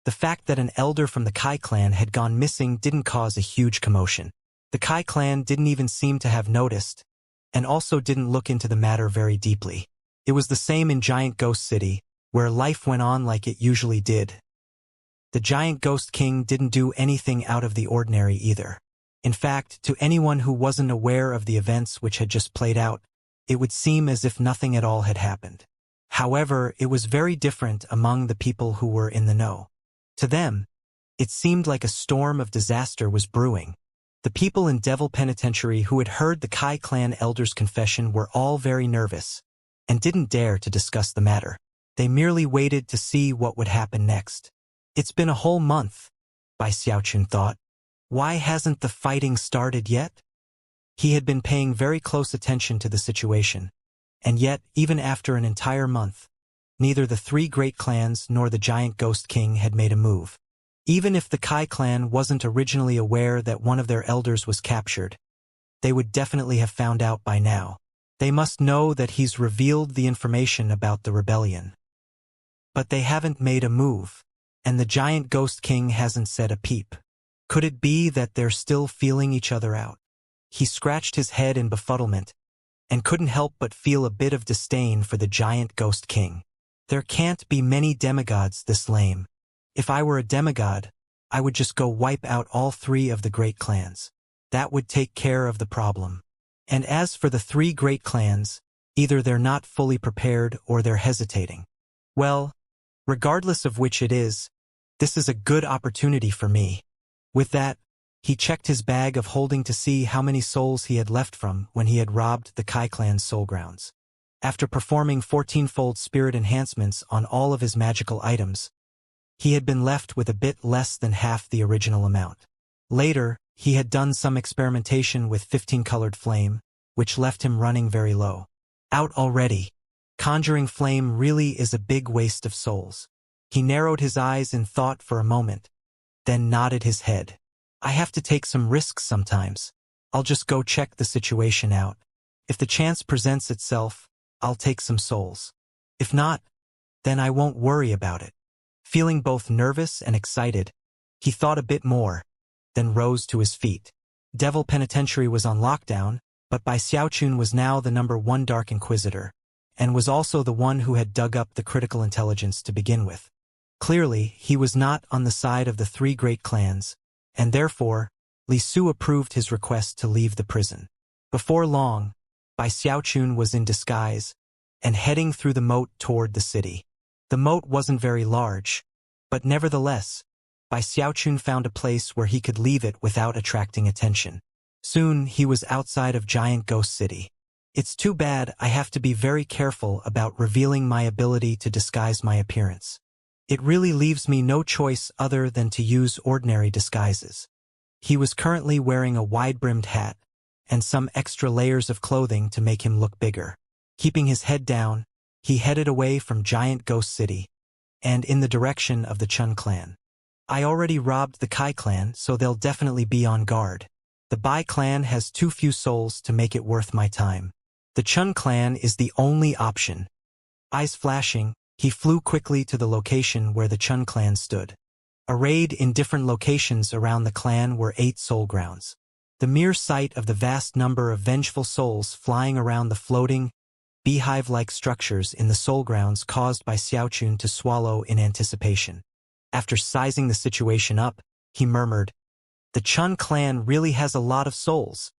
The fact that an elder from the Kai clan had gone missing didn't cause a huge commotion. The Kai clan didn't even seem to have noticed, and also didn't look into the matter very deeply. It was the same in Giant Ghost City, where life went on like it usually did. The Giant Ghost King didn't do anything out of the ordinary either. In fact, to anyone who wasn't aware of the events which had just played out, it would seem as if nothing at all had happened. However, it was very different among the people who were in the know. To them, it seemed like a storm of disaster was brewing. The people in Devil Penitentiary who had heard the Kai clan elder's confession were all very nervous, and didn't dare to discuss the matter. They merely waited to see what would happen next. It's been a whole month, Bai Xiaochun thought. Why hasn't the fighting started yet? He had been paying very close attention to the situation, and yet, even after an entire month, neither the three great clans nor the Giant Ghost King had made a move. Even if the Kai clan wasn't originally aware that one of their elders was captured, they would definitely have found out by now. They must know that he's revealed the information about the rebellion. But they haven't made a move, and the Giant Ghost King hasn't said a peep. Could it be that they're still feeling each other out? He scratched his head in befuddlement, and couldn't help but feel a bit of disdain for the Giant Ghost King. There can't be many demigods this lame. If I were a demigod, I would just go wipe out all three of the great clans. That would take care of the problem. And as for the three great clans, either they're not fully prepared or they're hesitating. Well, regardless of which it is, this is a good opportunity for me. With that, he checked his bag of holding to see how many souls he had left from when he had robbed the Kai clan's soul grounds. After performing 14-fold spirit enhancements on all of his magical items, he had been left with a bit less than half the original amount. Later, he had done some experimentation with 15-colored flame, which left him running very low. Out already. Conjuring flame really is a big waste of souls. He narrowed his eyes in thought for a moment, then nodded his head. I have to take some risks sometimes. I'll just go check the situation out. If the chance presents itself, I'll take some souls. If not, then I won't worry about it. Feeling both nervous and excited, he thought a bit more, then rose to his feet. Devil Penitentiary was on lockdown, but Bai Xiaochun was now the #1 Dark Inquisitor, and was also the one who had dug up the critical intelligence to begin with. Clearly, he was not on the side of the three great clans, and therefore, Li Su approved his request to leave the prison. Before long, Bai Xiaochun was in disguise, and heading through the moat toward the city. The moat wasn't very large, but nevertheless, Bai Xiaochun found a place where he could leave it without attracting attention. Soon, he was outside of Giant Ghost City. It's too bad I have to be very careful about revealing my ability to disguise my appearance. It really leaves me no choice other than to use ordinary disguises. He was currently wearing a wide-brimmed hat, and some extra layers of clothing to make him look bigger. Keeping his head down, he headed away from Giant Ghost City, and in the direction of the Chun clan. I already robbed the Kai clan, so they'll definitely be on guard. The Bai clan has too few souls to make it worth my time. The Chun clan is the only option. Eyes flashing, he flew quickly to the location where the Chun clan stood. Arrayed in different locations around the clan were 8 soul grounds. The mere sight of the vast number of vengeful souls flying around the floating, beehive-like structures in the soul grounds caused Bai Xiaochun to swallow in anticipation. After sizing the situation up, he murmured, "The Chun clan really has a lot of souls."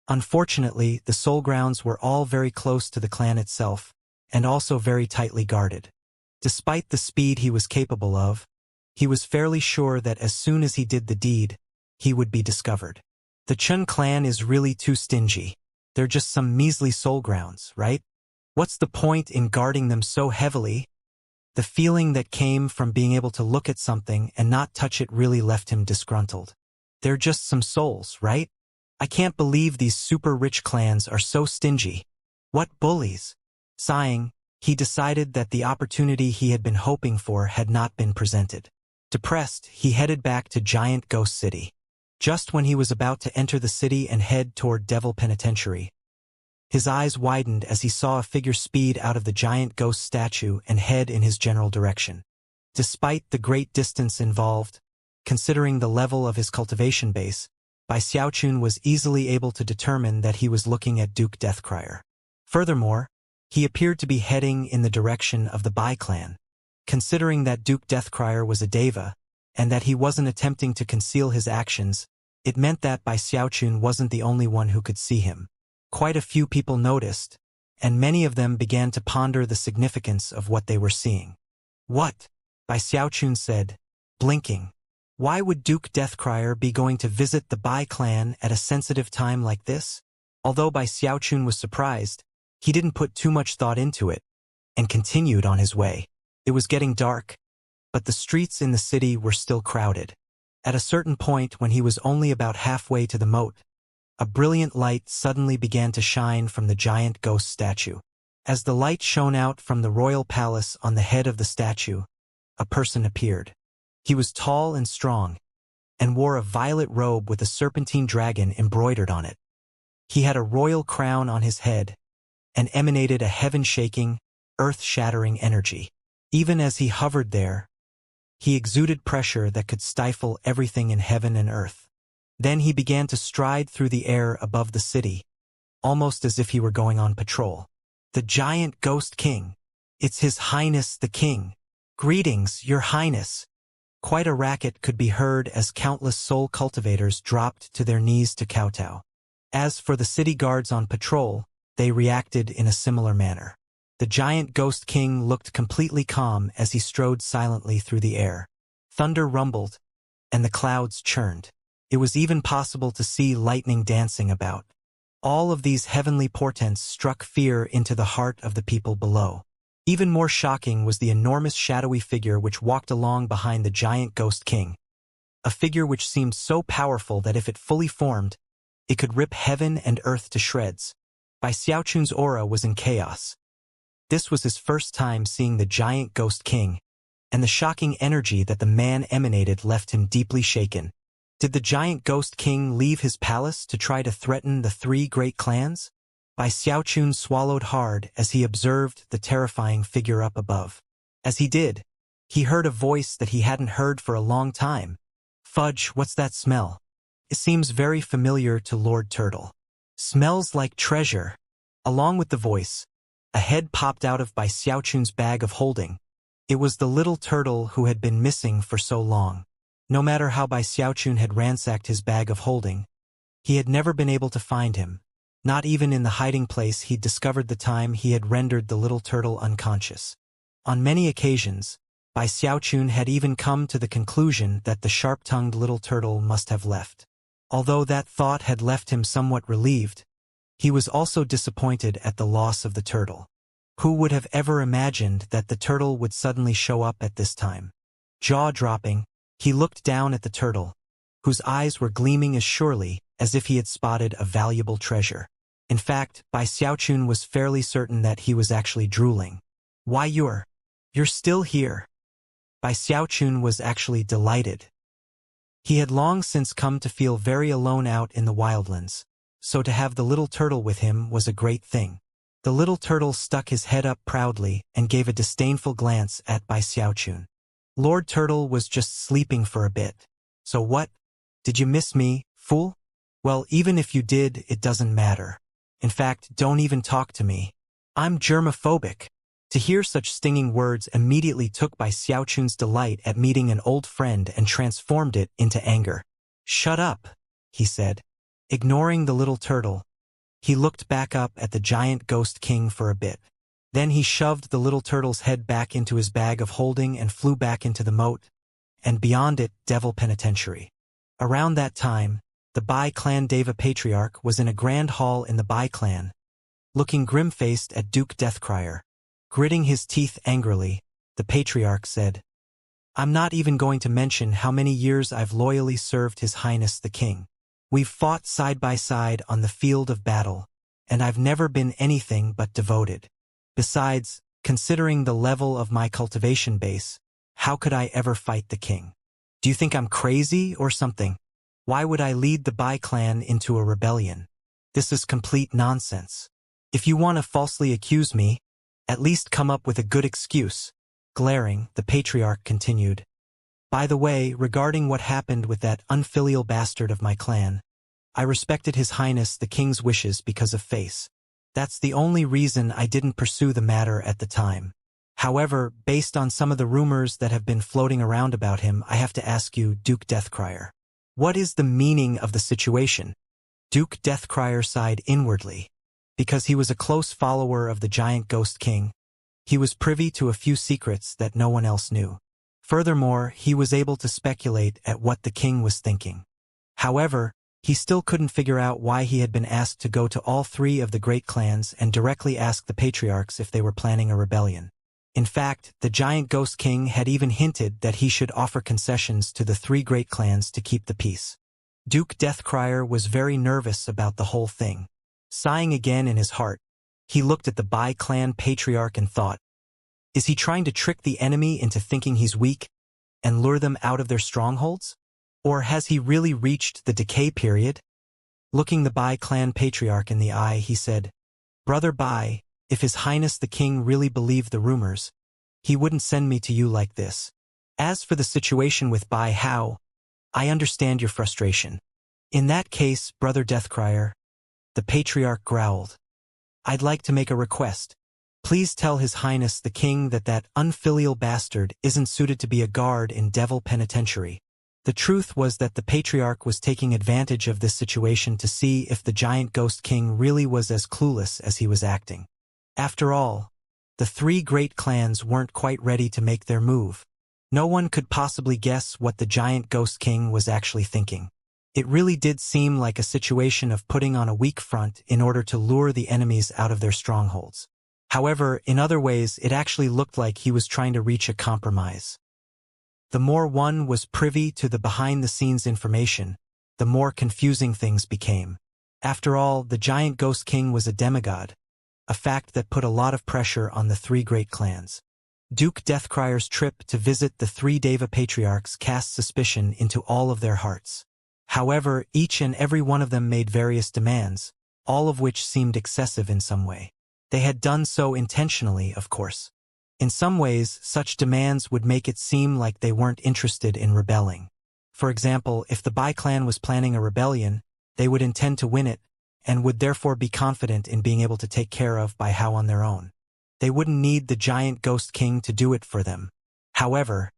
Unfortunately, the soul grounds were all very close to the clan itself, and also very tightly guarded. Despite the speed he was capable of, he was fairly sure that as soon as he did the deed, he would be discovered. The Chun clan is really too stingy. They're just some measly soul grounds, right? What's the point in guarding them so heavily? The feeling that came from being able to look at something and not touch it really left him disgruntled. They're just some souls, right? I can't believe these super rich clans are so stingy. What bullies? Sighing, he decided that the opportunity he had been hoping for had not been presented. Depressed, he headed back to Giant Ghost City. Just when he was about to enter the city and head toward Devil Penitentiary, his eyes widened as he saw a figure speed out of the giant ghost statue and head in his general direction. Despite the great distance involved, considering the level of his cultivation base, Bai Xiaochun was easily able to determine that he was looking at Duke Deathcrier. Furthermore, he appeared to be heading in the direction of the Bai clan. Considering that Duke Deathcrier was a deva, and that he wasn't attempting to conceal his actions, it meant that Bai Xiaochun wasn't the only one who could see him. Quite a few people noticed, and many of them began to ponder the significance of what they were seeing. "What?" Bai Xiaochun said, blinking. Why would Duke Deathcrier be going to visit the Bai clan at a sensitive time like this? Although Bai Xiaochun was surprised, he didn't put too much thought into it, and continued on his way. It was getting dark, but the streets in the city were still crowded. At a certain point when he was only about halfway to the moat, a brilliant light suddenly began to shine from the giant ghost statue. As the light shone out from the royal palace on the head of the statue, a person appeared. He was tall and strong, and wore a violet robe with a serpentine dragon embroidered on it. He had a royal crown on his head, and emanated a heaven-shaking, earth-shattering energy. Even as he hovered there, he exuded pressure that could stifle everything in heaven and earth. Then he began to stride through the air above the city, almost as if he were going on patrol. "The giant ghost king. It's His Highness the King. Greetings, Your Highness." Quite a racket could be heard as countless soul cultivators dropped to their knees to kowtow. As for the city guards on patrol, they reacted in a similar manner. The giant ghost king looked completely calm as he strode silently through the air. Thunder rumbled, and the clouds churned. It was even possible to see lightning dancing about. All of these heavenly portents struck fear into the heart of the people below. Even more shocking was the enormous shadowy figure which walked along behind the giant ghost king. A figure which seemed so powerful that if it fully formed, it could rip heaven and earth to shreds. Bai Xiaochun's aura was in chaos. This was his first time seeing the giant ghost king, and the shocking energy that the man emanated left him deeply shaken. Did the giant ghost king leave his palace to try to threaten the three great clans? Bai Xiaochun swallowed hard as he observed the terrifying figure up above. As he did, he heard a voice that he hadn't heard for a long time. "Fudge, what's that smell? It seems very familiar to Lord Turtle. Smells like treasure." Along with the voice, a head popped out of Bai Xiaochun's bag of holding. It was the little turtle who had been missing for so long. No matter how Bai Xiaochun had ransacked his bag of holding, he had never been able to find him. Not even in the hiding place he'd discovered the time he had rendered the little turtle unconscious. On many occasions, Bai Xiaochun had even come to the conclusion that the sharp-tongued little turtle must have left. Although that thought had left him somewhat relieved, he was also disappointed at the loss of the turtle. Who would have ever imagined that the turtle would suddenly show up at this time? Jaw-dropping, he looked down at the turtle, whose eyes were gleaming as surely as if he had spotted a valuable treasure. In fact, Bai Xiaochun was fairly certain that he was actually drooling. "Why, you're still here." Bai Xiaochun was actually delighted. He had long since come to feel very alone out in the wildlands, so to have the little turtle with him was a great thing. The little turtle stuck his head up proudly and gave a disdainful glance at Bai Xiaochun. Lord Turtle was just sleeping for a bit. "So what? Did you miss me, fool?" "Well, even if you did, it doesn't matter. In fact, don't even talk to me. I'm germophobic." To hear such stinging words immediately took Bai Xiaochun's delight at meeting an old friend and transformed it into anger. "Shut up," he said. Ignoring the little turtle, he looked back up at the giant ghost king for a bit. Then he shoved the little turtle's head back into his bag of holding and flew back into the moat, and beyond it, Devil Penitentiary. Around that time, the Bai clan Deva Patriarch was in a grand hall in the Bai clan, looking grim-faced at Duke Deathcrier. Gritting his teeth angrily, the Patriarch said, "I'm not even going to mention how many years I've loyally served His Highness the King. We've fought side by side on the field of battle, and I've never been anything but devoted. Besides, considering the level of my cultivation base, how could I ever fight the king? Do you think I'm crazy or something? Why would I lead the Bai clan into a rebellion? This is complete nonsense. If you want to falsely accuse me, at least come up with a good excuse." glaring, the patriarch continued. By the way, regarding what happened with that unfilial bastard of my clan, I respected His Highness the King's wishes because of face. That's the only reason I didn't pursue the matter at the time. However, based on some of the rumors that have been floating around about him, I have to ask you, Duke Deathcrier. What is the meaning of the situation? Duke Deathcrier sighed inwardly. Because he was a close follower of the giant Ghost King, he was privy to a few secrets that no one else knew. Furthermore, he was able to speculate at what the king was thinking. However, he still couldn't figure out why he had been asked to go to all three of the great clans and directly ask the patriarchs if they were planning a rebellion. In fact, the giant Ghost King had even hinted that he should offer concessions to the three great clans to keep the peace. Duke Deathcrier was very nervous about the whole thing. Sighing again in his heart, he looked at the Bai clan patriarch and thought, is he trying to trick the enemy into thinking he's weak and lure them out of their strongholds? Or has he really reached the decay period? Looking the Bai clan patriarch in the eye, he said, Brother Bai, if His Highness the King really believed the rumors, he wouldn't send me to you like this. As for the situation with Bai Hao, I understand your frustration. In that case, Brother Deathcrier, the patriarch growled, I'd like to make a request. Please tell His Highness the King that that unfilial bastard isn't suited to be a guard in Devil Penitentiary. The truth was that the patriarch was taking advantage of this situation to see if the giant Ghost King really was as clueless as he was acting. After all, the three great clans weren't quite ready to make their move. No one could possibly guess what the giant Ghost King was actually thinking. It really did seem like a situation of putting on a weak front in order to lure the enemies out of their strongholds. However, in other ways, it actually looked like he was trying to reach a compromise. The more one was privy to the behind-the-scenes information, the more confusing things became. After all, the giant Ghost King was a demigod, a fact that put a lot of pressure on the three great clans. Duke Deathcrier's trip to visit the three Deva patriarchs cast suspicion into all of their hearts. However, each and every one of them made various demands, all of which seemed excessive in some way. They had done so intentionally, of course. In some ways, such demands would make it seem like they weren't interested in rebelling. For example, if the Bai clan was planning a rebellion, they would intend to win it, and would therefore be confident in being able to take care of Bai Hao on their own. They wouldn't need the giant Ghost King to do it for them. However,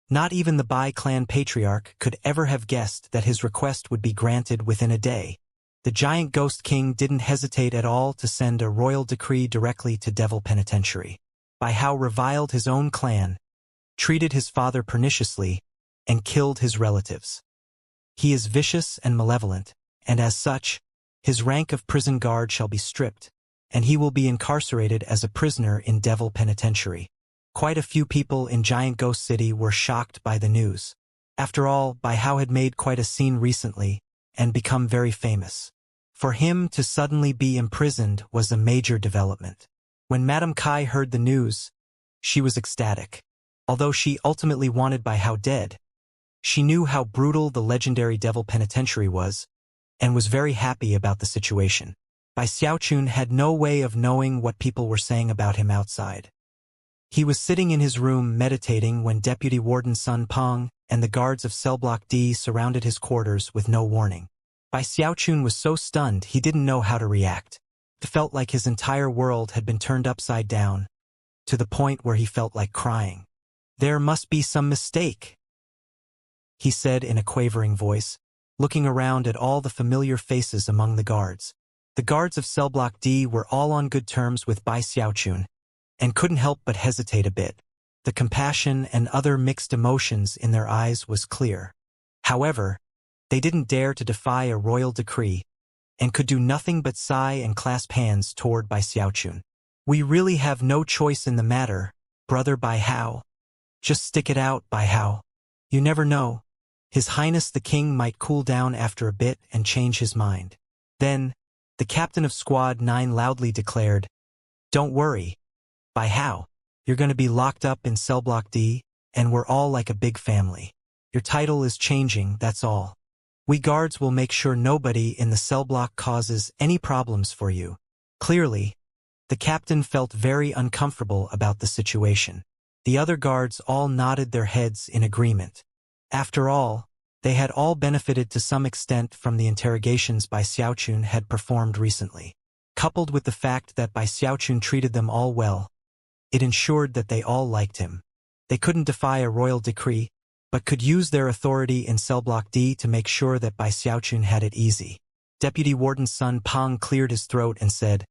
not even the Bai clan patriarch could ever have guessed that his request would be granted within a day. The giant Ghost King didn't hesitate at all to send a royal decree directly to Devil Penitentiary. Bai Hao reviled his own clan, treated his father perniciously, and killed his relatives. He is vicious and malevolent, and as such, his rank of prison guard shall be stripped, and he will be incarcerated as a prisoner in Devil Penitentiary. Quite a few people in Giant Ghost City were shocked by the news. After all, Bai Hao had made quite a scene recently, and become very famous. For him to suddenly be imprisoned was a major development. When Madame Kai heard the news, she was ecstatic. Although she ultimately wanted Bai Hao dead, she knew how brutal the legendary Devil Penitentiary was, and was very happy about the situation. Bai Xiaochun had no way of knowing what people were saying about him outside. He was sitting in his room meditating when Deputy Warden Sun Peng and the guards of Cell Block D surrounded his quarters with no warning. Bai Xiaochun was so stunned he didn't know how to react. It felt like his entire world had been turned upside down, to the point where he felt like crying. There must be some mistake, he said in a quavering voice, looking around at all the familiar faces among the guards. The guards of Cell Block D were all on good terms with Bai Xiaochun, and couldn't help but hesitate a bit. The compassion and other mixed emotions in their eyes was clear. However, they didn't dare to defy a royal decree, and could do nothing but sigh and clasp hands toward Bai Xiaochun. We really have no choice in the matter, brother Bai Hao. Just stick it out, Bai Hao. You never know. His Highness the King might cool down after a bit and change his mind. Then, the captain of Squad 9 loudly declared, Don't worry, Bai Hao. You're going to be locked up in Cell Block D, and we're all like a big family. Your title is changing, that's all. We guards will make sure nobody in the cell block causes any problems for you. Clearly, the captain felt very uncomfortable about the situation. The other guards all nodded their heads in agreement. After all, they had all benefited to some extent from the interrogations Bai Xiaochun had performed recently. Coupled with the fact that Bai Xiaochun treated them all well, it ensured that they all liked him. They couldn't defy a royal decree, but could use their authority in Cell Block D to make sure that Bai Xiaochun had it easy. Deputy Warden's son Pang cleared his throat and said,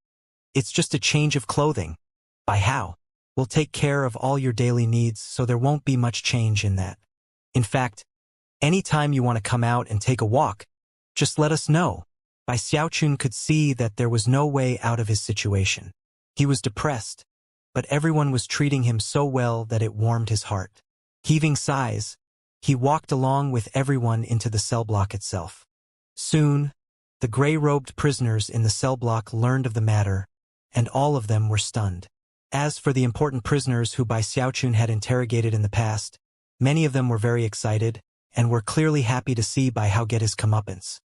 "It's just a change of clothing. Bai Hao, we'll take care of all your daily needs, so there won't be much change in that. In fact, anytime you want to come out and take a walk, just let us know." Bai Xiaochun could see that there was no way out of his situation. He was depressed, but everyone was treating him so well that it warmed his heart. Heaving sighs, he walked along with everyone into the cell block itself. Soon, the gray-robed prisoners in the cell block learned of the matter, and all of them were stunned. As for the important prisoners who Bai Xiaochun had interrogated in the past, many of them were very excited, and were clearly happy to see Bai Hao get his comeuppance.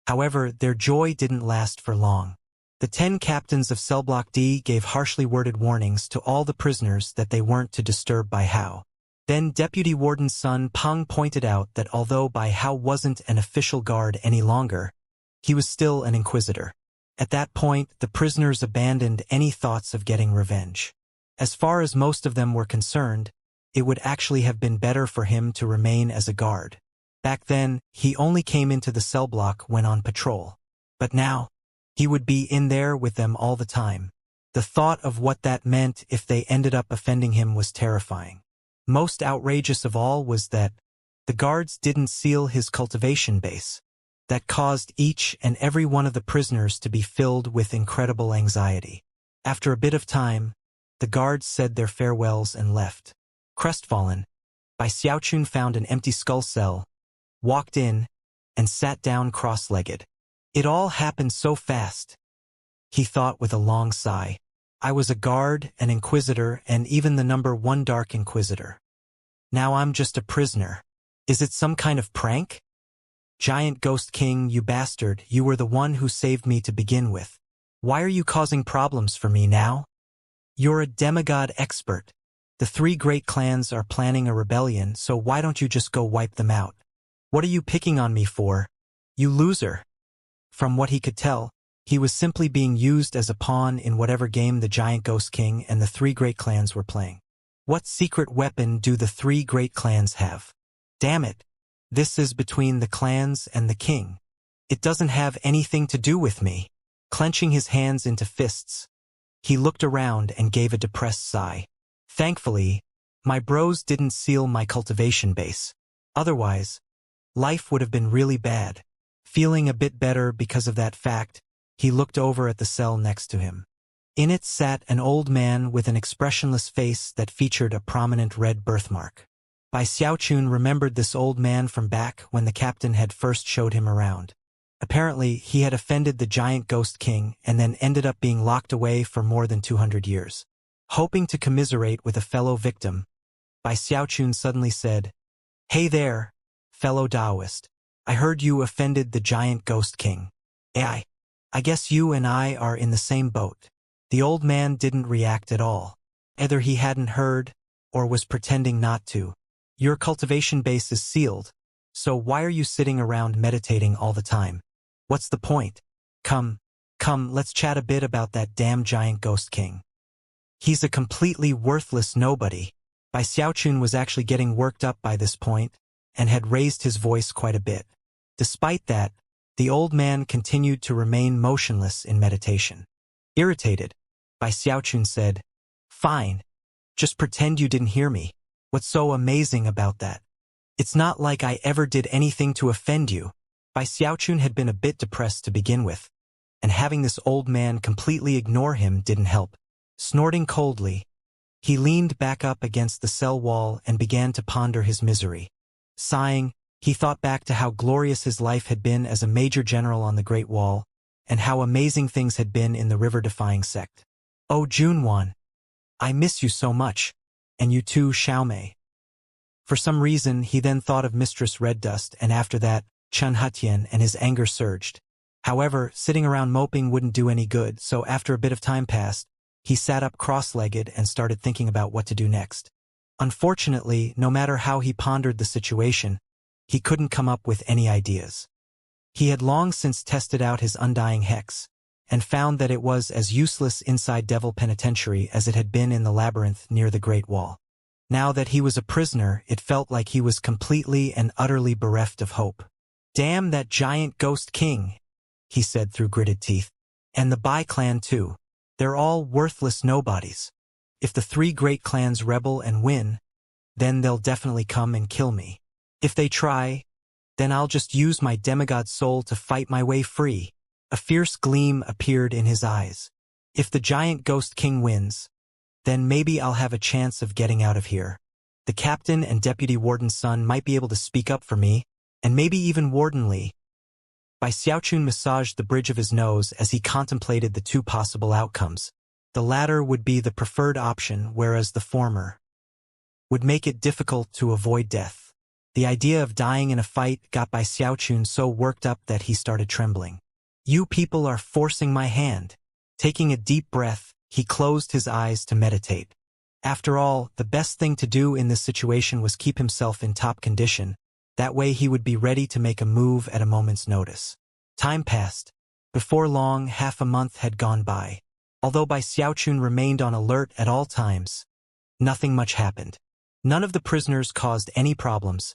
However, their joy didn't last for long. The 10 captains of Cell Block D gave harshly worded warnings to all the prisoners that they weren't to disturb Bai Hao. Then Deputy Warden's son Pang pointed out that although Bai Hao wasn't an official guard any longer, he was still an inquisitor. At that point, the prisoners abandoned any thoughts of getting revenge. As far as most of them were concerned, it would actually have been better for him to remain as a guard. Back then, he only came into the cell block when on patrol. But now, he would be in there with them all the time. The thought of what that meant if they ended up offending him was terrifying. Most outrageous of all was that the guards didn't seal his cultivation base. That caused each and every one of the prisoners to be filled with incredible anxiety. After a bit of time, the guards said their farewells and left. Crestfallen, Bai Xiaochun found an empty skull cell, walked in, and sat down cross-legged. It all happened so fast, he thought with a long sigh. I was a guard, an inquisitor, and even the #1 Dark Inquisitor. Now I'm just a prisoner. Is it some kind of prank? Giant Ghost King, you bastard, you were the one who saved me to begin with. Why are you causing problems for me now? You're a demigod expert. The 3 great clans are planning a rebellion, so why don't you just go wipe them out? What are you picking on me for? You loser. From what he could tell, he was simply being used as a pawn in whatever game the Giant Ghost King and the 3 great clans were playing. What secret weapon do the 3 great clans have? Damn it. This is between the clans and the king. It doesn't have anything to do with me. Clenching his hands into fists, he looked around and gave a depressed sigh. Thankfully, my bros didn't seal my cultivation base. Otherwise, life would have been really bad. Feeling a bit better because of that fact, he looked over at the cell next to him. In it sat an old man with an expressionless face that featured a prominent red birthmark. Bai Xiaochun remembered this old man from back when the captain had first showed him around. Apparently, he had offended the Giant Ghost King and then ended up being locked away for more than 200 years. Hoping to commiserate with a fellow victim, Bai Xiaochun suddenly said, "Hey there, fellow Taoist. I heard you offended the Giant Ghost King. I guess you and I are in the same boat." The old man didn't react at all. Either he hadn't heard, or was pretending not to. Your cultivation base is sealed, so why are you sitting around meditating all the time? What's the point? Come, let's chat a bit about that damn Giant Ghost King. He's a completely worthless nobody. Bai Xiaochun was actually getting worked up by this point, and had raised his voice quite a bit. Despite that, the old man continued to remain motionless in meditation. Irritated, Bai Xiaochun said, "Fine. Just pretend you didn't hear me. What's so amazing about that? It's not like I ever did anything to offend you." Bai Xiaochun had been a bit depressed to begin with, and having this old man completely ignore him didn't help. Snorting coldly, he leaned back up against the cell wall and began to ponder his misery. Sighing, he thought back to how glorious his life had been as a major general on the Great Wall, and how amazing things had been in the river-defying sect. "Oh Junwan, I miss you so much, and you too, Xiaomei." For some reason, he then thought of Mistress Red Dust, and after that, Chen Hutian, and his anger surged. However, sitting around moping wouldn't do any good, so after a bit of time passed, he sat up cross-legged and started thinking about what to do next. Unfortunately, no matter how he pondered the situation, he couldn't come up with any ideas. He had long since tested out his undying hex, and found that it was as useless inside Devil Penitentiary as it had been in the labyrinth near the Great Wall. Now that he was a prisoner, it felt like he was completely and utterly bereft of hope. "Damn that giant ghost king," he said through gritted teeth. "And the Bai clan too. They're all worthless nobodies. If the three great clans rebel and win, then they'll definitely come and kill me. If they try, then I'll just use my demigod soul to fight my way free." A fierce gleam appeared in his eyes. "If the giant ghost king wins, then maybe I'll have a chance of getting out of here. The captain and deputy warden's son might be able to speak up for me, and maybe even Warden Li." Bai Xiaochun massaged the bridge of his nose as he contemplated the two possible outcomes. The latter would be the preferred option, whereas the former would make it difficult to avoid death. The idea of dying in a fight got Bai Xiaochun so worked up that he started trembling. "You people are forcing my hand." Taking a deep breath, he closed his eyes to meditate. After all, the best thing to do in this situation was keep himself in top condition. That way he would be ready to make a move at a moment's notice. Time passed. Before long, half a month had gone by. Although Bai Xiaochun remained on alert at all times, nothing much happened. None of the prisoners caused any problems,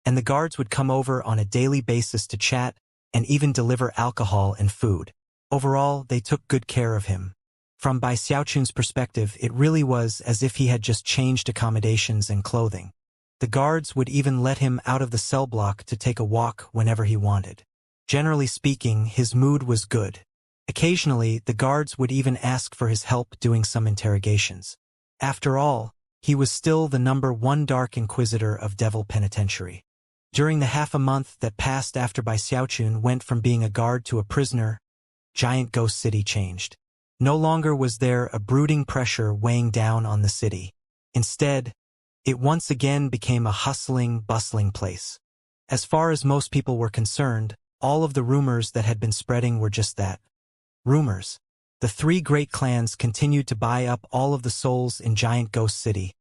and the guards would come over on a daily basis to chat and even deliver alcohol and food. Overall, they took good care of him. From Bai Xiaochun's perspective, it really was as if he had just changed accommodations and clothing. The guards would even let him out of the cell block to take a walk whenever he wanted. Generally speaking, his mood was good. Occasionally, the guards would even ask for his help doing some interrogations. After all, he was still the #1 Dark Inquisitor of Devil Penitentiary. During the half a month that passed after Bai Xiaochun went from being a guard to a prisoner, Giant Ghost City changed. No longer was there a brooding pressure weighing down on the city. Instead, it once again became a hustling, bustling place. As far as most people were concerned, all of the rumors that had been spreading were just that. Rumors. The three great clans continued to buy up all of the souls in Giant Ghost City,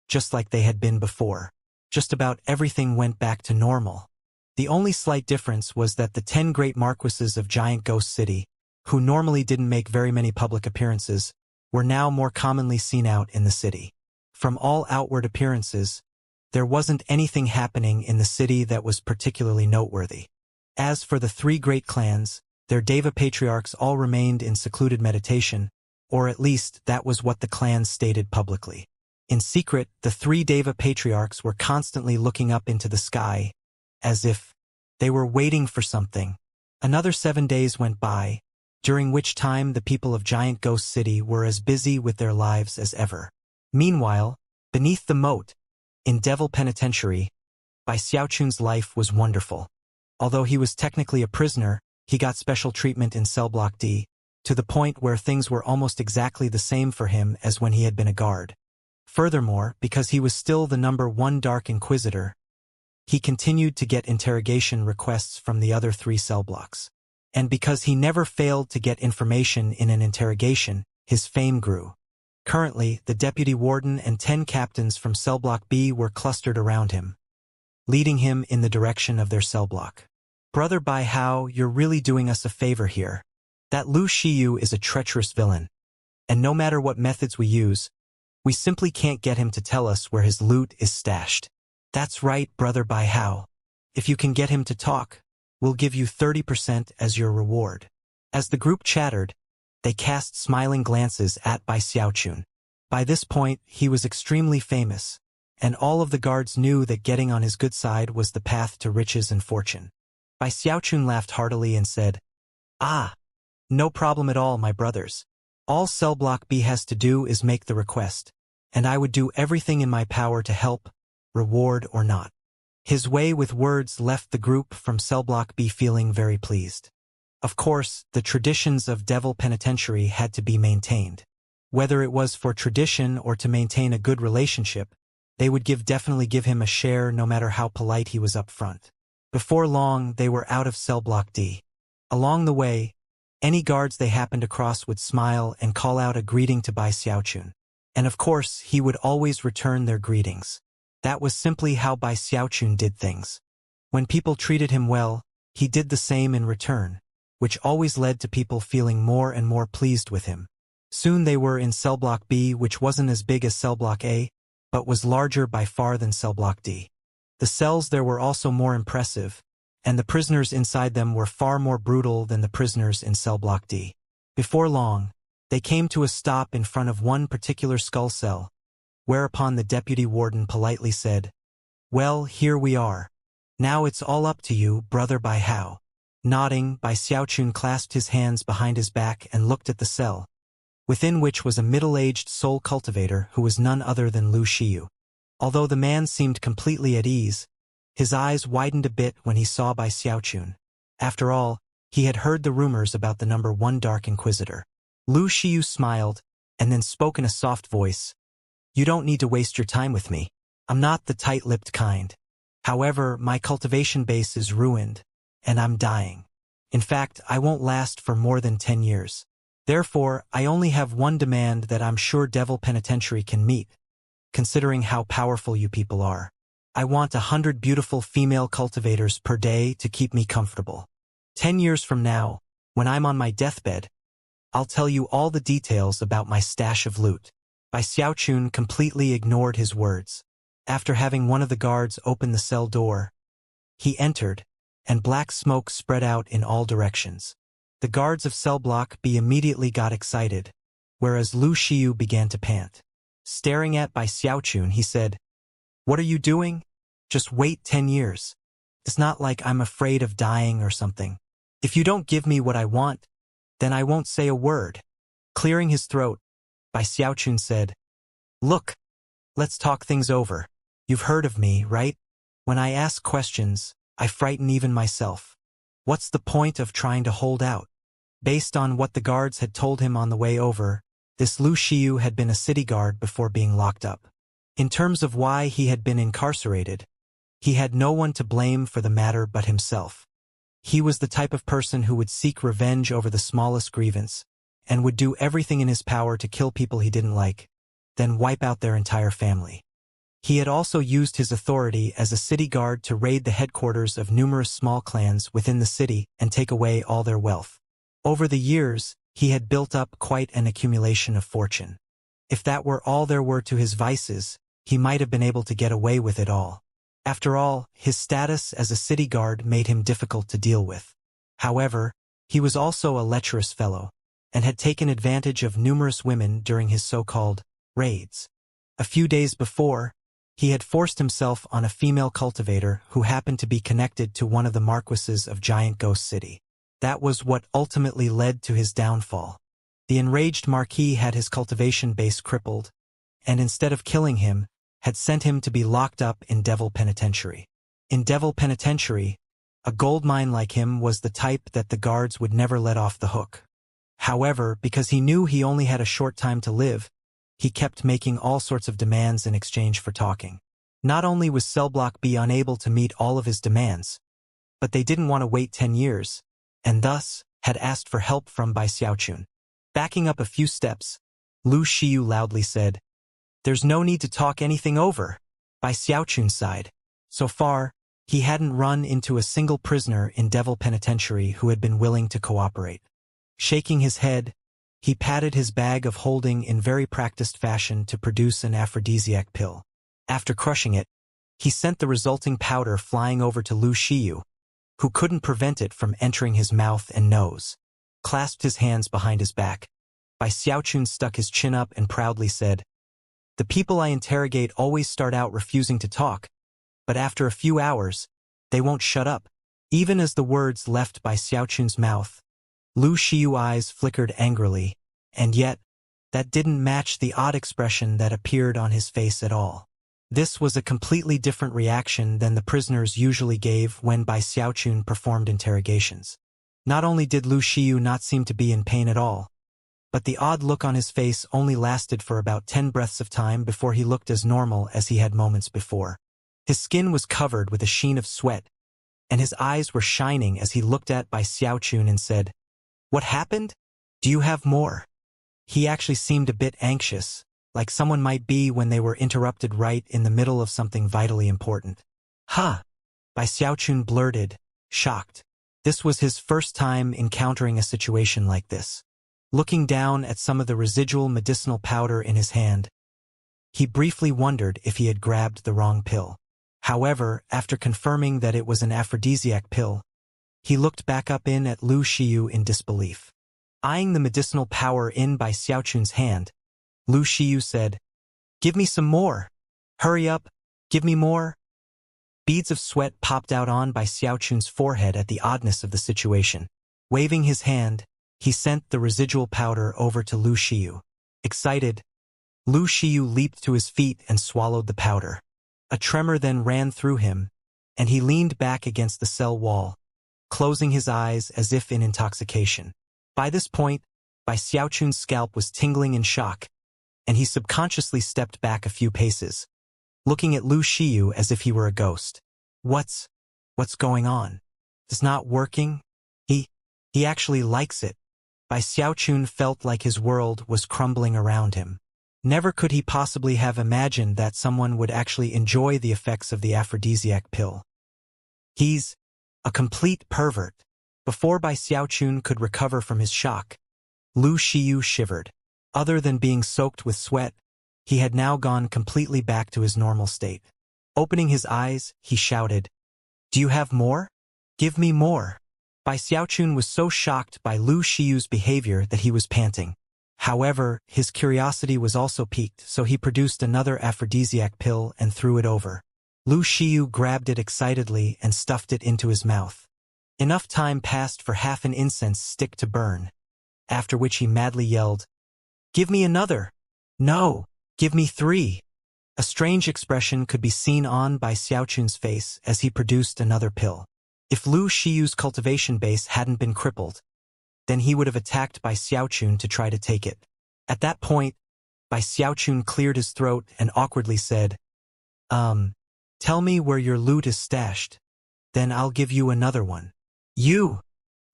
just like they had been before. Just about everything went back to normal. The only slight difference was that the 10 great marquises of Giant Ghost City, who normally didn't make very many public appearances, were now more commonly seen out in the city. From all outward appearances, there wasn't anything happening in the city that was particularly noteworthy. As for the three great clans, their Deva patriarchs all remained in secluded meditation, or at least that was what the clans stated publicly. In secret, the three Deva patriarchs were constantly looking up into the sky, as if they were waiting for something. Another 7 days went by, during which time the people of Giant Ghost City were as busy with their lives as ever. Meanwhile, beneath the moat, in Devil Penitentiary, Bai Xiaochun's life was wonderful. Although he was technically a prisoner, he got special treatment in Cell Block D, to the point where things were almost exactly the same for him as when he had been a guard. Furthermore, because he was still the #1 Dark Inquisitor, he continued to get interrogation requests from the other 3 cell blocks. And because he never failed to get information in an interrogation, his fame grew. Currently, the deputy warden and 10 captains from Cell Block B were clustered around him, leading him in the direction of their cell block. "Brother Bai Hao, you're really doing us a favor here. That Lu Shiyu is a treacherous villain, and no matter what methods we use, we simply can't get him to tell us where his loot is stashed." "That's right, Brother Bai Hao. If you can get him to talk, we'll give you 30% as your reward." As the group chattered, they cast smiling glances at Bai Xiaochun. By this point, he was extremely famous, and all of the guards knew that getting on his good side was the path to riches and fortune. Bai Xiaochun laughed heartily and said, "Ah, no problem at all, my brothers. All Cell Block B has to do is make the request, and I would do everything in my power to help, reward or not." His way with words left the group from Cell Block B feeling very pleased. Of course, the traditions of Devil Penitentiary had to be maintained. Whether it was for tradition or to maintain a good relationship, they would definitely give him a share no matter how polite he was up front. Before long, they were out of Cell Block D. Along the way, any guards they happened across would smile and call out a greeting to Bai Xiaochun. And of course, he would always return their greetings. That was simply how Bai Xiaochun did things. When people treated him well, he did the same in return, which always led to people feeling more and more pleased with him. Soon they were in cell block B, which wasn't as big as cell block A, but was larger by far than cell block D. The cells there were also more impressive, and the prisoners inside them were far more brutal than the prisoners in cell block D. Before long, they came to a stop in front of one particular skull cell, whereupon the deputy warden politely said, "Well, here we are. Now it's all up to you, brother Bai Hao." Nodding, Bai Xiaochun clasped his hands behind his back and looked at the cell, within which was a middle-aged soul cultivator who was none other than Lu Xiyu. Although the man seemed completely at ease, his eyes widened a bit when he saw Bai Xiaochun. After all, he had heard the rumors about the number 1 Dark Inquisitor. Lu Xiyu smiled, and then spoke in a soft voice. "You don't need to waste your time with me. I'm not the tight-lipped kind. However, my cultivation base is ruined, and I'm dying. In fact, I won't last for more than 10 years. Therefore, I only have one demand that I'm sure Devil Penitentiary can meet, considering how powerful you people are. I want 100 beautiful female cultivators per day to keep me comfortable. 10 years from now, when I'm on my deathbed, I'll tell you all the details about my stash of loot." Bai Xiaochun completely ignored his words. After having one of the guards open the cell door, he entered, and black smoke spread out in all directions. The guards of cell block B immediately got excited, whereas Lu Xiyu began to pant. Staring at Bai Xiaochun, he said, "What are you doing? Just wait 10 years. It's not like I'm afraid of dying or something. If you don't give me what I want, then I won't say a word." Clearing his throat, Bai Xiaochun said, "Look, let's talk things over. You've heard of me, right? When I ask questions, I frighten even myself. What's the point of trying to hold out?" Based on what the guards had told him on the way over, this Lu Xiyu had been a city guard before being locked up. In terms of why he had been incarcerated, he had no one to blame for the matter but himself. He was the type of person who would seek revenge over the smallest grievance, and would do everything in his power to kill people he didn't like, then wipe out their entire family. He had also used his authority as a city guard to raid the headquarters of numerous small clans within the city and take away all their wealth. Over the years, he had built up quite an accumulation of fortune. If that were all there were to his vices, he might have been able to get away with it all. After all, his status as a city guard made him difficult to deal with. However, he was also a lecherous fellow, and had taken advantage of numerous women during his so-called raids. A few days before, he had forced himself on a female cultivator who happened to be connected to one of the marquises of Giant Ghost City. That was what ultimately led to his downfall. The enraged Marquis had his cultivation base crippled, and instead of killing him, had sent him to be locked up in Devil Penitentiary. In Devil Penitentiary, a gold mine like him was the type that the guards would never let off the hook. However, because he knew he only had a short time to live, he kept making all sorts of demands in exchange for talking. Not only was Cell Block B unable to meet all of his demands, but they didn't want to wait 10 years, and thus had asked for help from Bai Xiaochun. Backing up a few steps, Lu Xiyu loudly said, "There's no need to talk anything over." Bai Xiaochun sighed. So far, he hadn't run into a single prisoner in Devil Penitentiary who had been willing to cooperate. Shaking his head, he patted his bag of holding in very practiced fashion to produce an aphrodisiac pill. After crushing it, he sent the resulting powder flying over to Lu Xiyu, who couldn't prevent it from entering his mouth and nose. Clasped his hands behind his back, Bai Xiaochun stuck his chin up and proudly said, "The people I interrogate always start out refusing to talk, but after a few hours, they won't shut up." Even as the words left Bai Xiaochun's mouth, Lu Xiu's eyes flickered angrily, and yet, that didn't match the odd expression that appeared on his face at all. This was a completely different reaction than the prisoners usually gave when Bai Xiaochun performed interrogations. Not only did Lu Xiu not seem to be in pain at all, but the odd look on his face only lasted for about 10 breaths of time before he looked as normal as he had moments before. His skin was covered with a sheen of sweat, and his eyes were shining as he looked at Bai Xiaochun and said, "What happened? Do you have more?" He actually seemed a bit anxious, like someone might be when they were interrupted right in the middle of something vitally important. Huh? Bai Xiaochun blurted, shocked. This was his first time encountering a situation like this. Looking down at some of the residual medicinal powder in his hand, he briefly wondered if he had grabbed the wrong pill. However, after confirming that it was an aphrodisiac pill, he looked back up in at Lu Xiyu in disbelief. Eyeing the medicinal power in Bai Xiaochun's hand, Lu Xiyu said, "Give me some more. Hurry up, give me more." Beads of sweat popped out on Bai Xiaochun's forehead at the oddness of the situation. Waving his hand, he sent the residual powder over to Lu Xiyu. Excited, Lu Xiyu leaped to his feet and swallowed the powder. A tremor then ran through him, and he leaned back against the cell wall, closing his eyes as if in intoxication. By this point, Bai Xiaochun's scalp was tingling in shock, and he subconsciously stepped back a few paces, looking at Lu Xiyu as if he were a ghost. What's going on? It's not working? He actually likes it. Bai Xiaochun felt like his world was crumbling around him. Never could he possibly have imagined that someone would actually enjoy the effects of the aphrodisiac pill. He's a complete pervert. Before Bai Xiaochun could recover from his shock, Lu Xiyu shivered. Other than being soaked with sweat, he had now gone completely back to his normal state. Opening his eyes, he shouted, "Do you have more? Give me more." Bai Xiaochun was so shocked by Lu Xiyu's behavior that he was panting. However, his curiosity was also piqued, so he produced another aphrodisiac pill and threw it over. Lu Xiyu grabbed it excitedly and stuffed it into his mouth. Enough time passed for half an incense stick to burn, after which he madly yelled, "Give me another! No! Give me 3! A strange expression could be seen on Bai Xiaochun's face as he produced another pill. If Lu Xiyu's cultivation base hadn't been crippled, then he would have attacked Bai Xiaochun to try to take it. At that point, Bai Xiaochun cleared his throat and awkwardly said, Tell me where your loot is stashed. Then I'll give you another one." "You!"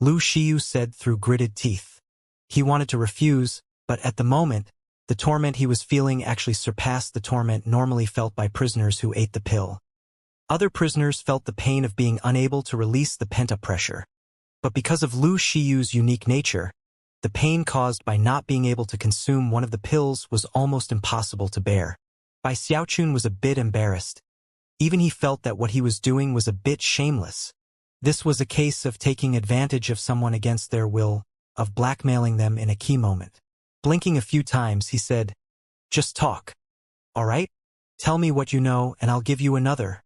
Lu Xiyu said through gritted teeth. He wanted to refuse, but at the moment, the torment he was feeling actually surpassed the torment normally felt by prisoners who ate the pill. Other prisoners felt the pain of being unable to release the pent-up pressure. But because of Lu Xiyu's unique nature, the pain caused by not being able to consume one of the pills was almost impossible to bear. Bai Xiaochun was a bit embarrassed. Even he felt that what he was doing was a bit shameless. This was a case of taking advantage of someone against their will, of blackmailing them in a key moment. Blinking a few times, he said, "Just talk. All right? Tell me what you know and I'll give you another."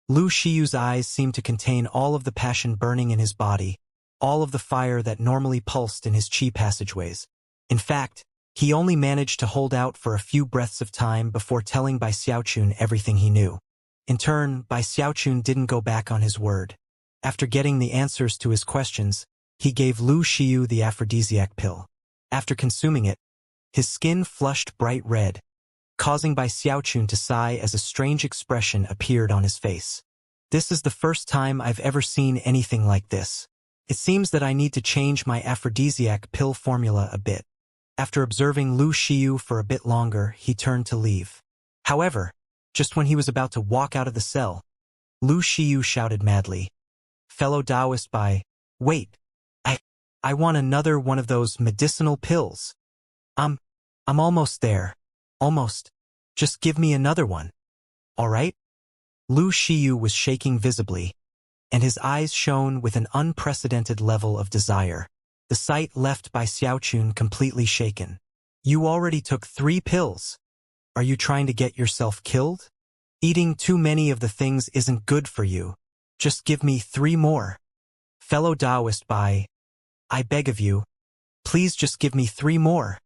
Lu Xiyu's eyes seemed to contain all of the passion burning in his body, all of the fire that normally pulsed in his qi passageways. In fact, he only managed to hold out for a few breaths of time before telling Bai Xiaochun everything he knew. In turn, Bai Xiaochun didn't go back on his word. After getting the answers to his questions, he gave Lu Xiyu the aphrodisiac pill. After consuming it, his skin flushed bright red, causing Bai Xiaochun to sigh as a strange expression appeared on his face. "This is the first time I've ever seen anything like this. It seems that I need to change my aphrodisiac pill formula a bit." After observing Lu Xiyu for a bit longer, he turned to leave. However, just when he was about to walk out of the cell, Lu Xiyu shouted madly, "Fellow Taoist Bai, wait, I want another one of those medicinal pills. I'm almost there. Almost. Just give me another one. All right?" Lu Xiyu was shaking visibly, and his eyes shone with an unprecedented level of desire. The sight left Bai Xiaochun completely shaken. "You already took 3 pills. Are you trying to get yourself killed? Eating too many of the things isn't good for you. Just give me 3 more. Fellow Taoist Bai, I beg of you, please just give me 3 more."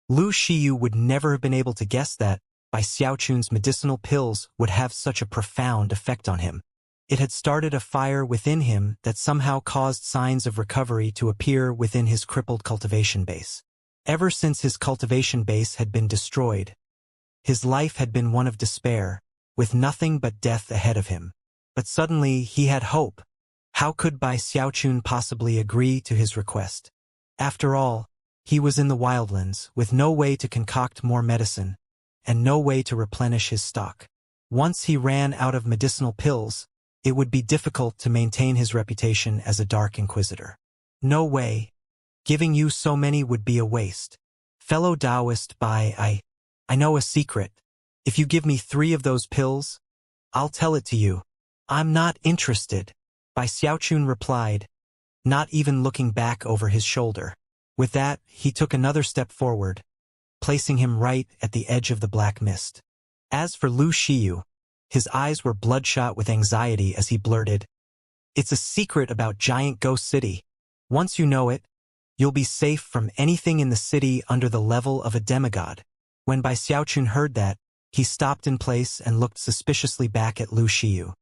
Lu Xiyu would never have been able to guess that Bai Xiaochun's medicinal pills would have such a profound effect on him. It had started a fire within him that somehow caused signs of recovery to appear within his crippled cultivation base. Ever since his cultivation base had been destroyed, his life had been one of despair, with nothing but death ahead of him. But suddenly he had hope. How could Bai Xiaochun possibly agree to his request? After all, He was in the wildlands, with no way to concoct more medicine, and no way to replenish his stock. Once he ran out of medicinal pills, it would be difficult to maintain his reputation as a Dark Inquisitor. No way. Giving you so many would be a waste. Fellow Taoist, I know a secret. If you give me 3 of those pills, I'll tell it to you. I'm not interested. Bai Xiaochun replied, not even looking back over his shoulder. With that, he took another step forward, placing him right at the edge of the black mist. As for Lu Xiyu, his eyes were bloodshot with anxiety as he blurted, "It's a secret about Giant Ghost City. Once you know it, you'll be safe from anything in the city under the level of a demigod." When Bai Xiaochun heard that, he stopped in place and looked suspiciously back at Lu Xiyu.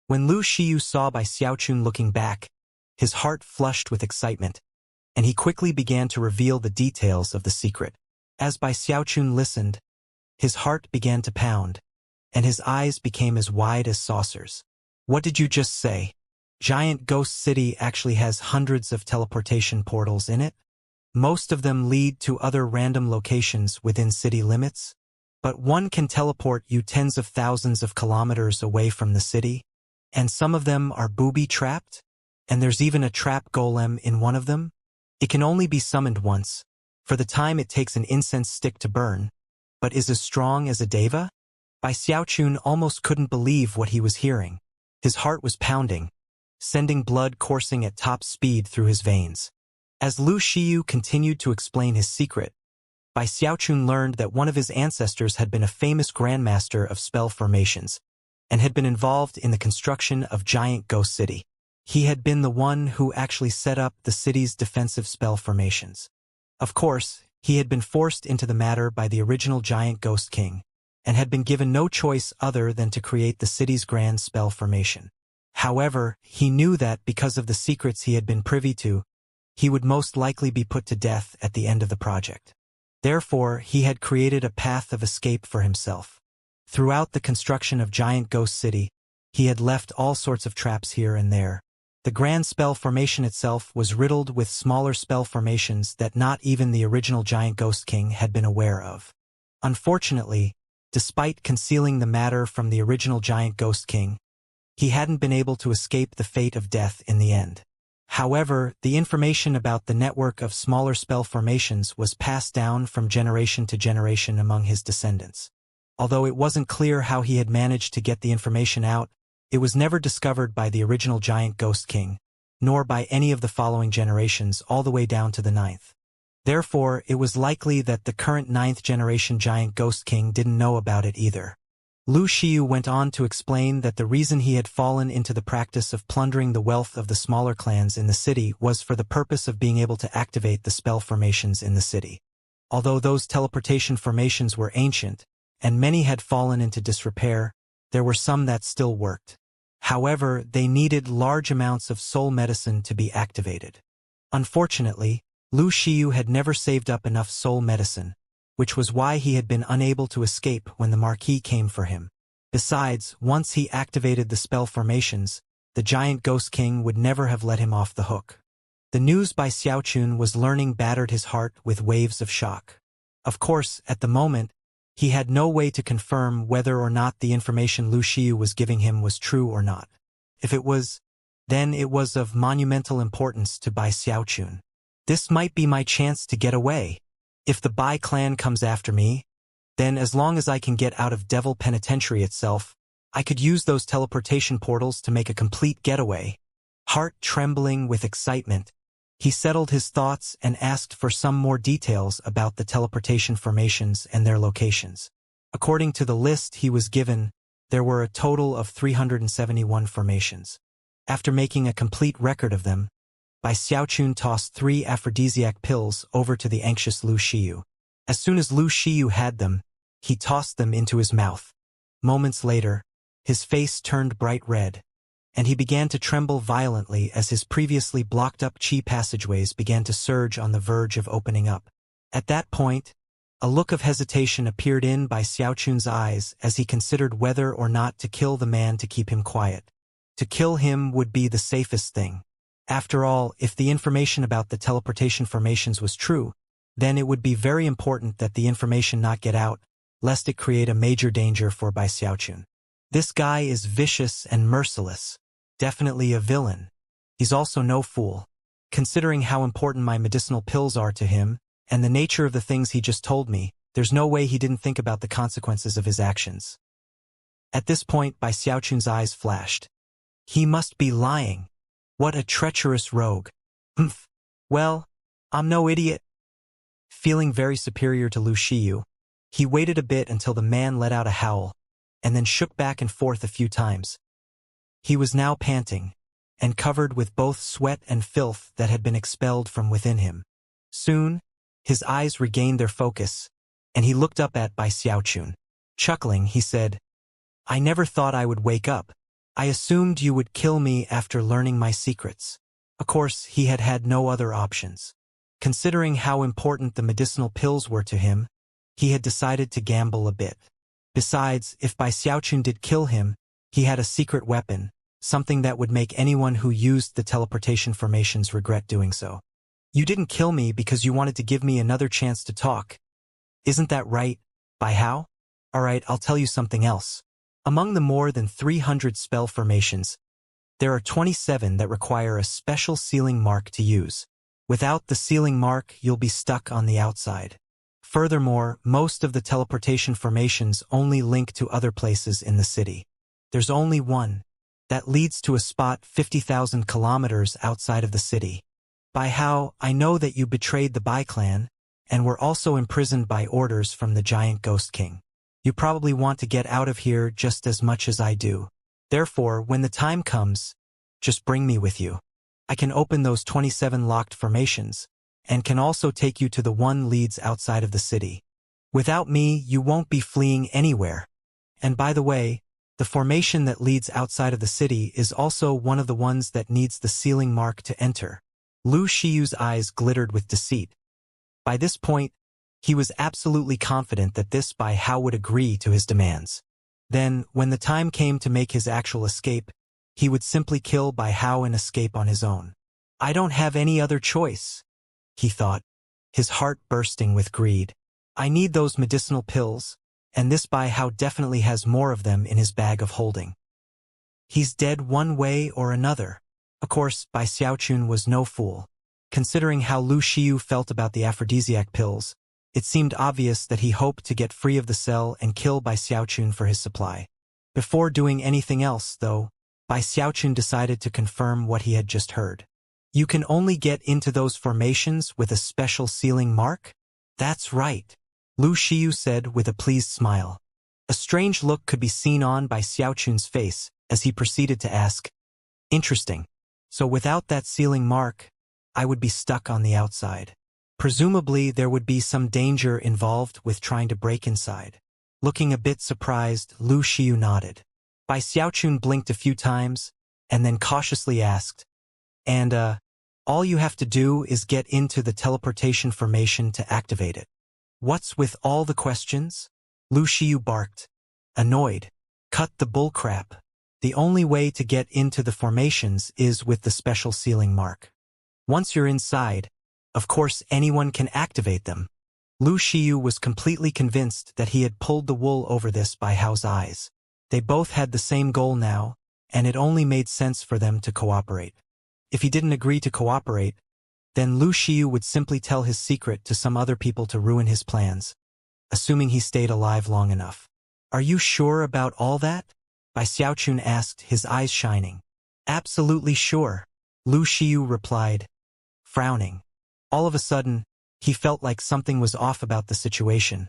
When Lu Xiyu saw Bai Xiaochun looking back, his heart flushed with excitement, and he quickly began to reveal the details of the secret. As Bai Xiaochun listened, his heart began to pound, and his eyes became as wide as saucers. "What did you just say? Giant Ghost City actually has hundreds of teleportation portals in it? Most of them lead to other random locations within city limits? But one can teleport you tens of thousands of kilometers away from the city? And some of them are booby-trapped? And there's even a trap golem in one of them? It can only be summoned once, for the time it takes an incense stick to burn, but is as strong as a deva?" Bai Xiaochun almost couldn't believe what he was hearing. His heart was pounding, sending blood coursing at top speed through his veins. As Lu Xiyu continued to explain his secret, Bai Xiaochun learned that one of his ancestors had been a famous grandmaster of spell formations, and had been involved in the construction of Giant Ghost City. He had been the one who actually set up the city's defensive spell formations. Of course, he had been forced into the matter by the original Giant Ghost King, and had been given no choice other than to create the city's grand spell formation. However, he knew that because of the secrets he had been privy to, he would most likely be put to death at the end of the project. Therefore, he had created a path of escape for himself. Throughout the construction of Giant Ghost City, he had left all sorts of traps here and there. The grand spell formation itself was riddled with smaller spell formations that not even the original Giant Ghost King had been aware of. Unfortunately, despite concealing the matter from the original Giant Ghost King, he hadn't been able to escape the fate of death in the end. However, the information about the network of smaller spell formations was passed down from generation to generation among his descendants. Although it wasn't clear how he had managed to get the information out, it was never discovered by the original Giant Ghost King, nor by any of the following generations all the way down to the 9th. Therefore, it was likely that the current 9th generation Giant Ghost King didn't know about it either. Lu Xiyu went on to explain that the reason he had fallen into the practice of plundering the wealth of the smaller clans in the city was for the purpose of being able to activate the spell formations in the city. Although those teleportation formations were ancient, and many had fallen into disrepair, there were some that still worked. However, they needed large amounts of soul medicine to be activated. Unfortunately, Lu Xiyu had never saved up enough soul medicine, which was why he had been unable to escape when the Marquis came for him. Besides, once he activated the spell formations, the Giant Ghost King would never have let him off the hook. The news Bai Xiaochun was learning battered his heart with waves of shock. Of course, at the moment, he had no way to confirm whether or not the information Lu Xiyu was giving him was true or not. If it was, then it was of monumental importance to Bai Xiaochun. This might be my chance to get away. If the Bai clan comes after me, then as long as I can get out of Devil Penitentiary itself, I could use those teleportation portals to make a complete getaway. Heart trembling with excitement, he settled his thoughts and asked for some more details about the teleportation formations and their locations. According to the list he was given, there were a total of 371 formations. After making a complete record of them, Bai Xiaochun tossed 3 aphrodisiac pills over to the anxious Lu Xiyu. As soon as Lu Xiyu had them, he tossed them into his mouth. Moments later, his face turned bright red, and he began to tremble violently as his previously blocked-up qi passageways began to surge on the verge of opening up. At that point, a look of hesitation appeared in Bai Xiaochun's eyes as he considered whether or not to kill the man to keep him quiet. To kill him would be the safest thing. After all, if the information about the teleportation formations was true, then it would be very important that the information not get out, lest it create a major danger for Bai Xiaochun. This guy is vicious and merciless. Definitely a villain. He's also no fool. Considering how important my medicinal pills are to him, and the nature of the things he just told me, there's no way he didn't think about the consequences of his actions. At this point, Bai Xiaochun's eyes flashed. He must be lying. What a treacherous rogue. Humph. Well, I'm no idiot. Feeling very superior to Lu Shiyu, he waited a bit until the man let out a howl, and then shook back and forth a few times. He was now panting, and covered with both sweat and filth that had been expelled from within him. Soon, his eyes regained their focus, and he looked up at Bai Xiaochun. Chuckling, he said, "I never thought I would wake up. I assumed you would kill me after learning my secrets." Of course, he had had no other options. Considering how important the medicinal pills were to him, he had decided to gamble a bit. Besides, if Bai Xiaochun did kill him, he had a secret weapon, something that would make anyone who used the teleportation formations regret doing so. "You didn't kill me because you wanted to give me another chance to talk. Isn't that right, Bai Hao? Alright, I'll tell you something else. Among the more than 300 spell formations, there are 27 that require a special sealing mark to use. Without the sealing mark, you'll be stuck on the outside. Furthermore, most of the teleportation formations only link to other places in the city. There's only one that leads to a spot 50,000 kilometers outside of the city. Bai Hao, I know that you betrayed the Bai clan, and were also imprisoned by orders from the giant Ghost King. You probably want to get out of here just as much as I do. Therefore, when the time comes, just bring me with you. I can open those 27 locked formations, and can also take you to the one leads outside of the city. Without me, you won't be fleeing anywhere. And by the way, the formation that leads outside of the city is also one of the ones that needs the sealing mark to enter." Lu Shiyu's eyes glittered with deceit. By this point, he was absolutely confident that this Bai Hao would agree to his demands. Then, when the time came to make his actual escape, he would simply kill Bai Hao and escape on his own. "I don't have any other choice," he thought, his heart bursting with greed. "I need those medicinal pills, and this Bai Hao definitely has more of them in his bag of holding. He's dead one way or another." Of course, Bai Xiaochun was no fool. Considering how Lu Shiyu felt about the aphrodisiac pills, it seemed obvious that he hoped to get free of the cell and kill Bai Xiaochun for his supply. Before doing anything else, though, Bai Xiaochun decided to confirm what he had just heard. "You can only get into those formations with a special sealing mark?" "That's right," Lu Shiyu said with a pleased smile. A strange look could be seen on Bai Xiaochun's face as he proceeded to ask, "Interesting. So without that sealing mark, I would be stuck on the outside. Presumably there would be some danger involved with trying to break inside." Looking a bit surprised, Lu Shiyu nodded. Bai Xiaochun blinked a few times, and then cautiously asked, "And, all you have to do is get into the teleportation formation to activate it." "What's with all the questions?" Lu Shiyu barked, annoyed. "Cut the bullcrap. The only way to get into the formations is with the special sealing mark. Once you're inside, of course anyone can activate them." Lu Shiyu was completely convinced that he had pulled the wool over this Bai Hao's eyes. They both had the same goal now, and it only made sense for them to cooperate. If he didn't agree to cooperate, then Lu Shiyu would simply tell his secret to some other people to ruin his plans, assuming he stayed alive long enough. "Are you sure about all that?" Bai Xiaochun asked, his eyes shining. "Absolutely sure," Lu Shiyu replied, frowning. All of a sudden, he felt like something was off about the situation,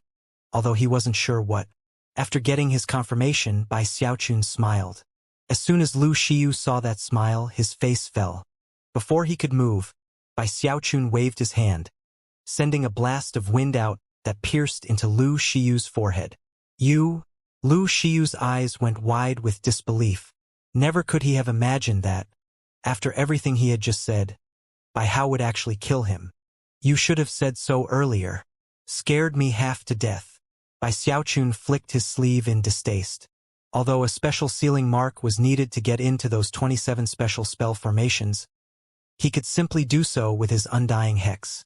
although he wasn't sure what. After getting his confirmation, Bai Xiaochun smiled. As soon as Lu Shiyu saw that smile, his face fell. Before he could move, Bai Xiaochun waved his hand, sending a blast of wind out that pierced into Lu Shiyu's forehead. "You?" Lu Shiyu's eyes went wide with disbelief. Never could he have imagined that, after everything he had just said, Bai Hao would actually kill him. "You should have said so earlier. Scared me half to death." Bai Xiaochun flicked his sleeve in distaste. Although a special sealing mark was needed to get into those 27 special spell formations, he could simply do so with his undying hex.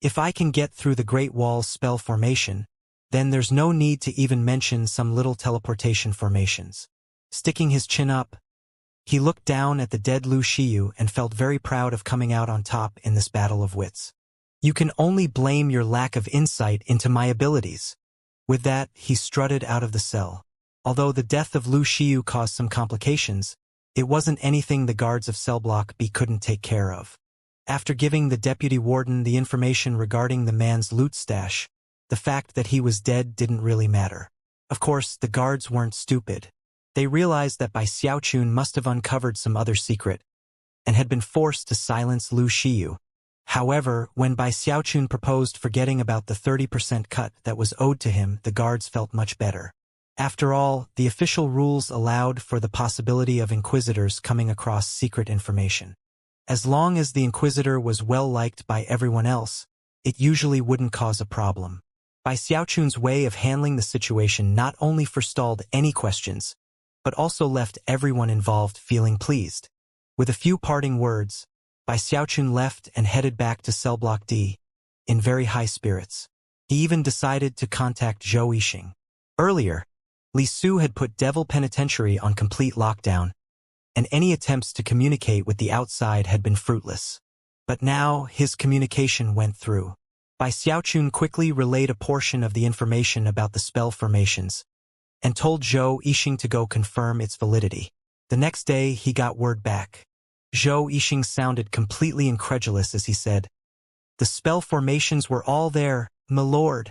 If I can get through the Great Wall's spell formation, then there's no need to even mention some little teleportation formations. Sticking his chin up, he looked down at the dead Lu Xiyu and felt very proud of coming out on top in this battle of wits. You can only blame your lack of insight into my abilities. With that, he strutted out of the cell. Although the death of Lu Xiyu caused some complications, it wasn't anything the guards of Cell Block B couldn't take care of. After giving the deputy warden the information regarding the man's loot stash, the fact that he was dead didn't really matter. Of course, the guards weren't stupid. They realized that Bai Xiaochun must have uncovered some other secret and had been forced to silence Lu Xiyu. However, when Bai Xiaochun proposed forgetting about the 30% cut that was owed to him, the guards felt much better. After all, the official rules allowed for the possibility of inquisitors coming across secret information. As long as the inquisitor was well liked by everyone else, it usually wouldn't cause a problem. Bai Xiaochun's way of handling the situation not only forestalled any questions, but also left everyone involved feeling pleased. With a few parting words, Bai Xiaochun left and headed back to Cell Block D, in very high spirits. He even decided to contact Zhou Yixing. Earlier, Li Su had put Devil Penitentiary on complete lockdown, and any attempts to communicate with the outside had been fruitless. But now, his communication went through. Bai Xiaochun quickly relayed a portion of the information about the spell formations, and told Zhou Yixing to go confirm its validity. The next day, he got word back. Zhou Yixing sounded completely incredulous as he said, "The spell formations were all there, my lord.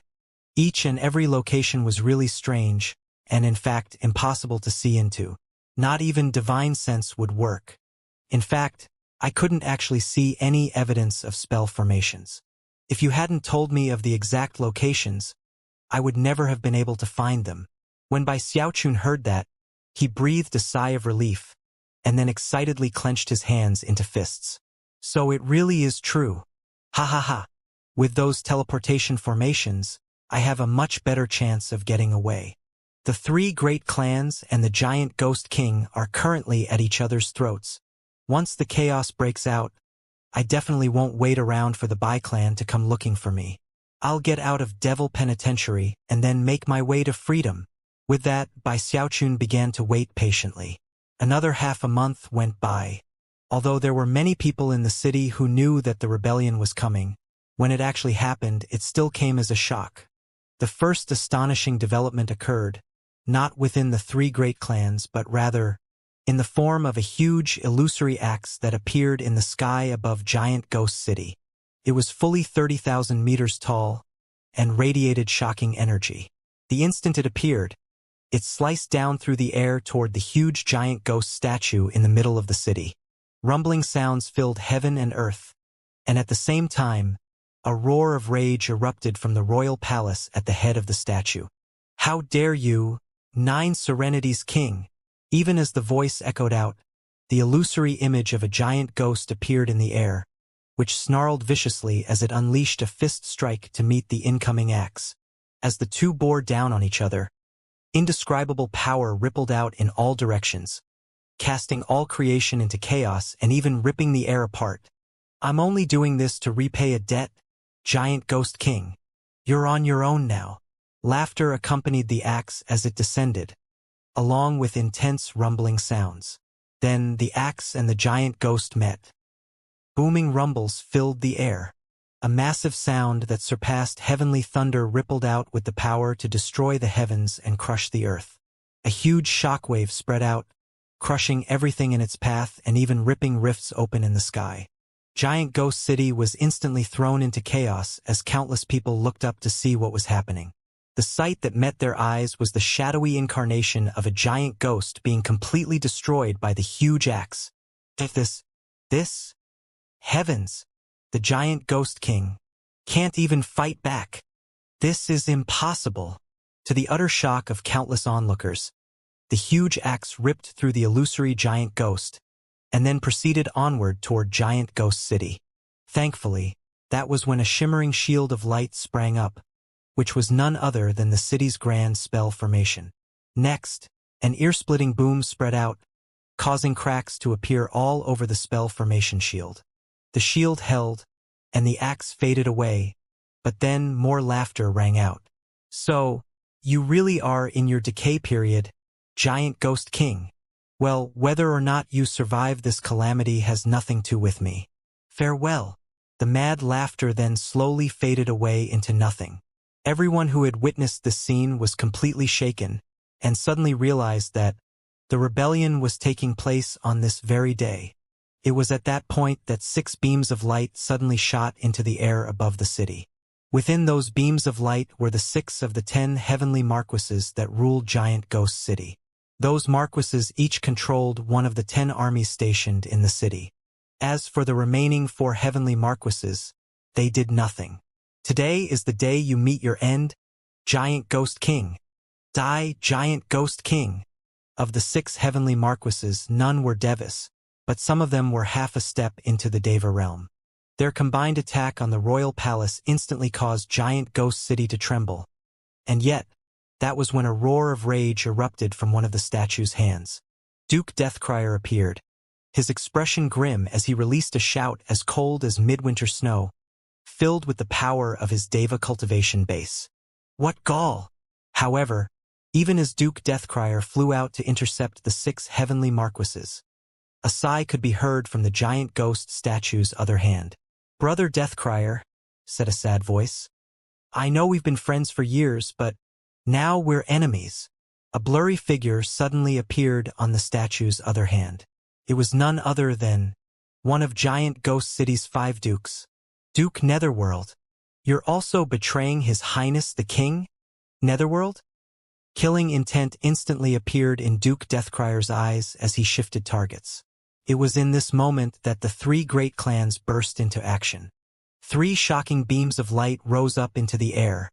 Each and every location was really strange, and in fact impossible to see into. Not even divine sense would work. In fact, I couldn't actually see any evidence of spell formations. If you hadn't told me of the exact locations, I would never have been able to find them." When Bai Xiaochun heard that, he breathed a sigh of relief, and then excitedly clenched his hands into fists. So it really is true. Ha ha ha. With those teleportation formations, I have a much better chance of getting away. The three great clans and the giant ghost king are currently at each other's throats. Once the chaos breaks out, I definitely won't wait around for the Bai clan to come looking for me. I'll get out of Devil Penitentiary and then make my way to freedom. With that, Bai Xiaochun began to wait patiently. Another half a month went by. Although there were many people in the city who knew that the rebellion was coming, when it actually happened, it still came as a shock. The first astonishing development occurred, not within the three great clans, but rather in the form of a huge illusory axe that appeared in the sky above Giant Ghost City. It was fully 30,000 meters tall and radiated shocking energy. The instant it appeared, it sliced down through the air toward the huge giant ghost statue in the middle of the city. Rumbling sounds filled heaven and earth, and at the same time, a roar of rage erupted from the royal palace at the head of the statue. "How dare you, Nine Serenities King!" Even as the voice echoed out, the illusory image of a giant ghost appeared in the air, which snarled viciously as it unleashed a fist strike to meet the incoming axe. As the two bore down on each other, indescribable power rippled out in all directions, casting all creation into chaos and even ripping the air apart. "I'm only doing this to repay a debt, Giant Ghost King. You're on your own now." Laughter accompanied the axe as it descended, along with intense rumbling sounds. Then the axe and the giant ghost met. Booming rumbles filled the air. A massive sound that surpassed heavenly thunder rippled out with the power to destroy the heavens and crush the earth. A huge shockwave spread out, crushing everything in its path and even ripping rifts open in the sky. Giant Ghost City was instantly thrown into chaos as countless people looked up to see what was happening. The sight that met their eyes was the shadowy incarnation of a giant ghost being completely destroyed by the huge axe. This, heavens! The giant ghost king can't even fight back. This is impossible. To the utter shock of countless onlookers, the huge axe ripped through the illusory giant ghost, and then proceeded onward toward Giant Ghost City. Thankfully, that was when a shimmering shield of light sprang up, which was none other than the city's grand spell formation. Next, an ear-splitting boom spread out, causing cracks to appear all over the spell formation shield. The shield held, and the axe faded away, But then more laughter rang out. So, you really are in your decay period, Giant Ghost King. Well, whether or not you survive this calamity has nothing to with me. Farewell. The mad laughter then slowly faded away into nothing. Everyone who had witnessed this scene was completely shaken, and suddenly realized that the rebellion was taking place on this very day. It was at that point that 6 beams of light suddenly shot into the air above the city. Within those beams of light were the 6 of the 10 heavenly marquises that ruled Giant Ghost City. Those marquises each controlled one of the 10 armies stationed in the city. As for the remaining 4 heavenly marquises, they did nothing. Today is the day you meet your end, Giant Ghost King. Die, Giant Ghost King. Of the 6 heavenly marquises, none were Devis, but some of them were half a step into the Deva realm. Their combined attack on the royal palace instantly caused Giant Ghost City to tremble. And yet, that was when a roar of rage erupted from one of the statue's hands. Duke Deathcrier appeared, his expression grim as he released a shout as cold as midwinter snow, filled with the power of his Deva cultivation base. What gall! However, even as Duke Deathcrier flew out to intercept the 6 heavenly marquises, a sigh could be heard from the giant ghost statue's other hand. Brother Deathcrier, said a sad voice, I know we've been friends for years, but now we're enemies. A blurry figure suddenly appeared on the statue's other hand. It was none other than one of Giant Ghost City's 5 dukes, Duke Netherworld. You're also betraying His Highness the King? Netherworld? Killing intent instantly appeared in Duke Deathcrier's eyes as he shifted targets. It was in this moment that the 3 great clans burst into action. 3 shocking beams of light rose up into the air,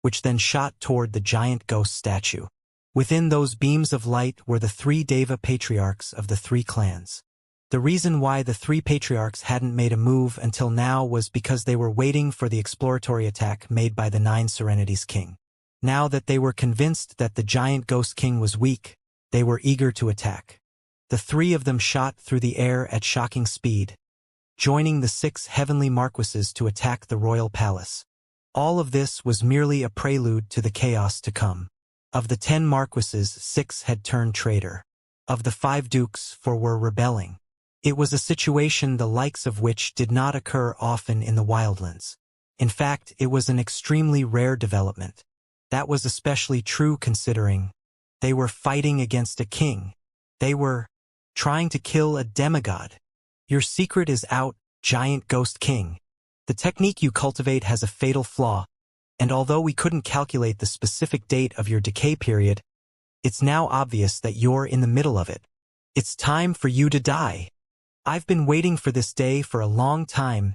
which then shot toward the giant ghost statue. Within those beams of light were the 3 Deva patriarchs of the 3 clans. The reason why the 3 patriarchs hadn't made a move until now was because they were waiting for the exploratory attack made by the 9 Serenities King. Now that they were convinced that the giant ghost king was weak, they were eager to attack. The 3 of them shot through the air at shocking speed, joining the 6 heavenly marquises to attack the royal palace. All of this was merely a prelude to the chaos to come. Of the 10 marquises, 6 had turned traitor. Of the 5 dukes, 4 were rebelling. It was a situation the likes of which did not occur often in the wildlands. In fact, it was an extremely rare development. That was especially true considering they were fighting against a king. They were trying to kill a demigod. Your secret is out, Giant Ghost King. The technique you cultivate has a fatal flaw, and although we couldn't calculate the specific date of your decay period, it's now obvious that you're in the middle of it. It's time for you to die. I've been waiting for this day for a long time,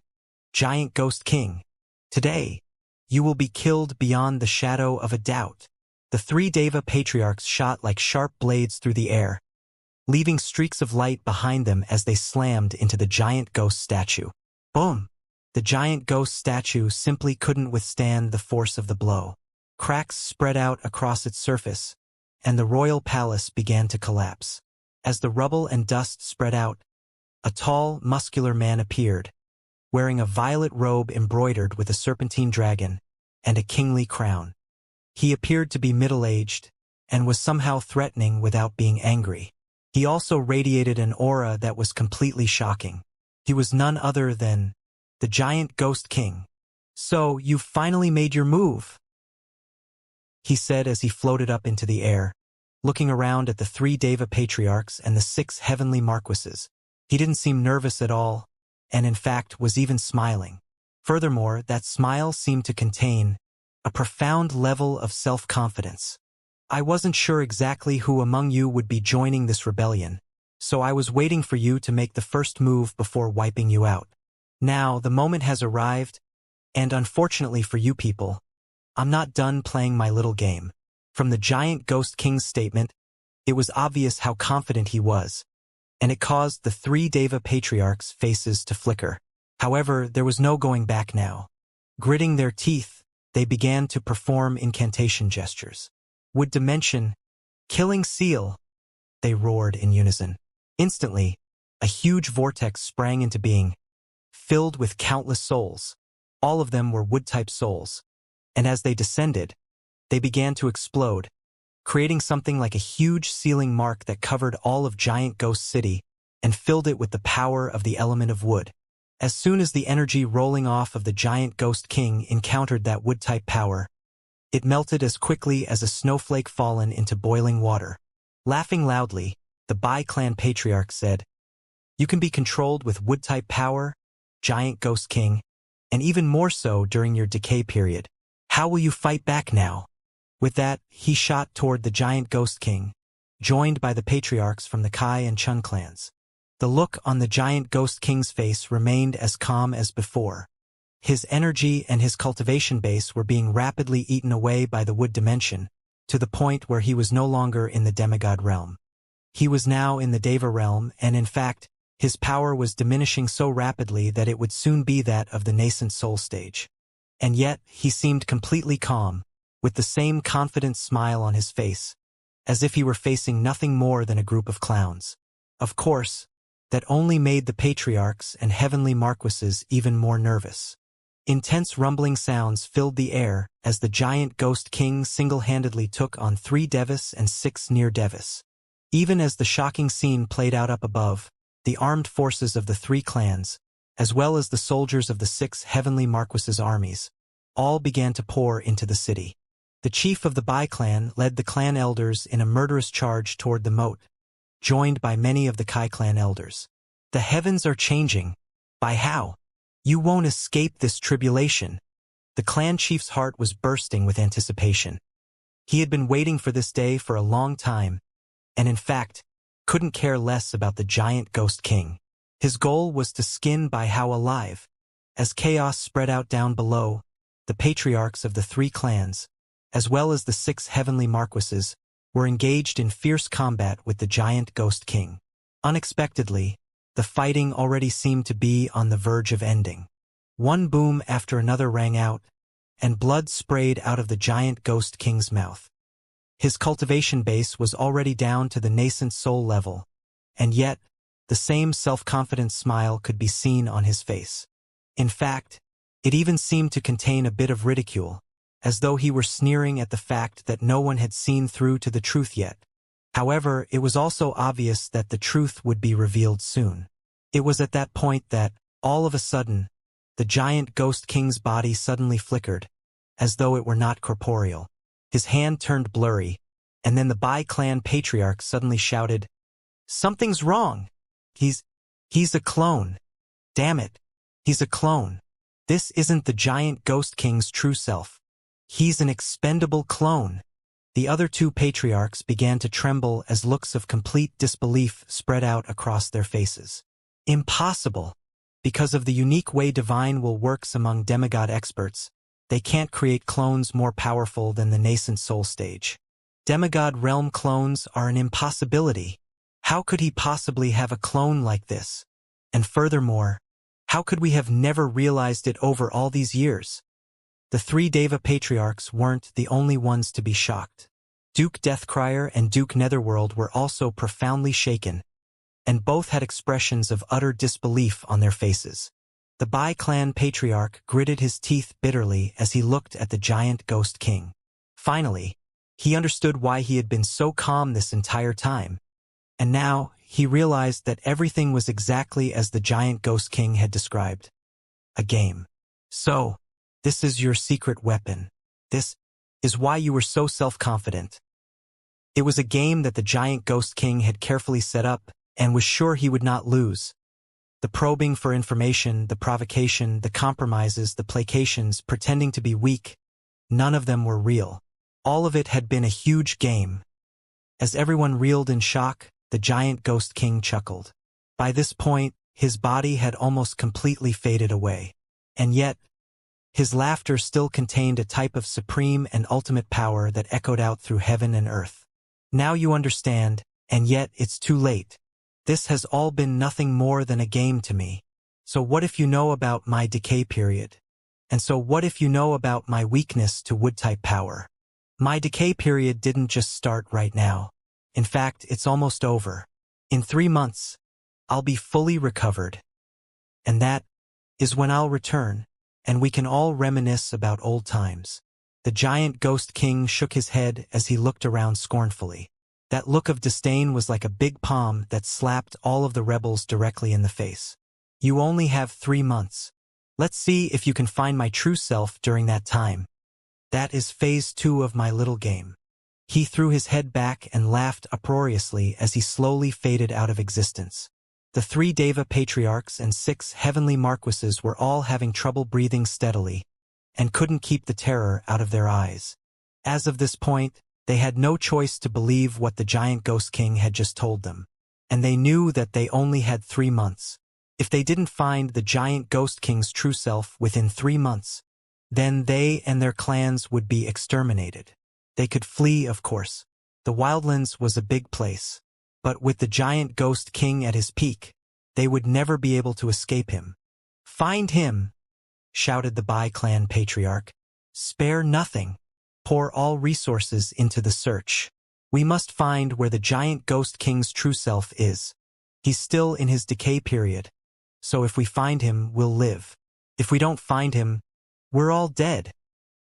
Giant Ghost King. Today, you will be killed beyond the shadow of a doubt. The 3 Deva patriarchs shot like sharp blades through the air, leaving streaks of light behind them as they slammed into the giant ghost statue. Boom! The giant ghost statue simply couldn't withstand the force of the blow. Cracks spread out across its surface, and the royal palace began to collapse. As the rubble and dust spread out, a tall, muscular man appeared, wearing a violet robe embroidered with a serpentine dragon and a kingly crown. He appeared to be middle-aged and was somehow threatening without being angry. He also radiated an aura that was completely shocking. He was none other than the giant ghost king. So, you've finally made your move, he said as he floated up into the air, looking around at the 3 Deva patriarchs and the 6 heavenly marquises. He didn't seem nervous at all, and in fact was even smiling. Furthermore, that smile seemed to contain a profound level of self-confidence. I wasn't sure exactly who among you would be joining this rebellion, so I was waiting for you to make the first move before wiping you out. Now, the moment has arrived, and unfortunately for you people, I'm not done playing my little game. From the giant ghost king's statement, it was obvious how confident he was, and it caused the 3 Deva patriarchs' faces to flicker. However, there was no going back now. Gritting their teeth, they began to perform incantation gestures. Wood dimension, killing seal, they roared in unison. Instantly, a huge vortex sprang into being, filled with countless souls. All of them were wood-type souls, and as they descended, they began to explode, creating something like a huge ceiling mark that covered all of Giant Ghost City and filled it with the power of the element of wood. As soon as the energy rolling off of the Giant Ghost King encountered that wood-type power, it melted as quickly as a snowflake fallen into boiling water. Laughing loudly, the Bai clan patriarch said, "You can be controlled with wood-type power, Giant Ghost King, and even more so during your decay period. How will you fight back now?" With that, he shot toward the Giant Ghost King, joined by the patriarchs from the Kai and Chun clans. The look on the Giant Ghost King's face remained as calm as before. His energy and his cultivation base were being rapidly eaten away by the wood dimension, to the point where he was no longer in the demigod realm. He was now in the Deva realm, and in fact, his power was diminishing so rapidly that it would soon be that of the nascent soul stage. And yet, he seemed completely calm, with the same confident smile on his face, as if he were facing nothing more than a group of clowns. Of course, that only made the patriarchs and heavenly marquises even more nervous. Intense rumbling sounds filled the air as the Giant Ghost King single-handedly took on 3 Devis and 6 near-Devis. Even as the shocking scene played out up above, the armed forces of the 3 clans, as well as the soldiers of the 6 heavenly marquises' armies, all began to pour into the city. The chief of the Bai clan led the clan elders in a murderous charge toward the moat, joined by many of the Kai clan elders. "The heavens are changing. By how? You won't escape this tribulation." The clan chief's heart was bursting with anticipation. He had been waiting for this day for a long time, and in fact, couldn't care less about the Giant Ghost King. His goal was to skin Bai Hao alive. As chaos spread out down below, the patriarchs of the 3 clans, as well as the 6 heavenly marquises, were engaged in fierce combat with the Giant Ghost King. Unexpectedly, the fighting already seemed to be on the verge of ending. One boom after another rang out, and blood sprayed out of the Giant Ghost King's mouth. His cultivation base was already down to the nascent soul level, and yet, the same self-confident smile could be seen on his face. In fact, it even seemed to contain a bit of ridicule, as though he were sneering at the fact that no one had seen through to the truth yet. However, it was also obvious that the truth would be revealed soon. It was at that point that, all of a sudden, the Giant Ghost King's body suddenly flickered, as though it were not corporeal. His hand turned blurry, and then the Bai clan patriarch suddenly shouted, "Something's wrong! He's a clone. Damn it, he's a clone. This isn't the Giant Ghost King's true self. He's an expendable clone." The other 2 patriarchs began to tremble as looks of complete disbelief spread out across their faces. Impossible! Because of the unique way divine will works among demigod experts, they can't create clones more powerful than the nascent soul stage. Demigod realm clones are an impossibility. How could he possibly have a clone like this? And furthermore, how could we have never realized it over all these years? The 3 Deva patriarchs weren't the only ones to be shocked. Duke Deathcrier and Duke Netherworld were also profoundly shaken, and both had expressions of utter disbelief on their faces. The Bai clan patriarch gritted his teeth bitterly as he looked at the Giant Ghost King. Finally, he understood why he had been so calm this entire time, and now he realized that everything was exactly as the Giant Ghost King had described. A game. "So, this is your secret weapon. This is why you were so self-confident." It was a game that the Giant Ghost King had carefully set up and was sure he would not lose. The probing for information, the provocation, the compromises, the placations, pretending to be weak, none of them were real. All of it had been a huge game. As everyone reeled in shock, the Giant Ghost King chuckled. By this point, his body had almost completely faded away. And yet, his laughter still contained a type of supreme and ultimate power that echoed out through heaven and earth. "Now you understand, and yet it's too late. This has all been nothing more than a game to me. So what if you know about my decay period? And so what if you know about my weakness to wood-type power? My decay period didn't just start right now. In fact, it's almost over. In 3 months, I'll be fully recovered. And that is when I'll return, and we can all reminisce about old times. The giant ghost king shook his head as he looked around scornfully. That look of disdain was like a big palm that slapped all of the rebels directly in the face. You only have 3 months. Let's see if you can find my true self during that time. That is phase 2 of my little game. He threw his head back and laughed uproariously as he slowly faded out of existence. The 3 Deva patriarchs and 6 heavenly marquises were all having trouble breathing steadily, and couldn't keep the terror out of their eyes. As of this point, they had no choice to believe what the giant ghost king had just told them, and they knew that they only had 3 months. If they didn't find the giant ghost king's true self within 3 months, then they and their clans would be exterminated. They could flee, of course. The Wildlands was a big place, but with the giant ghost king at his peak, they would never be able to escape him. "Find him!" shouted the Bai clan patriarch. "Spare nothing. Pour all resources into the search. We must find where the giant ghost king's true self is. He's still in his decay period, so if we find him, we'll live. If we don't find him, we're all dead."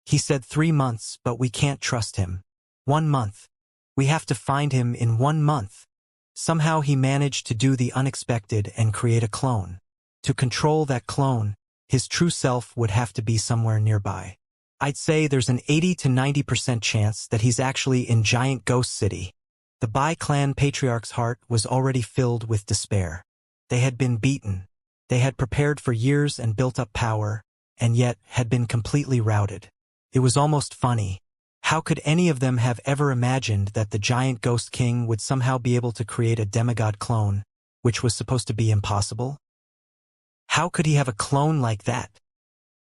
He said 3 months, but we can't trust him. 1 month. We have to find him in 1 month. Somehow he managed to do the unexpected and create a clone. To control that clone, his true self would have to be somewhere nearby. I'd say there's an 80 to 90% chance that he's actually in Giant Ghost City. The Bai clan patriarch's heart was already filled with despair. They had been beaten. They had prepared for years and built up power, and yet had been completely routed. It was almost funny. How could any of them have ever imagined that the giant ghost king would somehow be able to create a demigod clone, which was supposed to be impossible? How could he have a clone like that?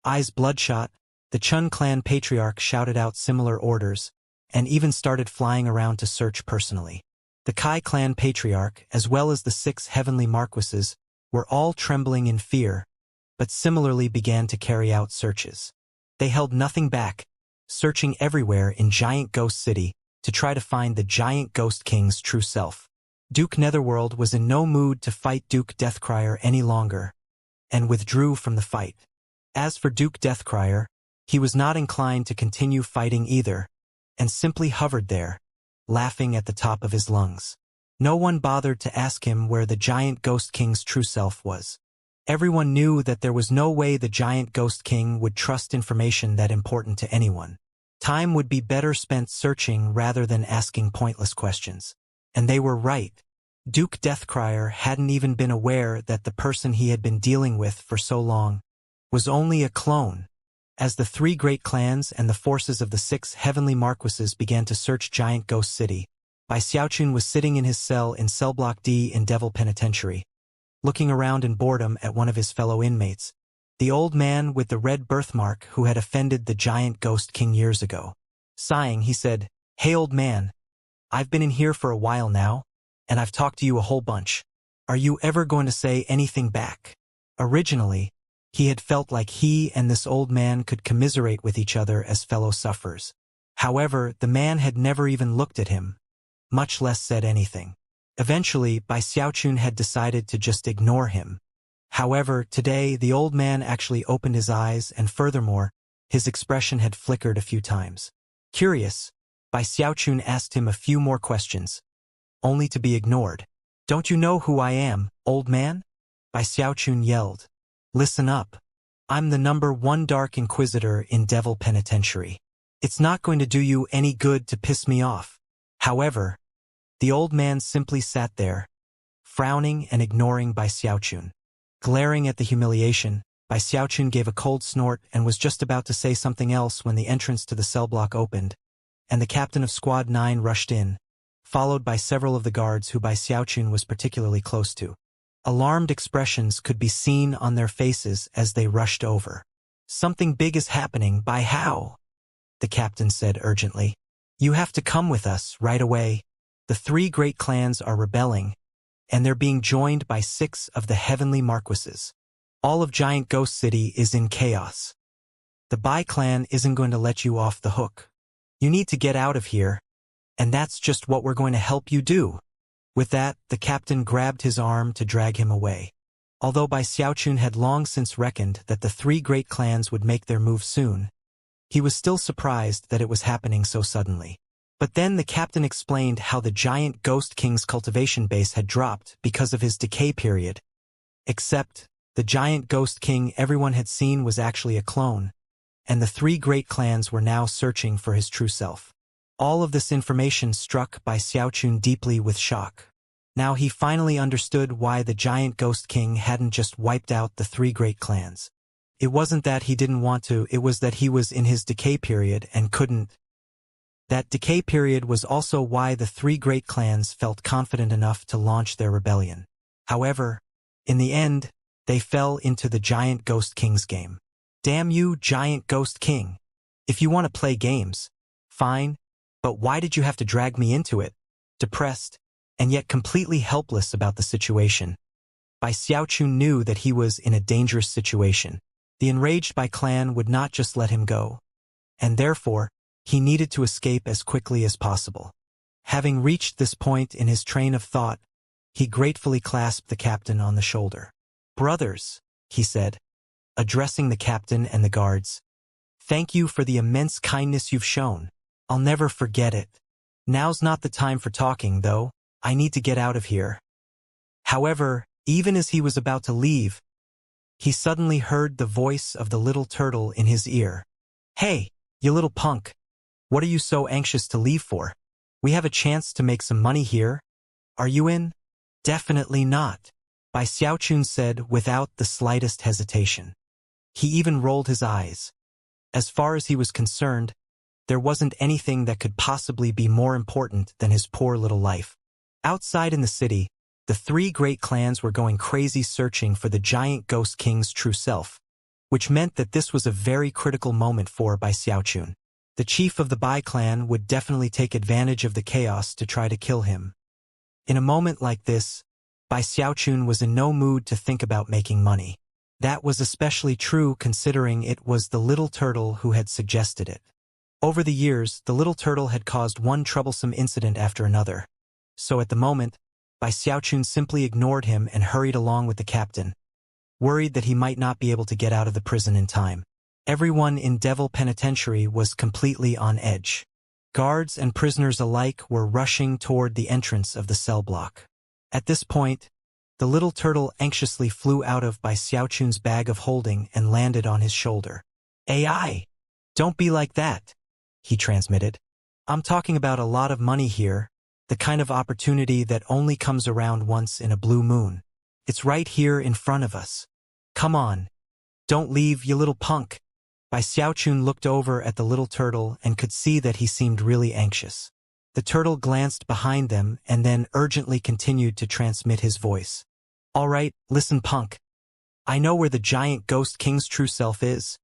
Eyes bloodshot, the Chun clan patriarch shouted out similar orders, and even started flying around to search personally. The Kai clan patriarch, as well as the 6 heavenly marquises, were all trembling in fear, but similarly began to carry out searches. They held nothing back, searching everywhere in Giant Ghost City to try to find the giant ghost king's true self. Duke Netherworld was in no mood to fight Duke Deathcrier any longer, and withdrew from the fight. As for Duke Deathcrier, he was not inclined to continue fighting either, and simply hovered there, laughing at the top of his lungs. No one bothered to ask him where the giant ghost king's true self was. Everyone knew that there was no way the giant ghost king would trust information that important to anyone. Time would be better spent searching rather than asking pointless questions. And they were right. Duke Deathcrier hadn't even been aware that the person he had been dealing with for so long was only a clone. As the 3 great clans and the forces of the 6 heavenly marquises began to search Giant Ghost City, Bai Xiaochun was sitting in his cell in Cell Block D in Devil Penitentiary, looking around in boredom at one of his fellow inmates, the old man with the red birthmark who had offended the giant ghost king years ago. Sighing, he said, "Hey old man, I've been in here for a while now, and I've talked to you a whole bunch. Are you ever going to say anything back?" Originally, he had felt like he and this old man could commiserate with each other as fellow sufferers. However, the man had never even looked at him, much less said anything. Eventually, Bai Xiaochun had decided to just ignore him. However, today the old man actually opened his eyes, and furthermore, his expression had flickered a few times. Curious, Bai Xiaochun asked him a few more questions, only to be ignored. "Don't you know who I am, old man?" Bai Xiaochun yelled. "Listen up. I'm the #1 Dark Inquisitor in Devil Penitentiary. It's not going to do you any good to piss me off." However, the old man simply sat there, frowning and ignoring Bai Xiaochun. Glaring at the humiliation, Bai Xiaochun gave a cold snort and was just about to say something else when the entrance to the cell block opened, and the captain of Squad 9 rushed in, followed by several of the guards who Bai Xiaochun was particularly close to. Alarmed expressions could be seen on their faces as they rushed over. "Something big is happening, Bai Hao," the captain said urgently. "You have to come with us right away. The 3 great clans are rebelling, and they're being joined by 6 of the heavenly marquises. All of Giant Ghost City is in chaos. The Bai clan isn't going to let you off the hook. You need to get out of here, and that's just what we're going to help you do." With that, the captain grabbed his arm to drag him away. Although Bai Xiaochun had long since reckoned that the three great clans would make their move soon, he was still surprised that it was happening so suddenly. But then the captain explained how the giant Ghost King's cultivation base had dropped because of his decay period. Except, the giant Ghost King everyone had seen was actually a clone, and the three great clans were now searching for his true self. All of this information struck Bai Xiaochun deeply with shock. Now he finally understood why the giant Ghost King hadn't just wiped out the three great clans. It wasn't that he didn't want to, it was that he was in his decay period and couldn't. That decay period was also why the three great clans felt confident enough to launch their rebellion. However, in the end, they fell into the giant Ghost King's game. Damn you, giant Ghost King. If you want to play games, fine, but why did you have to drag me into it? Depressed, and yet completely helpless about the situation, Bai Xiaochun knew that he was in a dangerous situation. The enraged Bai clan would not just let him go, and therefore, he needed to escape as quickly as possible. Having reached this point in his train of thought, he gratefully clasped the captain on the shoulder. "Brothers," he said, addressing the captain and the guards, "thank you for the immense kindness you've shown. I'll never forget it. Now's not the time for talking, though. I need to get out of here." However, even as he was about to leave, he suddenly heard the voice of the little turtle in his ear. "Hey, you little punk. What are you so anxious to leave for? We have a chance to make some money here. Are you in?" "Definitely not," Bai Xiaochun said without the slightest hesitation. He even rolled his eyes. As far as he was concerned, there wasn't anything that could possibly be more important than his poor little life. Outside in the city, the three great clans were going crazy searching for the giant Ghost King's true self, which meant that this was a very critical moment for Bai Xiaochun. The chief of the Bai clan would definitely take advantage of the chaos to try to kill him. In a moment like this, Bai Xiaochun was in no mood to think about making money. That was especially true considering it was the little turtle who had suggested it. Over the years, the little turtle had caused one troublesome incident after another. So at the moment, Bai Xiaochun simply ignored him and hurried along with the captain, worried that he might not be able to get out of the prison in time. Everyone in Devil Penitentiary was completely on edge. Guards and prisoners alike were rushing toward the entrance of the cell block. At this point, the little turtle anxiously flew out of Bai Xiaochun's bag of holding and landed on his shoulder. "AI! Don't be like that," he transmitted. "I'm talking about a lot of money here, the kind of opportunity that only comes around once in a blue moon. It's right here in front of us. Come on. Don't leave, you little punk." Bai Xiaochun looked over at the little turtle and could see that he seemed really anxious. The turtle glanced behind them and then urgently continued to transmit his voice. "All right, listen, punk. I know where the giant Ghost King's true self is."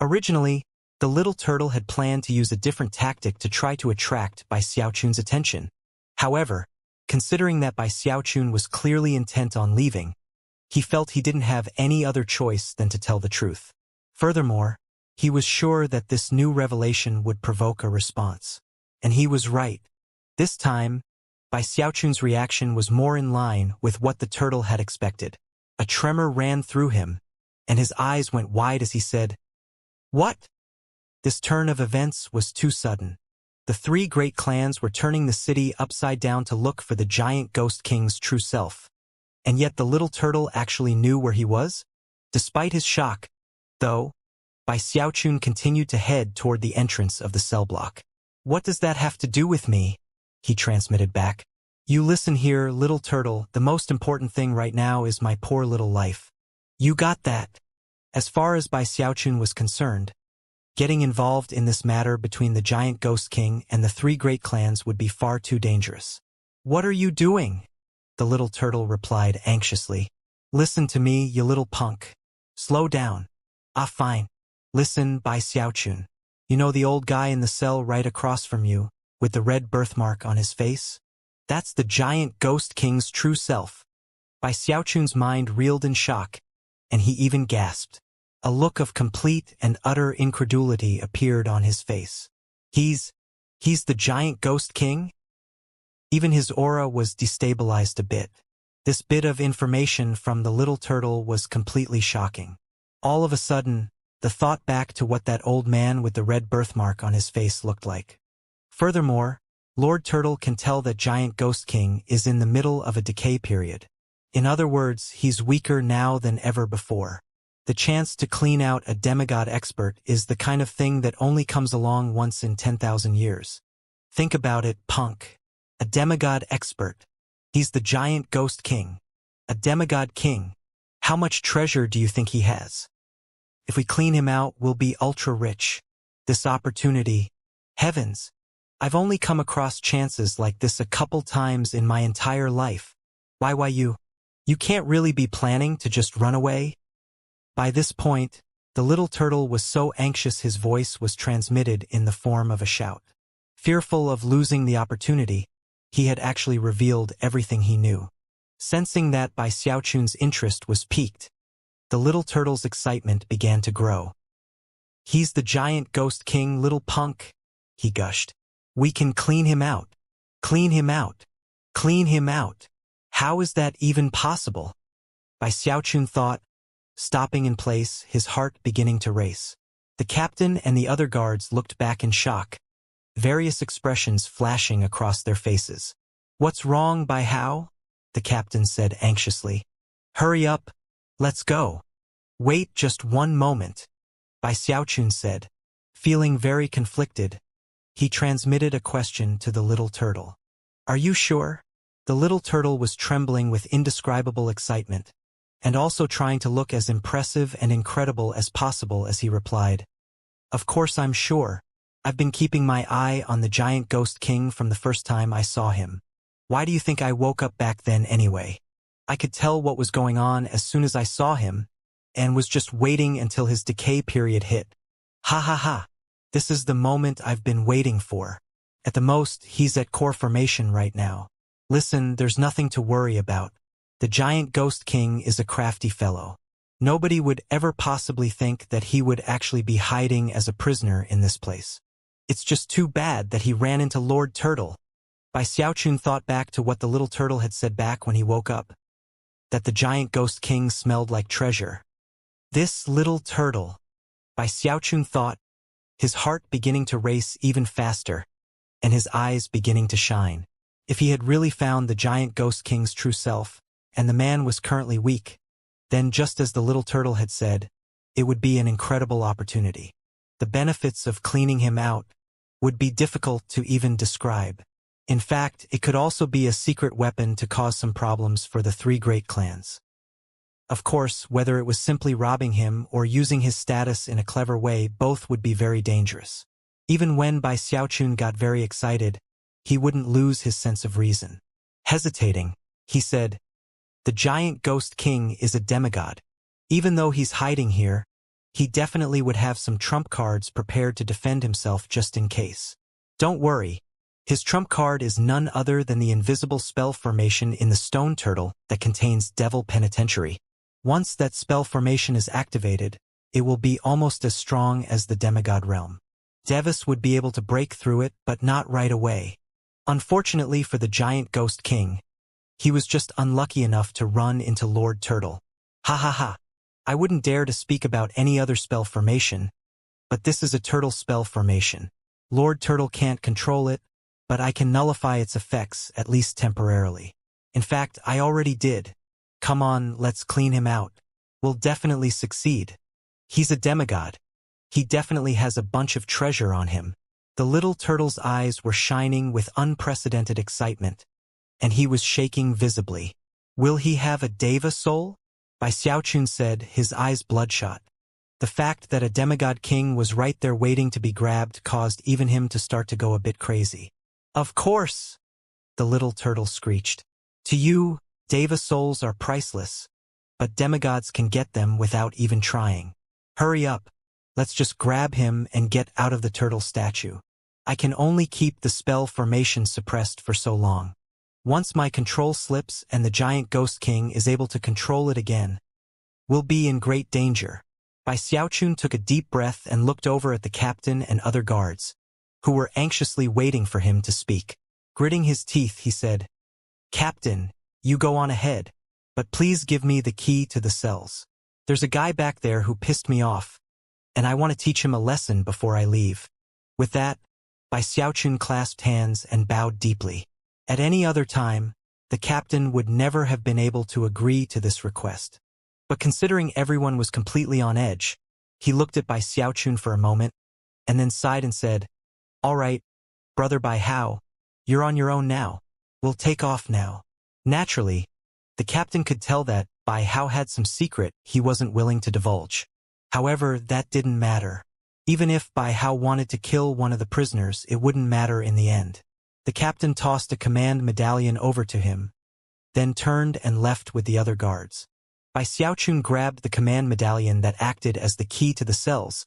Originally, the little turtle had planned to use a different tactic to try to attract Bai Xiaochun's attention. However, considering that Bai Xiaochun was clearly intent on leaving, he felt he didn't have any other choice than to tell the truth. Furthermore, he was sure that this new revelation would provoke a response. And he was right. This time, Bai Xiaochun's reaction was more in line with what the turtle had expected. A tremor ran through him, and his eyes went wide as he said, "What?" This turn of events was too sudden. The three great clans were turning the city upside down to look for the giant Ghost King's true self. And yet the little turtle actually knew where he was? Despite his shock, though, Bai Xiaochun continued to head toward the entrance of the cell block. "What does that have to do with me?" he transmitted back. "You listen here, little turtle, the most important thing right now is my poor little life. You got that?" As far as Bai Xiaochun was concerned, getting involved in this matter between the giant Ghost King and the three great clans would be far too dangerous. "What are you doing?" the little turtle replied anxiously. "Listen to me, you little punk. Slow down." "Ah, fine. Listen, Bai Xiaochun. You know the old guy in the cell right across from you, with the red birthmark on his face? That's the giant Ghost King's true self." Bai Xiaochun's mind reeled in shock, and he even gasped. A look of complete and utter incredulity appeared on his face. He's the giant Ghost King?" Even his aura was destabilized a bit. This bit of information from the little turtle was completely shocking. All of a sudden, the thought back to what that old man with the red birthmark on his face looked like. Furthermore, Lord Turtle can tell that Giant Ghost King is in the middle of a decay period. In other words, he's weaker now than ever before. The chance to clean out a demigod expert is the kind of thing that only comes along once in 10,000 years. Think about it, punk. A demigod expert. He's the Giant Ghost King. A demigod king. How much treasure do you think he has? If we clean him out, we'll be ultra-rich. This opportunity. Heavens! I've only come across chances like this a couple times in my entire life. Why you? You can't really be planning to just run away? By this point, the little turtle was so anxious his voice was transmitted in the form of a shout. Fearful of losing the opportunity, he had actually revealed everything he knew. Sensing that Bai Xiaochun's interest was piqued, the little turtle's excitement began to grow. He's the Giant Ghost King, little punk, he gushed. We can clean him out. Clean him out. Clean him out. How is that even possible? Bai Xiaochun thought, stopping in place, his heart beginning to race. The captain and the other guards looked back in shock, various expressions flashing across their faces. What's wrong, Bai Hao? The captain said anxiously. Hurry up. Let's go. Wait just one moment, Bai Xiaochun said. Feeling very conflicted, he transmitted a question to the little turtle. Are you sure? The little turtle was trembling with indescribable excitement, and also trying to look as impressive and incredible as possible as he replied. Of course I'm sure. I've been keeping my eye on the Giant Ghost King from the first time I saw him. Why do you think I woke up back then anyway? I could tell what was going on as soon as I saw him, and was just waiting until his decay period hit. Ha ha ha. This is the moment I've been waiting for. At the most, he's at core formation right now. Listen, there's nothing to worry about. The Giant Ghost King is a crafty fellow. Nobody would ever possibly think that he would actually be hiding as a prisoner in this place. It's just too bad that he ran into Lord Turtle. Bai Xiaochun thought back to what the little turtle had said back when he woke up. That the Giant Ghost King smelled like treasure. This little turtle. Bai Xiaochun thought, his heart beginning to race even faster, and his eyes beginning to shine. If he had really found the Giant Ghost King's true self, and the man was currently weak, then just as the little turtle had said, it would be an incredible opportunity. The benefits of cleaning him out would be difficult to even describe. In fact, it could also be a secret weapon to cause some problems for the three great clans. Of course, whether it was simply robbing him or using his status in a clever way, both would be very dangerous. Even when Bai Xiaochun got very excited, he wouldn't lose his sense of reason. Hesitating, he said, the Giant Ghost King is a demigod. Even though he's hiding here, he definitely would have some trump cards prepared to defend himself just in case. Don't worry. His trump card is none other than the invisible spell formation in the stone turtle that contains Devil Penitentiary. Once that spell formation is activated, it will be almost as strong as the demigod realm. Devis would be able to break through it, but not right away. Unfortunately for the Giant Ghost King, he was just unlucky enough to run into Lord Turtle. Ha ha ha. I wouldn't dare to speak about any other spell formation, but this is a turtle spell formation. Lord Turtle can't control it, but I can nullify its effects, at least temporarily. In fact, I already did. Come on, let's clean him out. We'll definitely succeed. He's a demigod. He definitely has a bunch of treasure on him. The little turtle's eyes were shining with unprecedented excitement, and he was shaking visibly. Will he have a Deva soul? Bai Xiaochun said, his eyes bloodshot. The fact that a demigod king was right there waiting to be grabbed caused even him to start to go a bit crazy. Of course, the little turtle screeched. To you, Deva souls are priceless, but demigods can get them without even trying. Hurry up. Let's just grab him and get out of the turtle statue. I can only keep the spell formation suppressed for so long. Once my control slips and the Giant Ghost King is able to control it again, we'll be in great danger. Bai Xiaochun took a deep breath and looked over at the captain and other guards, who were anxiously waiting for him to speak. Gritting his teeth, he said, Captain, you go on ahead. but please give me the key to the cells. There's a guy back there who pissed me off, and I want to teach him a lesson before I leave." With that, Bai Xiaochun clasped hands and bowed deeply. At any other time, the captain would never have been able to agree to this request. But considering everyone was completely on edge, he looked at Bai Xiaochun for a moment, and then sighed and said, "All right, brother Bai Hao, you're on your own now. We'll take off now." Naturally, the captain could tell that Bai Hao had some secret he wasn't willing to divulge. However, that didn't matter. Even if Bai Hao wanted to kill one of the prisoners, it wouldn't matter in the end. The captain tossed a command medallion over to him, then turned and left with the other guards. Bai Xiaochun grabbed the command medallion that acted as the key to the cells,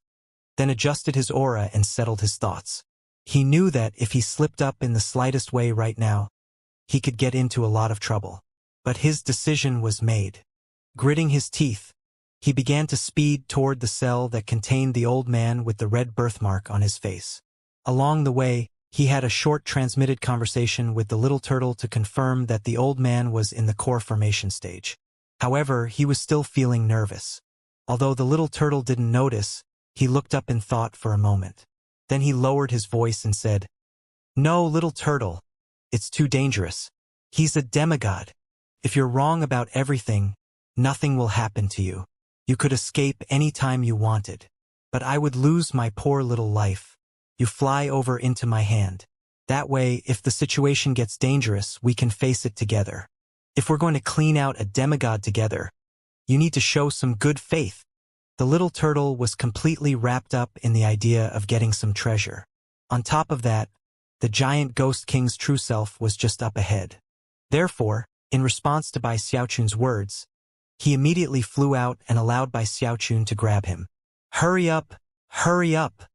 then adjusted his aura and settled his thoughts. He knew that if he slipped up in the slightest way right now, he could get into a lot of trouble. But his decision was made. Gritting his teeth, he began to speed toward the cell that contained the old man with the red birthmark on his face. Along the way, he had a short transmitted conversation with the little turtle to confirm that the old man was in the core formation stage. However, he was still feeling nervous. Although the little turtle didn't notice, he looked up in thought for a moment. Then he lowered his voice and said, "No, little turtle. It's too dangerous. He's a demigod. If you're wrong about everything, nothing will happen to you. You could escape any time you wanted. But I would lose my poor little life. You fly over into my hand. That way, if the situation gets dangerous, we can face it together. If we're going to clean out a demigod together, you need to show some good faith." The little turtle was completely wrapped up in the idea of getting some treasure. On top of that, the giant ghost king's true self was just up ahead. Therefore, in response to Bai Xiaochun's words, he immediately flew out and allowed Bai Xiaochun to grab him. "Hurry up! Hurry up!"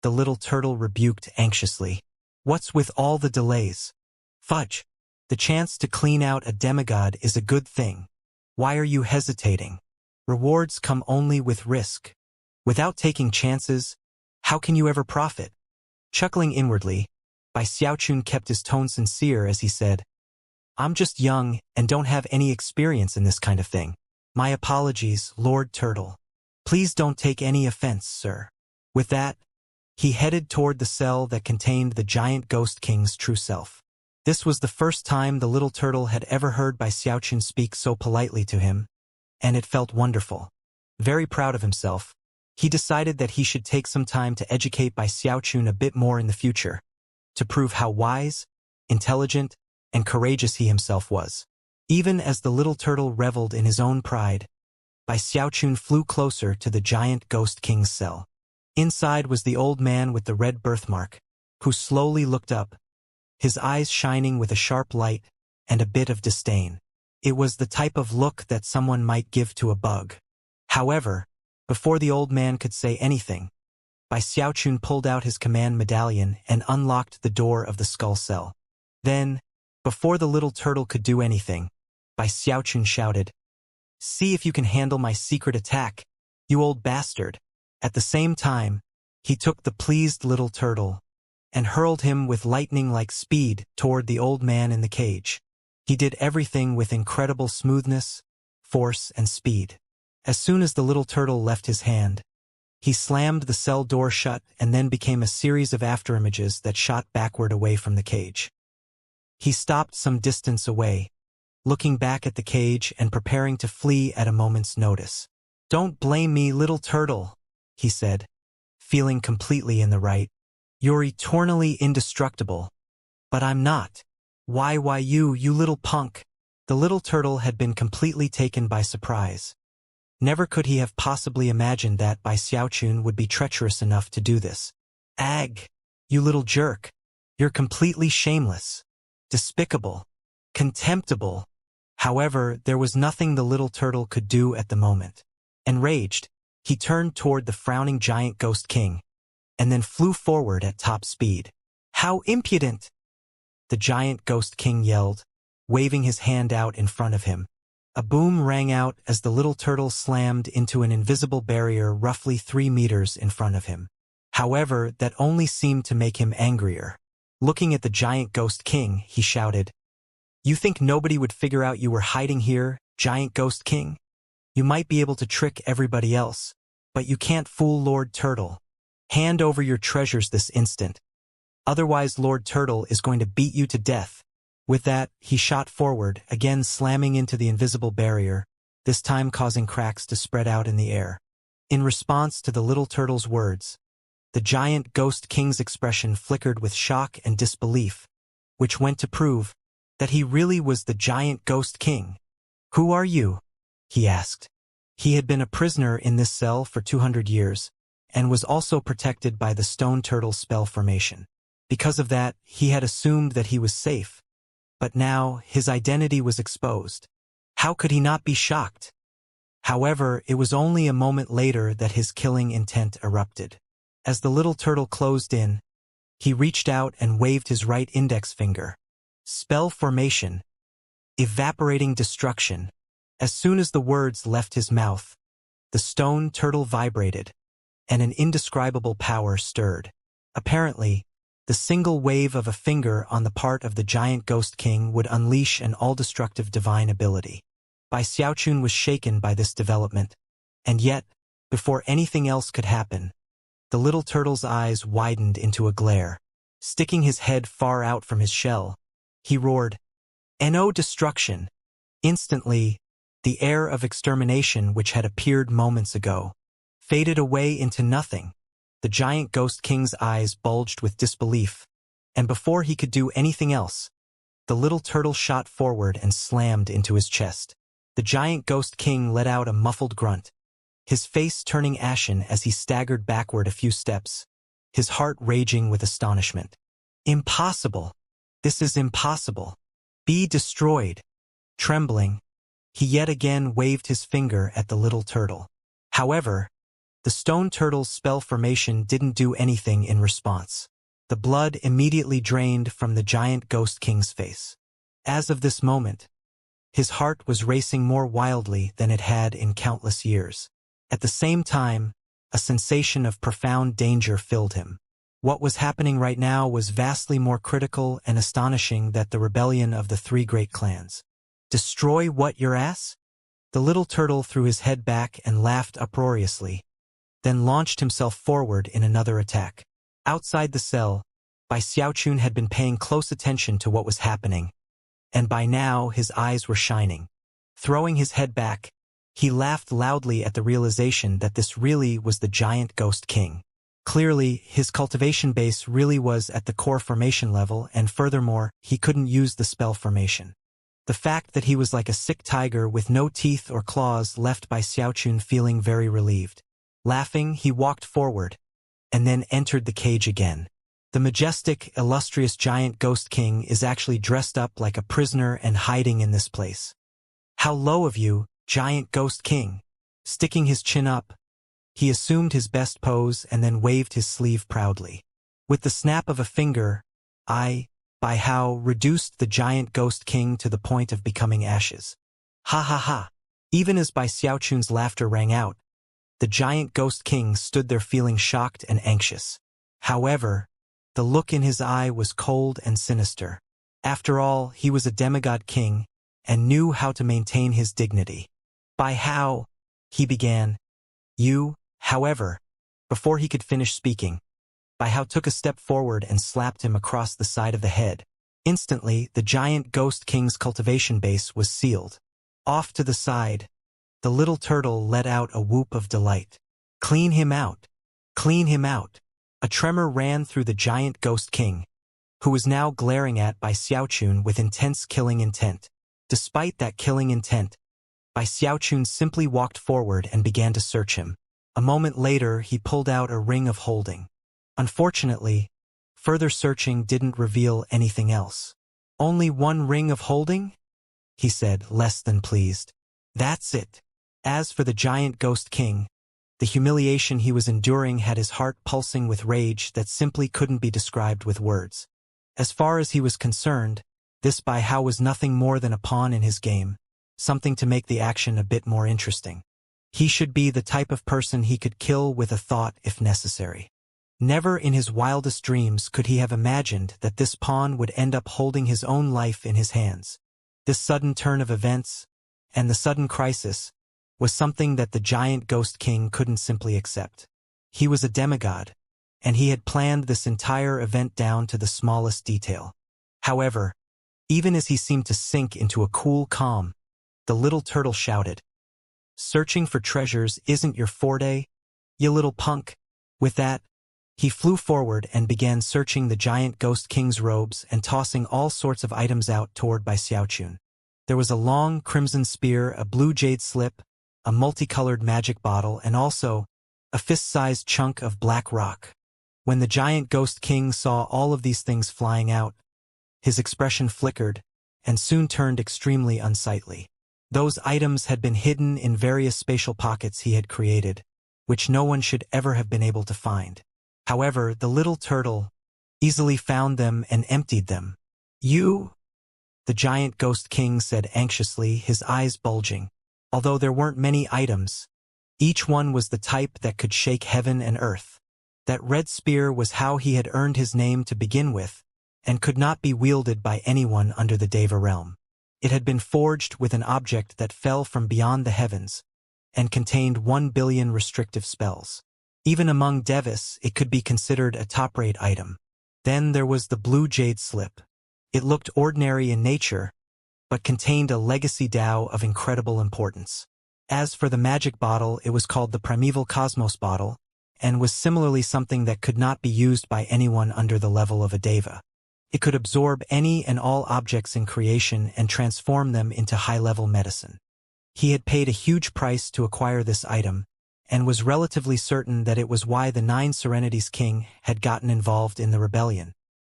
the little turtle rebuked anxiously. "What's with all the delays? Fudge! The chance to clean out a demigod is a good thing. Why are you hesitating? Rewards come only with risk. Without taking chances, how can you ever profit?" Chuckling inwardly, Bai Xiaochun kept his tone sincere as he said, "I'm just young and don't have any experience in this kind of thing. My apologies, Lord Turtle. Please don't take any offense, sir." With that, he headed toward the cell that contained the giant ghost king's true self. This was the first time the little turtle had ever heard Bai Xiaochun speak so politely to him, and it felt wonderful. Very proud of himself, he decided that he should take some time to educate Bai Xiaochun a bit more in the future, to prove how wise, intelligent, and courageous he himself was. Even as the little turtle reveled in his own pride, Bai Xiaochun flew closer to the giant ghost king's cell. Inside was the old man with the red birthmark, who slowly looked up, his eyes shining with a sharp light and a bit of disdain. It was the type of look that someone might give to a bug. However, before the old man could say anything, Bai Xiaochun pulled out his command medallion and unlocked the door of the skull cell. Then, before the little turtle could do anything, Bai Xiaochun shouted, "See if you can handle my secret attack, you old bastard." At the same time, he took the pleased little turtle and hurled him with lightning-like speed toward the old man in the cage. He did everything with incredible smoothness, force, and speed. As soon as the little turtle left his hand, he slammed the cell door shut and then became a series of afterimages that shot backward away from the cage. He stopped some distance away, looking back at the cage and preparing to flee at a moment's notice. "Don't blame me, little turtle," he said, feeling completely in the right. "You're eternally indestructible. But I'm not. Why you little punk." The little turtle had been completely taken by surprise. Never could he have possibly imagined that Bai Xiaochun would be treacherous enough to do this. "Ag, you little jerk. You're completely shameless, despicable, contemptible." However, there was nothing the little turtle could do at the moment. Enraged, he turned toward the frowning giant ghost king, and then flew forward at top speed. "How impudent!" the giant ghost king yelled, waving his hand out in front of him. A boom rang out as the little turtle slammed into an invisible barrier roughly 3 meters in front of him. However, that only seemed to make him angrier. Looking at the giant ghost king, he shouted, "You think nobody would figure out you were hiding here Giant Ghost King? You might be able to trick everybody else, but you can't fool Lord Turtle. Hand over your treasures this instant. Otherwise Lord Turtle is going to beat you to death." With that, he shot forward, again slamming into the invisible barrier, this time causing cracks to spread out in the air. In response to the little turtle's words, the Giant Ghost King's expression flickered with shock and disbelief, which went to prove that he really was the Giant Ghost King. "Who are you?" he asked. He had been a prisoner in this cell for 200 years, and was also protected by the stone turtle spell formation. Because of that, he had assumed that he was safe. But now, his identity was exposed. How could he not be shocked? However, it was only a moment later that his killing intent erupted. As the little turtle closed in, he reached out and waved his right index finger. Spell formation. Evaporating destruction. As soon as the words left his mouth, the stone turtle vibrated, and an indescribable power stirred. Apparently, the single wave of a finger on the part of the Giant Ghost King would unleash an all-destructive divine ability. Bai Xiaochun was shaken by this development, and yet, before anything else could happen, the little turtle's eyes widened into a glare. Sticking his head far out from his shell, he roared, "No destruction!" Instantly, the air of extermination which had appeared moments ago faded away into nothing. The Giant Ghost King's eyes bulged with disbelief, and before he could do anything else, the little turtle shot forward and slammed into his chest. The Giant Ghost King let out a muffled grunt, his face turning ashen as he staggered backward a few steps, his heart raging with astonishment. "Impossible! This is impossible! Be destroyed!" Trembling, he yet again waved his finger at the little turtle. However, the stone turtle's spell formation didn't do anything in response. The blood immediately drained from the Giant Ghost King's face. As of this moment, his heart was racing more wildly than it had in countless years. At the same time, a sensation of profound danger filled him. What was happening right now was vastly more critical and astonishing than the rebellion of the three great clans. "Destroy what, your ass?" The little turtle threw his head back and laughed uproariously, then launched himself forward in another attack. Outside the cell, Bai Xiaochun had been paying close attention to what was happening, and by now his eyes were shining. Throwing his head back, he laughed loudly at the realization that this really was the Giant Ghost King. Clearly, his cultivation base really was at the core formation level, and furthermore, he couldn't use the spell formation. The fact that he was like a sick tiger with no teeth or claws left Bai Xiaochun feeling very relieved. Laughing, he walked forward, and then entered the cage again. The majestic, illustrious Giant Ghost King is actually dressed up like a prisoner and hiding in this place. "How low of you, Giant Ghost King!" Sticking his chin up, he assumed his best pose and then waved his sleeve proudly. With the snap of a finger, Bai Hao reduced the Giant Ghost King to the point of becoming ashes. "Ha ha ha!" Even as Bai Xiaochun's laughter rang out, the Giant Ghost King stood there feeling shocked and anxious. However, the look in his eye was cold and sinister. After all, he was a demigod king, and knew how to maintain his dignity. "Bai Hao," he began. "You," however, before he could finish speaking, Bai Hao took a step forward and slapped him across the side of the head. Instantly, the Giant Ghost King's cultivation base was sealed. Off to the side, the little turtle let out a whoop of delight. "Clean him out! Clean him out!" A tremor ran through the Giant Ghost King, who was now glaring at Bai Xiaochun with intense killing intent. Despite that killing intent, Bai Xiaochun simply walked forward and began to search him. A moment later, he pulled out a ring of holding. Unfortunately, further searching didn't reveal anything else. "Only one ring of holding?" he said, less than pleased. "That's it." As for the Giant Ghost King, the humiliation he was enduring had his heart pulsing with rage that simply couldn't be described with words. As far as he was concerned, this Bai Hao was nothing more than a pawn in his game, something to make the action a bit more interesting. He should be the type of person he could kill with a thought if necessary. Never in his wildest dreams could he have imagined that this pawn would end up holding his own life in his hands. This sudden turn of events, and the sudden crisis was something that the giant ghost king couldn't simply accept. He was a demigod, and he had planned this entire event down to the smallest detail. However, even as he seemed to sink into a cool calm, the little turtle shouted, "Searching for treasures isn't your forte, you little punk." With that, he flew forward and began searching the giant ghost king's robes and tossing all sorts of items out toward Bai Xiaochun. There was a long crimson spear, a blue jade slip, a multicolored magic bottle, and also a fist-sized chunk of black rock. When the giant ghost king saw all of these things flying out, his expression flickered and soon turned extremely unsightly. Those items had been hidden in various spatial pockets he had created, which no one should ever have been able to find. However, the little turtle easily found them and emptied them. "You?" the giant ghost king said anxiously, his eyes bulging. Although there weren't many items, each one was the type that could shake heaven and earth. That red spear was how he had earned his name to begin with, and could not be wielded by anyone under the Deva realm. It had been forged with an object that fell from beyond the heavens, and contained 1 billion restrictive spells. Even among Devas, it could be considered a top-rate item. Then there was the blue jade slip. It looked ordinary in nature, but contained a legacy Tao of incredible importance. As for the magic bottle, it was called the Primeval Cosmos bottle, and was similarly something that could not be used by anyone under the level of a Deva. It could absorb any and all objects in creation and transform them into high-level medicine. He had paid a huge price to acquire this item, and was relatively certain that it was why the Nine Serenities King had gotten involved in the rebellion.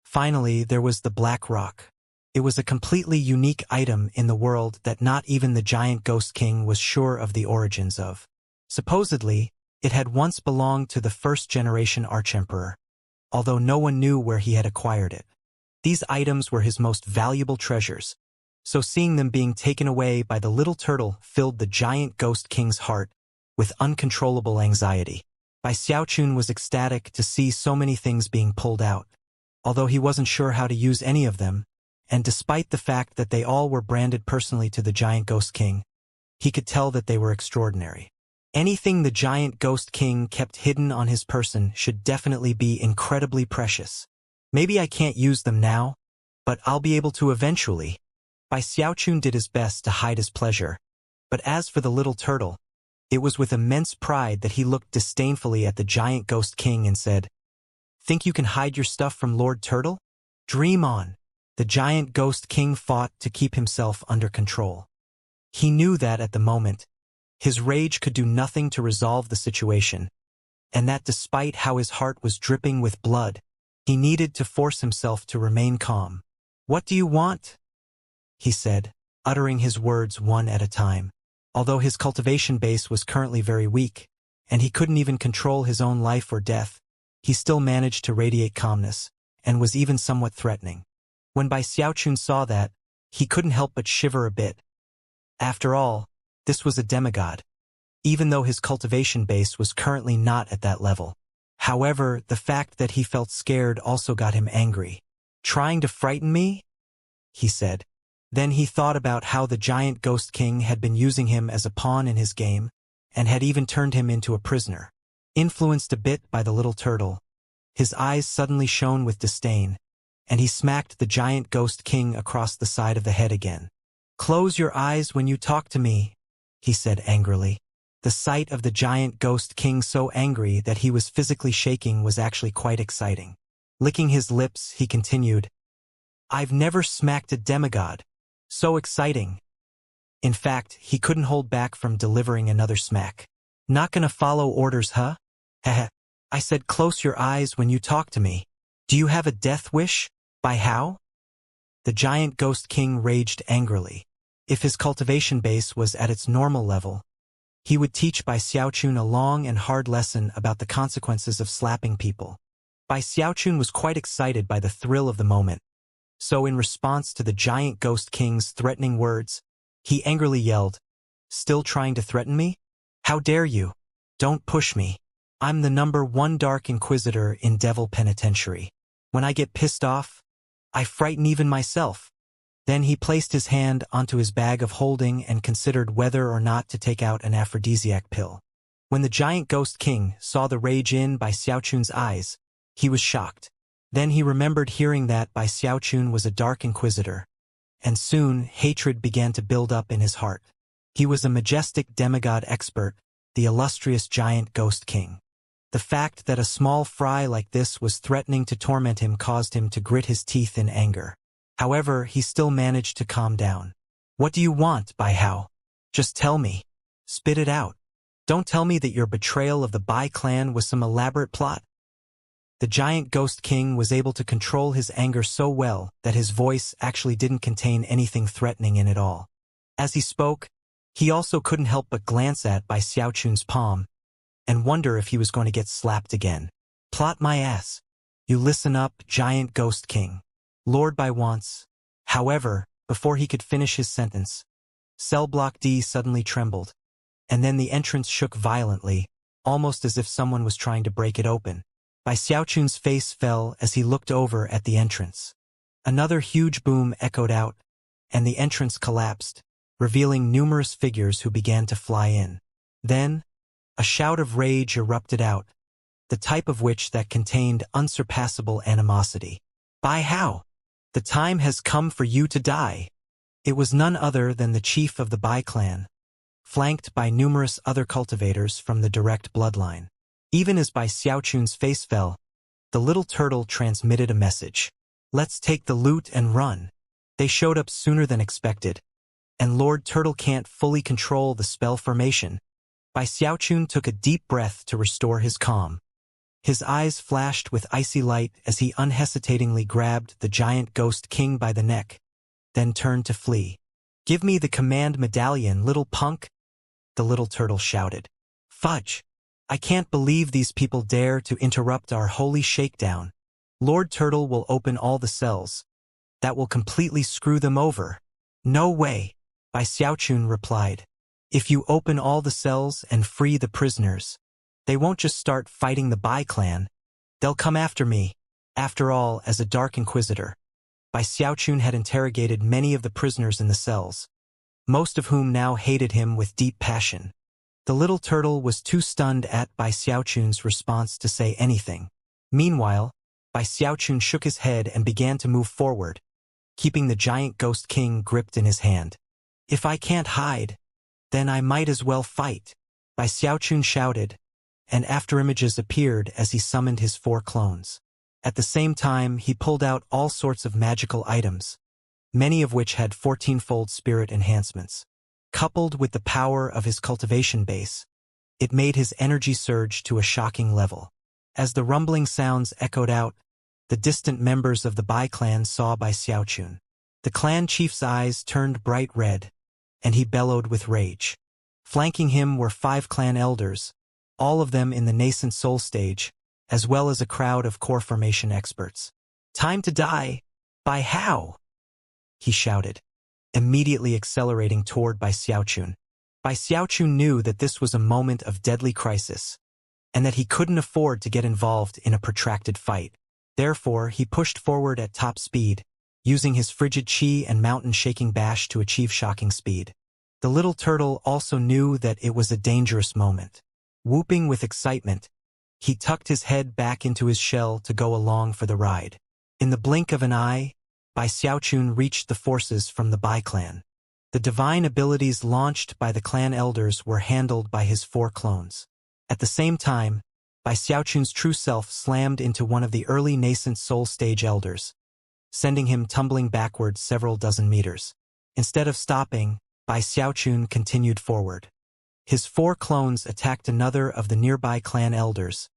Finally, there was the black rock. It was a completely unique item in the world that not even the giant ghost king was sure of the origins of. Supposedly, it had once belonged to the first-generation archemperor, although no one knew where he had acquired it. These items were his most valuable treasures, so seeing them being taken away by the little turtle filled the giant ghost king's heart with uncontrollable anxiety. Bai Xiaochun was ecstatic to see so many things being pulled out, although he wasn't sure how to use any of them, and despite the fact that they all were branded personally to the giant ghost king, he could tell that they were extraordinary. Anything the giant ghost king kept hidden on his person should definitely be incredibly precious. Maybe I can't use them now, but I'll be able to eventually. Bai Xiaochun did his best to hide his pleasure, but as for the little turtle, it was with immense pride that he looked disdainfully at the giant ghost king and said, "Think you can hide your stuff from Lord Turtle? Dream on." The giant ghost king fought to keep himself under control. He knew that at the moment, his rage could do nothing to resolve the situation, and that despite how his heart was dripping with blood, he needed to force himself to remain calm. "What do you want?" he said, uttering his words one at a time. Although his cultivation base was currently very weak, and he couldn't even control his own life or death, he still managed to radiate calmness, and was even somewhat threatening. When Bai Xiaochun saw that, he couldn't help but shiver a bit. After all, this was a demigod, even though his cultivation base was currently not at that level. However, the fact that he felt scared also got him angry. "Trying to frighten me?" he said. Then he thought about how the giant ghost king had been using him as a pawn in his game, and had even turned him into a prisoner. Influenced a bit by the little turtle, his eyes suddenly shone with disdain, and he smacked the giant ghost king across the side of the head again. "Close your eyes when you talk to me," he said angrily. The sight of the giant ghost king so angry that he was physically shaking was actually quite exciting. Licking his lips, he continued, "I've never smacked a demigod. So exciting." In fact, he couldn't hold back from delivering another smack. "Not gonna follow orders, huh? Heh. I said close your eyes when you talk to me. Do you have a death wish? By how?" The giant ghost king raged angrily. If his cultivation base was at its normal level, he would teach Bai Xiaochun a long and hard lesson about the consequences of slapping people. Bai Xiaochun was quite excited by the thrill of the moment, so in response to the giant ghost king's threatening words, he angrily yelled, "Still trying to threaten me? How dare you? Don't push me. I'm the #1 Dark Inquisitor in Devil Penitentiary. When I get pissed off, I frighten even myself." Then he placed his hand onto his bag of holding and considered whether or not to take out an aphrodisiac pill. When the giant ghost king saw the rage in Bai Xiaochun's eyes, he was shocked. Then he remembered hearing that Bai Xiaochun was a dark inquisitor, and soon hatred began to build up in his heart. He was a majestic demigod expert, the illustrious giant ghost king. The fact that a small fry like this was threatening to torment him caused him to grit his teeth in anger. However, he still managed to calm down. "What do you want, Bai Hao? Just tell me. Spit it out. Don't tell me that your betrayal of the Bai clan was some elaborate plot." The giant ghost king was able to control his anger so well that his voice actually didn't contain anything threatening in it all. As he spoke, he also couldn't help but glance at Bai Xiaochun's palm and wonder if he was going to get slapped again. "Plot my ass. You listen up, giant ghost king. Lord Bai wants." However, before he could finish his sentence, cell block D suddenly trembled, and then the entrance shook violently, almost as if someone was trying to break it open. Bai Xiaochun's face fell as he looked over at the entrance. Another huge boom echoed out, and the entrance collapsed, revealing numerous figures who began to fly in. Then, a shout of rage erupted out, the type of which that contained unsurpassable animosity. "Bai Hao, the time has come for you to die." It was none other than the chief of the Bai clan, flanked by numerous other cultivators from the direct bloodline. Even as Bai Xiaochun's face fell, the little turtle transmitted a message. "Let's take the loot and run." They showed up sooner than expected, and Lord Turtle can't fully control the spell formation. Bai Xiaochun took a deep breath to restore his calm. His eyes flashed with icy light as he unhesitatingly grabbed the giant ghost king by the neck, then turned to flee. "Give me the command medallion, little punk," the little turtle shouted. "Fudge! I can't believe these people dare to interrupt our holy shakedown. Lord Turtle will open all the cells. That will completely screw them over." "No way," Bai Xiaochun replied. "If you open all the cells and free the prisoners, they won't just start fighting the Bai clan. They'll come after me." After all, as a Dark Inquisitor, Bai Xiaochun had interrogated many of the prisoners in the cells, most of whom now hated him with deep passion. The little turtle was too stunned at Bai Xiaochun's response to say anything. Meanwhile, Bai Xiaochun shook his head and began to move forward, keeping the giant ghost king gripped in his hand. "If I can't hide, then I might as well fight," Bai Xiaochun shouted, and afterimages appeared as he summoned his 4 clones. At the same time, he pulled out all sorts of magical items, many of which had 14-fold spirit enhancements. Coupled with the power of his cultivation base, it made his energy surge to a shocking level. As the rumbling sounds echoed out, the distant members of the Bai clan saw Bai Xiaochun. The clan chief's eyes turned bright red, and he bellowed with rage. Flanking him were 5 clan elders, all of them in the nascent soul stage, as well as a crowd of core formation experts. "Time to die, Bai Hao!" he shouted, immediately accelerating toward Bai Xiaochun. Bai Xiaochun knew that this was a moment of deadly crisis, and that he couldn't afford to get involved in a protracted fight. Therefore, he pushed forward at top speed, using his frigid chi and mountain-shaking bash to achieve shocking speed. The little turtle also knew that it was a dangerous moment. Whooping with excitement, he tucked his head back into his shell to go along for the ride. In the blink of an eye, Bai Xiaochun reached the forces from the Bai clan. The divine abilities launched by the clan elders were handled by his 4 clones. At the same time, Bai Xiaochun's true self slammed into one of the early nascent soul stage elders, sending him tumbling backwards several dozen meters. Instead of stopping, Bai Xiaochun continued forward. His 4 clones attacked another of the nearby clan elders,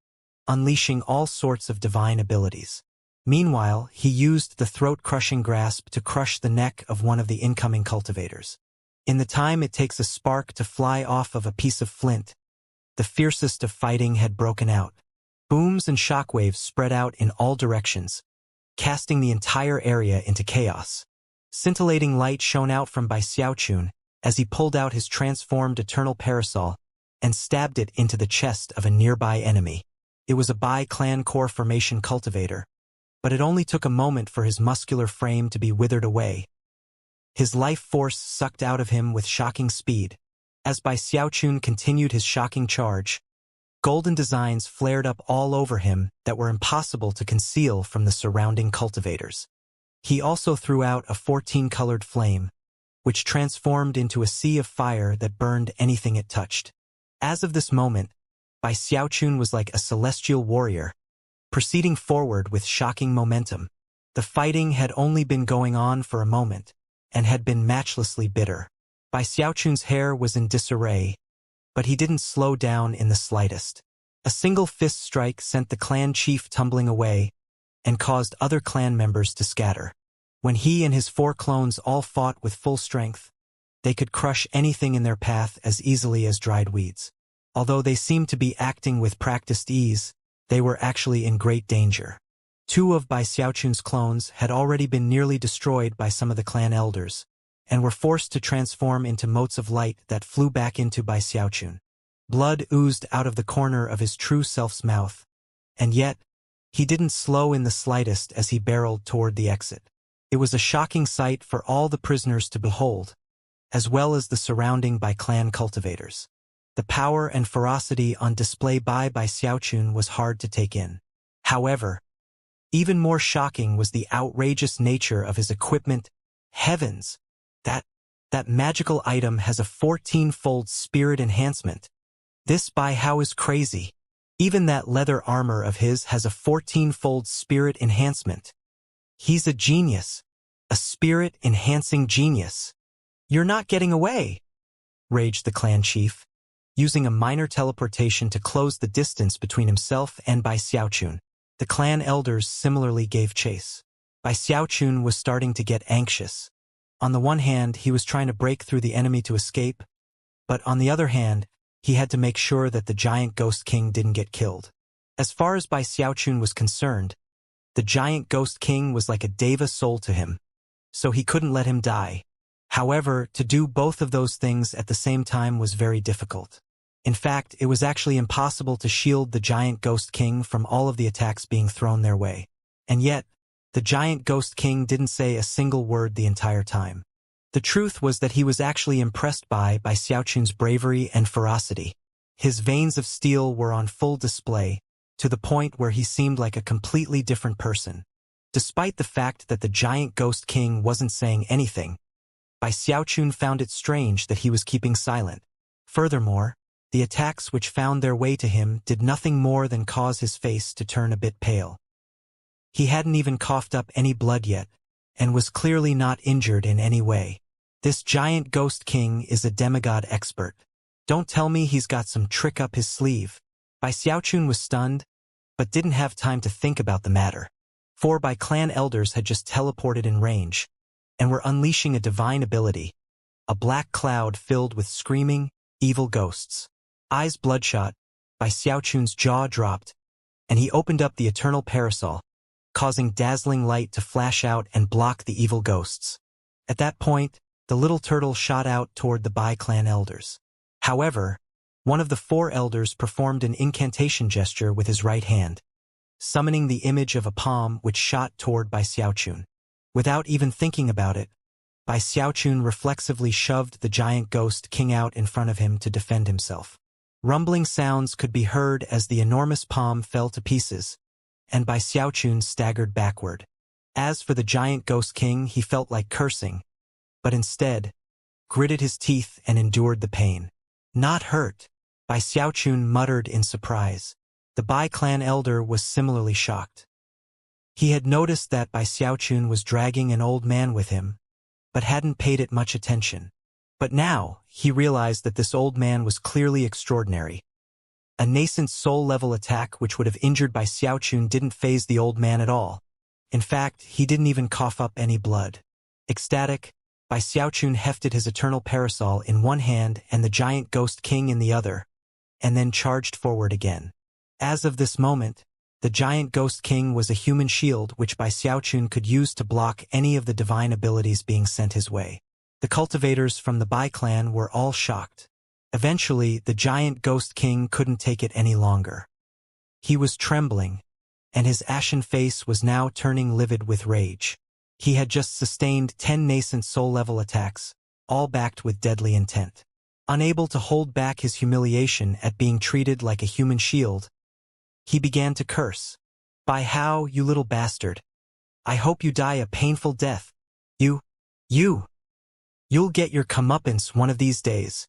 unleashing all sorts of divine abilities. Meanwhile, he used the throat-crushing grasp to crush the neck of one of the incoming cultivators. In the time it takes a spark to fly off of a piece of flint, the fiercest of fighting had broken out. Booms and shockwaves spread out in all directions, casting the entire area into chaos. Scintillating light shone out from Bai Xiaochun as he pulled out his transformed eternal parasol and stabbed it into the chest of a nearby enemy. It was a Bai clan core formation cultivator, but it only took a moment for his muscular frame to be withered away. his life force sucked out of him with shocking speed. As Bai Xiaochun continued his shocking charge, golden designs flared up all over him that were impossible to conceal from the surrounding cultivators. He also threw out a 14-colored flame, which transformed into a sea of fire that burned anything it touched. As of this moment, Bai Xiaochun was like a celestial warrior, proceeding forward with shocking momentum. The fighting had only been going on for a moment, and had been matchlessly bitter. Bai Xiaochun's hair was in disarray, but he didn't slow down in the slightest. A single fist strike sent the clan chief tumbling away, and caused other clan members to scatter. When he and his 4 clones all fought with full strength, they could crush anything in their path as easily as dried weeds. Although they seemed to be acting with practiced ease, they were actually in great danger. 2 of Bai Xiaochun's clones had already been nearly destroyed by some of the clan elders, and were forced to transform into motes of light that flew back into Bai Xiaochun. Blood oozed out of the corner of his true self's mouth, and yet, he didn't slow in the slightest as he barreled toward the exit. It was a shocking sight for all the prisoners to behold, as well as the surrounding Bai clan cultivators. The power and ferocity on display by Bai Xiaochun was hard to take in. However, even more shocking was the outrageous nature of his equipment. Heavens! That magical item has a 14-fold spirit enhancement. This Bai Hao is crazy. Even that leather armor of his has a 14-fold spirit enhancement. He's a genius. A spirit-enhancing genius. You're not getting away, raged the clan chief, using a minor teleportation to close the distance between himself and Bai Xiaochun. The clan elders similarly gave chase. Bai Xiaochun was starting to get anxious. On the one hand, he was trying to break through the enemy to escape, but on the other hand, he had to make sure that the giant Ghost King didn't get killed. As far as Bai Xiaochun was concerned, the giant Ghost King was like a deva soul to him, so he couldn't let him die. However, to do both of those things at the same time was very difficult. In fact, it was actually impossible to shield the giant Ghost King from all of the attacks being thrown their way. And yet, the giant Ghost King didn't say a single word the entire time. The truth was that he was actually impressed by Xiaochun's bravery and ferocity. His veins of steel were on full display, to the point where he seemed like a completely different person. Despite the fact that the giant Ghost King wasn't saying anything, Bai Xiaochun found it strange that he was keeping silent. Furthermore, the attacks which found their way to him did nothing more than cause his face to turn a bit pale. He hadn't even coughed up any blood yet, and was clearly not injured in any way. This giant Ghost King is a demigod expert. Don't tell me he's got some trick up his sleeve. Bai Xiaochun was stunned, but didn't have time to think about the matter. 4 Bai clan elders had just teleported in range, and were unleashing a divine ability, a black cloud filled with screaming, evil ghosts. Eyes bloodshot, Bai Xiaochun's jaw dropped, and he opened up the eternal parasol, causing dazzling light to flash out and block the evil ghosts. At that point, the little turtle shot out toward the Bai clan elders. However, one of the 4 elders performed an incantation gesture with his right hand, summoning the image of a palm which shot toward Bai Xiaochun. Without even thinking about it, Bai Xiaochun reflexively shoved the giant Ghost King out in front of him to defend himself. Rumbling sounds could be heard as the enormous palm fell to pieces, and Bai Xiaochun staggered backward. As for the giant Ghost King, he felt like cursing, but instead, gritted his teeth and endured the pain. Not hurt, Bai Xiaochun muttered in surprise. The Bai clan elder was similarly shocked. He had noticed that Bai Xiaochun was dragging an old man with him, but hadn't paid it much attention. But now, he realized that this old man was clearly extraordinary. A nascent soul-level attack which would have injured Bai Xiaochun didn't faze the old man at all. In fact, he didn't even cough up any blood. Ecstatic, Bai Xiaochun hefted his eternal parasol in one hand and the giant Ghost King in the other, and then charged forward again. As of this moment, the giant Ghost King was a human shield which Bai Xiaochun could use to block any of the divine abilities being sent his way. The cultivators from the Bai clan were all shocked. Eventually, the giant Ghost King couldn't take it any longer. He was trembling, and his ashen face was now turning livid with rage. He had just sustained 10 nascent soul-level attacks, all backed with deadly intent. Unable to hold back his humiliation at being treated like a human shield, he began to curse. "By how, you little bastard. I hope you die a painful death. You'll get your comeuppance one of these days.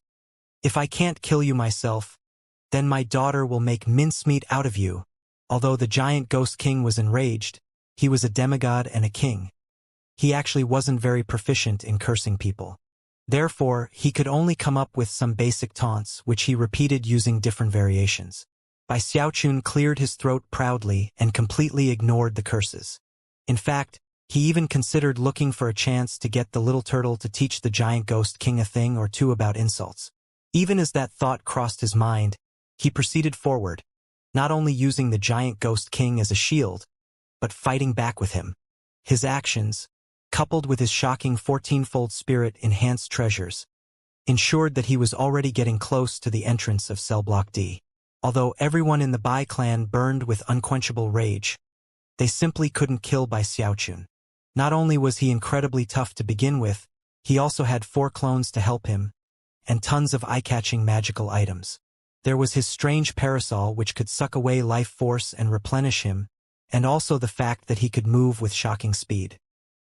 If I can't kill you myself, then my daughter will make mincemeat out of you." Although the giant ghost king was enraged, he was a demigod and a king. He actually wasn't very proficient in cursing people. Therefore, he could only come up with some basic taunts, which he repeated using different variations. Bai Xiaochun cleared his throat proudly and completely ignored the curses. In fact, he even considered looking for a chance to get the little turtle to teach the giant ghost king a thing or two about insults. Even as that thought crossed his mind, he proceeded forward, not only using the giant ghost king as a shield, but fighting back with him. His actions, coupled with his shocking 14-fold spirit-enhanced treasures, ensured that he was already getting close to the entrance of Cell Block D. Although everyone in the Bai clan burned with unquenchable rage, they simply couldn't kill Bai Xiaochun. Not only was he incredibly tough to begin with, he also had 4 clones to help him, and tons of eye-catching magical items. There was his strange parasol which could suck away life force and replenish him, and also the fact that he could move with shocking speed.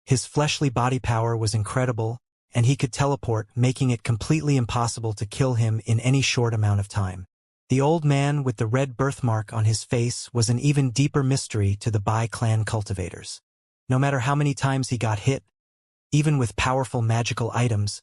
His fleshly body power was incredible, and he could teleport, making it completely impossible to kill him in any short amount of time. The old man with the red birthmark on his face was an even deeper mystery to the Bai clan cultivators. No matter how many times he got hit, even with powerful magical items,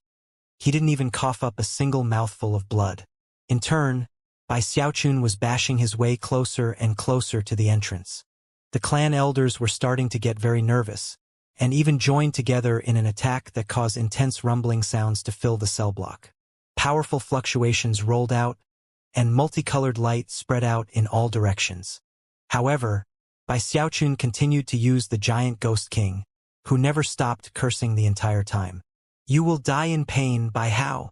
he didn't even cough up a single mouthful of blood. In turn, Bai Xiaochun was bashing his way closer and closer to the entrance. The clan elders were starting to get very nervous, and even joined together in an attack that caused intense rumbling sounds to fill the cell block. Powerful fluctuations rolled out, and multicolored light spread out in all directions. However, Bai Xiaochun continued to use the giant ghost king, who never stopped cursing the entire time. "You will die in pain, Bai Hao.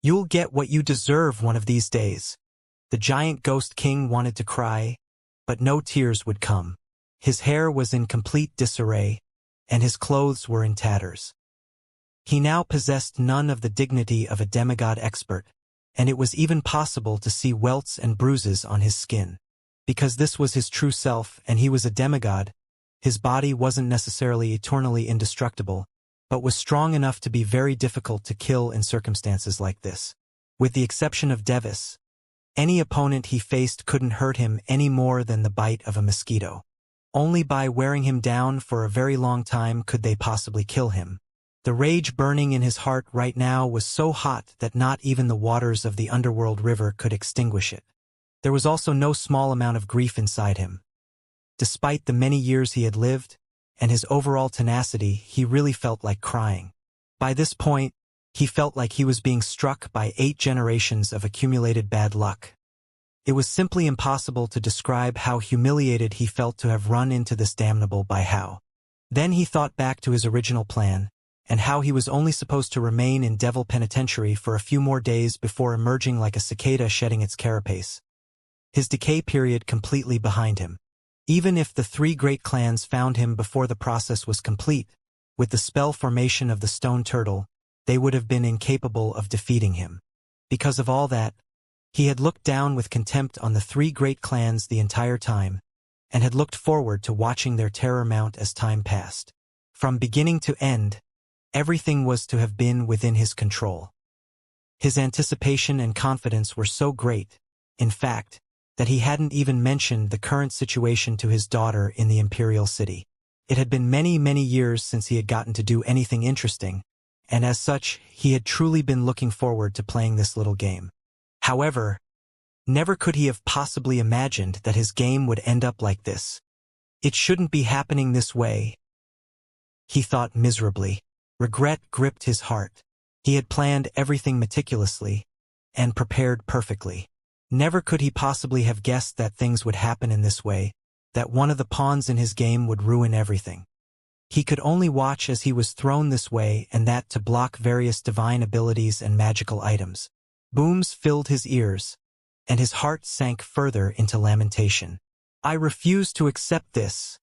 You'll get what you deserve one of these days." The giant ghost king wanted to cry, but no tears would come. His hair was in complete disarray, and his clothes were in tatters. He now possessed none of the dignity of a demigod expert, and it was even possible to see welts and bruises on his skin. Because this was his true self and he was a demigod, his body wasn't necessarily eternally indestructible, but was strong enough to be very difficult to kill in circumstances like this. With the exception of Devis, any opponent he faced couldn't hurt him any more than the bite of a mosquito. Only by wearing him down for a very long time could they possibly kill him. The rage burning in his heart right now was so hot that not even the waters of the underworld river could extinguish it. There was also no small amount of grief inside him. Despite the many years he had lived, and his overall tenacity, he really felt like crying. By this point, he felt like he was being struck by 8 generations of accumulated bad luck. It was simply impossible to describe how humiliated he felt to have run into this damnable Bai Hao. Then he thought back to his original plan, and how he was only supposed to remain in Devil Penitentiary for a few more days before emerging like a cicada shedding its carapace. His decay period completely behind him. Even if the 3 great clans found him before the process was complete, with the spell formation of the stone turtle, they would have been incapable of defeating him. Because of all that, he had looked down with contempt on the 3 great clans the entire time, and had looked forward to watching their terror mount as time passed. From beginning to end, everything was to have been within his control. His anticipation and confidence were so great, in fact, that he hadn't even mentioned the current situation to his daughter in the Imperial City. It had been many, many years since he had gotten to do anything interesting, and as such, he had truly been looking forward to playing this little game. However, never could he have possibly imagined that his game would end up like this. It shouldn't be happening this way, he thought miserably. Regret gripped his heart. He had planned everything meticulously, and prepared perfectly. Never could he possibly have guessed that things would happen in this way, that one of the pawns in his game would ruin everything. He could only watch as he was thrown this way and that to block various divine abilities and magical items. Booms filled his ears, and his heart sank further into lamentation. "I refuse to accept this."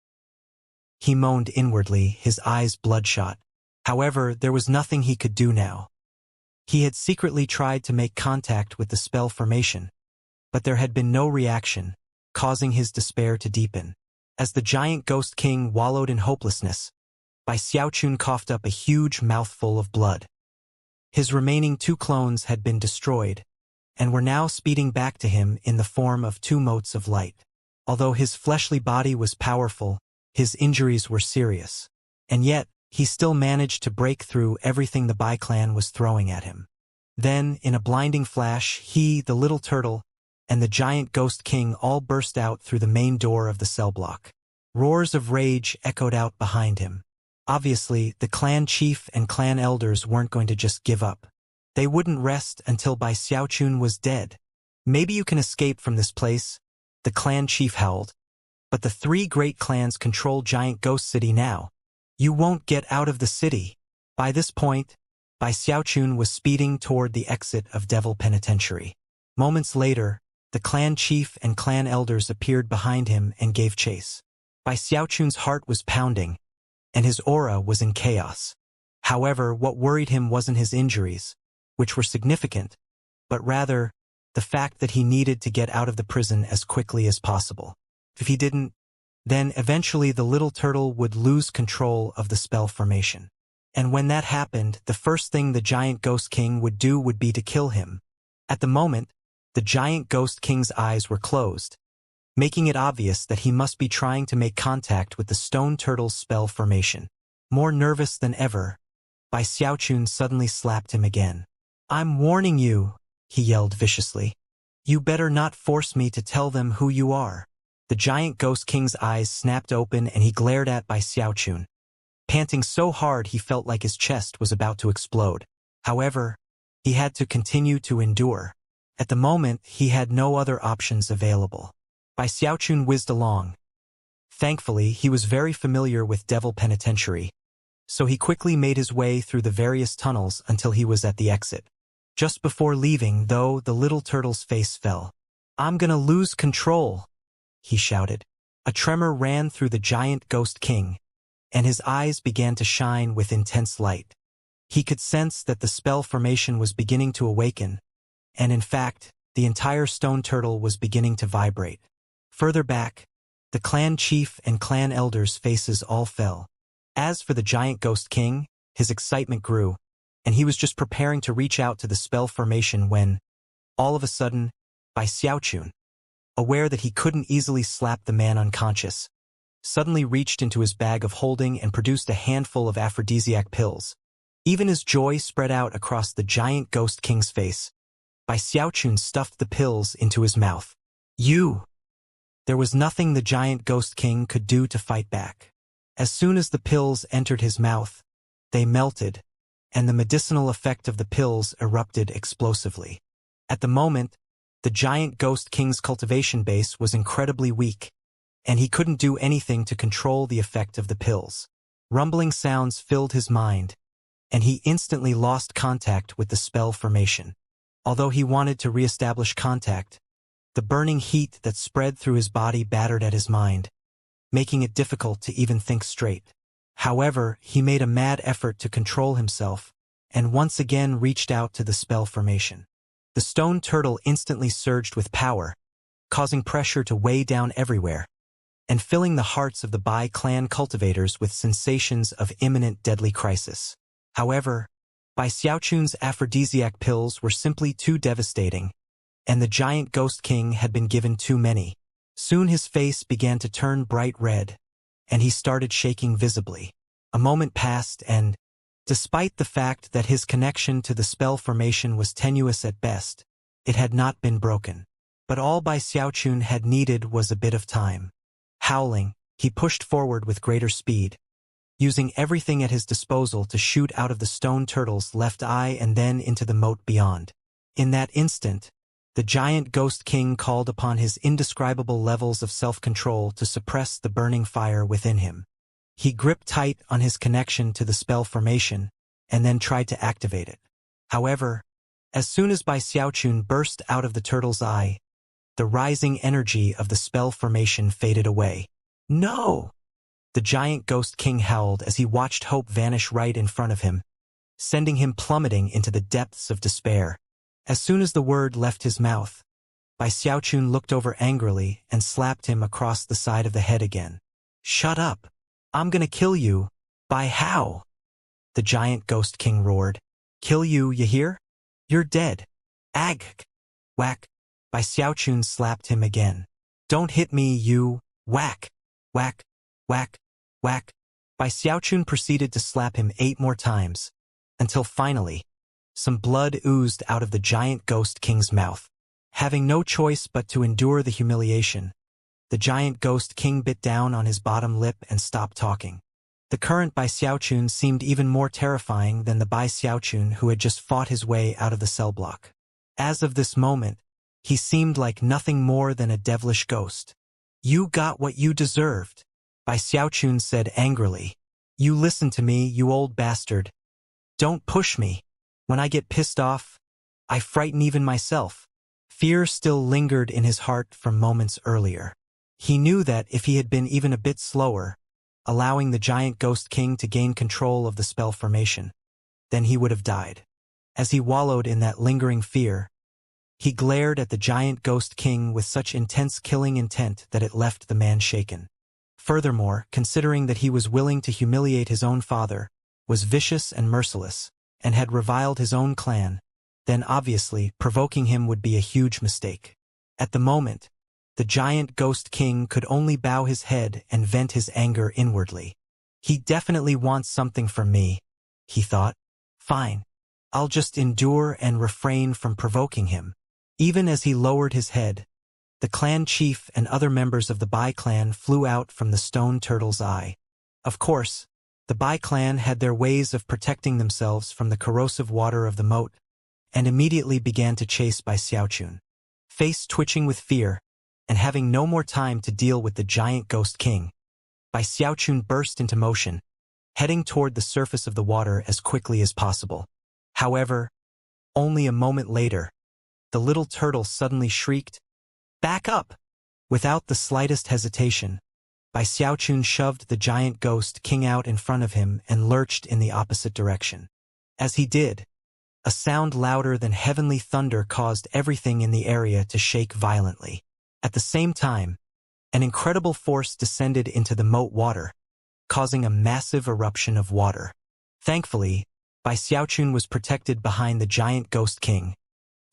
he moaned inwardly, his eyes bloodshot. However, there was nothing he could do now. He had secretly tried to make contact with the spell formation, but there had been no reaction, causing his despair to deepen. As the giant ghost king wallowed in hopelessness, Bai Xiaochun coughed up a huge mouthful of blood. His remaining 2 clones had been destroyed, and were now speeding back to him in the form of 2 motes of light. Although his fleshly body was powerful, his injuries were serious. And yet, he still managed to break through everything the Bai clan was throwing at him. Then, in a blinding flash, he, the little turtle, and the giant ghost king all burst out through the main door of the cell block. Roars of rage echoed out behind him. Obviously, the clan chief and clan elders weren't going to just give up. They wouldn't rest until Bai Xiaochun was dead. Maybe you can escape from this place, the clan chief howled. But the 3 great clans control Giant Ghost City now. You won't get out of the city. By this point, Bai Xiaochun was speeding toward the exit of Devil Penitentiary. Moments later, the clan chief and clan elders appeared behind him and gave chase. Bai Xiaochun's heart was pounding, and his aura was in chaos. However, what worried him wasn't his injuries, which were significant, but rather the fact that he needed to get out of the prison as quickly as possible. If he didn't, then eventually the little turtle would lose control of the spell formation. And when that happened, the first thing the giant ghost king would do would be to kill him. At the moment, the giant ghost king's eyes were closed, making it obvious that he must be trying to make contact with the stone turtle's spell formation. More nervous than ever, Bai Xiaochun suddenly slapped him again. "I'm warning you," he yelled viciously. "You better not force me to tell them who you are." The giant ghost king's eyes snapped open and he glared at Bai Xiaochun, panting so hard he felt like his chest was about to explode. However, he had to continue to endure. At the moment, he had no other options available. Bai Xiaochun whizzed along. Thankfully, he was very familiar with Devil Penitentiary, so he quickly made his way through the various tunnels until he was at the exit. Just before leaving, though, the little turtle's face fell. "I'm gonna lose control," he shouted. A tremor ran through the giant ghost king, and his eyes began to shine with intense light. He could sense that the spell formation was beginning to awaken, and in fact, the entire stone turtle was beginning to vibrate. Further back, the clan chief and clan elders' faces all fell. As for the giant ghost king, his excitement grew, and he was just preparing to reach out to the spell formation when, all of a sudden, Bai Xiaochun, aware that he couldn't easily slap the man unconscious, suddenly reached into his bag of holding and produced a handful of aphrodisiac pills. Even as joy spread out across the giant ghost king's face, Bai Xiaochun stuffed the pills into his mouth. "You!" There was nothing the giant ghost king could do to fight back. As soon as the pills entered his mouth, they melted, and the medicinal effect of the pills erupted explosively. At the moment, the giant ghost king's cultivation base was incredibly weak, and he couldn't do anything to control the effect of the pills. Rumbling sounds filled his mind, and he instantly lost contact with the spell formation. Although he wanted to re-establish contact, the burning heat that spread through his body battered at his mind, making it difficult to even think straight. However, he made a mad effort to control himself, and once again reached out to the spell formation. The stone turtle instantly surged with power, causing pressure to weigh down everywhere, and filling the hearts of the Bai clan cultivators with sensations of imminent deadly crisis. However, Bai Xiaochun's aphrodisiac pills were simply too devastating, and the giant ghost king had been given too many. Soon his face began to turn bright red, and he started shaking visibly. A moment passed and, despite the fact that his connection to the spell formation was tenuous at best, it had not been broken. But all Bai Xiaochun had needed was a bit of time. Howling, he pushed forward with greater speed, using everything at his disposal to shoot out of the stone turtle's left eye and then into the moat beyond. In that instant, the giant ghost king called upon his indescribable levels of self-control to suppress the burning fire within him. He gripped tight on his connection to the spell formation, and then tried to activate it. However, as soon as Bai Xiaochun burst out of the turtle's eye, the rising energy of the spell formation faded away. "No!" The giant ghost king howled as he watched hope vanish right in front of him, sending him plummeting into the depths of despair. As soon as the word left his mouth, Bai Xiaochun looked over angrily and slapped him across the side of the head again. "Shut up! I'm gonna kill you!" "By how?" the giant ghost king roared. "Kill you, you hear? You're dead." "Ag! Whack!" Bai Xiaochun slapped him again. "Don't hit me, you!" Whack! Whack! Whack! Whack! Bai Xiaochun proceeded to slap him 8 more times, until finally, some blood oozed out of the giant ghost king's mouth. Having no choice but to endure the humiliation, the giant ghost king bit down on his bottom lip and stopped talking. The current Bai Xiaochun seemed even more terrifying than the Bai Xiaochun who had just fought his way out of the cell block. As of this moment, he seemed like nothing more than a devilish ghost. "You got what you deserved," Bai Xiaochun said angrily. "You listen to me, you old bastard. Don't push me. When I get pissed off, I frighten even myself." Fear still lingered in his heart from moments earlier. He knew that if he had been even a bit slower, allowing the giant ghost king to gain control of the spell formation, then he would have died. As he wallowed in that lingering fear, he glared at the giant ghost king with such intense killing intent that it left the man shaken. Furthermore, considering that he was willing to humiliate his own father, was vicious and merciless, and had reviled his own clan, then obviously provoking him would be a huge mistake. At the moment, the giant ghost king could only bow his head and vent his anger inwardly. "He definitely wants something from me," he thought. "Fine. I'll just endure and refrain from provoking him." Even as he lowered his head, the clan chief and other members of the Bai clan flew out from the stone turtle's eye. Of course, the Bai clan had their ways of protecting themselves from the corrosive water of the moat, and immediately began to chase Bai Xiaochun. Face twitching with fear, and having no more time to deal with the giant ghost king, Bai Xiaochun burst into motion, heading toward the surface of the water as quickly as possible. However, only a moment later, the little turtle suddenly shrieked, "Back up!" Without the slightest hesitation, Bai Xiaochun shoved the giant ghost king out in front of him and lurched in the opposite direction. As he did, a sound louder than heavenly thunder caused everything in the area to shake violently. At the same time, an incredible force descended into the moat water, causing a massive eruption of water. Thankfully, Bai Xiaochun was protected behind the giant ghost king,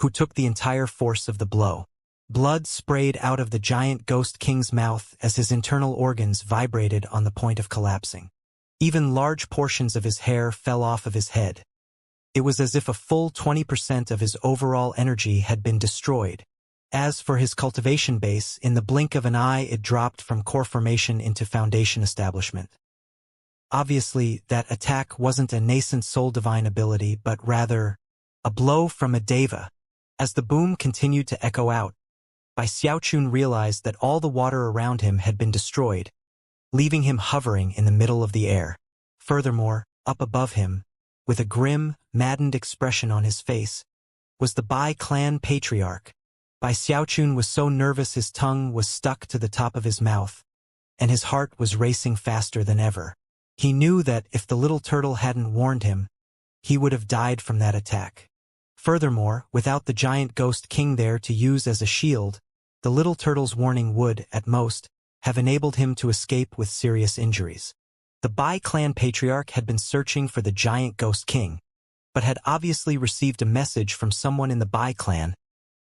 who took the entire force of the blow. Blood sprayed out of the giant ghost king's mouth as his internal organs vibrated on the point of collapsing. Even large portions of his hair fell off of his head. It was as if a full 20% of his overall energy had been destroyed. As for his cultivation base, in the blink of an eye it dropped from core formation into foundation establishment. Obviously, that attack wasn't a nascent soul divine ability, but rather a blow from a deva. As the boom continued to echo out, Bai Xiaochun realized that all the water around him had been destroyed, leaving him hovering in the middle of the air. Furthermore, up above him, with a grim, maddened expression on his face, was the Bai clan patriarch. Bai Xiaochun was so nervous his tongue was stuck to the top of his mouth, and his heart was racing faster than ever. He knew that if the little turtle hadn't warned him, he would have died from that attack. Furthermore, without the giant ghost king there to use as a shield, the little turtle's warning would, at most, have enabled him to escape with serious injuries. The Bai clan patriarch had been searching for the giant ghost king, but had obviously received a message from someone in the Bai clan,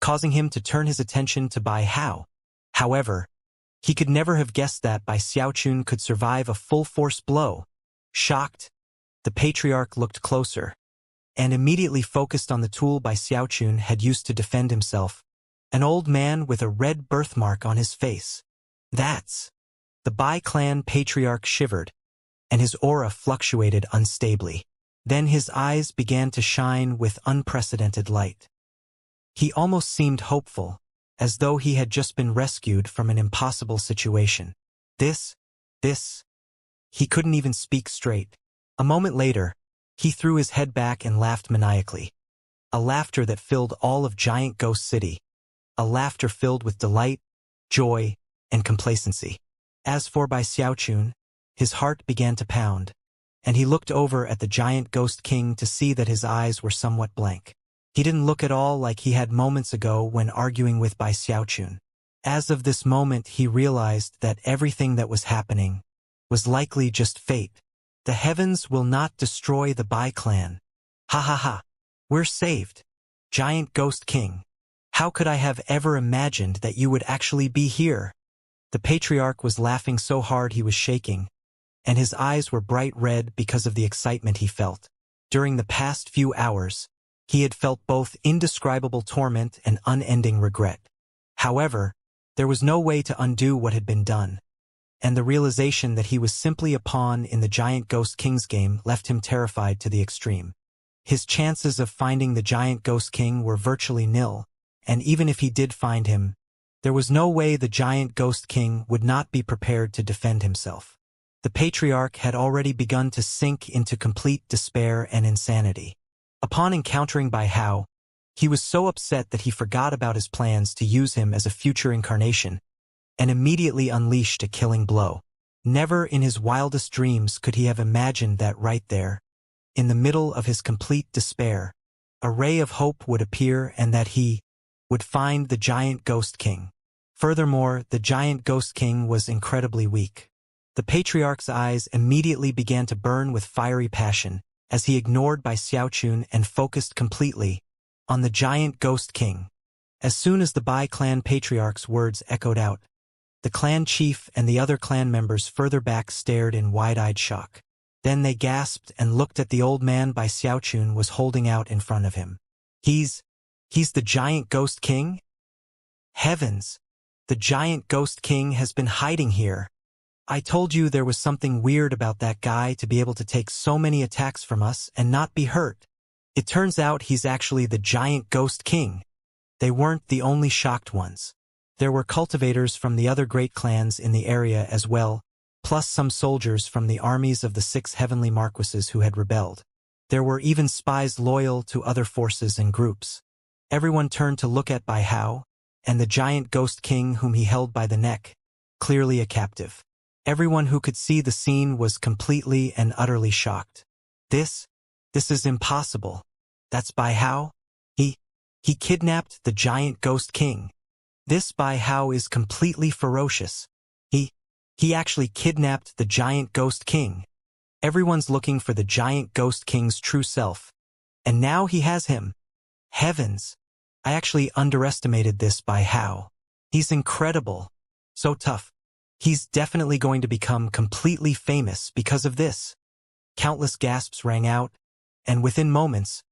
causing him to turn his attention to Bai Hao. However, he could never have guessed that Bai Xiaochun could survive a full-force blow. Shocked, the patriarch looked closer, and immediately focused on the tool Bai Xiaochun had used to defend himself, an old man with a red birthmark on his face. "That's..." The Bai clan patriarch shivered, and his aura fluctuated unstably. Then his eyes began to shine with unprecedented light. He almost seemed hopeful, as though he had just been rescued from an impossible situation. This... He couldn't even speak straight. A moment later, he threw his head back and laughed maniacally. A laughter that filled all of Giant Ghost City. A laughter filled with delight, joy, and complacency. As for Bai Xiaochun, His heart began to pound, and he looked over at the giant ghost king to see that his eyes were somewhat blank. He didn't look at all like he had moments ago when arguing with Bai Xiaochun. As of this moment he realized that everything that was happening was likely just fate. The heavens will not destroy the Bai clan. Ha ha ha. We're saved. Giant Ghost King. How could I have ever imagined that you would actually be here? The patriarch was laughing so hard he was shaking, and his eyes were bright red because of the excitement he felt. During the past few hours, he had felt both indescribable torment and unending regret. However, there was no way to undo what had been done, and the realization that he was simply a pawn in the Giant Ghost King's game left him terrified to the extreme. His chances of finding the Giant Ghost King were virtually nil, and even if he did find him, there was no way the Giant Ghost King would not be prepared to defend himself. The patriarch had already begun to sink into complete despair and insanity. Upon encountering Bai Hao, he was so upset that he forgot about his plans to use him as a future incarnation, and immediately unleashed a killing blow. Never in his wildest dreams could he have imagined that right there, in the middle of his complete despair, a ray of hope would appear and that he would find the Giant Ghost King. Furthermore, the Giant Ghost King was incredibly weak. The patriarch's eyes immediately began to burn with fiery passion as he ignored Bai Xiaochun and focused completely on the Giant Ghost King. As soon as the Bai clan patriarch's words echoed out, the clan chief and the other clan members further back stared in wide-eyed shock. Then they gasped and looked at the old man Bai Xiaochun was holding out in front of him. He's the Giant Ghost King? Heavens! The Giant Ghost King has been hiding here. I told you there was something weird about that guy to be able to take so many attacks from us and not be hurt. It turns out he's actually the Giant Ghost King. They weren't the only shocked ones. There were cultivators from the other great clans in the area as well, plus some soldiers from the armies of the 6 heavenly marquises who had rebelled. There were even spies loyal to other forces and groups. Everyone turned to look at Bai Hao, and the Giant Ghost King whom he held by the neck, clearly a captive. Everyone who could see the scene was completely and utterly shocked. This is impossible. That's Bai Hao? He kidnapped the Giant Ghost King. This Bai Hao is completely ferocious. He actually kidnapped the Giant Ghost King. Everyone's looking for the Giant Ghost King's true self. And now he has him. Heavens! I actually underestimated this Bai Hao. He's incredible. So tough. He's definitely going to become completely famous because of this. Countless gasps rang out, and within moments,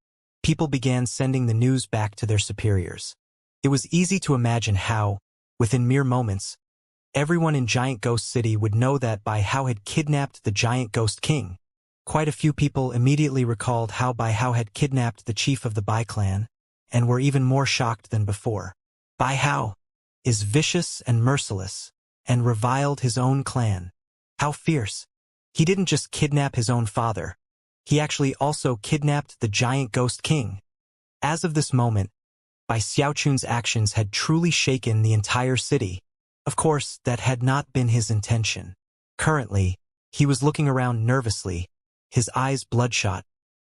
people began sending the news back to their superiors. It was easy to imagine how, within mere moments, everyone in Giant Ghost City would know that Bai Hao had kidnapped the Giant Ghost King. Quite a few people immediately recalled how Bai Hao had kidnapped the chief of the Bai clan, and were even more shocked than before. Bai Hao is vicious and merciless, and reviled his own clan. How fierce! He didn't just kidnap his own father. He actually also kidnapped the Giant Ghost King. As of this moment, Bai Xiaochun's actions had truly shaken the entire city. Of course, that had not been his intention. Currently, he was looking around nervously, his eyes bloodshot,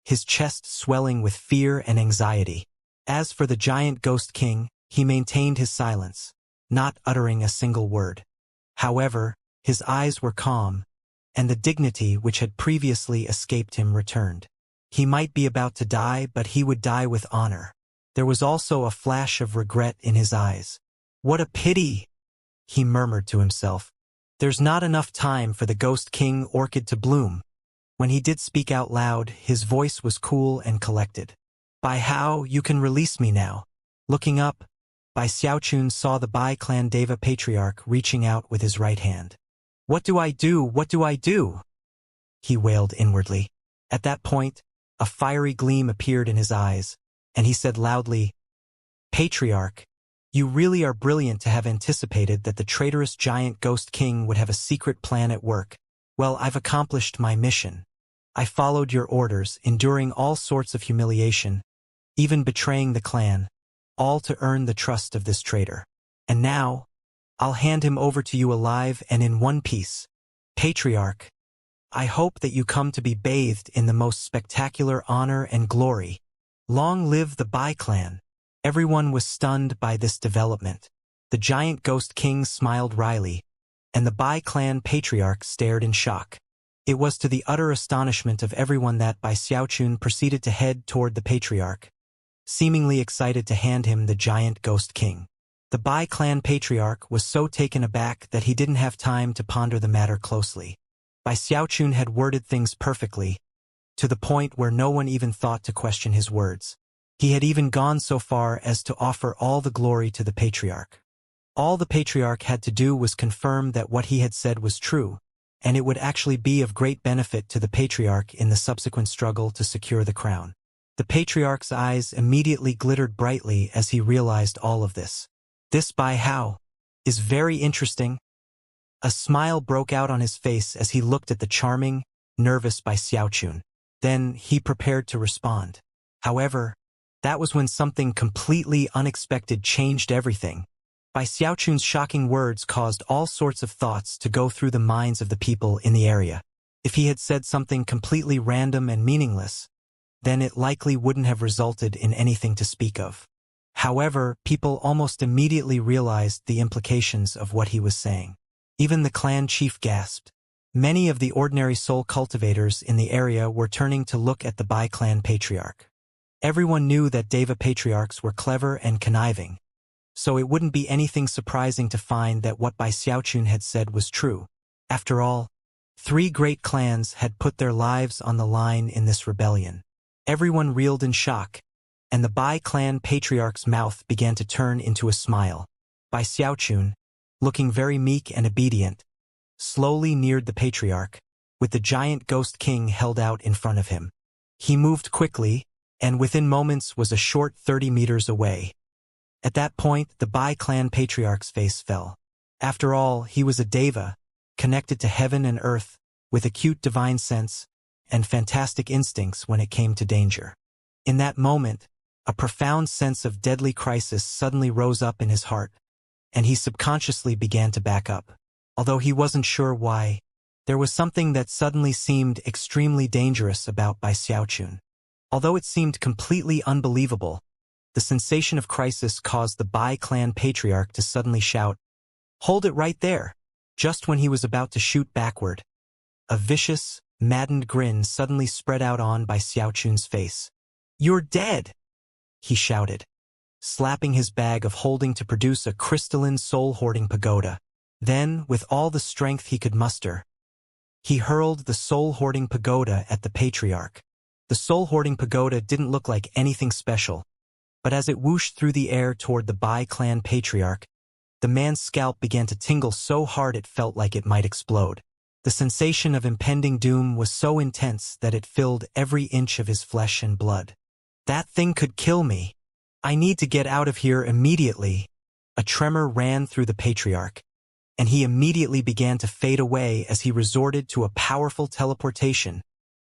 his chest swelling with fear and anxiety. As for the Giant Ghost King, he maintained his silence, not uttering a single word. However, his eyes were calm, and the dignity which had previously escaped him returned. He might be about to die, but he would die with honor. There was also a flash of regret in his eyes. What a pity! He murmured to himself. There's not enough time for the Ghost King orchid to bloom. When he did speak out loud, his voice was cool and collected. Bai Hao, you can release me now. Looking up, Bai Xiaochun saw the Bai clan Deva patriarch reaching out with his right hand. What do I do? What do I do? He wailed inwardly. At that point, a fiery gleam appeared in his eyes, and he said loudly, Patriarch, you really are brilliant to have anticipated that the traitorous Giant Ghost King would have a secret plan at work. Well, I've accomplished my mission. I followed your orders, enduring all sorts of humiliation, even betraying the clan, all to earn the trust of this traitor. And now, I'll hand him over to you alive and in one piece. Patriarch, I hope that you come to be bathed in the most spectacular honor and glory. Long live the Bai clan. Everyone was stunned by this development. The giant ghost king smiled wryly, and the Bai clan patriarch stared in shock. It was to the utter astonishment of everyone that Bai Xiaochun proceeded to head toward the patriarch, seemingly excited to hand him the giant ghost king. The Bai clan patriarch was so taken aback that he didn't have time to ponder the matter closely. Bai Xiaochun had worded things perfectly, to the point where no one even thought to question his words. He had even gone so far as to offer all the glory to the patriarch. All the patriarch had to do was confirm that what he had said was true, and it would actually be of great benefit to the patriarch in the subsequent struggle to secure the crown. The patriarch's eyes immediately glittered brightly as he realized all of this. This Bai Hao is very interesting. A smile broke out on his face as he looked at the charming, nervous Bai Xiaochun. Then he prepared to respond. However, that was when something completely unexpected changed everything. Bai Xiaochun's shocking words caused all sorts of thoughts to go through the minds of the people in the area. If he had said something completely random and meaningless, then it likely wouldn't have resulted in anything to speak of. However, people almost immediately realized the implications of what he was saying. Even the clan chief gasped. Many of the ordinary soul cultivators in the area were turning to look at the Bai clan patriarch. Everyone knew that Deva patriarchs were clever and conniving, so it wouldn't be anything surprising to find that what Bai Xiaochun had said was true. After all, 3 great clans had put their lives on the line in this rebellion. Everyone reeled in shock, and the Bai clan patriarch's mouth began to turn into a smile. Bai Xiaochun, looking very meek and obedient, slowly neared the patriarch, with the giant ghost king held out in front of him. He moved quickly, and within moments was a short 30 meters away. At that point, the Bai clan patriarch's face fell. After all, he was a Deva, connected to heaven and earth, with acute divine sense and fantastic instincts when it came to danger. In that moment, a profound sense of deadly crisis suddenly rose up in his heart, and he subconsciously began to back up. Although he wasn't sure why, there was something that suddenly seemed extremely dangerous about Bai Xiaochun. Although it seemed completely unbelievable, the sensation of crisis caused the Bai clan patriarch to suddenly shout, "Hold it right there!" Just when he was about to shoot backward, a vicious, maddened grin suddenly spread out on Bai Xiaochun's face. "You're dead!" he shouted, slapping his bag of holding to produce a crystalline soul-hoarding pagoda. Then, with all the strength he could muster, he hurled the soul-hoarding pagoda at the patriarch. The soul-hoarding pagoda didn't look like anything special, but as it whooshed through the air toward the Bai clan patriarch, the man's scalp began to tingle so hard it felt like it might explode. The sensation of impending doom was so intense that it filled every inch of his flesh and blood. "That thing could kill me. I need to get out of here immediately." A tremor ran through the patriarch, and he immediately began to fade away as he resorted to a powerful teleportation.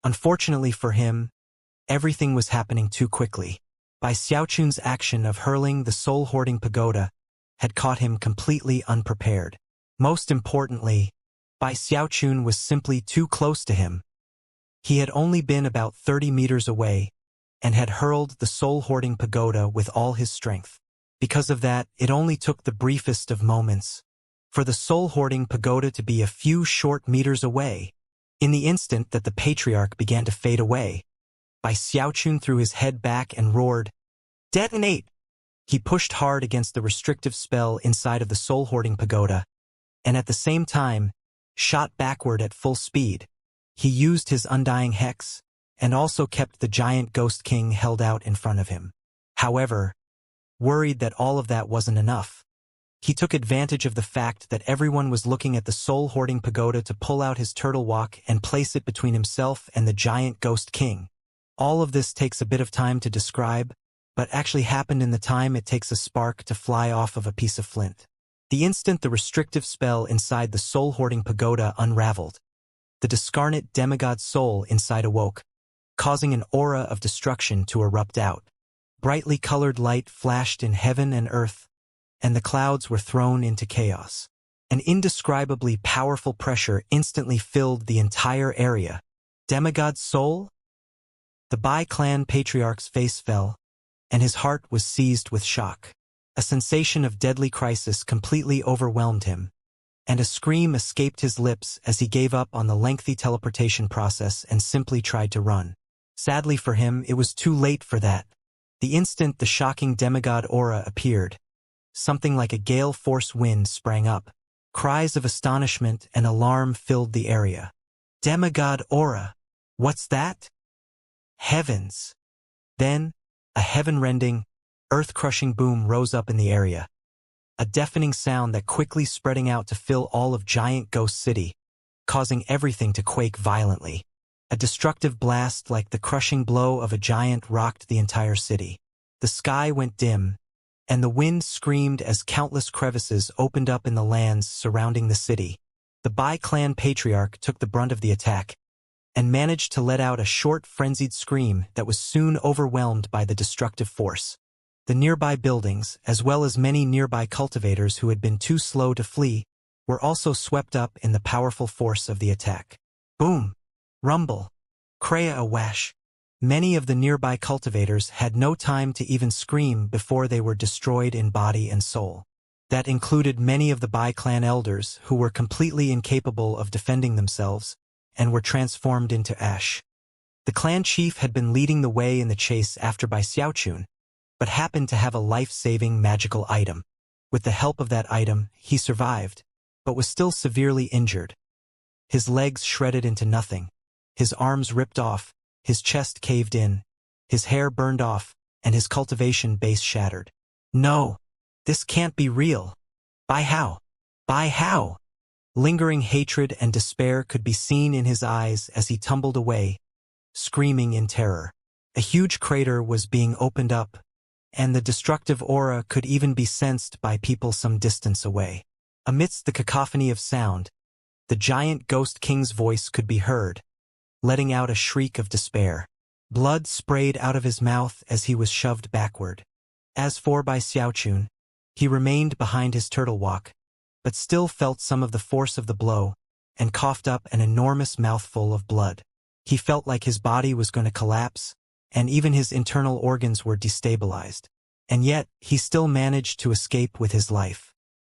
Unfortunately for him, everything was happening too quickly. Bai Xiaochun's action of hurling the soul-hoarding pagoda had caught him completely unprepared. Most importantly, Bai Xiaochun was simply too close to him. He had only been about 30 meters away and had hurled the soul-hoarding pagoda with all his strength. Because of that, it only took the briefest of moments for the soul-hoarding pagoda to be a few short meters away. In the instant that the patriarch began to fade away, Bai Xiaochun threw his head back and roared, "Detonate!" He pushed hard against the restrictive spell inside of the soul-hoarding pagoda, and at the same time, shot backward at full speed. He used his undying hex, and also kept the giant ghost king held out in front of him. However, worried that all of that wasn't enough, he took advantage of the fact that everyone was looking at the soul-hoarding pagoda to pull out his turtle walk and place it between himself and the giant ghost king. All of this takes a bit of time to describe, but actually happened in the time it takes a spark to fly off of a piece of flint. The instant the restrictive spell inside the soul-hoarding pagoda unraveled, the discarnate demigod soul inside awoke, causing an aura of destruction to erupt out. Brightly colored light flashed in heaven and earth, and the clouds were thrown into chaos. An indescribably powerful pressure instantly filled the entire area. Demigod's soul? The Bai clan patriarch's face fell, and his heart was seized with shock. A sensation of deadly crisis completely overwhelmed him, and a scream escaped his lips as he gave up on the lengthy teleportation process and simply tried to run. Sadly for him, it was too late for that. The instant the shocking demigod aura appeared, something like a gale force wind sprang up. Cries of astonishment and alarm filled the area. Demigod aura! What's that? Heavens! Then, a heaven-rending, earth-crushing boom rose up in the area. A deafening sound that quickly spreading out to fill all of Giant Ghost City, causing everything to quake violently. A destructive blast like the crushing blow of a giant rocked the entire city. The sky went dim, and the wind screamed as countless crevices opened up in the lands surrounding the city. The Bai clan patriarch took the brunt of the attack, and managed to let out a short, frenzied scream that was soon overwhelmed by the destructive force. The nearby buildings, as well as many nearby cultivators who had been too slow to flee, were also swept up in the powerful force of the attack. Boom! Rumble! Krea awash! Many of the nearby cultivators had no time to even scream before they were destroyed in body and soul. That included many of the Bai clan elders who were completely incapable of defending themselves and were transformed into ash. The clan chief had been leading the way in the chase after Bai Xiaochun, but happened to have a life-saving magical item. With the help of that item, he survived, but was still severely injured. His legs shredded into nothing, his arms ripped off, his chest caved in, his hair burned off, and his cultivation base shattered. No! This can't be real! By how? By how? Lingering hatred and despair could be seen in his eyes as he tumbled away, screaming in terror. A huge crater was being opened up, and the destructive aura could even be sensed by people some distance away. Amidst the cacophony of sound, the giant ghost king's voice could be heard, letting out a shriek of despair. Blood sprayed out of his mouth as he was shoved backward. As for Bai Xiaochun, he remained behind his turtle walk, but still felt some of the force of the blow, and coughed up an enormous mouthful of blood. He felt like his body was going to collapse, and even his internal organs were destabilized. And yet, he still managed to escape with his life.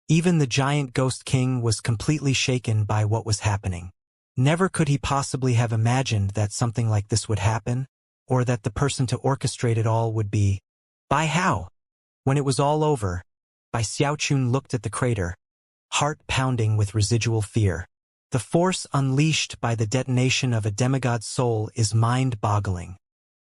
Even the giant ghost king was completely shaken by what was happening. Never could he possibly have imagined that something like this would happen, or that the person to orchestrate it all would be Bai Hao. When it was all over, Bai Xiaochun looked at the crater, heart pounding with residual fear. The force unleashed by the detonation of a demigod's soul is mind-boggling.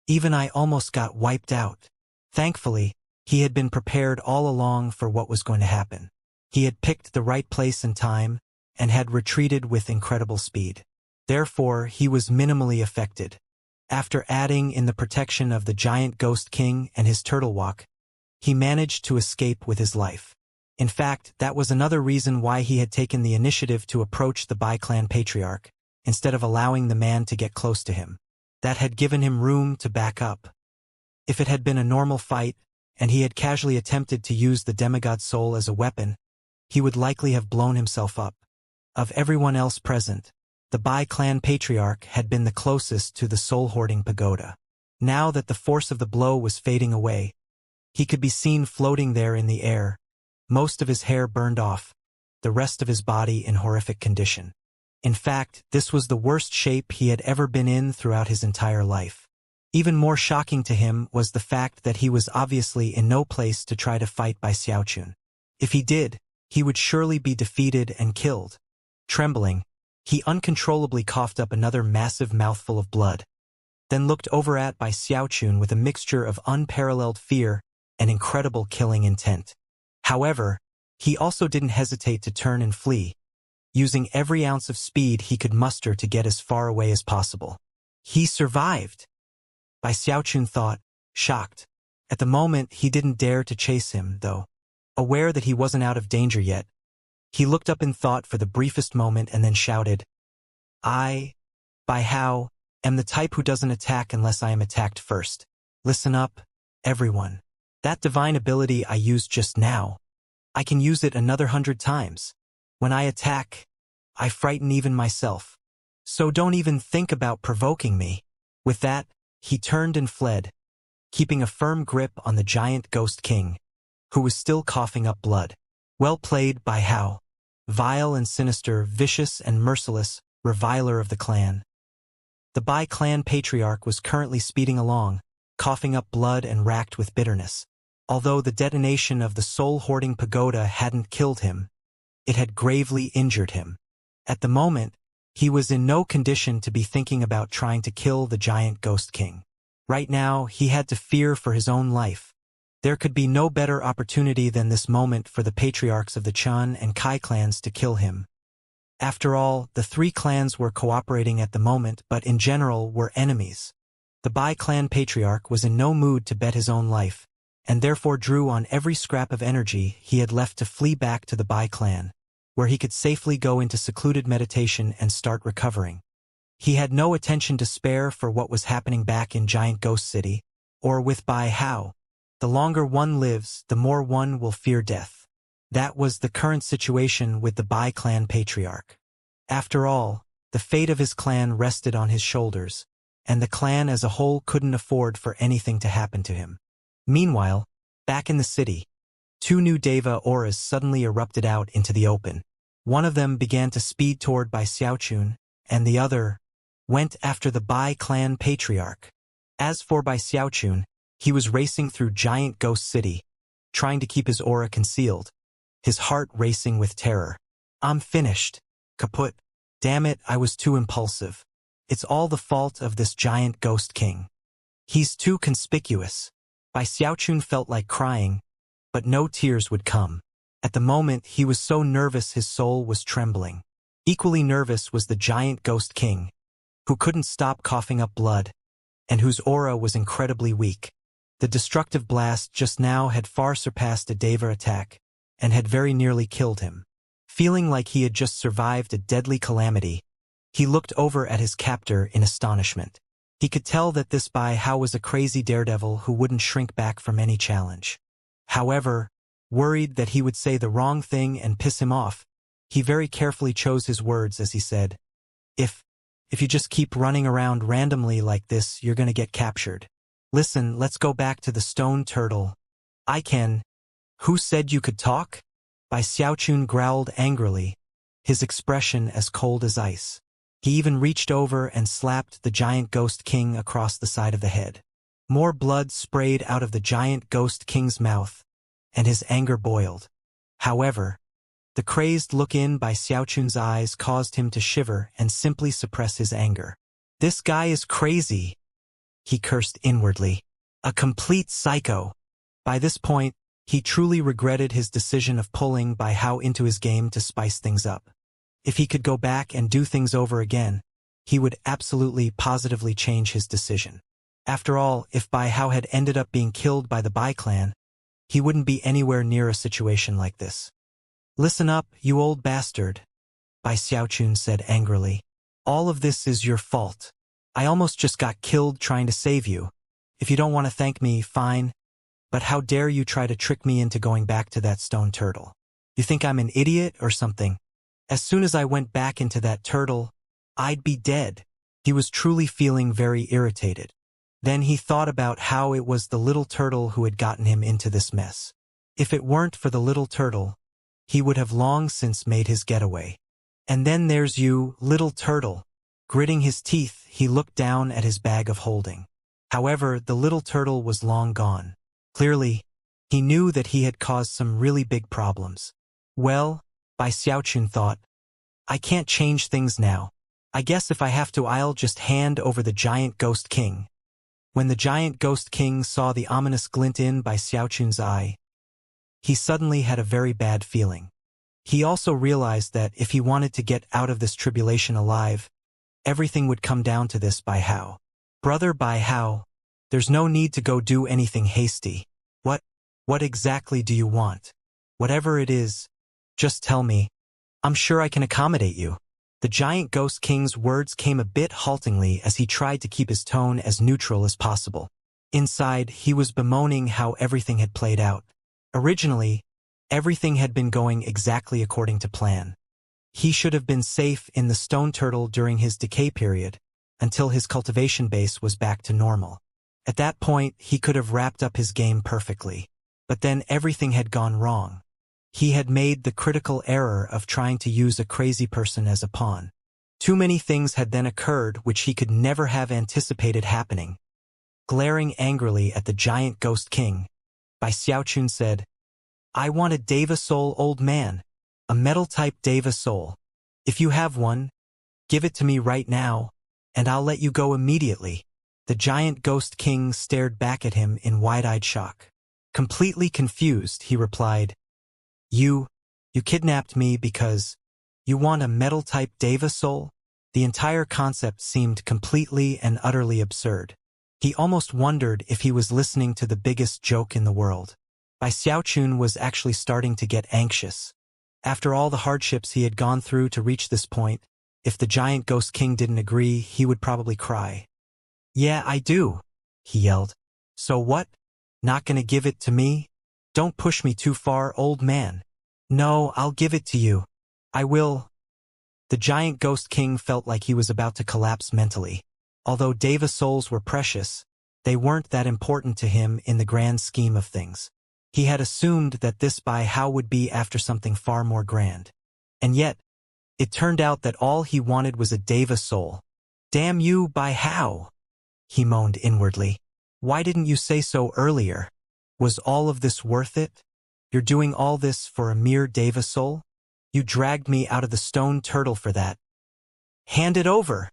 Even I almost got wiped out. Thankfully, he had been prepared all along for what was going to happen. He had picked the right place and time, and had retreated with incredible speed. Therefore, he was minimally affected. After adding in the protection of the giant ghost king and his turtle walk, he managed to escape with his life. In fact, that was another reason why he had taken the initiative to approach the Bai clan patriarch, instead of allowing the man to get close to him. That had given him room to back up. If it had been a normal fight, and he had casually attempted to use the demigod soul as a weapon, he would likely have blown himself up. Of everyone else present, the Bai clan patriarch had been the closest to the soul-hoarding pagoda. Now that the force of the blow was fading away, he could be seen floating there in the air, most of his hair burned off, the rest of his body in horrific condition. In fact, this was the worst shape he had ever been in throughout his entire life. Even more shocking to him was the fact that he was obviously in no place to try to fight Bai Xiaochun. If he did, he would surely be defeated and killed. Trembling, he uncontrollably coughed up another massive mouthful of blood, then looked over at Bai Xiaochun with a mixture of unparalleled fear and incredible killing intent. However, he also didn't hesitate to turn and flee, using every ounce of speed he could muster to get as far away as possible. He survived! Bai Xiaochun thought, shocked. At the moment, he didn't dare to chase him, though. Aware that he wasn't out of danger yet, he looked up in thought for the briefest moment and then shouted, I, Bai Hao, am the type who doesn't attack unless I am attacked first. Listen up, everyone. That divine ability I used just now, I can use it another 100 times. When I attack, I frighten even myself. So don't even think about provoking me." With that, he turned and fled, keeping a firm grip on the giant ghost king, who was still coughing up blood. Well played, Bai Hao. Vile and sinister, vicious and merciless, reviler of the clan. The Bai clan patriarch was currently speeding along, coughing up blood and racked with bitterness. Although the detonation of the soul-hoarding pagoda hadn't killed him, it had gravely injured him. At the moment, he was in no condition to be thinking about trying to kill the giant ghost king. Right now, he had to fear for his own life. There could be no better opportunity than this moment for the patriarchs of the Chun and Kai clans to kill him. After all, the three clans were cooperating at the moment, but in general were enemies. The Bai clan patriarch was in no mood to bet his own life, and therefore drew on every scrap of energy he had left to flee back to the Bai clan, where he could safely go into secluded meditation and start recovering. He had no attention to spare for what was happening back in Giant Ghost City, or with Bai Hao. The longer one lives, the more one will fear death. That was the current situation with the Bai clan patriarch. After all, the fate of his clan rested on his shoulders, and the clan as a whole couldn't afford for anything to happen to him. Meanwhile, back in the city, two new Deva auras suddenly erupted out into the open. One of them began to speed toward Bai Xiaochun, and the other went after the Bai clan patriarch. As for Bai Xiaochun, he was racing through Giant Ghost City, trying to keep his aura concealed, his heart racing with terror. "I'm finished. Kaput. Damn it, I was too impulsive. It's all the fault of this giant ghost king. He's too conspicuous." Bai Xiaochun felt like crying, but no tears would come. At the moment, he was so nervous his soul was trembling. Equally nervous was the giant ghost king, who couldn't stop coughing up blood, and whose aura was incredibly weak. The destructive blast just now had far surpassed a Deva attack, and had very nearly killed him. Feeling like he had just survived a deadly calamity, he looked over at his captor in astonishment. He could tell that this Bai Hao was a crazy daredevil who wouldn't shrink back from any challenge. However, worried that he would say the wrong thing and piss him off, he very carefully chose his words as he said, If you just keep running around randomly like this, you're gonna get captured. Listen, let's go back to the stone turtle. I can. Who said you could talk?" Bai Xiaochun growled angrily, his expression as cold as ice. He even reached over and slapped the giant ghost king across the side of the head. More blood sprayed out of the giant ghost king's mouth, and his anger boiled. However, the crazed look in Bai Xiaochun's eyes caused him to shiver and simply suppress his anger. "This guy is crazy," he cursed inwardly. "A complete psycho." By this point, he truly regretted his decision of pulling Bai Hao into his game to spice things up. If he could go back and do things over again, he would absolutely positively change his decision. After all, if Bai Hao had ended up being killed by the Bai clan, he wouldn't be anywhere near a situation like this. "Listen up, you old bastard," Bai Xiaochun said angrily. "All of this is your fault. I almost just got killed trying to save you. If you don't want to thank me, fine. But how dare you try to trick me into going back to that stone turtle? You think I'm an idiot or something? As soon as I went back into that turtle, I'd be dead." He was truly feeling very irritated. Then he thought about how it was the little turtle who had gotten him into this mess. If it weren't for the little turtle, he would have long since made his getaway. And then there's you, little turtle. Gritting his teeth, he looked down at his bag of holding. However, the little turtle was long gone. Clearly, he knew that he had caused some really big problems. Well, Bai Xiaochun thought, I can't change things now. I guess if I have to, I'll just hand over the giant ghost king. When the giant ghost king saw the ominous glint in Bai Xiaochun's eye, he suddenly had a very bad feeling. He also realized that if he wanted to get out of this tribulation alive, everything would come down to this Bai Hao. Brother Bai Hao, there's no need to go do anything hasty. What exactly do you want? Whatever it is, just tell me. I'm sure I can accommodate you. The giant ghost king's words came a bit haltingly as he tried to keep his tone as neutral as possible. Inside, he was bemoaning how everything had played out. Originally, everything had been going exactly according to plan. He should have been safe in the stone turtle during his decay period, until his cultivation base was back to normal. At that point, he could have wrapped up his game perfectly. But then everything had gone wrong. He had made the critical error of trying to use a crazy person as a pawn. Too many things had then occurred which he could never have anticipated happening. Glaring angrily at the giant ghost king, Bai Xiaochun said, "I want a Deva soul, old man. A metal-type Deva soul. If you have one, give it to me right now, and I'll let you go immediately." The giant ghost king stared back at him in wide-eyed shock. Completely confused, he replied, You kidnapped me because you want a metal-type Deva soul?" The entire concept seemed completely and utterly absurd. He almost wondered if he was listening to the biggest joke in the world. Bai Xiaochun was actually starting to get anxious. After all the hardships he had gone through to reach this point, if the giant ghost king didn't agree, he would probably cry. "Yeah, I do," he yelled. "So what? Not gonna give it to me? Don't push me too far, old man." "No, I'll give it to you. I will." The giant ghost king felt like he was about to collapse mentally. Although Deva souls were precious, they weren't that important to him in the grand scheme of things. He had assumed that this Bai Hao would be after something far more grand. And yet, it turned out that all he wanted was a Deva soul. "Damn you, Bai Hao," he moaned inwardly. "Why didn't you say so earlier? Was all of this worth it? You're doing all this for a mere Deva soul? You dragged me out of the stone turtle for that." "Hand it over,"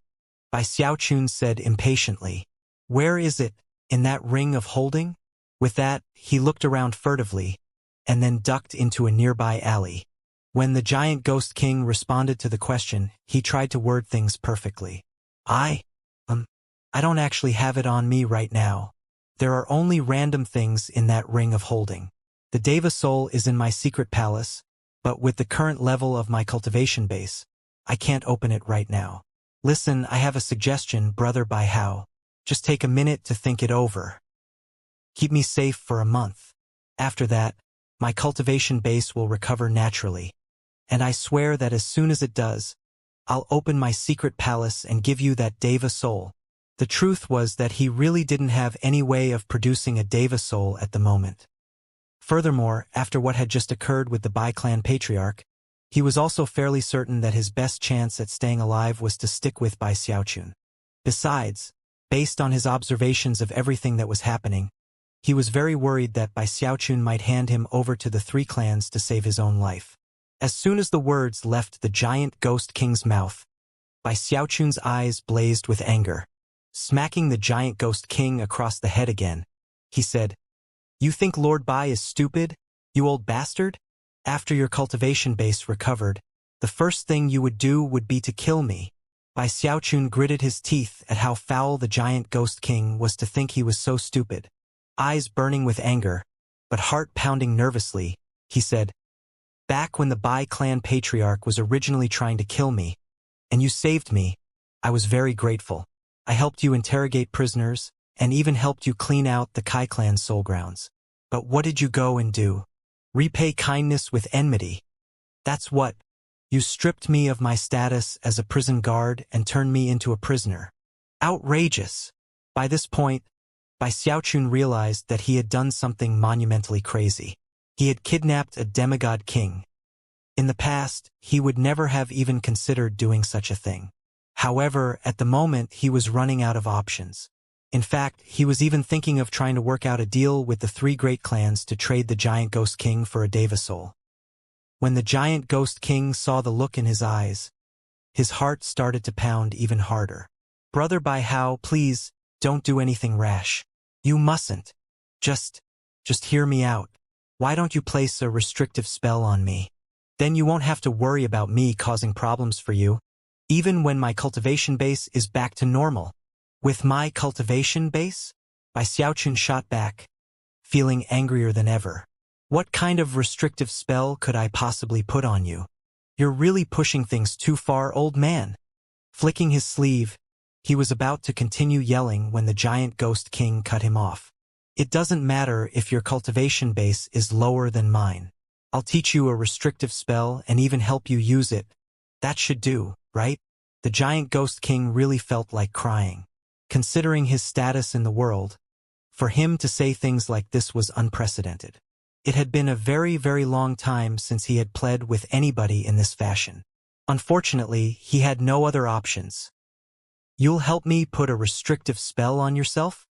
Bai Xiaochun said impatiently. "Where is it, in that ring of holding?" With that, he looked around furtively, and then ducked into a nearby alley. When the giant ghost king responded to the question, he tried to word things perfectly. I don't actually have it on me right now. There are only random things in that ring of holding. The Deva soul is in my secret palace, but with the current level of my cultivation base, I can't open it right now. Listen, I have a suggestion, brother Bai Hao. Just take a minute to think it over. Keep me safe for a month. After that, my cultivation base will recover naturally. And I swear that as soon as it does, I'll open my secret palace and give you that Deva soul. The truth was that he really didn't have any way of producing a Deva soul at the moment. Furthermore, after what had just occurred with the Bai clan patriarch, he was also fairly certain that his best chance at staying alive was to stick with Bai Xiaochun. Besides, based on his observations of everything that was happening, he was very worried that Bai Xiaochun might hand him over to the three clans to save his own life. As soon as the words left the giant ghost king's mouth, Bai Xiaochun's eyes blazed with anger. Smacking the giant ghost king across the head again, he said, "You think Lord Bai is stupid, you old bastard? After your cultivation base recovered, the first thing you would do would be to kill me." Bai Xiaochun gritted his teeth at how foul the giant ghost king was to think he was so stupid. Eyes burning with anger, but heart pounding nervously, he said, "Back when the Bai clan patriarch was originally trying to kill me, and you saved me, I was very grateful. I helped you interrogate prisoners, and even helped you clean out the Kai clan's soul grounds. But what did you go and do? Repay kindness with enmity. That's what. You stripped me of my status as a prison guard and turned me into a prisoner. Outrageous." By this point, Bai Xiaochun realized that he had done something monumentally crazy. He had kidnapped a demigod king. In the past, he would never have even considered doing such a thing. However, at the moment, he was running out of options. In fact, he was even thinking of trying to work out a deal with the three great clans to trade the giant ghost king for a Deva soul. When the giant ghost king saw the look in his eyes, his heart started to pound even harder. "Brother Bai Hao, please, don't do anything rash. You mustn't. Just hear me out. Why don't you place a restrictive spell on me? Then you won't have to worry about me causing problems for you, even when my cultivation base is back to normal." "With my cultivation base?" Bai Xiaochun shot back, feeling angrier than ever. "What kind of restrictive spell could I possibly put on you? You're really pushing things too far, old man." Flicking his sleeve, he was about to continue yelling when the giant ghost king cut him off. "It doesn't matter if your cultivation base is lower than mine. I'll teach you a restrictive spell and even help you use it, That should do, right? The giant ghost king really felt like crying. Considering his status in the world, for him to say things like this was unprecedented. It had been a very, very long time since he had pled with anybody in this fashion. Unfortunately, he had no other options. You'll help me put a restrictive spell on yourself?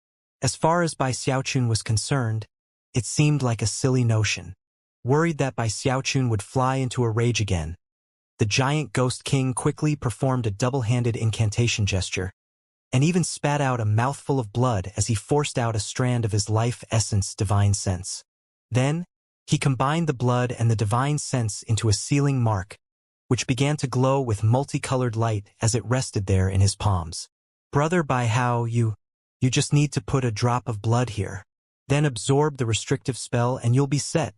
As far as Bai Xiaochun was concerned, it seemed like a silly notion. Worried that Bai Xiaochun would fly into a rage again, the giant ghost king quickly performed a double-handed incantation gesture, and even spat out a mouthful of blood as he forced out a strand of his life essence divine sense. Then, he combined the blood and the divine sense into a sealing mark, which began to glow with multicolored light as it rested there in his palms. Brother Bai Hao, you just need to put a drop of blood here. Then absorb the restrictive spell and you'll be set.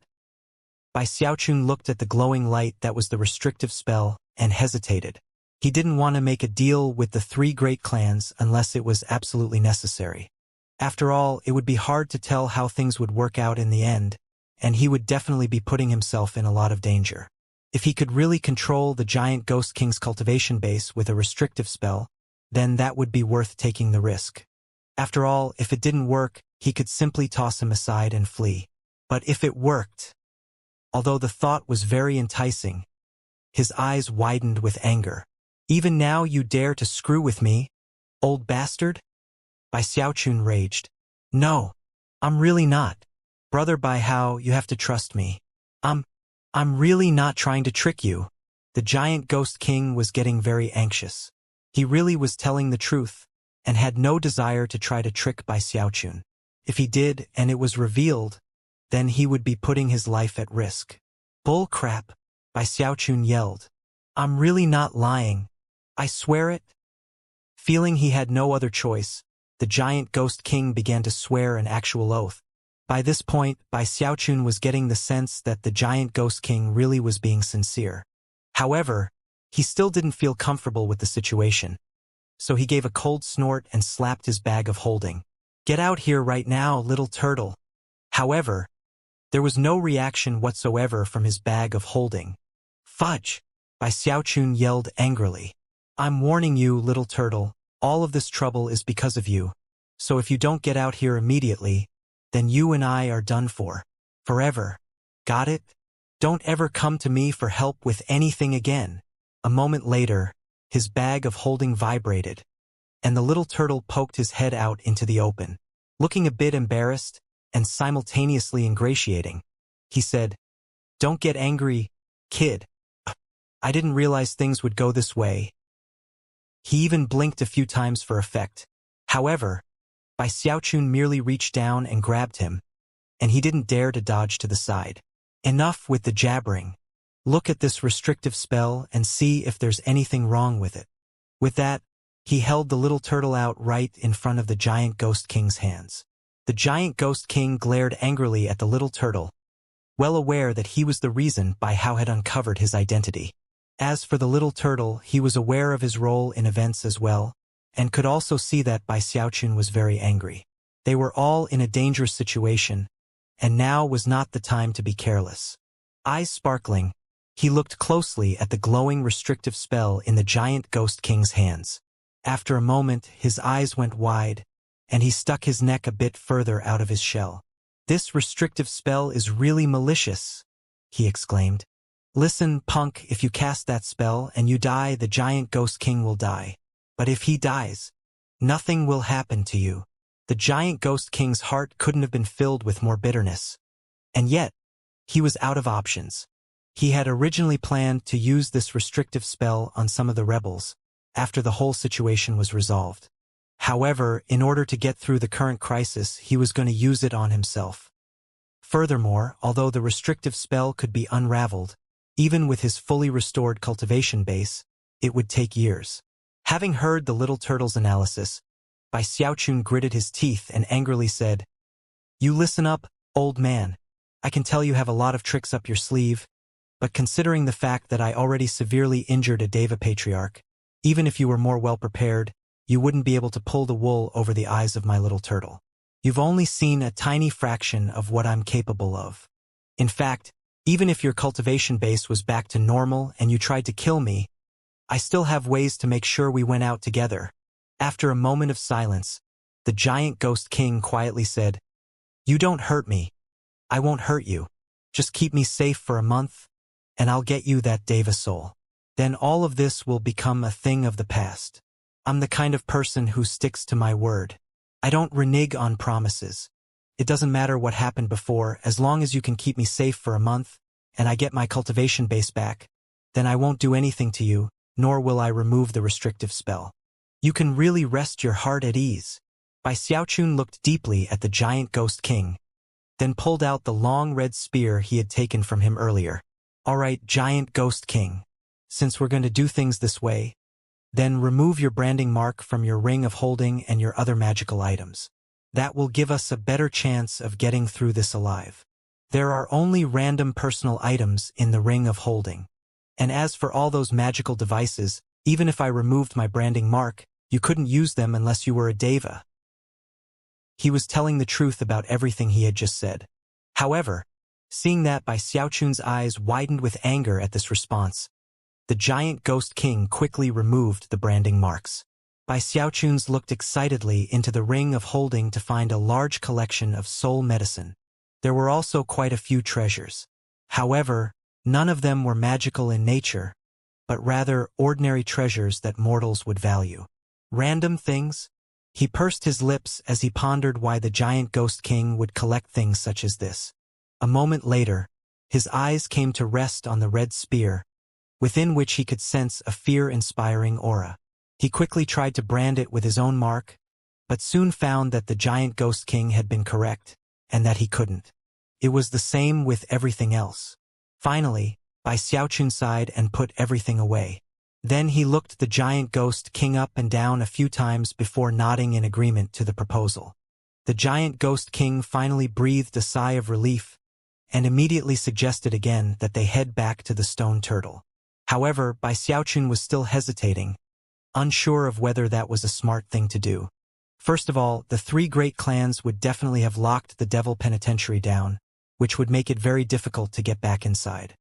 Bai Xiaochun looked at the glowing light that was the restrictive spell and hesitated. He didn't want to make a deal with the three great clans unless it was absolutely necessary. After all, it would be hard to tell how things would work out in the end, and he would definitely be putting himself in a lot of danger. If he could really control the giant ghost king's cultivation base with a restrictive spell, then that would be worth taking the risk. After all, if it didn't work, he could simply toss him aside and flee. But if it worked, although the thought was very enticing, his eyes widened with anger. Even now you dare to screw with me, old bastard? Bai Xiaochun raged. No, I'm really not. Brother Bai Hao, you have to trust me. I'm really not trying to trick you. The giant ghost king was getting very anxious. He really was telling the truth, and had no desire to try to trick Bai Xiaochun. If he did, and it was revealed, then he would be putting his life at risk. Bull crap, Bai Xiaochun yelled. I'm really not lying. I swear it. Feeling he had no other choice, the giant ghost king began to swear an actual oath. By this point, Bai Xiaochun was getting the sense that the giant ghost king really was being sincere. However, he still didn't feel comfortable with the situation. So he gave a cold snort and slapped his bag of holding. Get out here right now, little turtle. However, there was no reaction whatsoever from his bag of holding. Fudge! Bai Xiaochun yelled angrily. I'm warning you, little turtle, all of this trouble is because of you. So if you don't get out here immediately, then you and I are done for. Forever. Got it? Don't ever come to me for help with anything again. A moment later, his bag of holding vibrated, and the little turtle poked his head out into the open. Looking a bit embarrassed, and simultaneously ingratiating, he said, Don't get angry, kid. I didn't realize things would go this way. He even blinked a few times for effect. However, Bai Xiaochun merely reached down and grabbed him, and he didn't dare to dodge to the side. Enough with the jabbering. Look at this restrictive spell and see if there's anything wrong with it. With that, he held the little turtle out right in front of the giant ghost king's hands. The giant ghost king glared angrily at the little turtle, well aware that he was the reason Bai Hao had uncovered his identity. As for the little turtle, he was aware of his role in events as well, and could also see that Bai Xiaochun was very angry. They were all in a dangerous situation, and now was not the time to be careless. Eyes sparkling, he looked closely at the glowing restrictive spell in the giant ghost king's hands. After a moment, his eyes went wide, and he stuck his neck a bit further out of his shell. This restrictive spell is really malicious, he exclaimed. Listen, punk, if you cast that spell and you die, the giant ghost king will die. But if he dies, nothing will happen to you. The giant ghost king's heart couldn't have been filled with more bitterness. And yet, he was out of options. He had originally planned to use this restrictive spell on some of the rebels, after the whole situation was resolved. However, in order to get through the current crisis, he was going to use it on himself. Furthermore, although the restrictive spell could be unraveled, even with his fully restored cultivation base, it would take years. Having heard the little turtle's analysis, Bai Xiaochun gritted his teeth and angrily said, You listen up, old man. I can tell you have a lot of tricks up your sleeve, but considering the fact that I already severely injured a Deva patriarch, even if you were more well-prepared, you wouldn't be able to pull the wool over the eyes of my little turtle. You've only seen a tiny fraction of what I'm capable of. In fact, even if your cultivation base was back to normal and you tried to kill me, I still have ways to make sure we went out together. After a moment of silence, the giant ghost king quietly said, "You don't hurt me. I won't hurt you. Just keep me safe for a month, and I'll get you that Deva soul. Then all of this will become a thing of the past. I'm the kind of person who sticks to my word. I don't renege on promises. It doesn't matter what happened before, as long as you can keep me safe for a month, and I get my cultivation base back, then I won't do anything to you, nor will I remove the restrictive spell. You can really rest your heart at ease." Bai Xiaochun looked deeply at the giant ghost king, then pulled out the long red spear he had taken from him earlier. "All right, giant ghost king. Since we're going to do things this way, then remove your branding mark from your ring of holding and your other magical items. That will give us a better chance of getting through this alive. There are only random personal items in the ring of holding. And as for all those magical devices, even if I removed my branding mark, you couldn't use them unless you were a Deva." He was telling the truth about everything he had just said. However, seeing that Bai Xiaochun's eyes widened with anger at this response, the giant ghost king quickly removed the branding marks. Bai Xiaochun's looked excitedly into the ring of holding to find a large collection of soul medicine. There were also quite a few treasures. However, none of them were magical in nature, but rather ordinary treasures that mortals would value. Random things? He pursed his lips as he pondered why the giant ghost king would collect things such as this. A moment later, his eyes came to rest on the red spear, within which he could sense a fear-inspiring aura. He quickly tried to brand it with his own mark, but soon found that the giant ghost king had been correct, and that he couldn't. It was the same with everything else. Finally, Bai Xiaochun sighed and put everything away. Then he looked the giant ghost king up and down a few times before nodding in agreement to the proposal. The giant ghost king finally breathed a sigh of relief, and immediately suggested again that they head back to the stone turtle. However, Bai Xiaochun was still hesitating, unsure of whether that was a smart thing to do. First of all, the three great clans would definitely have locked the devil penitentiary down, which would make it very difficult to get back inside.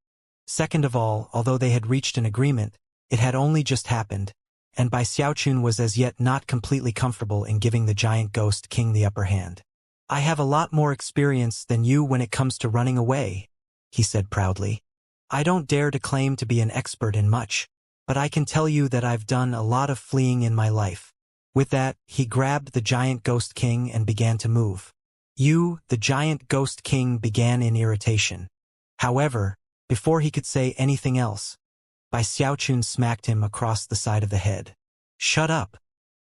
Second of all, although they had reached an agreement, it had only just happened, and Bai Xiaochun was as yet not completely comfortable in giving the giant ghost king the upper hand. "I have a lot more experience than you when it comes to running away," he said proudly. "I don't dare to claim to be an expert in much, but I can tell you that I've done a lot of fleeing in my life." With that, he grabbed the giant ghost king and began to move. The giant ghost king began in irritation. However, before he could say anything else, Bai Xiaochun smacked him across the side of the head. "Shut up!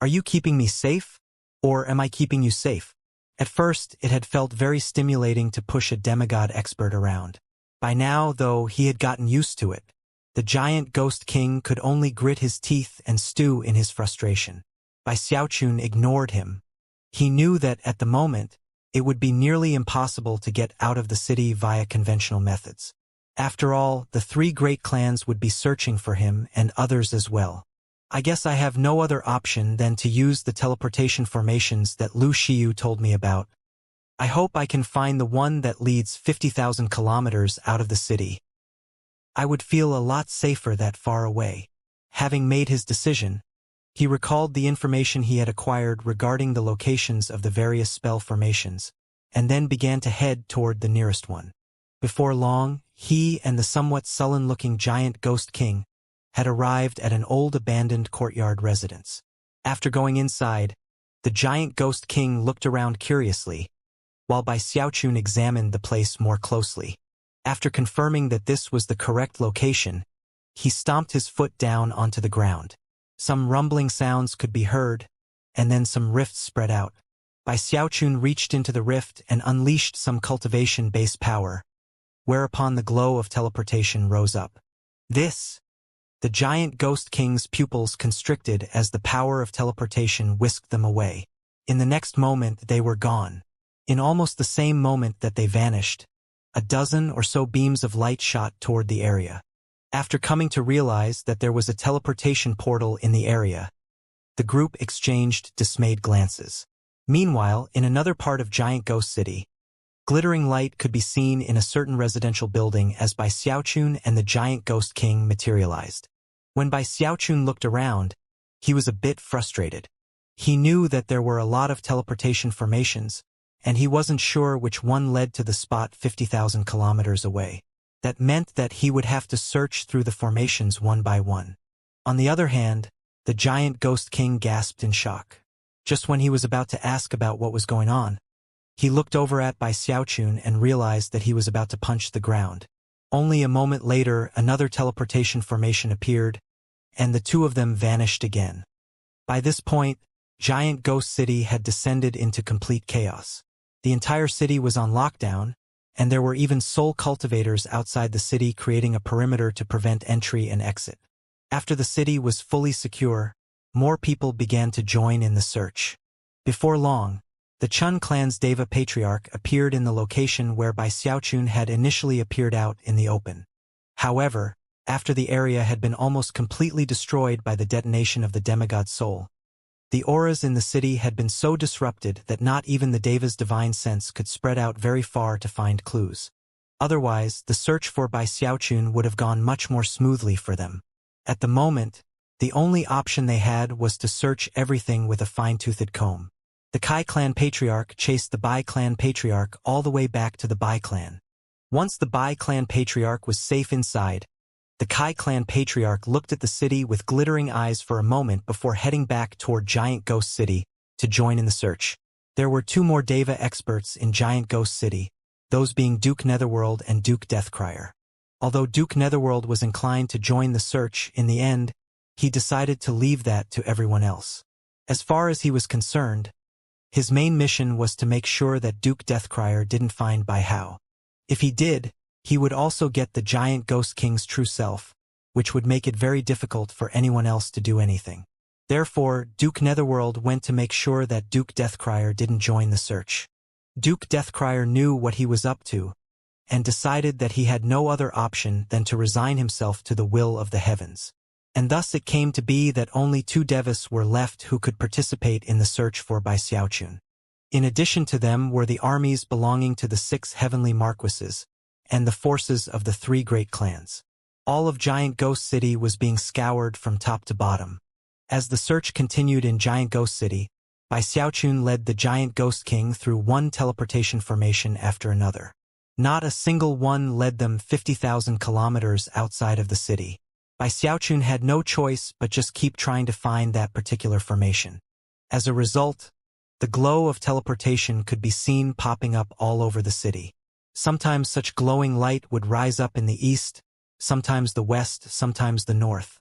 Are you keeping me safe? Or am I keeping you safe?" At first, it had felt very stimulating to push a demigod expert around. By now, though, he had gotten used to it. The giant ghost king could only grit his teeth and stew in his frustration. Bai Xiaochun ignored him. He knew that, at the moment, it would be nearly impossible to get out of the city via conventional methods. After all, the three great clans would be searching for him and others as well. "I guess I have no other option than to use the teleportation formations that Lu Xiyu told me about. I hope I can find the one that leads 50,000 kilometers out of the city. I would feel a lot safer that far away." Having made his decision, he recalled the information he had acquired regarding the locations of the various spell formations, and then began to head toward the nearest one. Before long, he and the somewhat sullen-looking giant ghost king had arrived at an old abandoned courtyard residence. After going inside, the giant ghost king looked around curiously, while Bai Xiaochun examined the place more closely. After confirming that this was the correct location, he stomped his foot down onto the ground. Some rumbling sounds could be heard, and then some rifts spread out. Bai Xiaochun reached into the rift and unleashed some cultivation-based power, whereupon the glow of teleportation rose up. The giant ghost king's pupils constricted as the power of teleportation whisked them away. In the next moment, they were gone. In almost the same moment that they vanished, a dozen or so beams of light shot toward the area. After coming to realize that there was a teleportation portal in the area, the group exchanged dismayed glances. Meanwhile, in another part of Giant Ghost City, glittering light could be seen in a certain residential building as Bai Xiaochun and the giant ghost king materialized. When Bai Xiaochun looked around, he was a bit frustrated. He knew that there were a lot of teleportation formations, and he wasn't sure which one led to the spot 50,000 kilometers away. That meant that he would have to search through the formations one by one. On the other hand, the giant ghost king gasped in shock. Just when he was about to ask about what was going on, he looked over at Bai Xiaochun and realized that he was about to punch the ground. Only a moment later, another teleportation formation appeared, and the two of them vanished again. By this point, Giant Ghost City had descended into complete chaos. The entire city was on lockdown, and there were even soul cultivators outside the city creating a perimeter to prevent entry and exit. After the city was fully secure, more people began to join in the search. Before long, the Chun clan's Deva patriarch appeared in the location where Bai Xiaochun had initially appeared out in the open. However, after the area had been almost completely destroyed by the detonation of the demigod soul, the auras in the city had been so disrupted that not even the Deva's divine sense could spread out very far to find clues. Otherwise, the search for Bai Xiaochun would have gone much more smoothly for them. At the moment, the only option they had was to search everything with a fine-toothed comb. The Kai clan patriarch chased the Bai clan patriarch all the way back to the Bai clan. Once the Bai clan patriarch was safe inside, the Kai clan patriarch looked at the city with glittering eyes for a moment before heading back toward Giant Ghost City to join in the search. There were two more Deva experts in Giant Ghost City, those being Duke Netherworld and Duke Deathcrier. Although Duke Netherworld was inclined to join the search, in the end, he decided to leave that to everyone else. As far as he was concerned, his main mission was to make sure that Duke Deathcrier didn't find Bai Hao. If he did, he would also get the Giant Ghost King's true self, which would make it very difficult for anyone else to do anything. Therefore, Duke Netherworld went to make sure that Duke Deathcrier didn't join the search. Duke Deathcrier knew what he was up to, and decided that he had no other option than to resign himself to the will of the heavens. And thus it came to be that only two Devas were left who could participate in the search for Bai Xiaochun. In addition to them were the armies belonging to the 6 heavenly marquises, and the forces of the 3 great clans. All of Giant Ghost City was being scoured from top to bottom. As the search continued in Giant Ghost City, Bai Xiaochun led the Giant Ghost King through one teleportation formation after another. Not a single one led them 50,000 kilometers outside of the city. Bai Xiaochun had no choice but just keep trying to find that particular formation. As a result, the glow of teleportation could be seen popping up all over the city. Sometimes such glowing light would rise up in the east, sometimes the west, sometimes the north.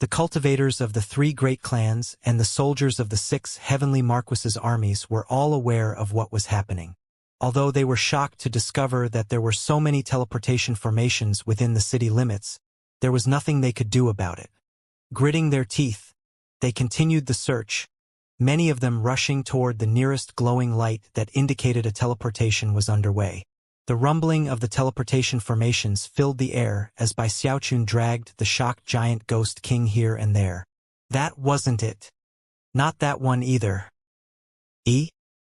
The cultivators of the 3 great clans and the soldiers of the 6 heavenly marquises' armies were all aware of what was happening. Although they were shocked to discover that there were so many teleportation formations within the city limits, there was nothing they could do about it. Gritting their teeth, they continued the search, many of them rushing toward the nearest glowing light that indicated a teleportation was underway. The rumbling of the teleportation formations filled the air as Bai Xiaochun dragged the shocked Giant Ghost King here and there. That wasn't it. Not that one either.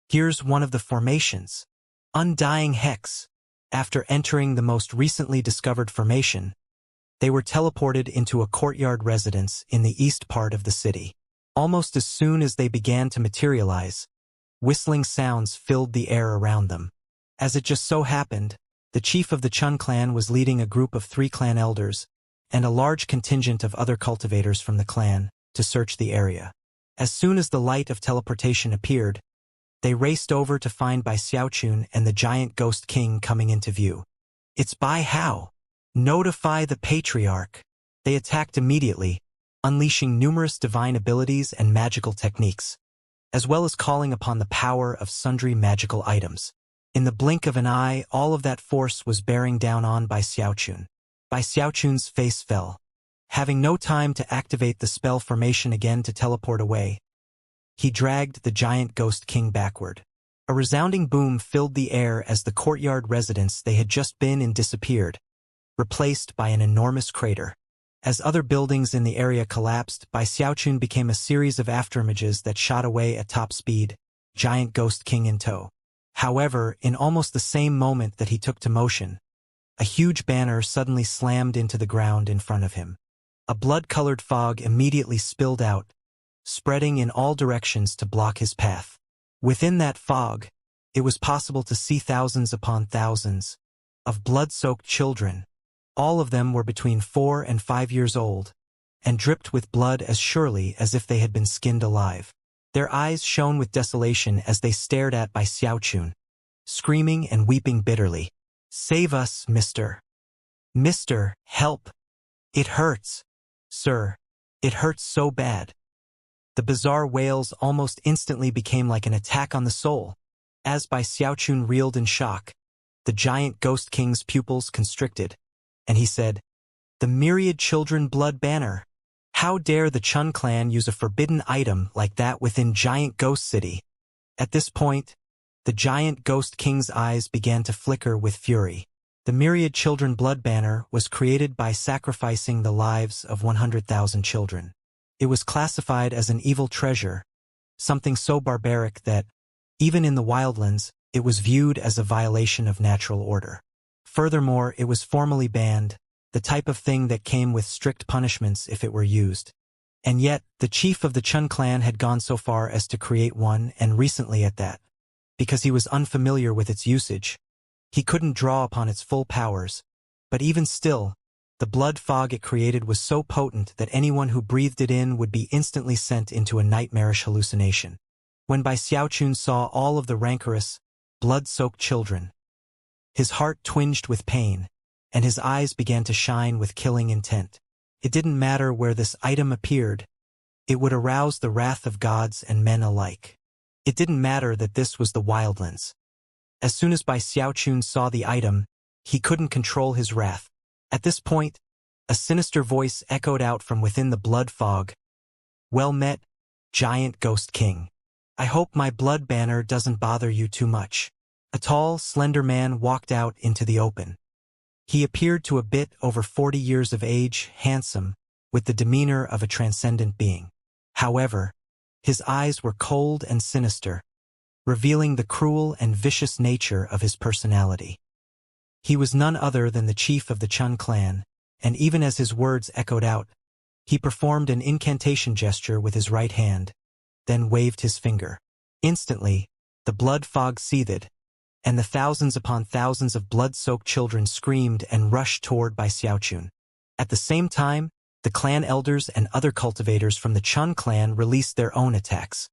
Here's one of the formations. Undying Hex. After entering the most recently discovered formation, they were teleported into a courtyard residence in the east part of the city. Almost as soon as they began to materialize, whistling sounds filled the air around them. As it just so happened, the chief of the Chun clan was leading a group of 3 clan elders and a large contingent of other cultivators from the clan to search the area. As soon as the light of teleportation appeared, they raced over to find Bai Xiaochun and the Giant Ghost King coming into view. It's Bai Hao! Notify the patriarch! They attacked immediately, unleashing numerous divine abilities and magical techniques, as well as calling upon the power of sundry magical items. In the blink of an eye, all of that force was bearing down on Bai Xiaochun. Bai Xiaochun's face fell. Having no time to activate the spell formation again to teleport away, he dragged the Giant Ghost King backward. A resounding boom filled the air as the courtyard residence they had just been in disappeared, replaced by an enormous crater. As other buildings in the area collapsed, Bai Xiaochun became a series of afterimages that shot away at top speed, Giant Ghost King in tow. However, in almost the same moment that he took to motion, a huge banner suddenly slammed into the ground in front of him. A blood-colored fog immediately spilled out, spreading in all directions to block his path. Within that fog, it was possible to see thousands upon thousands of blood-soaked children. All of them were between 4 and 5 years old, and dripped with blood as surely as if they had been skinned alive. Their eyes shone with desolation as they stared at Bai Xiaochun, screaming and weeping bitterly. "Save us, mister. Mister, help. It hurts. Sir, it hurts so bad." The bizarre wails almost instantly became like an attack on the soul. As Bai Xiaochun reeled in shock, the giant Ghost King's pupils constricted, and he said, "The myriad children blood banner. How dare the Chun clan use a forbidden item like that within Giant Ghost City?" At this point, the giant Ghost King's eyes began to flicker with fury. The myriad children blood banner was created by sacrificing the lives of 100,000 children. It was classified as an evil treasure, something so barbaric that, even in the wildlands, it was viewed as a violation of natural order. Furthermore, it was formally banned, the type of thing that came with strict punishments if it were used. And yet, the chief of the Chun clan had gone so far as to create one, and recently at that. Because he was unfamiliar with its usage, he couldn't draw upon its full powers, but even still, the blood fog it created was so potent that anyone who breathed it in would be instantly sent into a nightmarish hallucination. When Bai Xiaochun saw all of the rancorous, blood-soaked children, his heart twinged with pain, and his eyes began to shine with killing intent. It didn't matter where this item appeared, it would arouse the wrath of gods and men alike. It didn't matter that this was the wildlands. As soon as Bai Xiaochun saw the item, he couldn't control his wrath. At this point, a sinister voice echoed out from within the blood fog. "Well met, Giant Ghost King. I hope my blood banner doesn't bother you too much." A tall, slender man walked out into the open. He appeared to a bit over 40 years of age, handsome, with the demeanor of a transcendent being. However, his eyes were cold and sinister, revealing the cruel and vicious nature of his personality. He was none other than the chief of the Chun clan, and even as his words echoed out, he performed an incantation gesture with his right hand, then waved his finger. Instantly, the blood fog seethed, and the thousands upon thousands of blood-soaked children screamed and rushed toward Bai Xiaochun. At the same time, the clan elders and other cultivators from the Chun clan released their own attacks,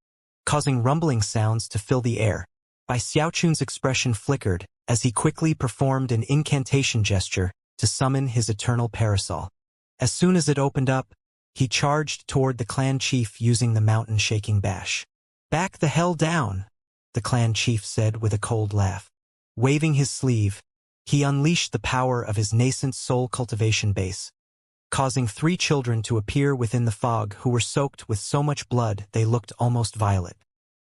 causing rumbling sounds to fill the air. Bai Xiaochun's expression flickered as he quickly performed an incantation gesture to summon his eternal parasol. As soon as it opened up, he charged toward the clan chief using the mountain-shaking bash. "Back the hell down," the clan chief said with a cold laugh. Waving his sleeve, he unleashed the power of his nascent soul cultivation base, causing 3 children to appear within the fog who were soaked with so much blood they looked almost violet.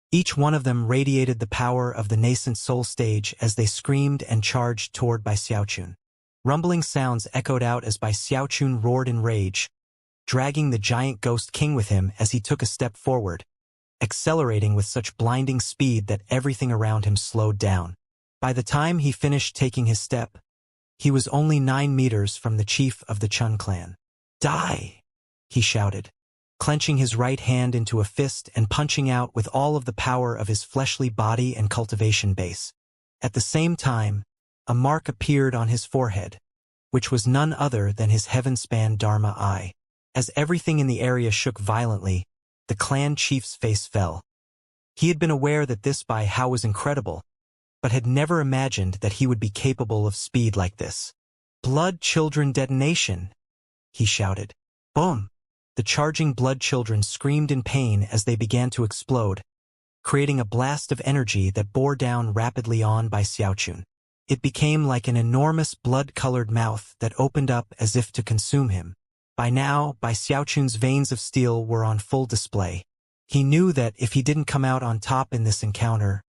Each one of them radiated the power of the nascent soul stage as they screamed and charged toward Bai Xiaochun. Rumbling sounds echoed out as Bai Xiaochun roared in rage, dragging the giant Ghost King with him as he took a step forward, accelerating with such blinding speed that everything around him slowed down. By the time he finished taking his step, he was only 9 meters from the chief of the Chun clan. "Die!" he shouted, clenching his right hand into a fist and punching out with all of the power of his fleshly body and cultivation base. At the same time, a mark appeared on his forehead, which was none other than his heaven-span Dharma eye. As everything in the area shook violently, the clan chief's face fell. He had been aware that this Bai Hao was incredible, but had never imagined that he would be capable of speed like this. "Blood children detonation!" he shouted. Boom! The charging blood children screamed in pain as they began to explode, creating a blast of energy that bore down rapidly on Bai Xiaochun. It became like an enormous blood-colored mouth that opened up as if to consume him. By now, Bai Xiaochun's veins of steel were on full display. He knew that if he didn't come out on top in this encounter,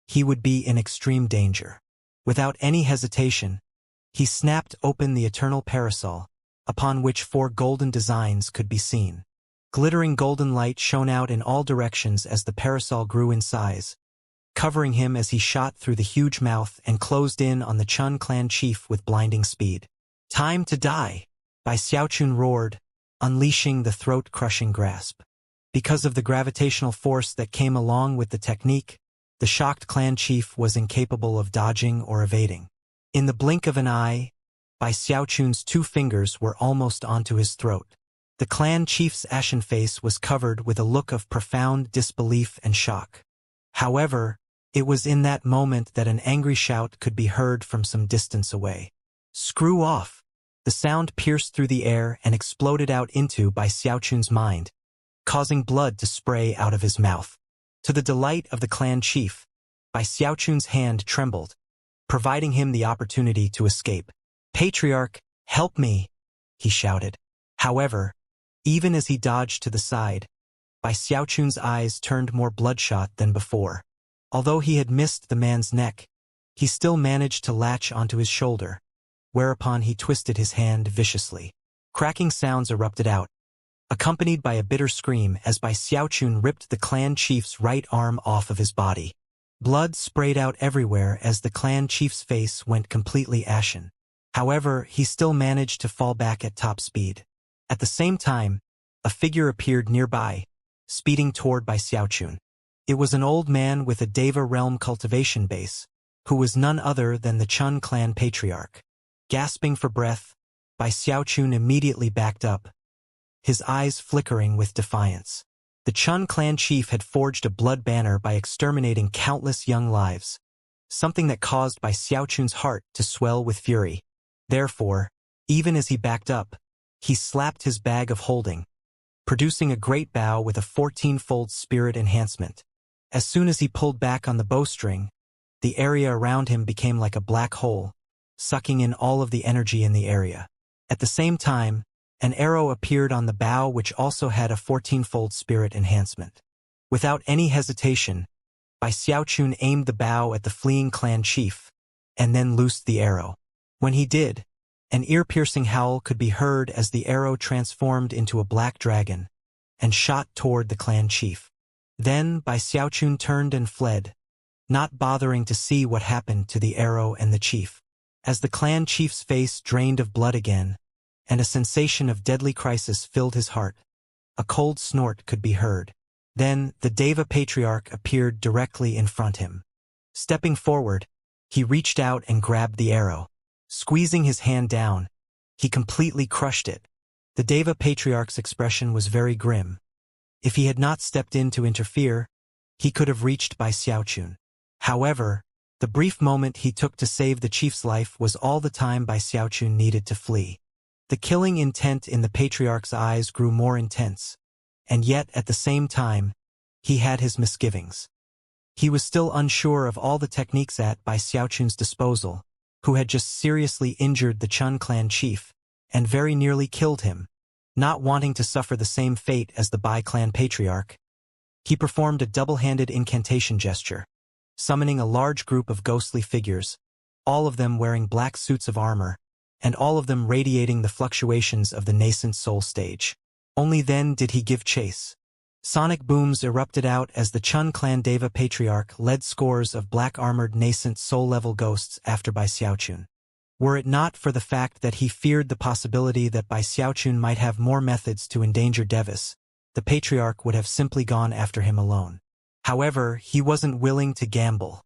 he would be in extreme danger. Without any hesitation, he snapped open the eternal parasol, upon which 4 golden designs could be seen. Glittering golden light shone out in all directions as the parasol grew in size, covering him as he shot through the huge mouth and closed in on the Chun clan chief with blinding speed. "Time to die!" Bai Xiaochun roared, unleashing the throat-crushing grasp. Because of the gravitational force that came along with the technique, the shocked clan chief was incapable of dodging or evading. In the blink of an eye, Bai Xiaochun's 2 fingers were almost onto his throat. The clan chief's ashen face was covered with a look of profound disbelief and shock. However, it was in that moment that an angry shout could be heard from some distance away. "Screw off!" The sound pierced through the air and exploded out into Bai Xiaochun's mind, causing blood to spray out of his mouth. To the delight of the clan chief, Bai Xiaochun's hand trembled, providing him the opportunity to escape. "Patriarch, help me!" he shouted. However, even as he dodged to the side, Bai Xiaochun's eyes turned more bloodshot than before. Although he had missed the man's neck, he still managed to latch onto his shoulder, whereupon he twisted his hand viciously. Cracking sounds erupted out, accompanied by a bitter scream as Bai Xiaochun ripped the clan chief's right arm off of his body. Blood sprayed out everywhere as the clan chief's face went completely ashen. However, he still managed to fall back at top speed. At the same time, a figure appeared nearby, speeding toward Bai Xiaochun. It was an old man with a Deva realm cultivation base, who was none other than the Chun clan patriarch. Gasping for breath, Bai Xiaochun immediately backed up, his eyes flickering with defiance. The Chun clan chief had forged a blood banner by exterminating countless young lives, something that caused Bai Xiaochun's heart to swell with fury. Therefore, even as he backed up, he slapped his bag of holding, producing a great bow with a 14-fold spirit enhancement. As soon as he pulled back on the bowstring, the area around him became like a black hole, sucking in all of the energy in the area. At the same time, an arrow appeared on the bow which also had a 14-fold spirit enhancement. Without any hesitation, Bai Xiaochun aimed the bow at the fleeing clan chief, and then loosed the arrow. When he did, an ear-piercing howl could be heard as the arrow transformed into a black dragon and shot toward the clan chief. Then Bai Xiaochun turned and fled, not bothering to see what happened to the arrow and the chief. As the clan chief's face drained of blood again, and a sensation of deadly crisis filled his heart, a cold snort could be heard. Then the Deva patriarch appeared directly in front of him. Stepping forward, he reached out and grabbed the arrow. Squeezing his hand down, he completely crushed it. The Deva patriarch's expression was very grim. If he had not stepped in to interfere, he could have reached Bai Xiaochun. However, the brief moment he took to save the chief's life was all the time Bai Xiaochun needed to flee. The killing intent in the patriarch's eyes grew more intense, and yet at the same time, he had his misgivings. He was still unsure of all the techniques at Bai Xiaochun's disposal, who had just seriously injured the Chun clan chief, and very nearly killed him. Not wanting to suffer the same fate as the Bai clan patriarch, he performed a double-handed incantation gesture, summoning a large group of ghostly figures, all of them wearing black suits of armor, and all of them radiating the fluctuations of the nascent soul stage. Only then did he give chase. Sonic booms erupted out as the Chun clan Deva patriarch led scores of black-armored nascent soul-level ghosts after Bai Xiaochun. Were it not for the fact that he feared the possibility that Bai Xiaochun might have more methods to endanger Devas, the patriarch would have simply gone after him alone. However, he wasn't willing to gamble.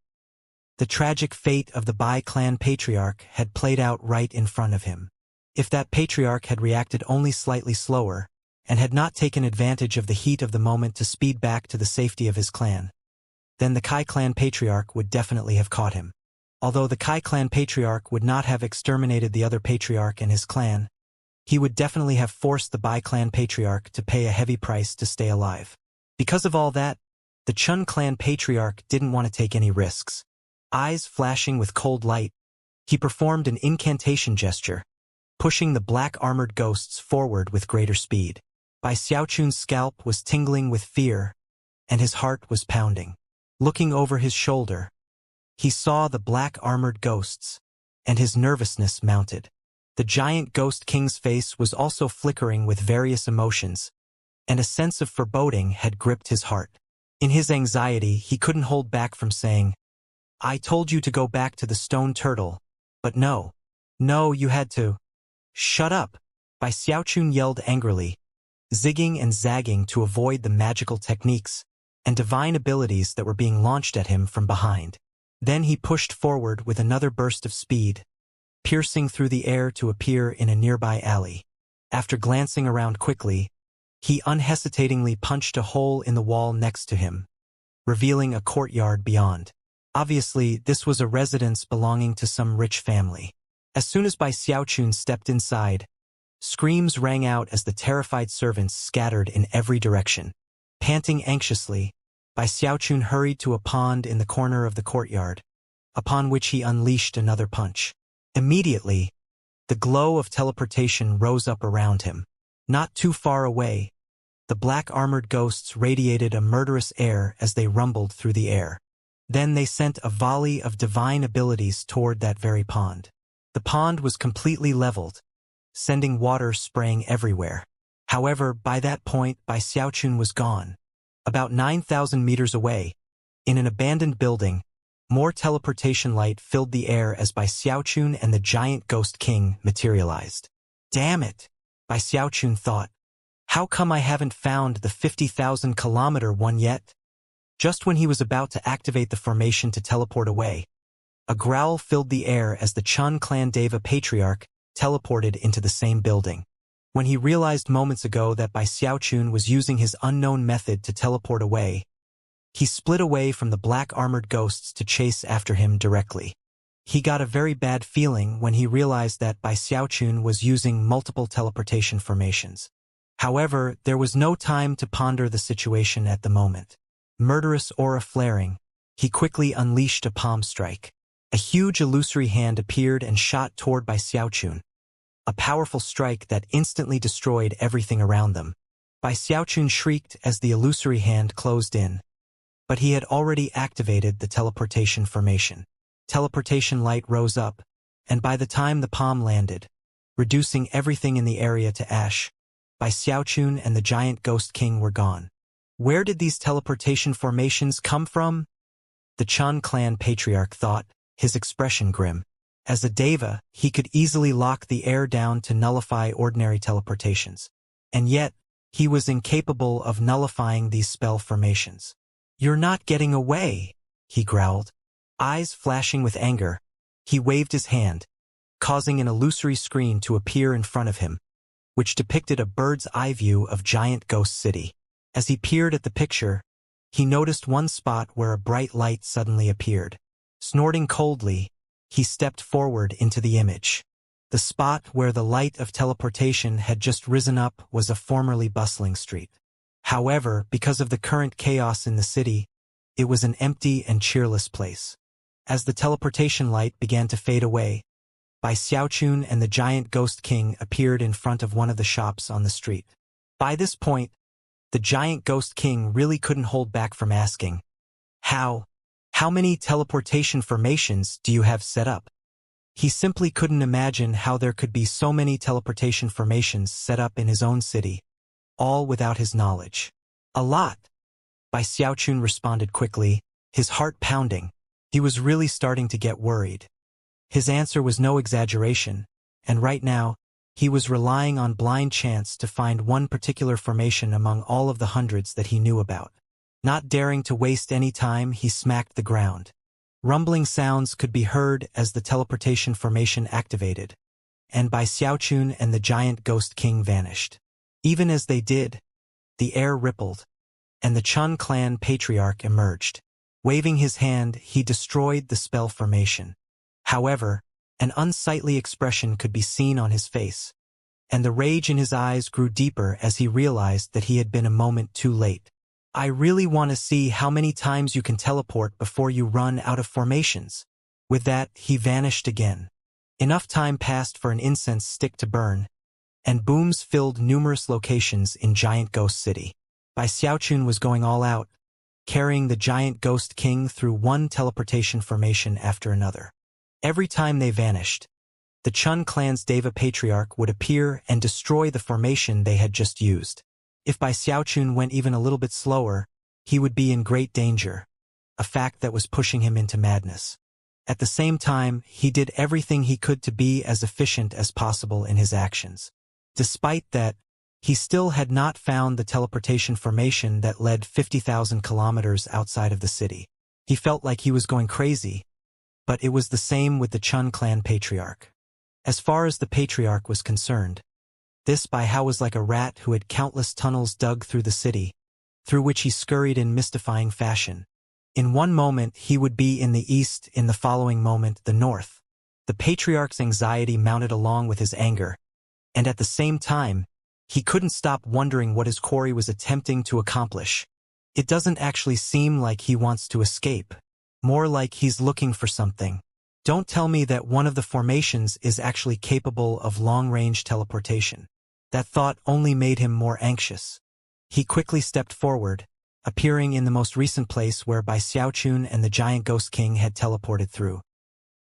The tragic fate of the Bai clan patriarch had played out right in front of him. If that patriarch had reacted only slightly slower, and had not taken advantage of the heat of the moment to speed back to the safety of his clan, then the Kai clan patriarch would definitely have caught him. Although the Kai clan patriarch would not have exterminated the other patriarch and his clan, he would definitely have forced the Bai clan patriarch to pay a heavy price to stay alive. Because of all that, the Chun clan patriarch didn't want to take any risks. Eyes flashing with cold light, he performed an incantation gesture, pushing the black-armored ghosts forward with greater speed. Bai Xiaochun's scalp was tingling with fear, and his heart was pounding. Looking over his shoulder, he saw the black-armored ghosts, and his nervousness mounted. The giant ghost king's face was also flickering with various emotions, and a sense of foreboding had gripped his heart. In his anxiety, he couldn't hold back from saying, "I told you to go back to the stone turtle, but no, you had to." "Shut up!" Bai Xiaochun yelled angrily, zigging and zagging to avoid the magical techniques and divine abilities that were being launched at him from behind. Then he pushed forward with another burst of speed, piercing through the air to appear in a nearby alley. After glancing around quickly, he unhesitatingly punched a hole in the wall next to him, revealing a courtyard beyond. Obviously, this was a residence belonging to some rich family. As soon as Bai Xiaochun stepped inside, screams rang out as the terrified servants scattered in every direction. Panting anxiously, Bai Xiaochun hurried to a pond in the corner of the courtyard, upon which he unleashed another punch. Immediately, the glow of teleportation rose up around him. Not too far away, the black-armored ghosts radiated a murderous air as they rumbled through the air. Then they sent a volley of divine abilities toward that very pond. The pond was completely leveled, sending water spraying everywhere. However, by that point, Bai Xiaochun was gone. About 9,000 meters away, in an abandoned building, more teleportation light filled the air as Bai Xiaochun and the giant ghost king materialized. Damn it, Bai Xiaochun thought. How come I haven't found the 50,000-kilometer one yet? Just when he was about to activate the formation to teleport away, a growl filled the air as the Chun clan Deva patriarch teleported into the same building. When he realized moments ago that Bai Xiaochun was using his unknown method to teleport away, he split away from the black-armored ghosts to chase after him directly. He got a very bad feeling when he realized that Bai Xiaochun was using multiple teleportation formations. However, there was no time to ponder the situation at the moment. Murderous aura flaring, he quickly unleashed a palm strike. A huge illusory hand appeared and shot toward Bai Xiaochun, a powerful strike that instantly destroyed everything around them. Bai Xiaochun shrieked as the illusory hand closed in, but he had already activated the teleportation formation. Teleportation light rose up, and by the time the palm landed, reducing everything in the area to ash, Bai Xiaochun and the giant ghost king were gone. Where did these teleportation formations come from? The Chun clan patriarch thought, his expression grim. As a Deva, he could easily lock the air down to nullify ordinary teleportations. And yet, he was incapable of nullifying these spell formations. "You're not getting away," he growled. Eyes flashing with anger, he waved his hand, causing an illusory screen to appear in front of him, which depicted a bird's eye view of Giant Ghost City. As he peered at the picture, he noticed one spot where a bright light suddenly appeared. Snorting coldly, he stepped forward into the image. The spot where the light of teleportation had just risen up was a formerly bustling street. However, because of the current chaos in the city, it was an empty and cheerless place. As the teleportation light began to fade away, Bai Xiaochun and the giant ghost king appeared in front of one of the shops on the street. By this point, the giant ghost king really couldn't hold back from asking, How many teleportation formations do you have set up?" He simply couldn't imagine how there could be so many teleportation formations set up in his own city, all without his knowledge. "A lot," Bai Xiaochun responded quickly, his heart pounding. He was really starting to get worried. His answer was no exaggeration, and right now, he was relying on blind chance to find one particular formation among all of the hundreds that he knew about. Not daring to waste any time, he smacked the ground. Rumbling sounds could be heard as the teleportation formation activated, and Bai Xiaochun and the giant ghost king vanished. Even as they did, the air rippled, and the Chun clan patriarch emerged. Waving his hand, he destroyed the spell formation. However, an unsightly expression could be seen on his face, and the rage in his eyes grew deeper as he realized that he had been a moment too late. "I really want to see how many times you can teleport before you run out of formations." With that, he vanished again. Enough time passed for an incense stick to burn, and booms filled numerous locations in Giant Ghost City. Bai Xiaochun was going all out, carrying the giant ghost king through one teleportation formation after another. Every time they vanished, the Chun clan's Deva patriarch would appear and destroy the formation they had just used. If Bai Xiaochun went even a little bit slower, he would be in great danger, a fact that was pushing him into madness. At the same time, he did everything he could to be as efficient as possible in his actions. Despite that, He still had not found the teleportation formation that led 50,000 kilometers outside of the city. He felt like he was going crazy, but it was the same with the Chun clan patriarch. As far as the patriarch was concerned, this Bai Hao was like a rat who had countless tunnels dug through the city, through which he scurried in mystifying fashion. In one moment he would be in the east, in the following moment the north. The patriarch's anxiety mounted along with his anger, and at the same time, he couldn't stop wondering what his quarry was attempting to accomplish. It doesn't actually seem like he wants to escape, more like he's looking for something. Don't tell me that one of the formations is actually capable of long-range teleportation. That thought only made him more anxious. He quickly stepped forward, appearing in the most recent place where Bai Xiaochun and the giant ghost king had teleported through.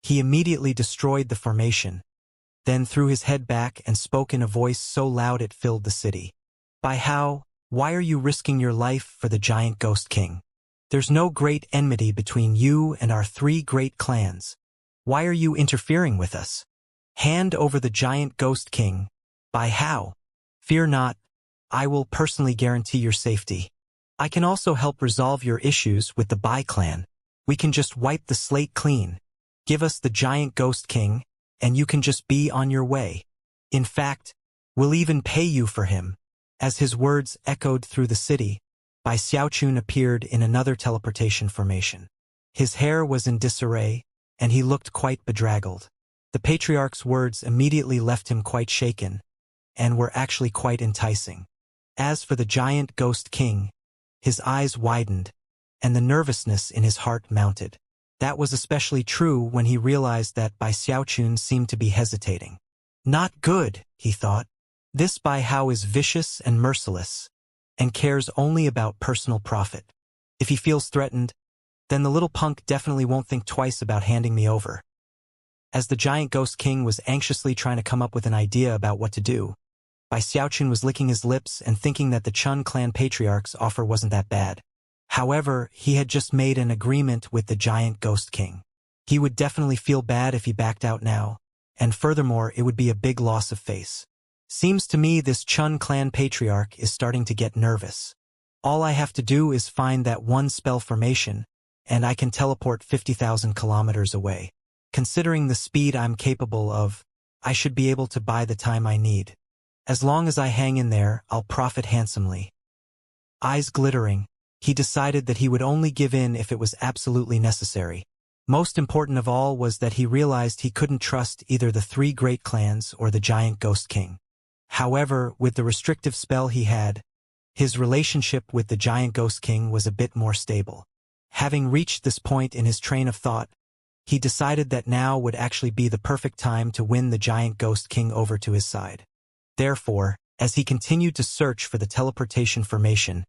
He immediately destroyed the formation, then threw his head back and spoke in a voice so loud it filled the city. Bai Hao, why are you risking your life for the giant ghost king? There's no great enmity between you and our 3 great clans. Why are you interfering with us? Hand over the giant ghost king. Bai Hao. Fear not, I will personally guarantee your safety. I can also help resolve your issues with the Bai clan. We can just wipe the slate clean. Give us the giant ghost king, and you can just be on your way. In fact, we'll even pay you for him. As his words echoed through the city, Bai Xiaochun appeared in another teleportation formation. His hair was in disarray, and he looked quite bedraggled. The patriarch's words immediately left him quite shaken, and were actually quite enticing. As for the giant ghost king, his eyes widened, and the nervousness in his heart mounted. That was especially true when he realized that Bai Xiaochun seemed to be hesitating. Not good, he thought. This Bai Hao is vicious and merciless, and cares only about personal profit. If he feels threatened, then the little punk definitely won't think twice about handing me over. As the giant ghost king was anxiously trying to come up with an idea about what to do, Bai Xiaochun was licking his lips and thinking that the Chun clan patriarch's offer wasn't that bad. However, he had just made an agreement with the giant ghost king. He would definitely feel bad if he backed out now, and furthermore it would be a big loss of face. Seems to me this Chun clan patriarch is starting to get nervous. All I have to do is find that one spell formation, and I can teleport 50,000 kilometers away. Considering the speed I'm capable of, I should be able to buy the time I need. As long as I hang in there, I'll profit handsomely. Eyes glittering, he decided that he would only give in if it was absolutely necessary. Most important of all was that he realized he couldn't trust either the 3 great clans or the giant ghost king. However, with the restrictive spell he had, his relationship with the giant ghost king was a bit more stable. Having reached this point in his train of thought, he decided that now would actually be the perfect time to win the giant ghost king over to his side. Therefore, as he continued to search for the teleportation formation,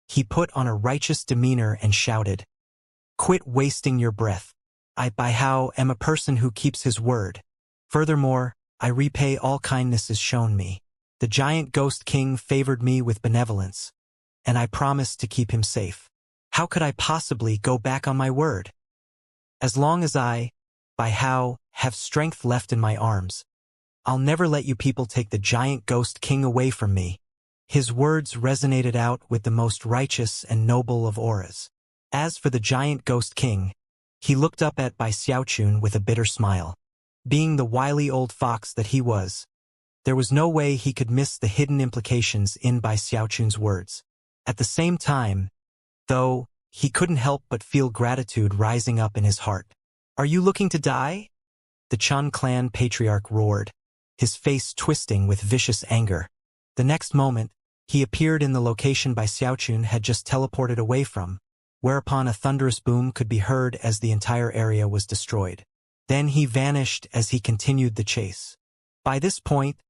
he put on a righteous demeanor and shouted, "Quit wasting your breath. I, Bai Hao, am a person who keeps his word. Furthermore, I repay all kindnesses shown me. The giant ghost king favored me with benevolence, and I promised to keep him safe. How could I possibly go back on my word? As long as I, Bai Hao, have strength left in my arms, I'll never let you people take the giant ghost king away from me." His words resonated out with the most righteous and noble of auras. As for the giant ghost king, he looked up at Bai Xiaochun with a bitter smile. Being the wily old fox that he was, there was no way he could miss the hidden implications in Bai Xiaochun's words. At the same time, though, he couldn't help but feel gratitude rising up in his heart. "Are you looking to die?" The Chun clan patriarch roared, his face twisting with vicious anger. The next moment, he appeared in the location Bai Xiaochun had just teleported away from, whereupon a thunderous boom could be heard as the entire area was destroyed. Then he vanished as he continued the chase. By this point,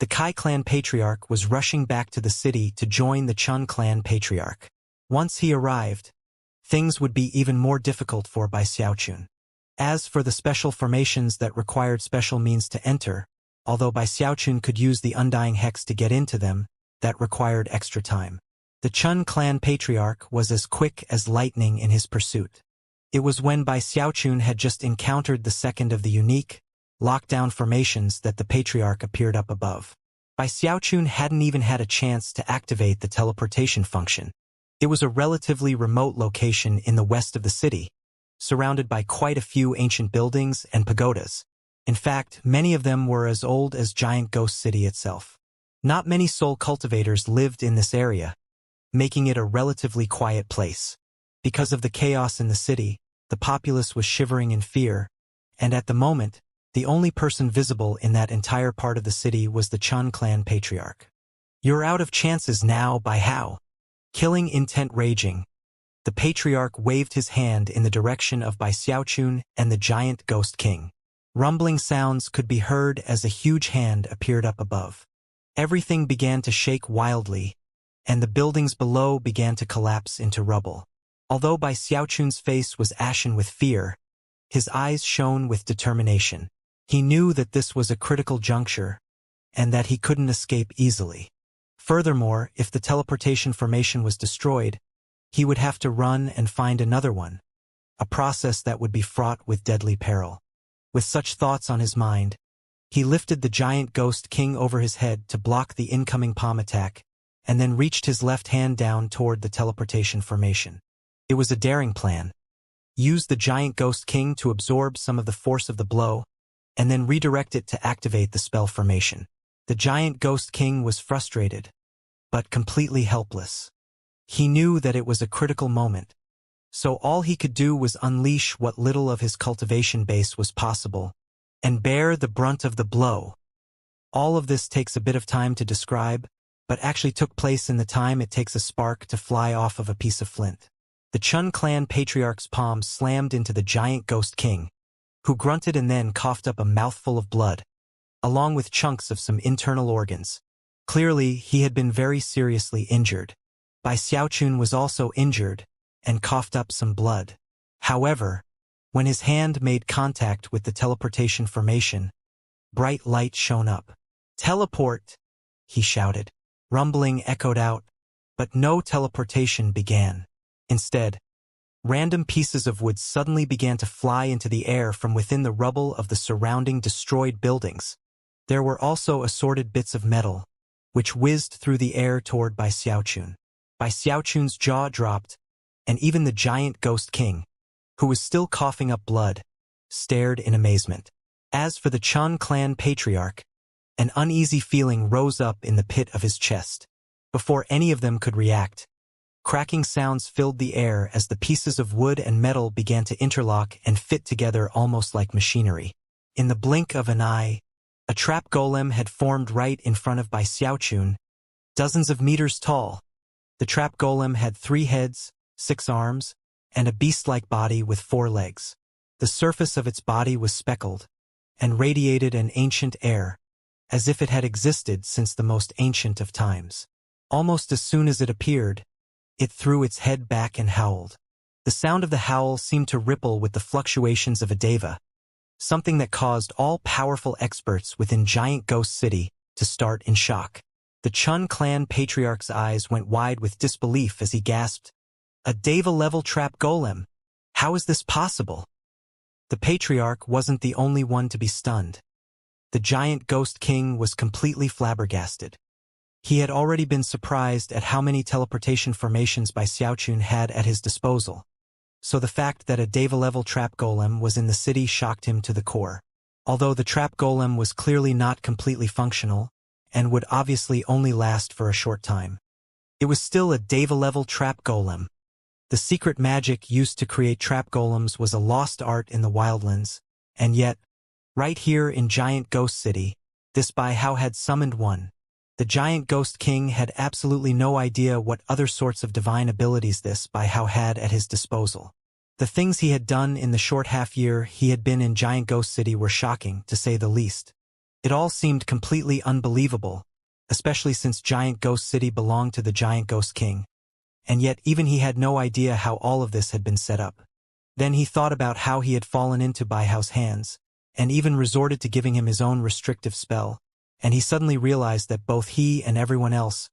the Kai clan patriarch was rushing back to the city to join the Chun clan patriarch. Once he arrived, things would be even more difficult for Bai Xiaochun. As for the special formations that required special means to enter, although Bai Xiaochun could use the Undying Hex to get into them, that required extra time. The Chun clan patriarch was as quick as lightning in his pursuit. It was when Bai Xiaochun had just encountered the second of the unique, lockdown formations that the patriarch appeared up above. Bai Xiaochun hadn't even had a chance to activate the teleportation function. It was a relatively remote location in the west of the city, surrounded by quite a few ancient buildings and pagodas. In fact, many of them were as old as Giant Ghost City itself. Not many soul cultivators lived in this area, making it a relatively quiet place. Because of the chaos in the city, the populace was shivering in fear, and at the moment, the only person visible in that entire part of the city was the Chun clan patriarch. "You're out of chances now, Bai Hao." Killing intent raging, the patriarch waved his hand in the direction of Bai Xiaochun and the giant ghost king. Rumbling sounds could be heard as a huge hand appeared up above. Everything began to shake wildly, and the buildings below began to collapse into rubble. Although Bai Xiaochun's face was ashen with fear, his eyes shone with determination. He knew that this was a critical juncture, and that he couldn't escape easily. Furthermore, if the teleportation formation was destroyed, he would have to run and find another one, a process that would be fraught with deadly peril. With such thoughts on his mind, he lifted the giant ghost king over his head to block the incoming palm attack, and then reached his left hand down toward the teleportation formation. It was a daring plan. Use the giant ghost king to absorb some of the force of the blow, and then redirect it to activate the spell formation. The giant ghost king was frustrated, but completely helpless. He knew that it was a critical moment, so all he could do was unleash what little of his cultivation base was possible, and bear the brunt of the blow. All of this takes a bit of time to describe, but actually took place in the time it takes a spark to fly off of a piece of flint. The Chun clan patriarch's palm slammed into the giant ghost king, who grunted and then coughed up a mouthful of blood, along with chunks of some internal organs. Clearly, he had been very seriously injured. Bai Xiaochun was also injured and coughed up some blood. However, when his hand made contact with the teleportation formation, bright light shone up. "Teleport!" he shouted. Rumbling echoed out, but no teleportation began. Instead, random pieces of wood suddenly began to fly into the air from within the rubble of the surrounding destroyed buildings. There were also assorted bits of metal, which whizzed through the air toward Bai Xiaochun. Bai Xiaochun's jaw dropped, and even the giant ghost king, who was still coughing up blood, stared in amazement. As for the Chun clan patriarch, an uneasy feeling rose up in the pit of his chest. Before any of them could react, cracking sounds filled the air as the pieces of wood and metal began to interlock and fit together almost like machinery. In the blink of an eye, a trap golem had formed right in front of Bai Xiaochun, dozens of meters tall. The trap golem had 3 heads, 6 arms, and a beast-like body with 4 legs. The surface of its body was speckled, and radiated an ancient air, as if it had existed since the most ancient of times. Almost as soon as it appeared, it threw its head back and howled. The sound of the howl seemed to ripple with the fluctuations of a deva, something that caused all powerful experts within Giant Ghost City to start in shock. The Chun clan patriarch's eyes went wide with disbelief as he gasped, "A deva-level trap golem? How is this possible?" The patriarch wasn't the only one to be stunned. The giant ghost king was completely flabbergasted. He had already been surprised at how many teleportation formations Bai Xiaochun had at his disposal, so the fact that a deva-level trap golem was in the city shocked him to the core. Although the trap golem was clearly not completely functional, and would obviously only last for a short time, it was still a deva-level trap golem. The secret magic used to create trap golems was a lost art in the wildlands, and yet, right here in Giant Ghost City, this Bai Hao had summoned one. The Giant Ghost King had absolutely no idea what other sorts of divine abilities this Bai Hao had at his disposal. The things he had done in the short half-year he had been in Giant Ghost City were shocking, to say the least. It all seemed completely unbelievable, especially since Giant Ghost City belonged to the Giant Ghost King, and yet even he had no idea how all of this had been set up. Then he thought about how he had fallen into Bai Hao's hands, and even resorted to giving him his own restrictive spell, and he suddenly realized that both he and everyone else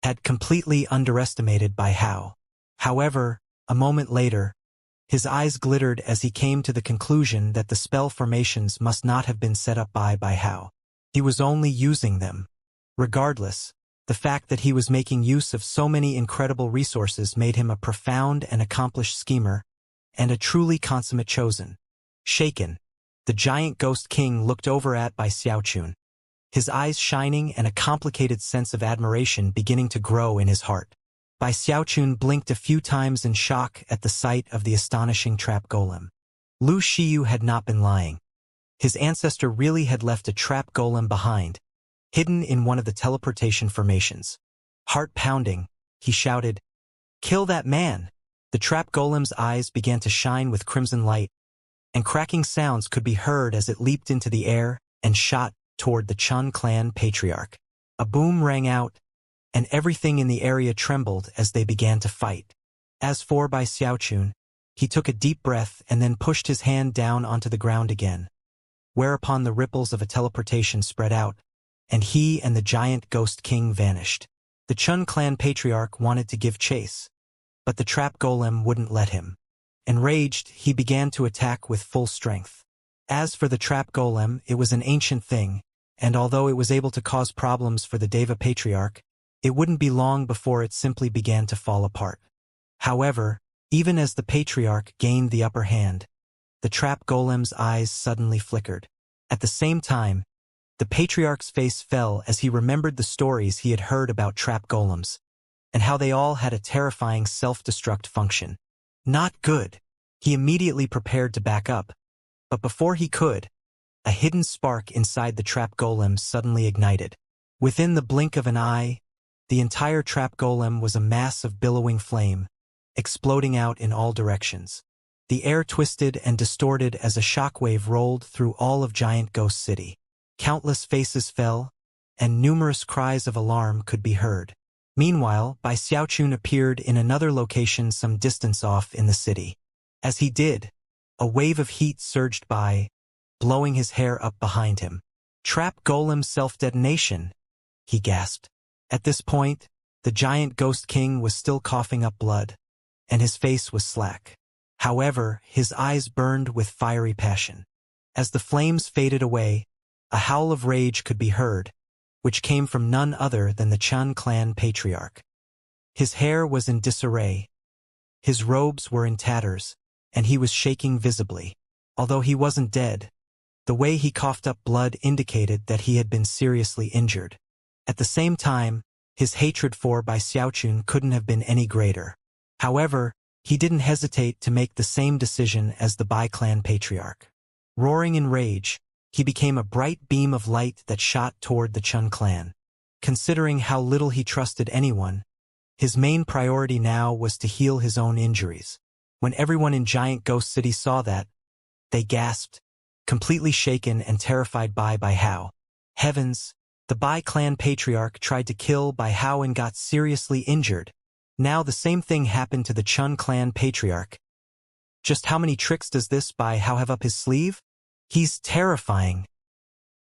had completely underestimated Bai Hao. However, a moment later, his eyes glittered as he came to the conclusion that the spell formations must not have been set up by Bai Hao. He was only using them. Regardless, the fact that he was making use of so many incredible resources made him a profound and accomplished schemer, and a truly consummate chosen. Shaken, the giant ghost king looked over at Bai Xiaochun, his eyes shining and a complicated sense of admiration beginning to grow in his heart. Bai Xiaochun blinked a few times in shock at the sight of the astonishing trap golem. Lu Xiyu had not been lying. His ancestor really had left a trap golem behind, hidden in one of the teleportation formations. Heart pounding, he shouted, "Kill that man!" The trap golem's eyes began to shine with crimson light, and cracking sounds could be heard as it leaped into the air and shot toward the Chun clan patriarch. A boom rang out, and everything in the area trembled as they began to fight. As for Bai Xiaochun, he took a deep breath and then pushed his hand down onto the ground again, whereupon the ripples of a teleportation spread out, and he and the giant ghost king vanished. The Chun clan patriarch wanted to give chase, but the trap golem wouldn't let him. Enraged, he began to attack with full strength. As for the trap golem, it was an ancient thing, and although it was able to cause problems for the Deva patriarch, it wouldn't be long before it simply began to fall apart. However, even as the patriarch gained the upper hand, the trap golem's eyes suddenly flickered. At the same time, the patriarch's face fell as he remembered the stories he had heard about trap golems, and how they all had a terrifying self-destruct function. Not good. He immediately prepared to back up, but before he could, a hidden spark inside the trap golem suddenly ignited. Within the blink of an eye, the entire trap golem was a mass of billowing flame, exploding out in all directions. The air twisted and distorted as a shockwave rolled through all of Giant Ghost City. Countless faces fell, and numerous cries of alarm could be heard. Meanwhile, Bai Xiaochun appeared in another location some distance off in the city. As he did, a wave of heat surged by, blowing his hair up behind him. "Trap golem self-detonation," he gasped. At this point, the giant ghost king was still coughing up blood, and his face was slack. However, his eyes burned with fiery passion. As the flames faded away, a howl of rage could be heard, which came from none other than the Chun clan patriarch. His hair was in disarray, his robes were in tatters, and he was shaking visibly. Although he wasn't dead, the way he coughed up blood indicated that he had been seriously injured. At the same time, his hatred for Bai Xiaochun couldn't have been any greater. However, he didn't hesitate to make the same decision as the Bai clan patriarch. Roaring in rage, he became a bright beam of light that shot toward the Chun clan. Considering how little he trusted anyone, his main priority now was to heal his own injuries. When everyone in Giant Ghost City saw that, they gasped, completely shaken and terrified by Bai Hao. Heavens, the Bai clan patriarch tried to kill Bai Hao and got seriously injured. Now the same thing happened to the Chun clan patriarch. Just how many tricks does this Bai Hao have up his sleeve? He's terrifying.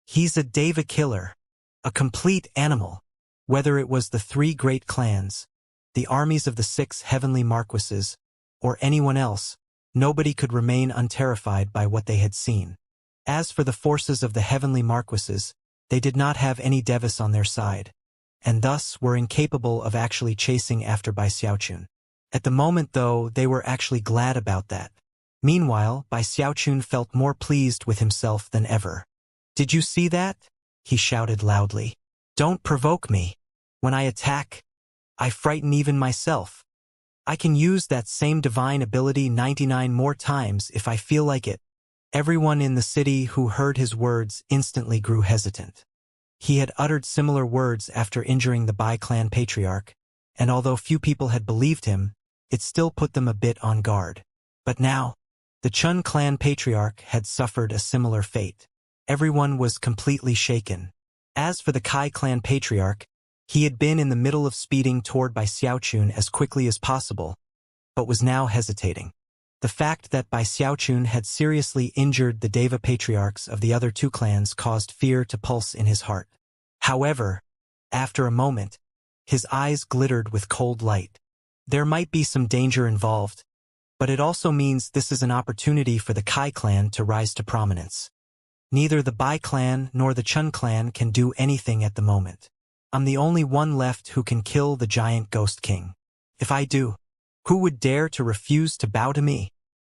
He's a Deva killer, a complete animal. Whether it was the 3 great clans, the armies of the 6 heavenly marquises, or anyone else, nobody could remain unterrified by what they had seen. As for the forces of the heavenly marquises, they did not have any Devas on their side, and thus were incapable of actually chasing after Bai Xiaochun. At the moment, though, they were actually glad about that. Meanwhile, Bai Xiaochun felt more pleased with himself than ever. "Did you see that?" he shouted loudly. "Don't provoke me. When I attack, I frighten even myself. I can use that same divine ability 99 more times if I feel like it." Everyone in the city who heard his words instantly grew hesitant. He had uttered similar words after injuring the Bai clan patriarch, and although few people had believed him, it still put them a bit on guard. But now, the Chun clan patriarch had suffered a similar fate. Everyone was completely shaken. As for the Kai clan patriarch, he had been in the middle of speeding toward Bai Xiaochun as quickly as possible, but was now hesitating. The fact that Bai Xiaochun had seriously injured the Deva patriarchs of the other 2 clans caused fear to pulse in his heart. However, after a moment, his eyes glittered with cold light. There might be some danger involved, but it also means this is an opportunity for the Kai clan to rise to prominence. Neither the Bai clan nor the Chun clan can do anything at the moment. I'm the only one left who can kill the giant ghost king. If I do, who would dare to refuse to bow to me?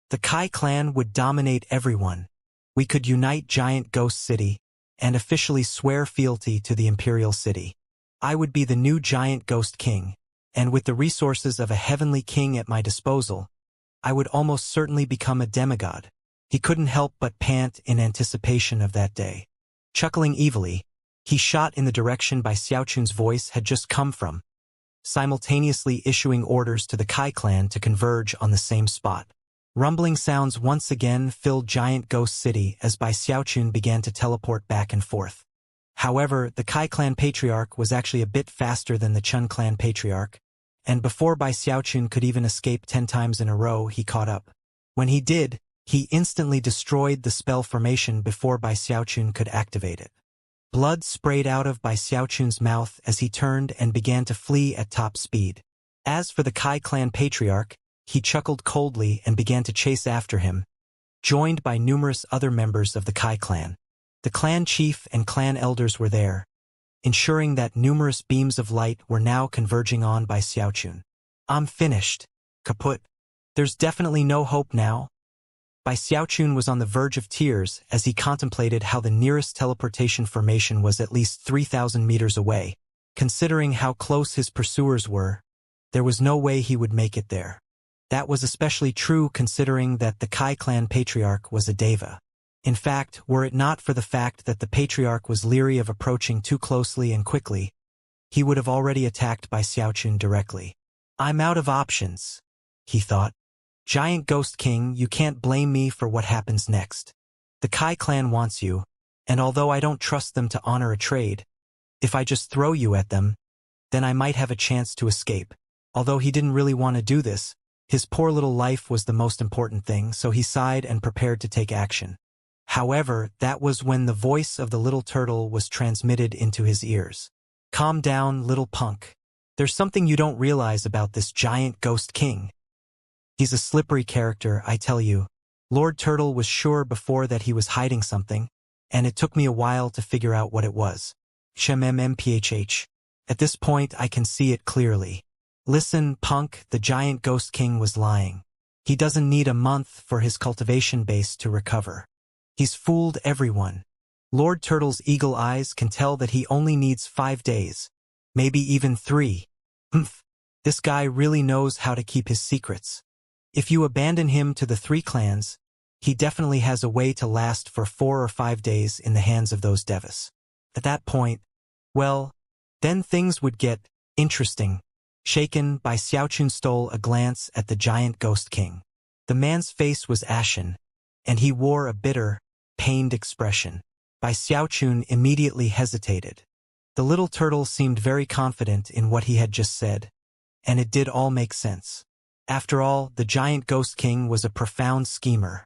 The Kai clan would dominate everyone. We could unite Giant Ghost City and officially swear fealty to the Imperial City. I would be the new Giant Ghost King, and with the resources of a heavenly king at my disposal, I would almost certainly become a demigod. He couldn't help but pant in anticipation of that day. Chuckling evilly, he shot in the direction Bai Xiaochun's voice had just come from, simultaneously issuing orders to the Kai clan to converge on the same spot. Rumbling sounds once again filled Giant Ghost City as Bai Xiaochun began to teleport back and forth. However, the Kai clan patriarch was actually a bit faster than the Chun clan patriarch, and before Bai Xiaochun could even escape 10 times in a row, he caught up. When he did, he instantly destroyed the spell formation before Bai Xiaochun could activate it. Blood sprayed out of Bai Xiaochun's mouth as he turned and began to flee at top speed. As for the Kai clan patriarch, he chuckled coldly and began to chase after him, joined by numerous other members of the Kai clan. The clan chief and clan elders were there, ensuring that numerous beams of light were now converging on Bai Xiaochun. I'm finished. Kaput. There's definitely no hope now. Bai Xiaochun was on the verge of tears as he contemplated how the nearest teleportation formation was at least 3,000 meters away. Considering how close his pursuers were, there was no way he would make it there. That was especially true considering that the Kai clan patriarch was a deva. In fact, were it not for the fact that the patriarch was leery of approaching too closely and quickly, he would have already attacked Bai Xiaochun directly. I'm out of options, he thought. Giant Ghost King, you can't blame me for what happens next. The Kai clan wants you, and although I don't trust them to honor a trade, if I just throw you at them, then I might have a chance to escape. Although he didn't really want to do this, his poor little life was the most important thing, so he sighed and prepared to take action. However, that was when the voice of the little turtle was transmitted into his ears. Calm down, little punk. There's something you don't realize about this Giant Ghost King. He's a slippery character, I tell you. Lord Turtle was sure before that he was hiding something, and it took me a while to figure out what it was. Shmmphh. At this point I can see it clearly. Listen, punk, the Giant Ghost King was lying. He doesn't need a month for his cultivation base to recover. He's fooled everyone. Lord Turtle's eagle eyes can tell that he only needs 5 days, maybe even 3. This guy really knows how to keep his secrets. If you abandon him to the 3 clans, he definitely has a way to last for 4 or 5 days in the hands of those devas. At that point, well, then things would get interesting. Shaken, Bai Xiaochun stole a glance at the Giant Ghost King. The man's face was ashen, and he wore a bitter, pained expression. Bai Xiaochun immediately hesitated. The little turtle seemed very confident in what he had just said, and it did all make sense. After all, the Giant Ghost King was a profound schemer.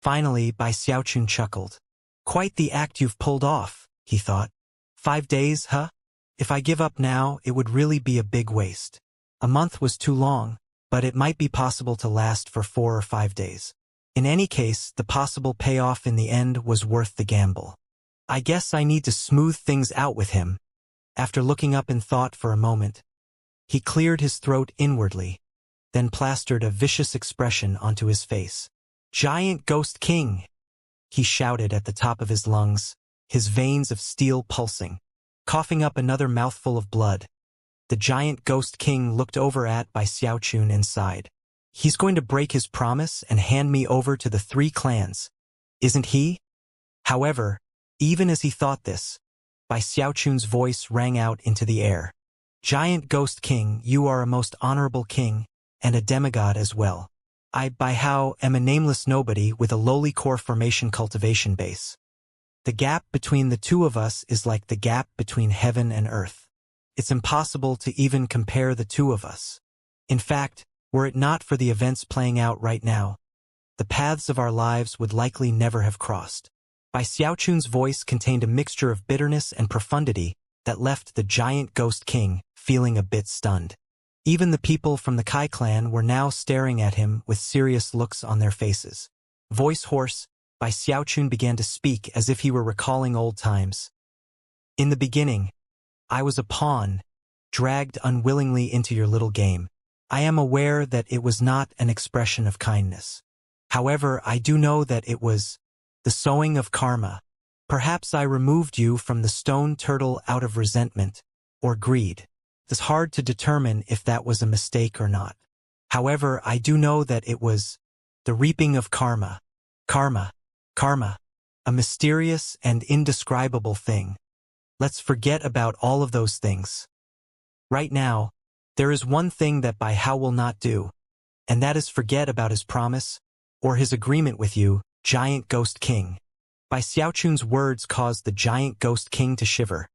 Finally, Bai Xiaochun chuckled. Quite the act you've pulled off, he thought. 5 days, huh? If I give up now, it would really be a big waste. A month was too long, but it might be possible to last for 4 or 5 days. In any case, the possible payoff in the end was worth the gamble. I guess I need to smooth things out with him. After looking up in thought for a moment, he cleared his throat inwardly, then plastered a vicious expression onto his face. Giant Ghost King! He shouted at the top of his lungs, his veins of steel pulsing. Coughing up another mouthful of blood, the Giant Ghost King looked over at Bai Xiaochun and sighed. He's going to break his promise and hand me over to the 3 clans, isn't he? However, even as he thought this, Bai Xiaochun's voice rang out into the air. Giant Ghost King, you are a most honorable king, and a demigod as well. I, Bai Hao, am a nameless nobody with a lowly core formation cultivation base. The gap between the two of us is like the gap between heaven and earth. It's impossible to even compare the two of us. In fact, were it not for the events playing out right now, the paths of our lives would likely never have crossed. Bai Xiaochun's voice contained a mixture of bitterness and profundity that left the Giant Ghost King feeling a bit stunned. Even the people from the Kai clan were now staring at him with serious looks on their faces. Voice hoarse, Bai Xiaochun began to speak as if he were recalling old times. In the beginning, I was a pawn, dragged unwillingly into your little game. I am aware that it was not an expression of kindness. However, I do know that it was the sowing of karma. Perhaps I removed you from the stone turtle out of resentment or greed. It's hard to determine if that was a mistake or not. However, I do know that it was the reaping of karma. Karma. Karma. A mysterious and indescribable thing. Let's forget about all of those things. Right now, there is one thing that Bai Hao will not do, and that is forget about his promise or his agreement with you, Giant Ghost King. Bai Xiaochun's words caused the Giant Ghost King to shiver.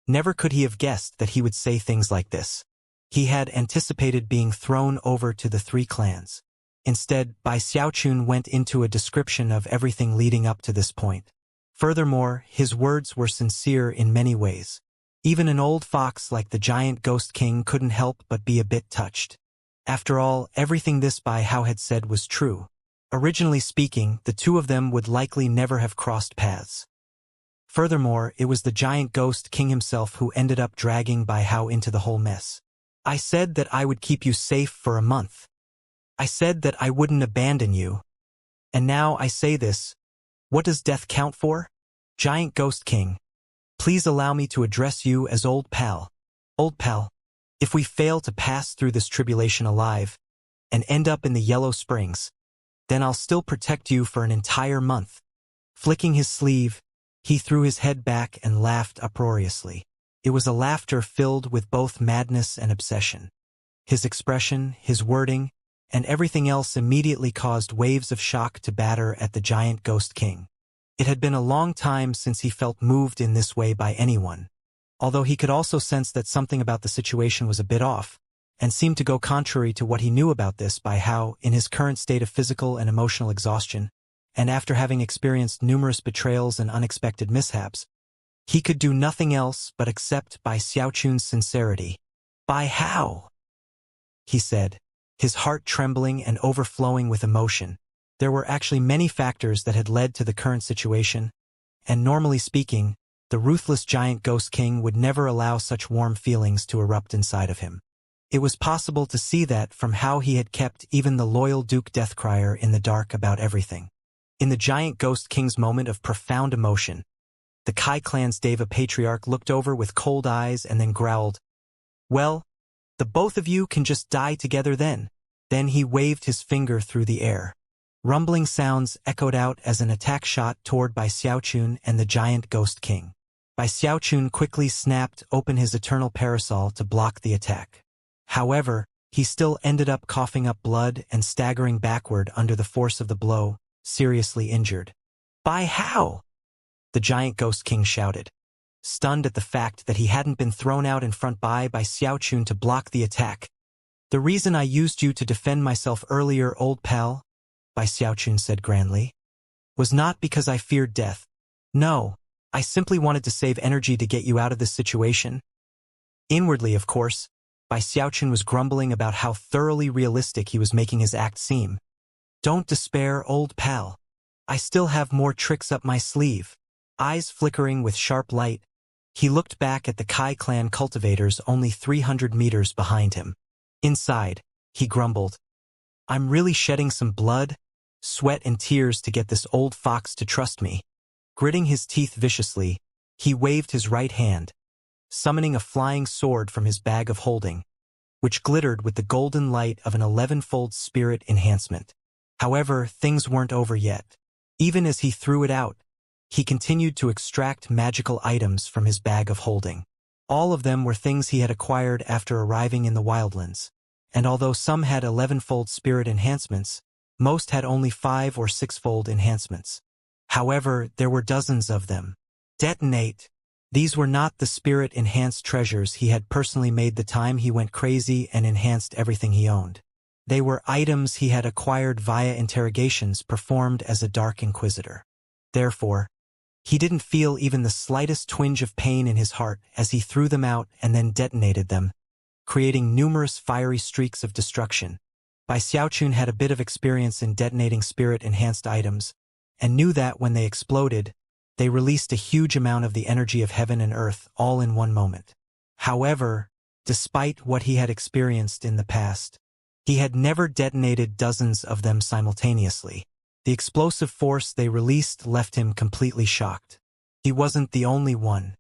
Never could he have guessed that he would say things like this. He had anticipated being thrown over to the three clans. Instead, Bai Xiaochun went into a description of everything leading up to this point. Furthermore, his words were sincere in many ways. Even an old fox like the Giant Ghost King couldn't help but be a bit touched. After all, everything this Bai Hao had said was true. Originally speaking, the two of them would likely never have crossed paths. Furthermore, it was the Giant Ghost King himself who ended up dragging Bai Hao into the whole mess. I said that I would keep you safe for a month. I said that I wouldn't abandon you. And now I say this. What does death count for? Giant Ghost King, please allow me to address you as Old Pal. Old Pal, if we fail to pass through this tribulation alive and end up in the Yellow Springs, then I'll still protect you for an entire month. Flicking his sleeve, he threw his head back and laughed uproariously. It was a laughter filled with both madness and obsession. His expression, his wording, and everything else immediately caused waves of shock to batter at the Giant Ghost King. It had been a long time since he felt moved in this way by anyone. Although he could also sense that something about the situation was a bit off, and seemed to go contrary to what he knew about this Bai Hao in his current state of physical and emotional exhaustion, and after having experienced numerous betrayals and unexpected mishaps, he could do nothing else but accept Bai Xiaochun's sincerity. Bai Hao, he said, his heart trembling and overflowing with emotion. There were actually many factors that had led to the current situation, and normally speaking, the ruthless Giant Ghost King would never allow such warm feelings to erupt inside of him. It was possible to see that from how he had kept even the loyal Duke Deathcrier in the dark about everything. In the Giant Ghost King's moment of profound emotion, the Kai clan's Deva Patriarch looked over with cold eyes and then growled, "Well, the both of you can just die together then." Then he waved his finger through the air. Rumbling sounds echoed out as an attack shot toward Bai Xiaochun and the Giant Ghost King. Bai Xiaochun quickly snapped open his eternal parasol to block the attack. However, he still ended up coughing up blood and staggering backward under the force of the blow, seriously injured. "Bai Hao!" the Giant Ghost King shouted. Stunned at the fact that he hadn't been thrown out in front by Xiaochun to block the attack. "The reason I used you to defend myself earlier, Old Pal," Bai Xiaochun said grandly, "was not because I feared death. No, I simply wanted to save energy to get you out of this situation." Inwardly, of course, Bai Xiaochun was grumbling about how thoroughly realistic he was making his act seem. "Don't despair, Old Pal. I still have more tricks up my sleeve." Eyes flickering with sharp light, he looked back at the Kai clan cultivators only 300 meters behind him. Inside, he grumbled, "I'm really shedding some blood, sweat and tears to get this old fox to trust me." Gritting his teeth viciously, he waved his right hand, summoning a flying sword from his bag of holding, which glittered with the golden light of an 11-fold spirit enhancement. However, things weren't over yet. Even as he threw it out, he continued to extract magical items from his bag of holding. All of them were things he had acquired after arriving in the wildlands, and although some had 11-fold spirit enhancements, most had only 5- or 6-fold enhancements. However, there were dozens of them. Detonate! These were not the spirit-enhanced treasures he had personally made the time he went crazy and enhanced everything he owned. They were items he had acquired via interrogations performed as a Dark Inquisitor. Therefore, he didn't feel even the slightest twinge of pain in his heart as he threw them out and then detonated them, creating numerous fiery streaks of destruction. Bai Xiaochun had a bit of experience in detonating spirit-enhanced items, and knew that when they exploded, they released a huge amount of the energy of heaven and earth all in one moment. However, despite what he had experienced in the past, he had never detonated dozens of them simultaneously. The explosive force they released left him completely shocked. He wasn't the only one.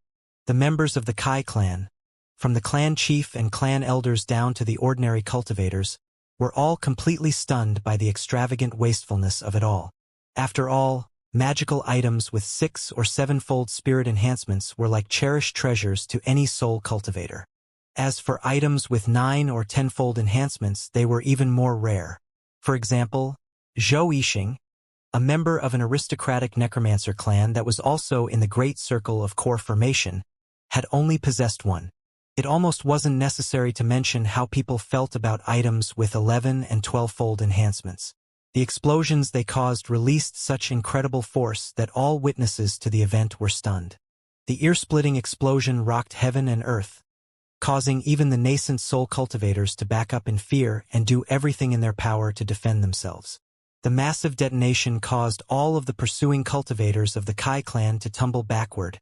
The members of the Kai clan, from the clan chief and clan elders down to the ordinary cultivators, were all completely stunned by the extravagant wastefulness of it all. After all, magical items with 6- or 7-fold spirit enhancements were like cherished treasures to any soul cultivator. As for items with 9- or 10-fold enhancements, they were even more rare. For example, Zhou Yixing, a member of an aristocratic necromancer clan that was also in the great circle of core formation, had only possessed one. It almost wasn't necessary to mention how people felt about items with 11- and 12-fold enhancements. The explosions they caused released such incredible force that all witnesses to the event were stunned. The ear-splitting explosion rocked heaven and earth, causing even the nascent soul cultivators to back up in fear and do everything in their power to defend themselves. The massive detonation caused all of the pursuing cultivators of the Kai clan to tumble backward,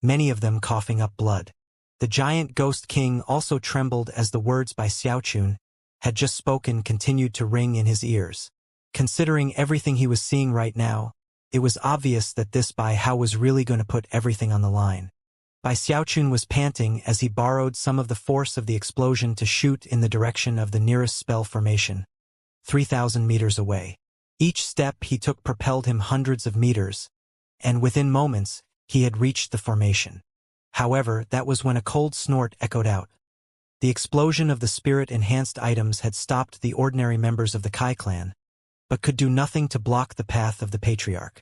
many of them coughing up blood. The giant ghost king also trembled as the words by Xiaochun had just spoken continued to ring in his ears. Considering everything he was seeing right now, it was obvious that this Bai Hao was really going to put everything on the line. Bai Xiaochun was panting as he borrowed some of the force of the explosion to shoot in the direction of the nearest spell formation, 3,000 meters away. Each step he took propelled him hundreds of meters, and within moments, he had reached the formation. However, that was when a cold snort echoed out. The explosion of the spirit-enhanced items had stopped the ordinary members of the Kai clan, but could do nothing to block the path of the patriarch.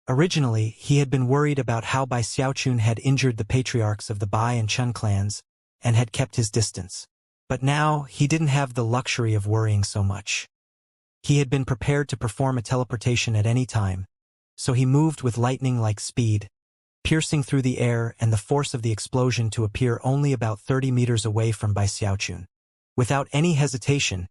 Originally, he had been worried about how Bai Xiaochun had injured the patriarchs of the Bai and Chun clans, and had kept his distance. But now, he didn't have the luxury of worrying so much. He had been prepared to perform a teleportation at any time, so he moved with lightning-like speed, piercing through the air and the force of the explosion to appear only about 30 meters away from Bai Xiaochun. Without any hesitation,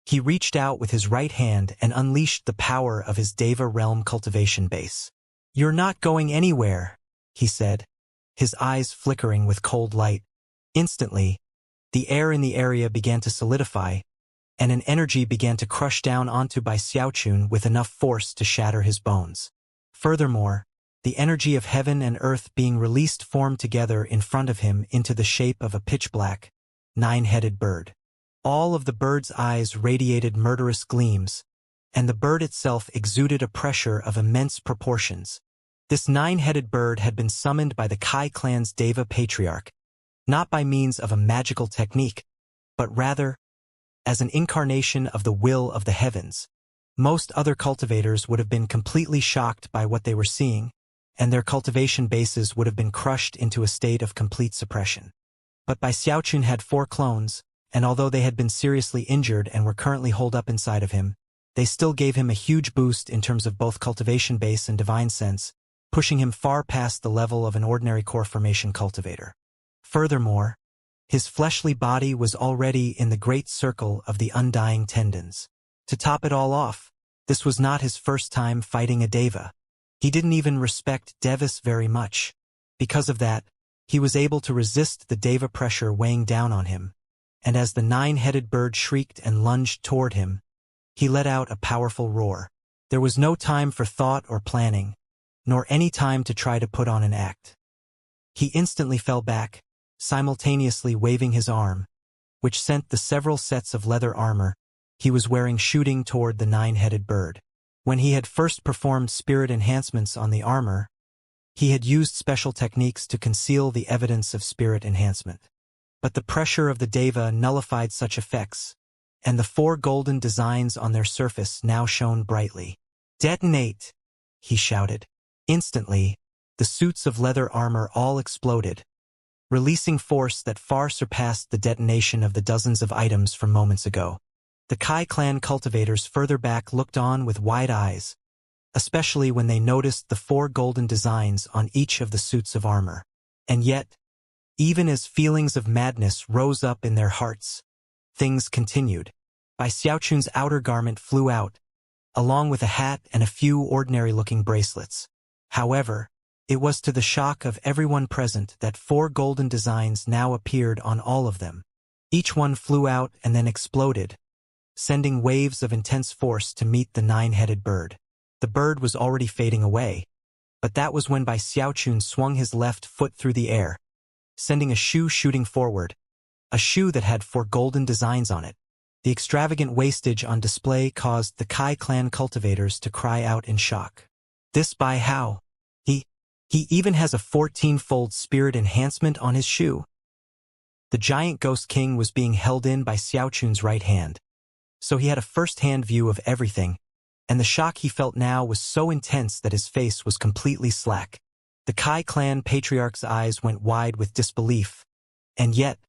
he reached out with his right hand and unleashed the power of his Deva realm cultivation base. "You're not going anywhere," he said, his eyes flickering with cold light. Instantly, the air in the area began to solidify, and an energy began to crush down onto Bai Xiaochun with enough force to shatter his bones. Furthermore, the energy of heaven and earth being released formed together in front of him into the shape of a pitch-black, 9-headed bird. All of the bird's eyes radiated murderous gleams, and the bird itself exuded a pressure of immense proportions. This 9-headed bird had been summoned by the Kai clan's Deva patriarch, not by means of a magical technique, but rather as an incarnation of the will of the heavens. Most other cultivators would have been completely shocked by what they were seeing, and their cultivation bases would have been crushed into a state of complete suppression. But Bai Xiaochun had 4 clones, and although they had been seriously injured and were currently holed up inside of him, they still gave him a huge boost in terms of both cultivation base and divine sense, pushing him far past the level of an ordinary core formation cultivator. Furthermore, his fleshly body was already in the great circle of the undying tendons. To top it all off, this was not his first time fighting a Deva. He didn't even respect Devas very much. Because of that, he was able to resist the Deva pressure weighing down on him, and as the 9-headed bird shrieked and lunged toward him, he let out a powerful roar. There was no time for thought or planning, nor any time to try to put on an act. He instantly fell back, simultaneously waving his arm, which sent the several sets of leather armor he was wearing shooting toward the 9-headed bird. When he had first performed spirit enhancements on the armor, he had used special techniques to conceal the evidence of spirit enhancement. But the pressure of the Deva nullified such effects, and the 4 golden designs on their surface now shone brightly. "Detonate!" he shouted. Instantly, the suits of leather armor all exploded, releasing force that far surpassed the detonation of the dozens of items from moments ago. The Kai clan cultivators further back looked on with wide eyes, especially when they noticed the 4 golden designs on each of the suits of armor. And yet, even as feelings of madness rose up in their hearts, things continued. Bai Xiaochun's outer garment flew out, along with a hat and a few ordinary-looking bracelets. However, It was to the shock of everyone present that 4 golden designs now appeared on all of them. Each one flew out and then exploded, sending waves of intense force to meet the 9-headed bird. The bird was already fading away, but that was when Bai Xiaochun swung his left foot through the air, sending a shoe shooting forward, a shoe that had 4 golden designs on it. The extravagant wastage on display caused the Kai clan cultivators to cry out in shock. This Bai Hao. He even has a 14-fold spirit enhancement on his shoe. The giant ghost king was being held in by Xiaochun's right hand, so he had a first-hand view of everything, and the shock he felt now was so intense that his face was completely slack. The Kai clan patriarch's eyes went wide with disbelief, and yet,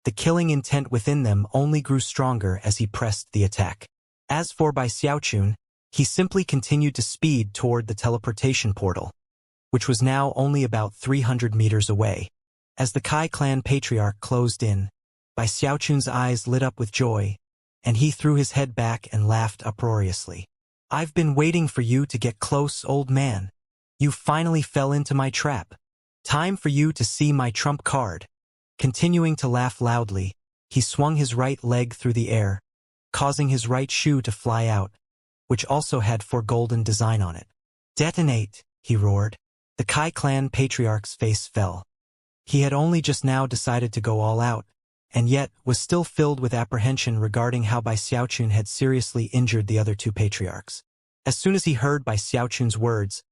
the killing intent within them only grew stronger as he pressed the attack. As for Bai Xiaochun, he simply continued to speed toward the teleportation portal, which was now only about 300 meters away. As the Kai clan patriarch closed in, Bai Xiaochun's eyes lit up with joy, and he threw his head back and laughed uproariously. "I've been waiting for you to get close, old man. You finally fell into my trap. Time for you to see my trump card." Continuing to laugh loudly, he swung his right leg through the air, causing his right shoe to fly out, which also had 4 golden design on it. "Detonate," he roared. The Kai clan patriarch's face fell. He had only just now decided to go all out, and yet was still filled with apprehension regarding how Bai Xiaochun had seriously injured the other 2 patriarchs. As soon as he heard Bai Xiaochun's words,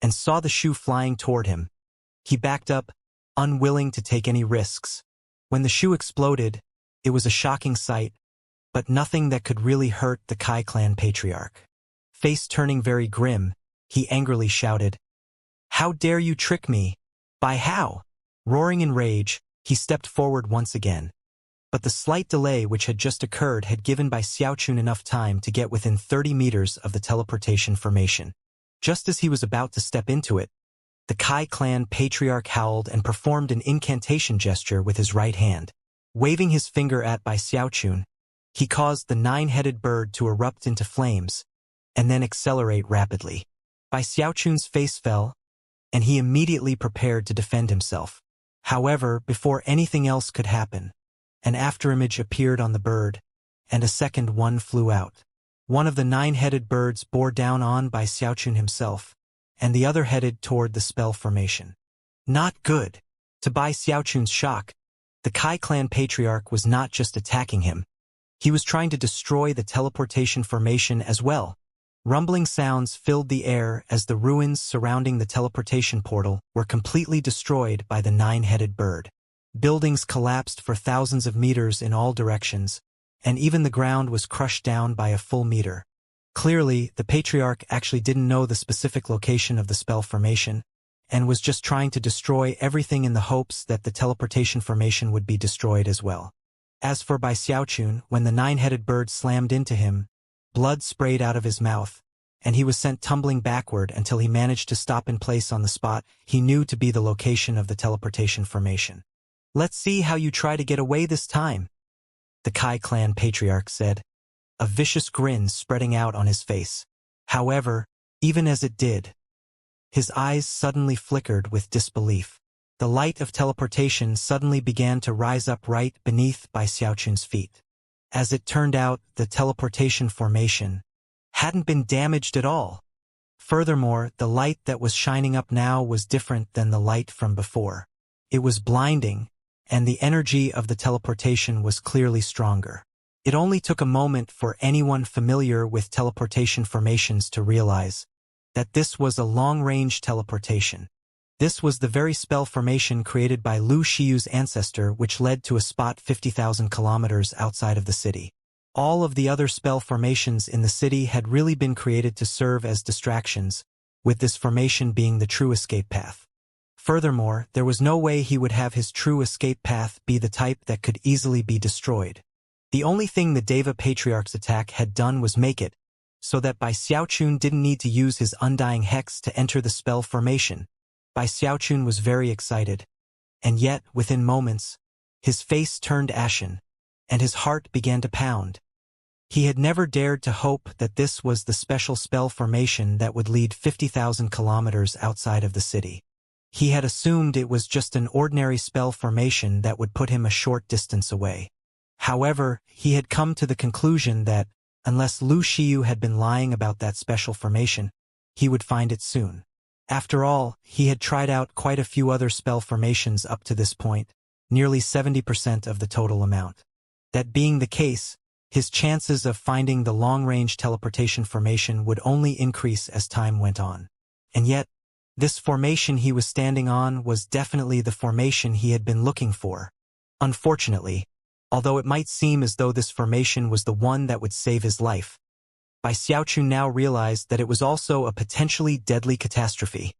and saw the shoe flying toward him, he backed up, unwilling to take any risks. When the shoe exploded, it was a shocking sight, but nothing that could really hurt the Kai clan patriarch. Face turning very grim, he angrily shouted, "How dare you trick me? By how?" Roaring in rage, he stepped forward once again. But the slight delay which had just occurred had given Bai Xiaochun enough time to get within 30 meters of the teleportation formation. Just as he was about to step into it, the Kai clan patriarch howled and performed an incantation gesture with his right hand. Waving his finger at Bai Xiaochun, he caused the 9-headed bird to erupt into flames, and then accelerate rapidly. Bai Xiaochun's face fell, and he immediately prepared to defend himself. However, before anything else could happen, an afterimage appeared on the bird, and a second one flew out. One of the 9-headed birds bore down on Bai Xiaochun himself, and the other headed toward the spell formation. Not good. To Bai Xiaochun's shock, the Kai clan patriarch was not just attacking him. He was trying to destroy the teleportation formation as well. Rumbling sounds filled the air as the ruins surrounding the teleportation portal were completely destroyed by the 9-headed bird. Buildings collapsed for thousands of meters in all directions, and even the ground was crushed down by a full meter. Clearly, the patriarch actually didn't know the specific location of the spell formation, and was just trying to destroy everything in the hopes that the teleportation formation would be destroyed as well. As for Bai Xiaochun, when the 9-headed bird slammed into him, blood sprayed out of his mouth, and he was sent tumbling backward until he managed to stop in place on the spot he knew to be the location of the teleportation formation. "Let's see how you try to get away this time," the Kai clan patriarch said, a vicious grin spreading out on his face. However, even as it did, his eyes suddenly flickered with disbelief. The light of teleportation suddenly began to rise up right beneath Bai Xiaochun's feet. As it turned out, the teleportation formation hadn't been damaged at all. Furthermore, the light that was shining up now was different than the light from before. It was blinding, and the energy of the teleportation was clearly stronger. It only took a moment for anyone familiar with teleportation formations to realize that this was a long-range teleportation. This was the very spell formation created by Lu Shiyu's ancestor, which led to a spot 50,000 kilometers outside of the city. All of the other spell formations in the city had really been created to serve as distractions, with this formation being the true escape path. Furthermore, there was no way he would have his true escape path be the type that could easily be destroyed. The only thing the Deva Patriarch's attack had done was make it, so that Bai Xiaochun didn't need to use his Undying Hex to enter the spell formation. Bai Xiaochun was very excited, and yet, within moments, his face turned ashen, and his heart began to pound. He had never dared to hope that this was the special spell formation that would lead 50,000 kilometers outside of the city. He had assumed it was just an ordinary spell formation that would put him a short distance away. However, he had come to the conclusion that, unless Lu Xiu had been lying about that special formation, he would find it soon. After all, he had tried out quite a few other spell formations up to this point, nearly 70% of the total amount. That being the case, his chances of finding the long-range teleportation formation would only increase as time went on. And yet, this formation he was standing on was definitely the formation he had been looking for. Unfortunately, although it might seem as though this formation was the one that would save his life, Bai Xiaoqun now realized that it was also a potentially deadly catastrophe.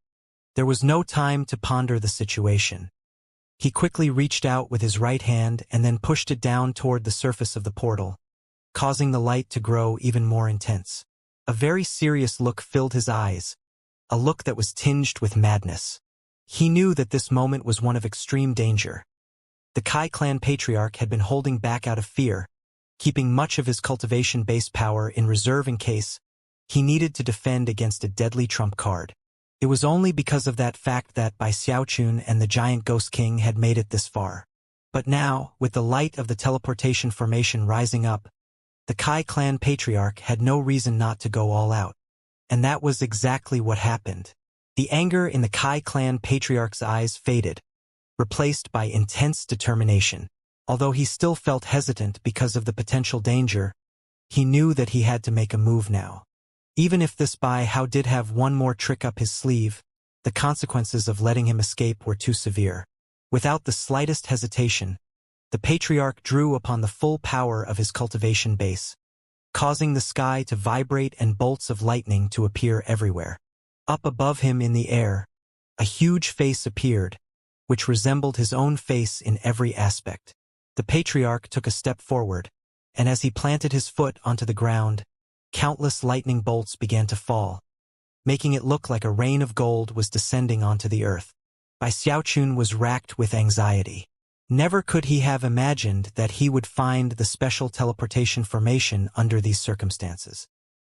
There was no time to ponder the situation. He quickly reached out with his right hand and then pushed it down toward the surface of the portal, causing the light to grow even more intense. A very serious look filled his eyes, a look that was tinged with madness. He knew that this moment was one of extreme danger. The Kai clan patriarch had been holding back out of fear, keeping much of his cultivation base power in reserve in case he needed to defend against a deadly trump card. It was only because of that fact that Bai Xiaoqun and the giant Ghost King had made it this far. But now, with the light of the teleportation formation rising up, the Kai clan patriarch had no reason not to go all out. And that was exactly what happened. The anger in the Kai clan patriarch's eyes faded, replaced by intense determination. Although he still felt hesitant because of the potential danger, he knew that he had to make a move now. Even if this Bai Hao did have one more trick up his sleeve, the consequences of letting him escape were too severe. Without the slightest hesitation, the patriarch drew upon the full power of his cultivation base, causing the sky to vibrate and bolts of lightning to appear everywhere. Up above him in the air, a huge face appeared, which resembled his own face in every aspect. The patriarch took a step forward, and as he planted his foot onto the ground, countless lightning bolts began to fall, making it look like a rain of gold was descending onto the earth. Bai Xiaoqun was racked with anxiety. Never could he have imagined that he would find the special teleportation formation under these circumstances.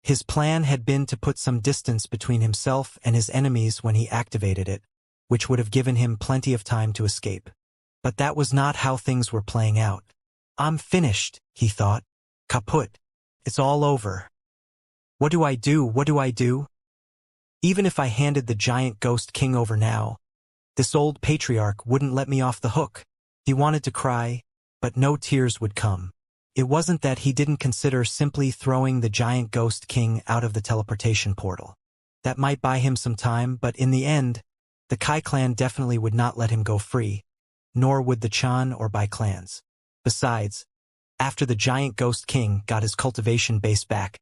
His plan had been to put some distance between himself and his enemies when he activated it, which would have given him plenty of time to escape. But that was not how things were playing out. I'm finished, he thought. Kaput. It's all over. What do I do? What do I do? Even if I handed the giant Ghost King over now, this old patriarch wouldn't let me off the hook. He wanted to cry, but no tears would come. It wasn't that he didn't consider simply throwing the giant Ghost King out of the teleportation portal. That might buy him some time, but in the end, the Kai clan definitely would not let him go free, nor would the Chan or Bai clans. Besides, after the giant Ghost King got his cultivation base back,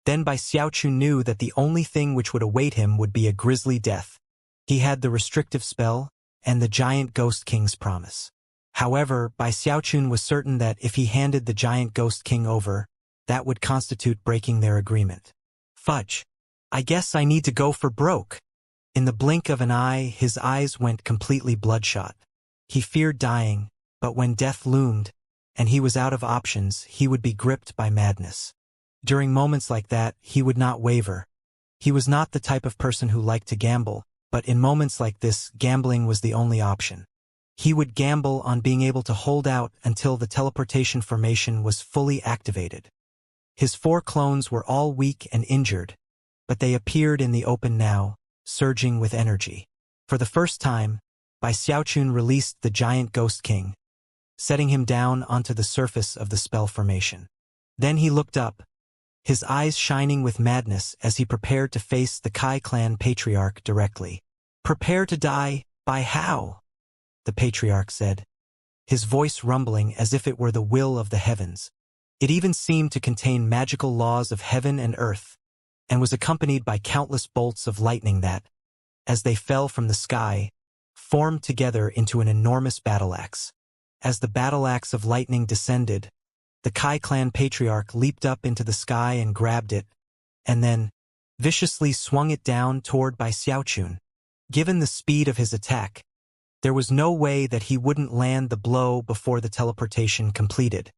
then Bai Xiaoqun knew that the only thing which would await him would be a grisly death. He had the restrictive spell and the giant Ghost King's promise. However, Bai Xiaoqun was certain that if he handed the giant Ghost King over, that would constitute breaking their agreement. Fudge. I guess I need to go for broke. In the blink of an eye, his eyes went completely bloodshot. He feared dying, but when death loomed, and he was out of options, he would be gripped by madness. During moments like that, he would not waver. He was not the type of person who liked to gamble, but in moments like this, gambling was the only option. He would gamble on being able to hold out until the teleportation formation was fully activated. His 4 clones were all weak and injured, but they appeared in the open now, surging with energy. For the first time, Bai Xiaoqun released the giant Ghost King, setting him down onto the surface of the spell formation. Then he looked up, his eyes shining with madness as he prepared to face the Kai clan patriarch directly. Prepare to die, Bai Hao, the patriarch said, his voice rumbling as if it were the will of the heavens. It even seemed to contain magical laws of heaven and earth, and was accompanied by countless bolts of lightning that, as they fell from the sky, formed together into an enormous battle-axe. As the battle-axe of lightning descended, the Kai clan patriarch leaped up into the sky and grabbed it, and then viciously swung it down toward Bai Xiaoqun. Given the speed of his attack, there was no way that he wouldn't land the blow before the teleportation completed.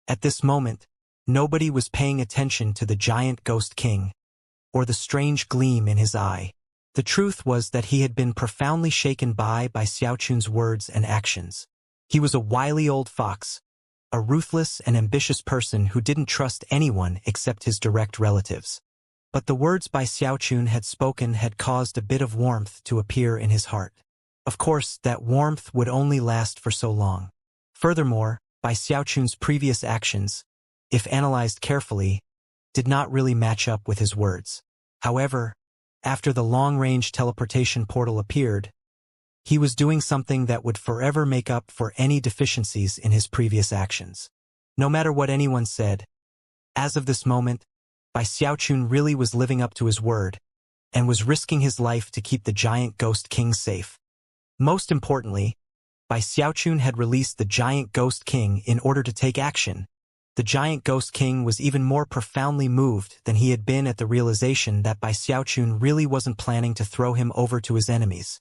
At this moment, nobody was paying attention to the giant Ghost King, or the strange gleam in his eye. The truth was that he had been profoundly shaken by Xiaochun's words and actions. He was a wily old fox, a ruthless and ambitious person who didn't trust anyone except his direct relatives. But the words Xiaochun had spoken had caused a bit of warmth to appear in his heart. Of course, that warmth would only last for so long. Furthermore, Xiaochun's previous actions, if analyzed carefully, did not really match up with his words. However, after the long-range teleportation portal appeared, he was doing something that would forever make up for any deficiencies in his previous actions. No matter what anyone said, as of this moment, Xiaochun really was living up to his word and was risking his life to keep the giant Ghost King safe. Most importantly, Xiaochun had released the giant Ghost King in order to take action. The giant Ghost King was even more profoundly moved than he had been at the realization that Xiaochun really wasn't planning to throw him over to his enemies.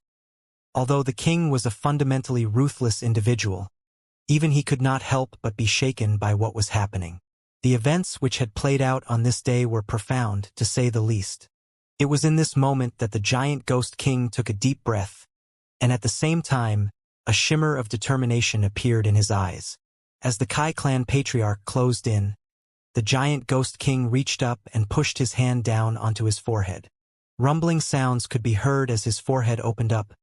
Although the king was a fundamentally ruthless individual, even he could not help but be shaken by what was happening. The events which had played out on this day were profound, to say the least. It was in this moment that the giant Ghost King took a deep breath, and at the same time, a shimmer of determination appeared in his eyes. As the Kai clan patriarch closed in, the giant Ghost King reached up and pushed his hand down onto his forehead. Rumbling sounds could be heard as his forehead opened up,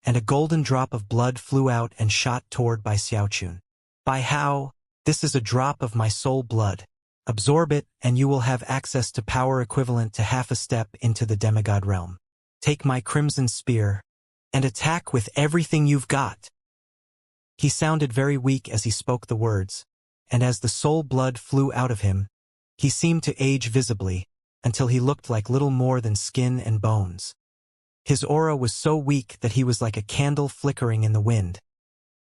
and a golden drop of blood flew out and shot toward Xiaochun. By how, this is a drop of my soul blood. Absorb it, and you will have access to power equivalent to half a step into the demigod realm. Take my crimson spear, and attack with everything you've got. He sounded very weak as he spoke the words, and as the soul blood flew out of him, he seemed to age visibly, until he looked like little more than skin and bones. His aura was so weak that he was like a candle flickering in the wind.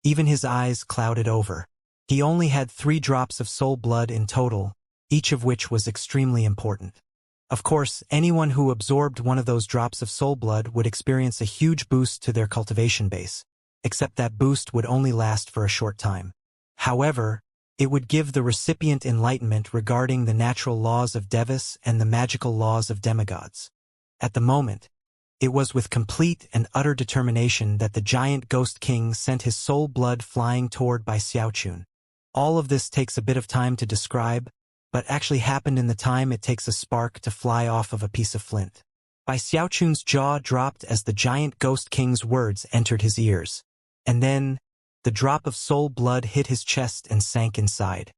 Even his eyes clouded over. He only had 3 drops of soul blood in total, each of which was extremely important. Of course, anyone who absorbed one of those drops of soul blood would experience a huge boost to their cultivation base, except that boost would only last for a short time. However, it would give the recipient enlightenment regarding the natural laws of Devas and the magical laws of demigods. At the moment, it was with complete and utter determination that the giant Ghost King sent his soul blood flying toward Xiaochun. All of this takes a bit of time to describe, but actually happened in the time it takes a spark to fly off of a piece of flint. Xiaochun's jaw dropped as the giant Ghost King's words entered his ears. And then, the drop of soul blood hit his chest and sank inside.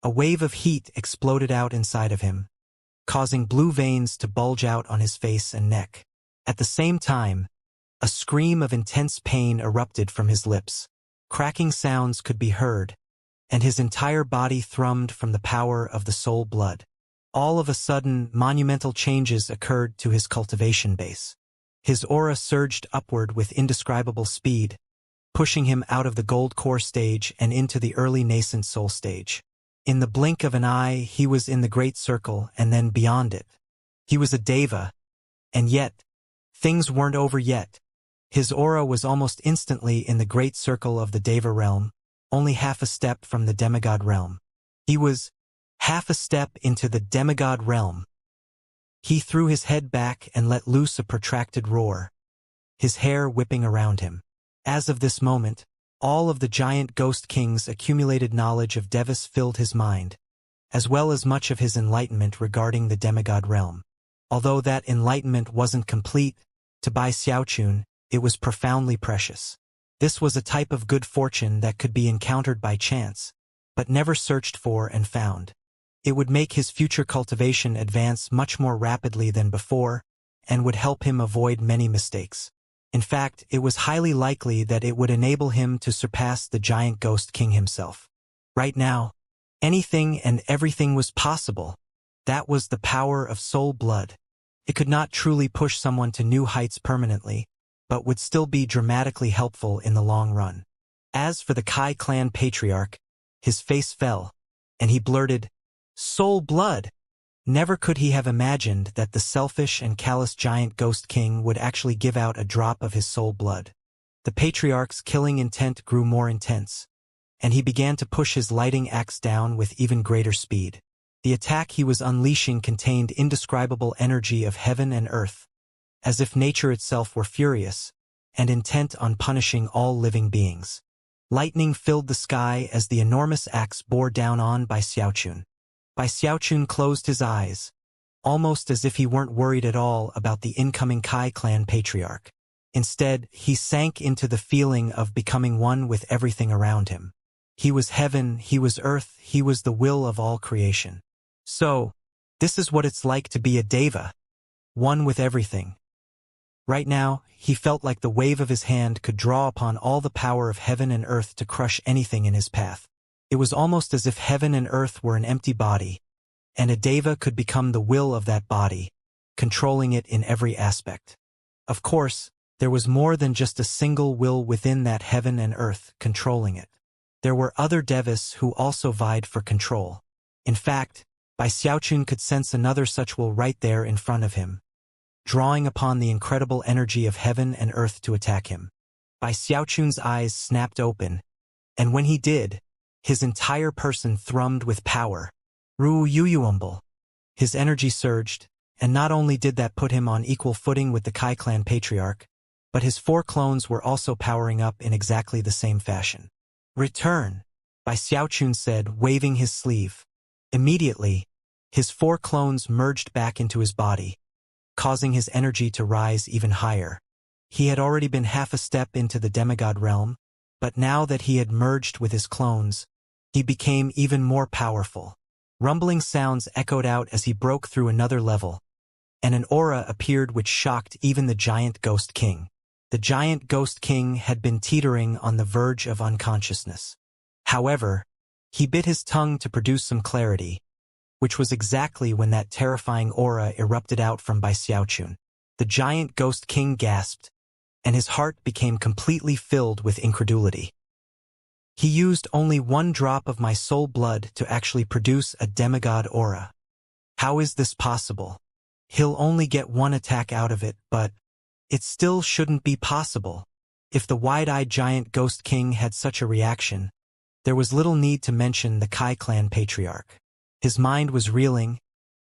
A wave of heat exploded out inside of him, causing blue veins to bulge out on his face and neck. At the same time, a scream of intense pain erupted from his lips. Cracking sounds could be heard, and his entire body thrummed from the power of the soul blood. All of a sudden, monumental changes occurred to his cultivation base. His aura surged upward with indescribable speed, pushing him out of the gold core stage and into the early nascent soul stage. In the blink of an eye, he was in the great circle and then beyond it. He was a deva, and yet, things weren't over yet. His aura was almost instantly in the great circle of the deva realm, only half a step from the demigod realm. He was half a step into the demigod realm. He threw his head back and let loose a protracted roar, his hair whipping around him. As of this moment, all of the giant Ghost King's accumulated knowledge of Devas filled his mind, as well as much of his enlightenment regarding the demigod realm. Although that enlightenment wasn't complete, to Xiaochun, it was profoundly precious. This was a type of good fortune that could be encountered by chance, but never searched for and found. It would make his future cultivation advance much more rapidly than before, and would help him avoid many mistakes. In fact, it was highly likely that it would enable him to surpass the giant Ghost King himself. Right now, anything and everything was possible. That was the power of soul blood. It could not truly push someone to new heights permanently, but would still be dramatically helpful in the long run. As for the Kai clan patriarch, his face fell, and he blurted, "Soul blood!" Never could he have imagined that the selfish and callous giant Ghost King would actually give out a drop of his soul blood. The patriarch's killing intent grew more intense, and he began to push his lighting axe down with even greater speed. The attack he was unleashing contained indescribable energy of heaven and earth, as if nature itself were furious, and intent on punishing all living beings. Lightning filled the sky as the enormous axe bore down on Bai Xiaochun. Bai Xiaochun closed his eyes, almost as if he weren't worried at all about the incoming Kai clan patriarch. Instead, he sank into the feeling of becoming one with everything around him. He was heaven, he was earth, he was the will of all creation. So, this is what it's like to be a deva, one with everything. Right now, he felt like the wave of his hand could draw upon all the power of heaven and earth to crush anything in his path. It was almost as if heaven and earth were an empty body, and a deva could become the will of that body, controlling it in every aspect. Of course, there was more than just a single will within that heaven and earth controlling it. There were other devas who also vied for control. In fact, Bai Xiaochun could sense another such will right there in front of him, drawing upon the incredible energy of heaven and earth to attack him. Bai Xiaochun's eyes snapped open, and when he did, his entire person thrummed with power. Ru Yuyuumble. His energy surged, and not only did that put him on equal footing with the Kai clan patriarch, but his 4 clones were also powering up in exactly the same fashion. Return, Bai Xiaochun said, waving his sleeve. Immediately, his 4 clones merged back into his body, causing his energy to rise even higher. He had already been half a step into the demigod realm, but now that he had merged with his clones, he became even more powerful. Rumbling sounds echoed out as he broke through another level, and an aura appeared which shocked even the giant Ghost King. The giant Ghost King had been teetering on the verge of unconsciousness. However, he bit his tongue to produce some clarity, which was exactly when that terrifying aura erupted out from Bai Xiaochun. The giant Ghost King gasped, and his heart became completely filled with incredulity. He used only 1 drop of my soul blood to actually produce a demigod aura. How is this possible? He'll only get 1 attack out of it, but it still shouldn't be possible. If the wide-eyed giant Ghost King had such a reaction, there was little need to mention the Kai clan patriarch. His mind was reeling,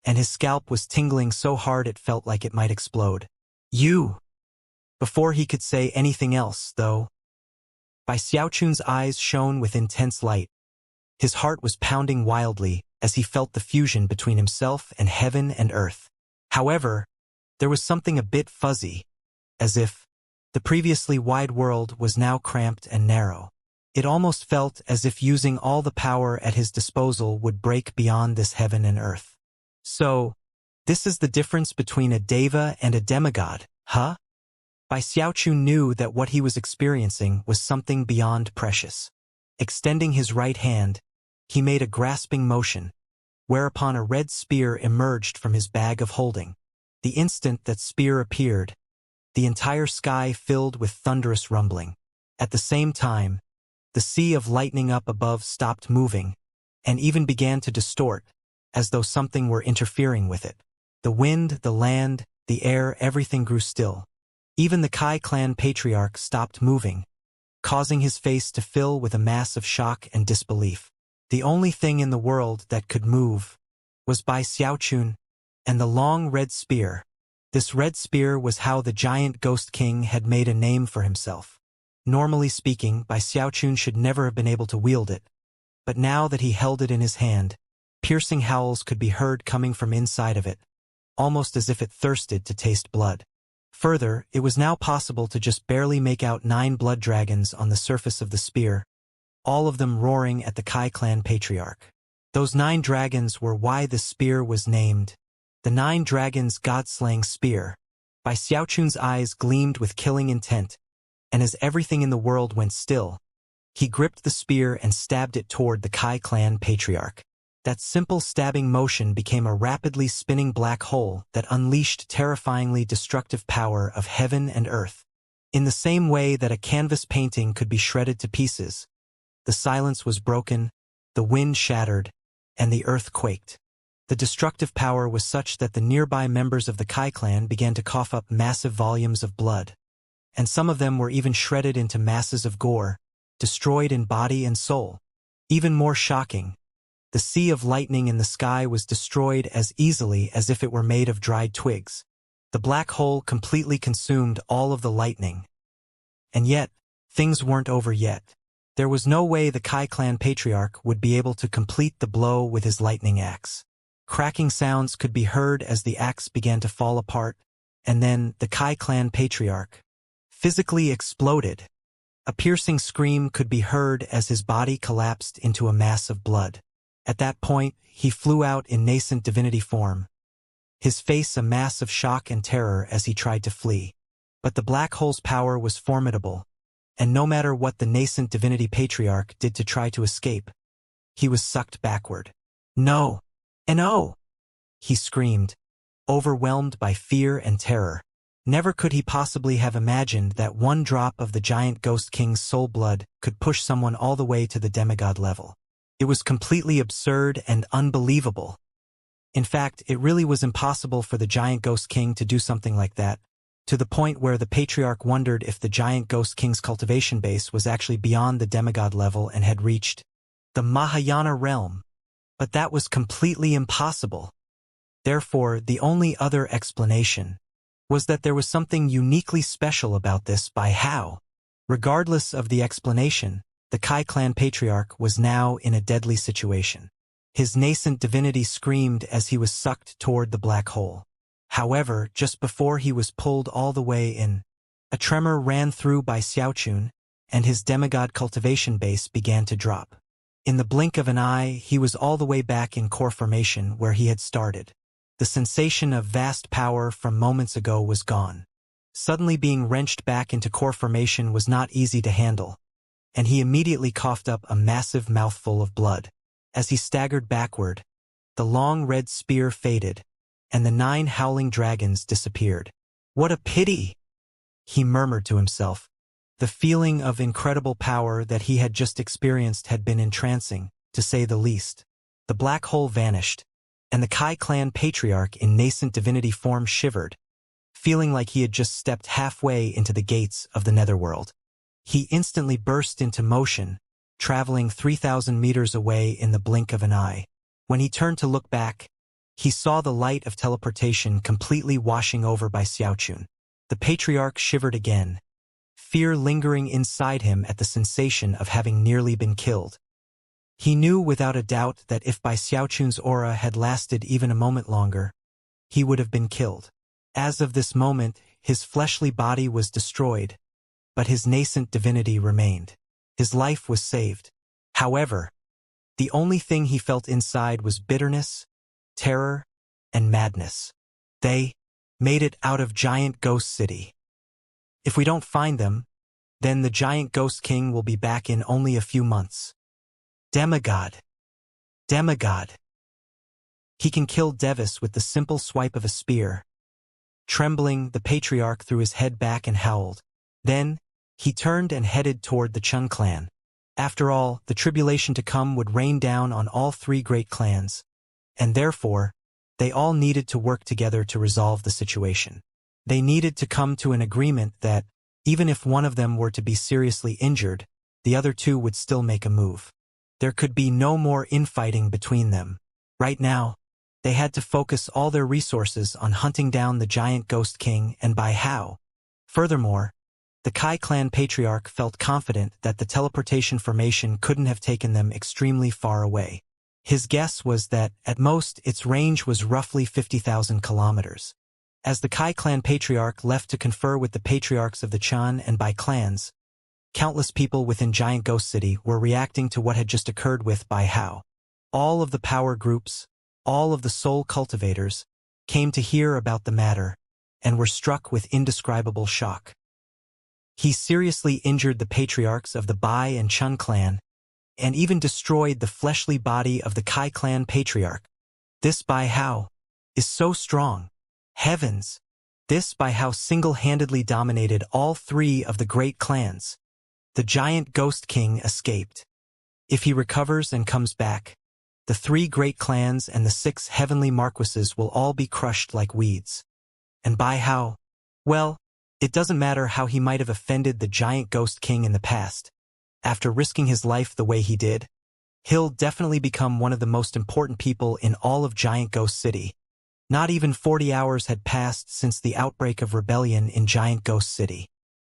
and his scalp was tingling so hard it felt like it might explode. You! Before he could say anything else, though, Bai Xiaochun's eyes shone with intense light. His heart was pounding wildly as he felt the fusion between himself and heaven and earth. However, there was something a bit fuzzy, as if the previously wide world was now cramped and narrow. It almost felt as if using all the power at his disposal would break beyond this heaven and earth. So, this is the difference between a deva and a demigod, huh? Bai Xiaochun knew that what he was experiencing was something beyond precious. Extending his right hand, he made a grasping motion, whereupon a red spear emerged from his bag of holding. The instant that spear appeared, the entire sky filled with thunderous rumbling. At the same time, the sea of lightning up above stopped moving, and even began to distort, as though something were interfering with it. The wind, the land, the air, everything grew still. Even the Kai clan patriarch stopped moving, causing his face to fill with a mass of shock and disbelief. The only thing in the world that could move was Bai Xiaochun and the long red spear. This red spear was how the giant Ghost King had made a name for himself. Normally speaking, Bai Xiaochun should never have been able to wield it, but now that he held it in his hand, piercing howls could be heard coming from inside of it, almost as if it thirsted to taste blood. Further, it was now possible to just barely make out 9 blood dragons on the surface of the spear, all of them roaring at the Kai clan patriarch. Those 9 dragons were why the spear was named the 9 Dragons God-Slaying Spear. Bai Xiaochun's eyes gleamed with killing intent, and as everything in the world went still, he gripped the spear and stabbed it toward the Kai clan patriarch. That simple stabbing motion became a rapidly spinning black hole that unleashed terrifyingly destructive power of heaven and earth. In the same way that a canvas painting could be shredded to pieces, the silence was broken, the wind shattered, and the earth quaked. The destructive power was such that the nearby members of the Kai clan began to cough up massive volumes of blood, and some of them were even shredded into masses of gore, destroyed in body and soul. Even more shocking, the sea of lightning in the sky was destroyed as easily as if it were made of dried twigs. The black hole completely consumed all of the lightning. And yet, things weren't over yet. There was no way the Kai clan patriarch would be able to complete the blow with his lightning axe. Cracking sounds could be heard as the axe began to fall apart, and then the Kai clan patriarch physically exploded. A piercing scream could be heard as his body collapsed into a mass of blood. At that point, he flew out in nascent divinity form, his face a mass of shock and terror as he tried to flee. But the black hole's power was formidable, and no matter what the nascent divinity patriarch did to try to escape, he was sucked backward. No! And oh! He screamed, overwhelmed by fear and terror. Never could he possibly have imagined that one drop of the giant ghost king's soul blood could push someone all the way to the demigod level. It was completely absurd and unbelievable. In fact, it really was impossible for the giant ghost king to do something like that, to the point where the patriarch wondered if the giant ghost king's cultivation base was actually beyond the demigod level and had reached the Mahayana realm. But that was completely impossible. Therefore, the only other explanation was that there was something uniquely special about this by how. Regardless of the explanation, the Kai clan patriarch was now in a deadly situation. His nascent divinity screamed as he was sucked toward the black hole. However, just before he was pulled all the way in, a tremor ran through by Xiaochun, and his demigod cultivation base began to drop. In the blink of an eye, he was all the way back in core formation where he had started. The sensation of vast power from moments ago was gone. Suddenly being wrenched back into core formation was not easy to handle, and he immediately coughed up a massive mouthful of blood. As he staggered backward, the long red spear faded, and the 9 howling dragons disappeared. What a pity! He murmured to himself. The feeling of incredible power that he had just experienced had been entrancing, to say the least. The black hole vanished, and the Kai clan patriarch in nascent divinity form shivered, feeling like he had just stepped halfway into the gates of the netherworld. He instantly burst into motion, traveling 3,000 meters away in the blink of an eye. When he turned to look back, he saw the light of teleportation completely washing over by Xiaochun. The patriarch shivered again, fear lingering inside him at the sensation of having nearly been killed. He knew without a doubt that if by Xiaochun's aura had lasted even a moment longer, he would have been killed. As of this moment, his fleshly body was destroyed, but his nascent divinity remained. His life was saved. However, the only thing he felt inside was bitterness, terror, and madness. They made it out of Giant Ghost City. If we don't find them, then the Giant Ghost King will be back in only a few months. Demigod. Demigod. He can kill Devis with the simple swipe of a spear. Trembling, the patriarch threw his head back and howled. Then, he turned and headed toward the Chun clan. After all, the tribulation to come would rain down on all 3 great clans, and therefore, they all needed to work together to resolve the situation. They needed to come to an agreement that, even if one of them were to be seriously injured, the other 2 would still make a move. There could be no more infighting between them. Right now, they had to focus all their resources on hunting down the giant ghost king and by how. Furthermore, the Kai clan patriarch felt confident that the teleportation formation couldn't have taken them extremely far away. His guess was that, at most, its range was roughly 50,000 kilometers. As the Kai clan patriarch left to confer with the patriarchs of the Chan and by clans, countless people within Giant Ghost City were reacting to what had just occurred with Bai Hao. All of the power groups, all of the soul cultivators, came to hear about the matter, and were struck with indescribable shock. He seriously injured the patriarchs of the Bai and Chun clan, and even destroyed the fleshly body of the Kai clan patriarch. This Bai Hao is so strong. Heavens! This Bai Hao single-handedly dominated all 3 of the great clans. The giant ghost king escaped. If he recovers and comes back, the 3 great clans and the 6 heavenly marquises will all be crushed like weeds. And Bai Hao, well, it doesn't matter how he might have offended the giant ghost king in the past. After risking his life the way he did, he'll definitely become one of the most important people in all of Giant Ghost City. Not even 40 hours had passed since the outbreak of rebellion in Giant Ghost City.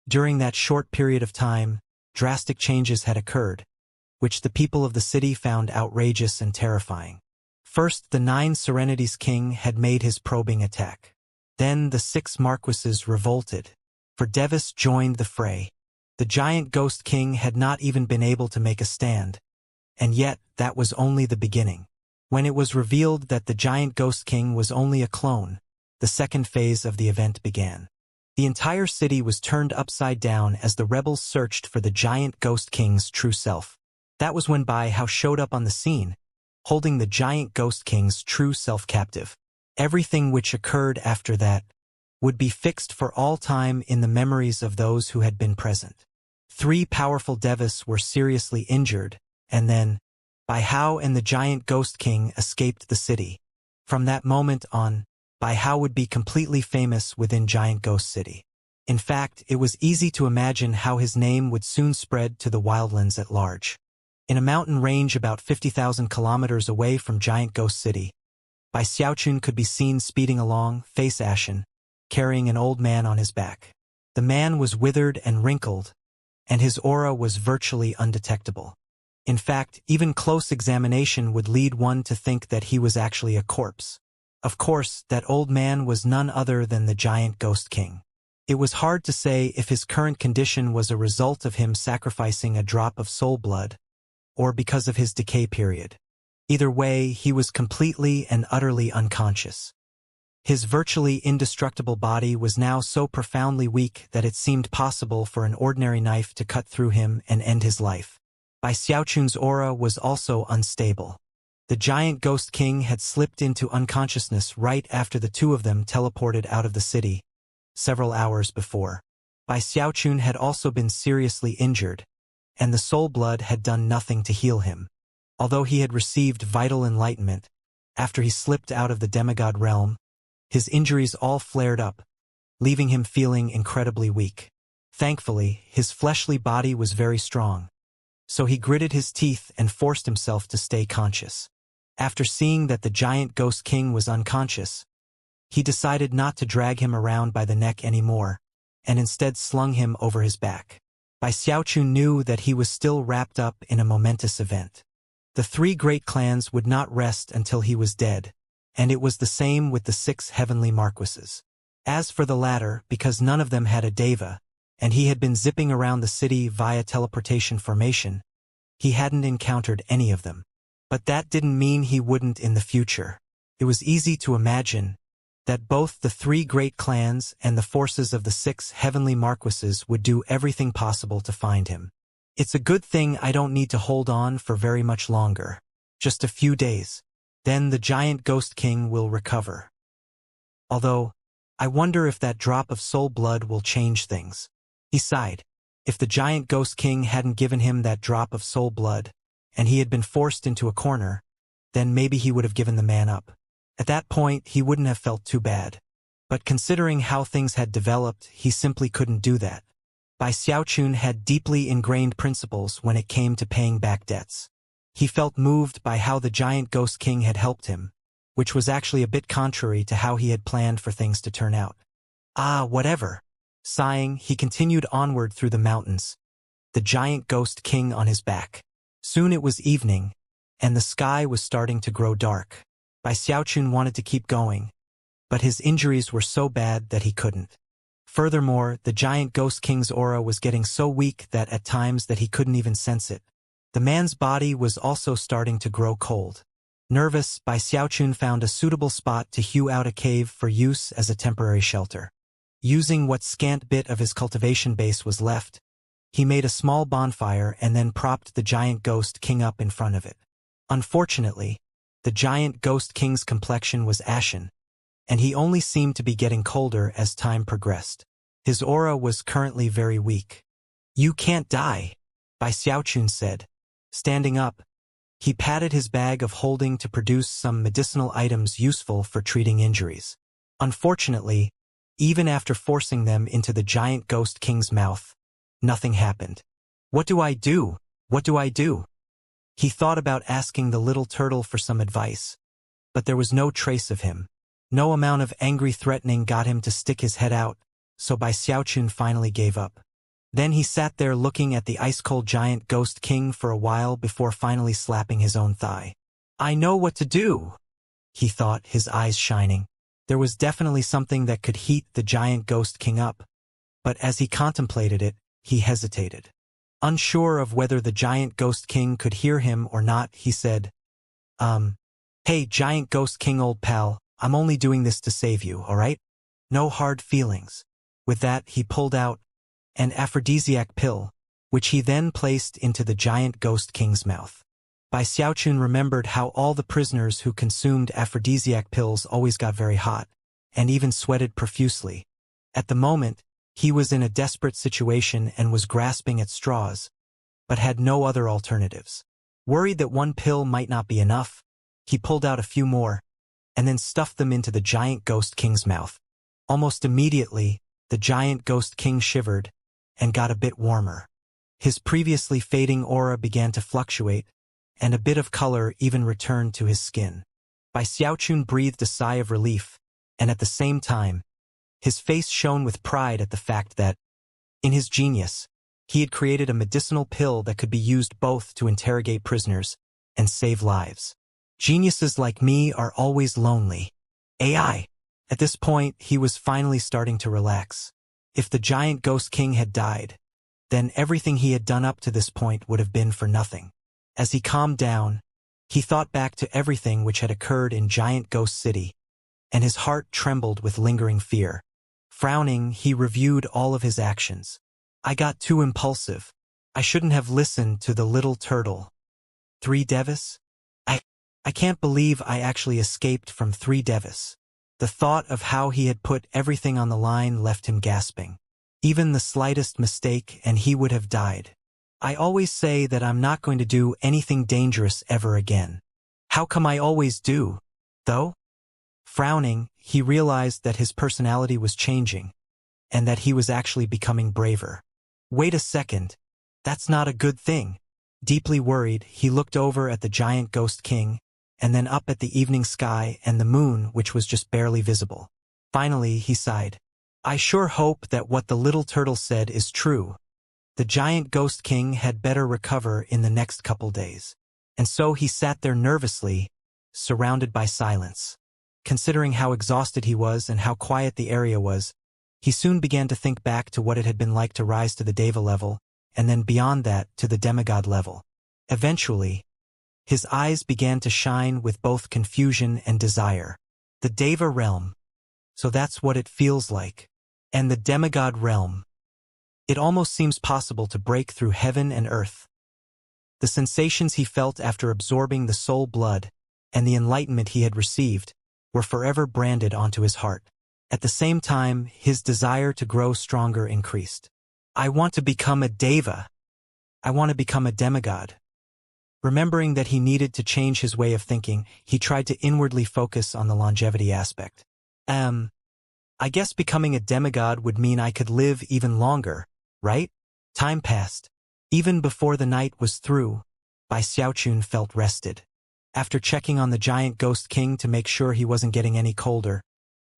During that short period of time, drastic changes had occurred, which the people of the city found outrageous and terrifying. First, the 9 Serenities King had made his probing attack. Then the 6 Marquises revolted, for Devis joined the fray. The Giant Ghost King had not even been able to make a stand, and yet that was only the beginning. When it was revealed that the Giant Ghost King was only a clone, the second phase of the event began. The entire city was turned upside down as the rebels searched for the Giant Ghost King's true self. That was when Bai Hao showed up on the scene, holding the Giant Ghost King's true self captive. Everything which occurred after that would be fixed for all time in the memories of those who had been present. 3 powerful Devis were seriously injured, and then Bai Hao and the Giant Ghost King escaped the city. From that moment on, Bai Hao would be completely famous within Giant Ghost City. In fact, it was easy to imagine how his name would soon spread to the wildlands at large. In a mountain range about 50,000 kilometers away from Giant Ghost City, Bai Xiaochun could be seen speeding along, face ashen, carrying an old man on his back. The man was withered and wrinkled, and his aura was virtually undetectable. In fact, even close examination would lead one to think that he was actually a corpse. Of course, that old man was none other than the Giant Ghost King. It was hard to say if his current condition was a result of him sacrificing a drop of soul blood, or because of his decay period. Either way, he was completely and utterly unconscious. His virtually indestructible body was now so profoundly weak that it seemed possible for an ordinary knife to cut through him and end his life. Bai Xiaochun's aura was also unstable. The Giant Ghost King had slipped into unconsciousness right after the 2 of them teleported out of the city, several hours before. Bai Xiaochun had also been seriously injured, and the soul blood had done nothing to heal him. Although he had received vital enlightenment, after he slipped out of the demigod realm, his injuries all flared up, leaving him feeling incredibly weak. Thankfully, his fleshly body was very strong, so he gritted his teeth and forced himself to stay conscious. After seeing that the Giant Ghost King was unconscious, he decided not to drag him around by the neck anymore, and instead slung him over his back. Bai Xiaochun knew that he was still wrapped up in a momentous event. The 3 great clans would not rest until he was dead, and it was the same with the 6 heavenly Marquises. As for the latter, because none of them had a deva, and he had been zipping around the city via teleportation formation, he hadn't encountered any of them. But that didn't mean he wouldn't in the future. It was easy to imagine that both the 3 great clans and the forces of the 6 heavenly Marquises would do everything possible to find him. It's a good thing I don't need to hold on for very much longer. Just a few days. Then the Giant Ghost King will recover. Although, I wonder if that drop of soul blood will change things. He sighed. If the Giant Ghost King hadn't given him that drop of soul blood, and he had been forced into a corner, then maybe he would have given the man up. At that point, he wouldn't have felt too bad. But considering how things had developed, he simply couldn't do that. Bai Xiaochun had deeply ingrained principles when it came to paying back debts. He felt moved by how the Giant Ghost King had helped him, which was actually a bit contrary to how he had planned for things to turn out. Whatever. Sighing, he continued onward through the mountains, the Giant Ghost King on his back. Soon it was evening, and the sky was starting to grow dark. Bai Xiaochun wanted to keep going, but his injuries were so bad that he couldn't. Furthermore, the Giant Ghost King's aura was getting so weak that at times that he couldn't even sense it. The man's body was also starting to grow cold. Nervous, Bai Xiaochun found a suitable spot to hew out a cave for use as a temporary shelter. Using what scant bit of his cultivation base was left, he made a small bonfire and then propped the Giant Ghost King up in front of it. Unfortunately, the Giant Ghost King's complexion was ashen, and he only seemed to be getting colder as time progressed. His aura was currently very weak. "You can't die," Bai Xiaochun said. Standing up, he patted his bag of holding to produce some medicinal items useful for treating injuries. Unfortunately, even after forcing them into the Giant Ghost King's mouth, nothing happened. What do I do? What do I do? He thought about asking the little turtle for some advice, but there was no trace of him. No amount of angry threatening got him to stick his head out, so Bai Xiaochun finally gave up. Then he sat there looking at the ice-cold giant ghost king for a while before finally slapping his own thigh. "I know what to do," he thought, his eyes shining. There was definitely something that could heat the giant ghost king up, but as he contemplated it, he hesitated. Unsure of whether the giant ghost king could hear him or not, he said, Hey, giant ghost king old pal, I'm only doing this to save you, alright? No hard feelings." With that, he pulled out an aphrodisiac pill, which he then placed into the giant ghost king's mouth. Bai Xiaochun remembered how all the prisoners who consumed aphrodisiac pills always got very hot, and even sweated profusely. At the moment, he was in a desperate situation and was grasping at straws, but had no other alternatives. Worried that one pill might not be enough, he pulled out a few more, and then stuffed them into the giant ghost king's mouth. Almost immediately, the giant ghost king shivered and got a bit warmer. His previously fading aura began to fluctuate, and a bit of color even returned to his skin. Bai Xiaochun breathed a sigh of relief, and at the same time, his face shone with pride at the fact that, in his genius, he had created a medicinal pill that could be used both to interrogate prisoners and save lives. Geniuses like me are always lonely. AI. At this point, he was finally starting to relax. If the giant ghost king had died, then everything he had done up to this point would have been for nothing. As he calmed down, he thought back to everything which had occurred in Giant Ghost City, and his heart trembled with lingering fear. Frowning, he reviewed all of his actions. "I got too impulsive. I shouldn't have listened to the little turtle. 3 Devis? I can't believe I actually escaped from 3 Devis." The thought of how he had put everything on the line left him gasping. Even the slightest mistake and he would have died. "I always say that I'm not going to do anything dangerous ever again. How come I always do, though?" Frowning, he realized that his personality was changing, and that he was actually becoming braver. Wait a second, that's not a good thing. Deeply worried, he looked over at the giant ghost king, and then up at the evening sky and the moon, which was just barely visible. Finally, he sighed. "I sure hope that what the little turtle said is true. The giant ghost king had better recover in the next couple days." And so he sat there nervously, surrounded by silence. Considering how exhausted he was and how quiet the area was, he soon began to think back to what it had been like to rise to the Deva level, and then beyond that to the demigod level. Eventually, his eyes began to shine with both confusion and desire. The Deva realm. So that's what it feels like. And the demigod realm. It almost seems possible to break through heaven and earth. The sensations he felt after absorbing the soul blood, and the enlightenment he had received, were forever branded onto his heart. At the same time, his desire to grow stronger increased. "I want to become a Deva. I want to become a demigod." Remembering that he needed to change his way of thinking, he tried to inwardly focus on the longevity aspect. I guess becoming a demigod would mean I could live even longer, right? Time passed. Even before the night was through, Bai Xiaochun felt rested. After checking on the giant ghost king to make sure he wasn't getting any colder,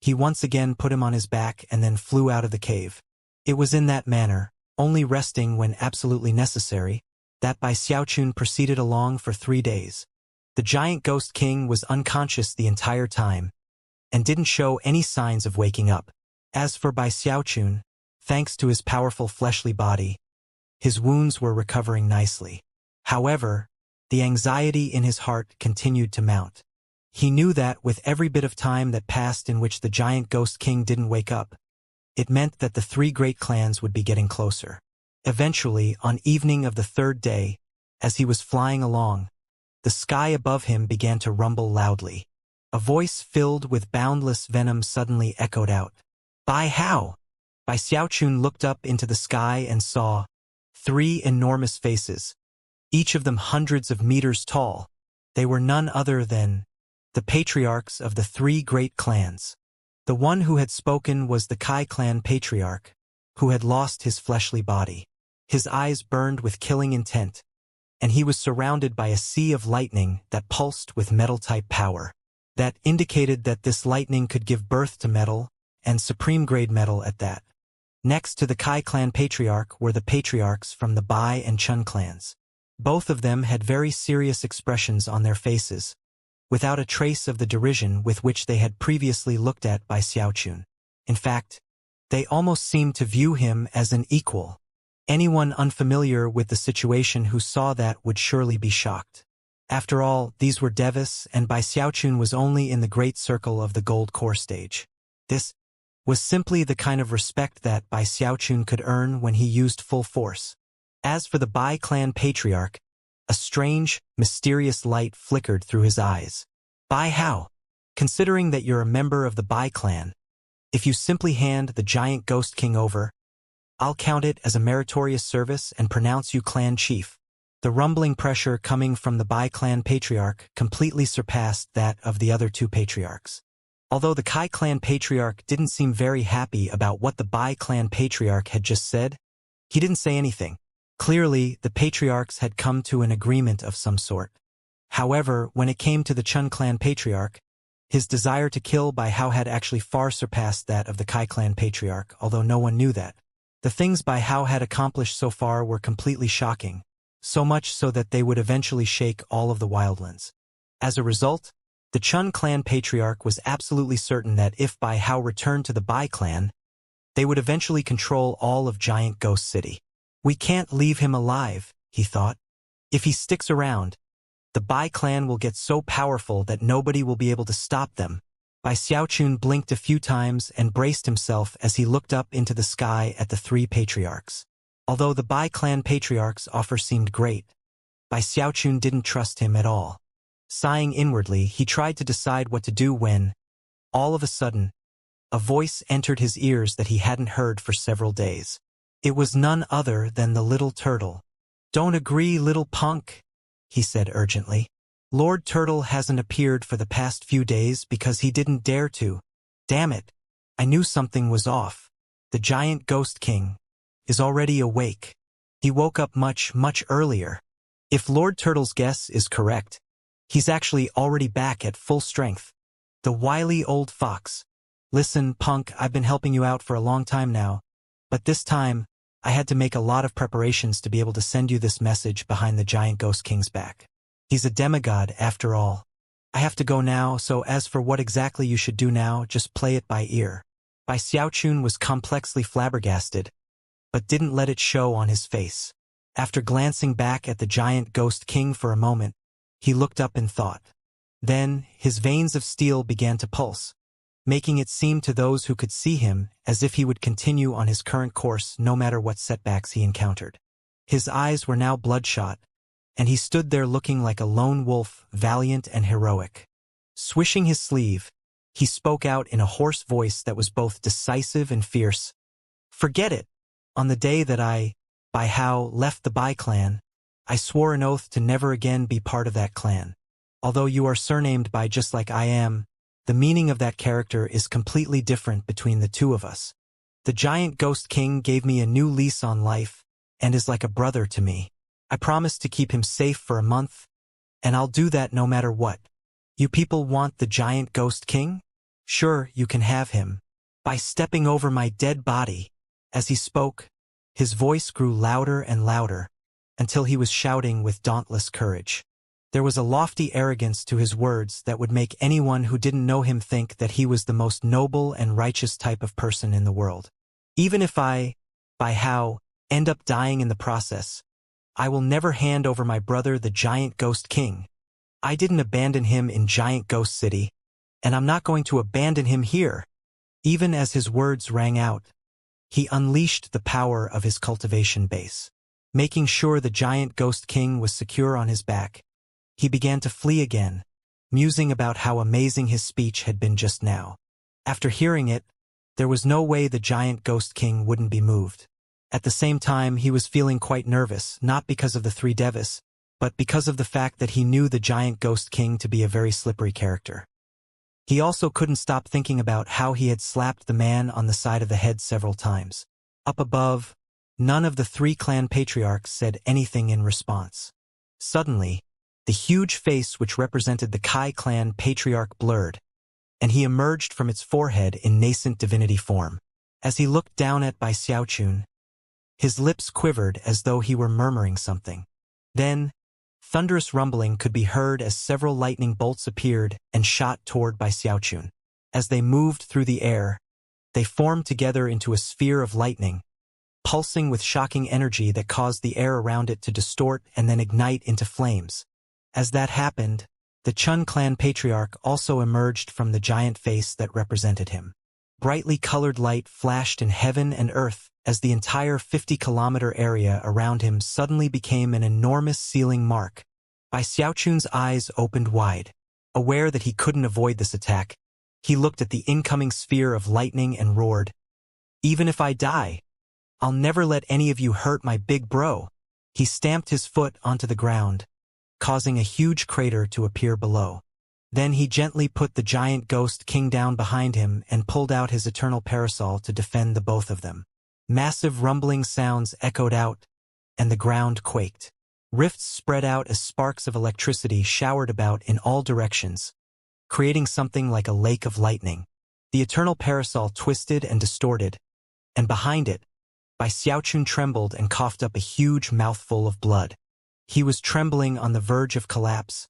he once again put him on his back and then flew out of the cave. It was in that manner, only resting when absolutely necessary, that Bai Xiaochun proceeded along for 3 days. The giant ghost king was unconscious the entire time, and didn't show any signs of waking up. As for Bai Xiaochun, thanks to his powerful fleshly body, his wounds were recovering nicely. However, the anxiety in his heart continued to mount. He knew that with every bit of time that passed in which the giant ghost king didn't wake up, it meant that the 3 great clans would be getting closer. Eventually, on evening of the 3rd day, as he was flying along, the sky above him began to rumble loudly. A voice filled with boundless venom suddenly echoed out. "Bai Hao!" Bai Xiaochun looked up into the sky and saw 3 enormous faces, each of them hundreds of meters tall. They were none other than the patriarchs of the 3 great clans. The one who had spoken was the Kai clan patriarch, who had lost his fleshly body. His eyes burned with killing intent, and he was surrounded by a sea of lightning that pulsed with metal-type power. that indicated that this lightning could give birth to metal, and supreme-grade metal at that. Next to the Kai clan patriarch were the patriarchs from the Bai and Chun clans. Both of them had very serious expressions on their faces, without a trace of the derision with which they had previously looked at by Xiaochun. In fact, they almost seemed to view him as an equal. Anyone unfamiliar with the situation who saw that would surely be shocked. After all, these were Devis, and Bai Xiaochun was only in the great circle of the gold core stage. This was simply the kind of respect that Bai Xiaochun could earn when he used full force. As for the Bai clan patriarch, a strange, mysterious light flickered through his eyes. Bai Hao, considering that you're a member of the Bai clan, if you simply hand the giant ghost king over, I'll count it as a meritorious service and pronounce you clan chief. The rumbling pressure coming from the Bai clan patriarch completely surpassed that of the other two patriarchs. Although the Kai clan patriarch didn't seem very happy about what the Bai clan patriarch had just said, he didn't say anything. Clearly, the patriarchs had come to an agreement of some sort. However, when it came to the Chun clan patriarch, his desire to kill Bai Hao had actually far surpassed that of the Kai clan patriarch, although no one knew that. The things Bai Hao had accomplished so far were completely shocking, so much so that they would eventually shake all of the wildlands. As a result, the Chun clan patriarch was absolutely certain that if Bai Hao returned to the Bai clan, they would eventually control all of Giant Ghost City. We can't leave him alive, he thought. If he sticks around, the Bai clan will get so powerful that nobody will be able to stop them. Bai Xiaochun blinked a few times and braced himself as he looked up into the sky at the three patriarchs. Although the Bai clan patriarch's offer seemed great, Bai Xiaochun didn't trust him at all. Sighing inwardly, he tried to decide what to do when, all of a sudden, a voice entered his ears that he hadn't heard for several days. It was none other than the little turtle. "Don't agree, little punk," he said urgently. "Lord Turtle hasn't appeared for the past few days because he didn't dare to. Damn it, I knew something was off. The giant ghost king is already awake. He woke up much, much earlier. If Lord Turtle's guess is correct, he's actually already back at full strength. The wily old fox. Listen, punk, I've been helping you out for a long time now, but this time, I had to make a lot of preparations to be able to send you this message behind the giant ghost king's back. He's a demigod, after all. I have to go now, so as for what exactly you should do now, just play it by ear." Bai Xiaochun was complexly flabbergasted, but didn't let it show on his face. After glancing back at the giant ghost king for a moment, he looked up in thought. Then, his veins of steel began to pulse, making it seem to those who could see him as if he would continue on his current course no matter what setbacks he encountered. His eyes were now bloodshot, and he stood there looking like a lone wolf, valiant and heroic. Swishing his sleeve, he spoke out in a hoarse voice that was both decisive and fierce. "Forget it. On the day that I, Bai Hao, left the Bai clan, I swore an oath to never again be part of that clan. Although you are surnamed Bai just like I am, the meaning of that character is completely different between the two of us. The giant ghost king gave me a new lease on life, and is like a brother to me. I promised to keep him safe for a month, and I'll do that no matter what. You people want the giant ghost king? Sure, you can have him. By stepping over my dead body." As he spoke, his voice grew louder and louder, until he was shouting with dauntless courage. There was a lofty arrogance to his words that would make anyone who didn't know him think that he was the most noble and righteous type of person in the world. "Even if I, Bai Hao, end up dying in the process, I will never hand over my brother the giant ghost king. I didn't abandon him in Giant Ghost City, and I'm not going to abandon him here." Even as his words rang out, he unleashed the power of his cultivation base. Making sure the giant ghost king was secure on his back, he began to flee again, musing about how amazing his speech had been just now. After hearing it, there was no way the giant ghost king wouldn't be moved. At the same time, he was feeling quite nervous, not because of the three Devis, but because of the fact that he knew the giant ghost king to be a very slippery character. He also couldn't stop thinking about how he had slapped the man on the side of the head several times. Up above, none of the three clan patriarchs said anything in response. Suddenly, The huge face which represented the Kai clan patriarch blurred, and he emerged from its forehead in nascent divinity form. As he looked down at Bai Xiaochun, his lips quivered as though he were murmuring something. Then, thunderous rumbling could be heard as several lightning bolts appeared and shot toward Bai Xiaochun. As they moved through the air, they formed together into a sphere of lightning, pulsing with shocking energy that caused the air around it to distort and then ignite into flames. As that happened, the Chun clan patriarch also emerged from the giant face that represented him. Brightly colored light flashed in heaven and earth as the entire 50-kilometer area around him suddenly became an enormous sealing mark. Bai Xiaochun's eyes opened wide. Aware that he couldn't avoid this attack, he looked at the incoming sphere of lightning and roared, "Even if I die, I'll never let any of you hurt my big bro." He stamped his foot onto the ground, causing a huge crater to appear below. Then he gently put the giant ghost king down behind him and pulled out his eternal parasol to defend the both of them. Massive rumbling sounds echoed out, and the ground quaked. Rifts spread out as sparks of electricity showered about in all directions, creating something like a lake of lightning. The eternal parasol twisted and distorted, and behind it, Bai Xiaochun trembled and coughed up a huge mouthful of blood. He was trembling on the verge of collapse,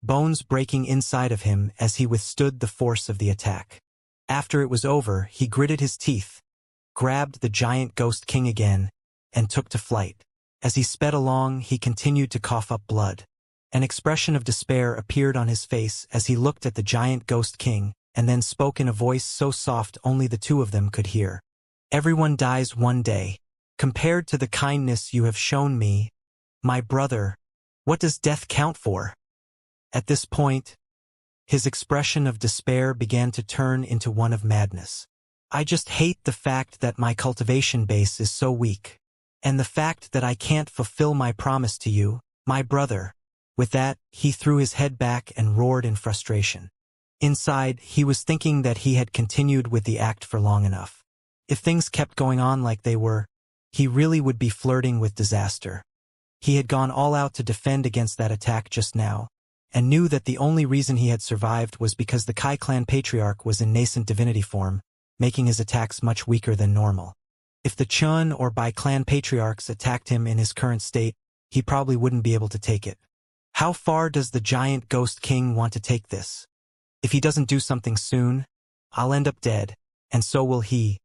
bones breaking inside of him as he withstood the force of the attack. After it was over, he gritted his teeth, grabbed the giant ghost king again, and took to flight. As he sped along, he continued to cough up blood. An expression of despair appeared on his face as he looked at the giant ghost king, and then spoke in a voice so soft only the two of them could hear. "Everyone dies one day. Compared to the kindness you have shown me, my brother, what does death count for?" At this point, his expression of despair began to turn into one of madness. "I just hate the fact that my cultivation base is so weak, and the fact that I can't fulfill my promise to you, my brother." With that, he threw his head back and roared in frustration. Inside, he was thinking that he had continued with the act for long enough. If things kept going on like they were, he really would be flirting with disaster. He had gone all out to defend against that attack just now, and knew that the only reason he had survived was because the Kai clan patriarch was in nascent divinity form, making his attacks much weaker than normal. If the Chun or Bai clan patriarchs attacked him in his current state, he probably wouldn't be able to take it. How far does the giant ghost king want to take this? If he doesn't do something soon, I'll end up dead, and so will he.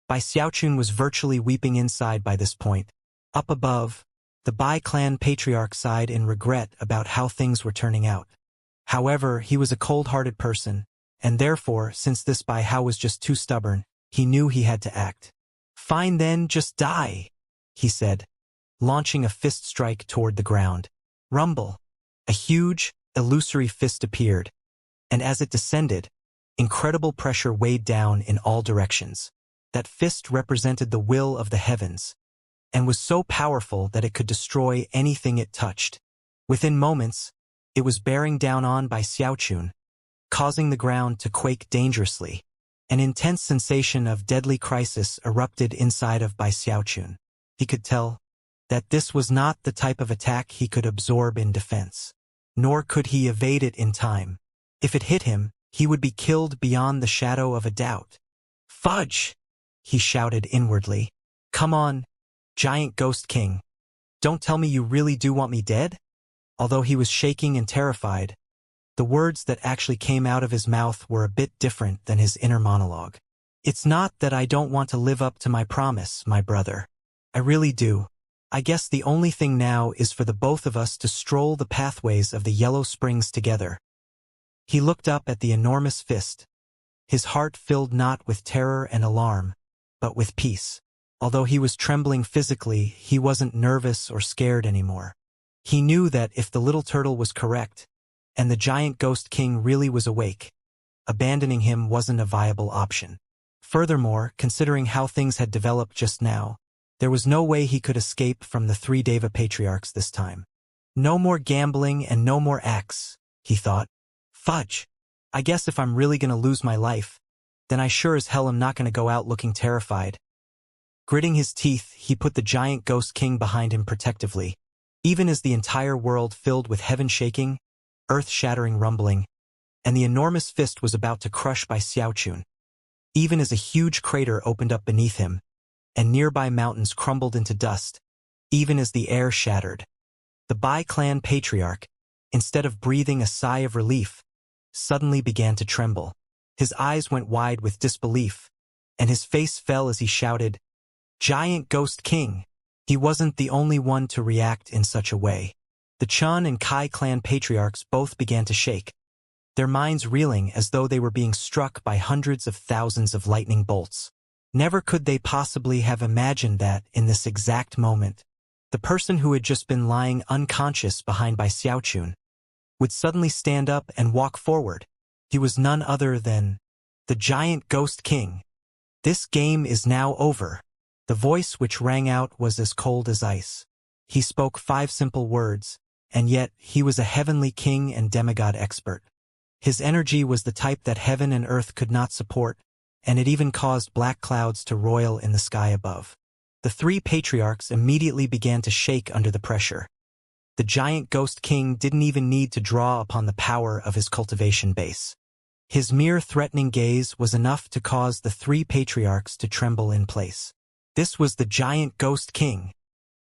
Bai Xiaochun was virtually weeping inside by this point. Up above, the Bai clan patriarch sighed in regret about how things were turning out. However, he was a cold-hearted person, and therefore, since this Bai Hao was just too stubborn, he knew he had to act. "Fine then, just die," he said, launching a fist strike toward the ground. Rumble. A huge, illusory fist appeared, and as it descended, incredible pressure weighed down in all directions. That fist represented the will of the heavens, and was so powerful that it could destroy anything it touched. Within moments, it was bearing down on Bai Xiaochun, causing the ground to quake dangerously. An intense sensation of deadly crisis erupted inside of Bai Xiaochun. He could tell that this was not the type of attack he could absorb in defense, nor could he evade it in time. If it hit him, he would be killed beyond the shadow of a doubt. "Fudge!" he shouted inwardly. "Come on, giant ghost king. Don't tell me you really do want me dead?" Although he was shaking and terrified, the words that actually came out of his mouth were a bit different than his inner monologue. "It's not that I don't want to live up to my promise, my brother. I really do. I guess the only thing now is for the both of us to stroll the pathways of the Yellow Springs together." He looked up at the enormous fist, his heart filled not with terror and alarm, but with peace. Although he was trembling physically, he wasn't nervous or scared anymore. He knew that if the little turtle was correct, and the giant ghost king really was awake, abandoning him wasn't a viable option. Furthermore, considering how things had developed just now, there was no way he could escape from the three Deva patriarchs this time. "No more gambling and no more acts," he thought. "Fudge. I guess if I'm really gonna lose my life, then I sure as hell am not gonna go out looking terrified." Gritting his teeth, he put the giant ghost king behind him protectively, Even as the entire world filled with heaven shaking, earth-shattering rumbling, and the enormous fist was about to crush by Xiaochun. Even as a huge crater opened up beneath him, and nearby mountains crumbled into dust, even as the air shattered, the Bai clan patriarch, instead of breathing a sigh of relief, suddenly began to tremble. His eyes went wide with disbelief, and his face fell as he shouted, "Giant Ghost King!" He wasn't the only one to react in such a way. The Chun and Kai clan patriarchs both began to shake, their minds reeling as though they were being struck by hundreds of thousands of lightning bolts. Never could they possibly have imagined that, in this exact moment, the person who had just been lying unconscious behind by Xiaochun would suddenly stand up and walk forward. He was none other than the Giant Ghost King. "This game is now over." The voice which rang out was as cold as ice. He spoke 5 simple words, and yet he was a heavenly king and demigod expert. His energy was the type that heaven and earth could not support, and it even caused black clouds to roil in the sky above. The 3 patriarchs immediately began to shake under the pressure. The Giant Ghost King didn't even need to draw upon the power of his cultivation base. His mere threatening gaze was enough to cause the 3 patriarchs to tremble in place. This was the Giant Ghost King.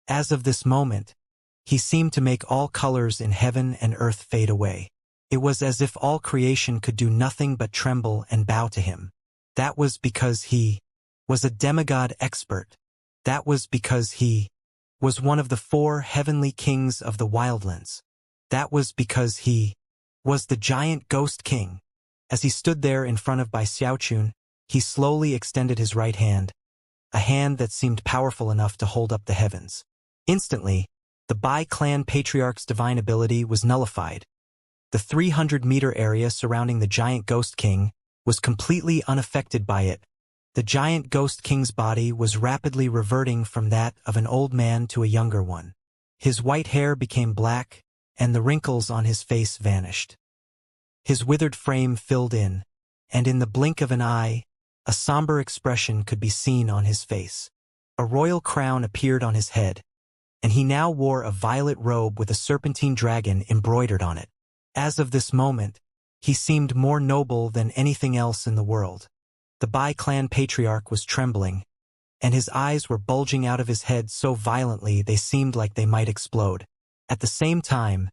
As of this moment, he seemed to make all colors in heaven and earth fade away. It was as if all creation could do nothing but tremble and bow to him. That was because he was a demigod expert. That was because he was one of the 4 heavenly kings of the wildlands. That was because he was the Giant Ghost King. As he stood there in front of Bai Xiaochun, he slowly extended his right hand, a hand that seemed powerful enough to hold up the heavens. Instantly, the Bai clan patriarch's divine ability was nullified. The 300-meter area surrounding the Giant Ghost King was completely unaffected by it. The Giant Ghost King's body was rapidly reverting from that of an old man to a younger one. His white hair became black, and the wrinkles on his face vanished. His withered frame filled in, and in the blink of an eye, a somber expression could be seen on his face. A royal crown appeared on his head, and he now wore a violet robe with a serpentine dragon embroidered on it. As of this moment, he seemed more noble than anything else in the world. The Bai clan patriarch was trembling, and his eyes were bulging out of his head so violently they seemed like they might explode. At the same time,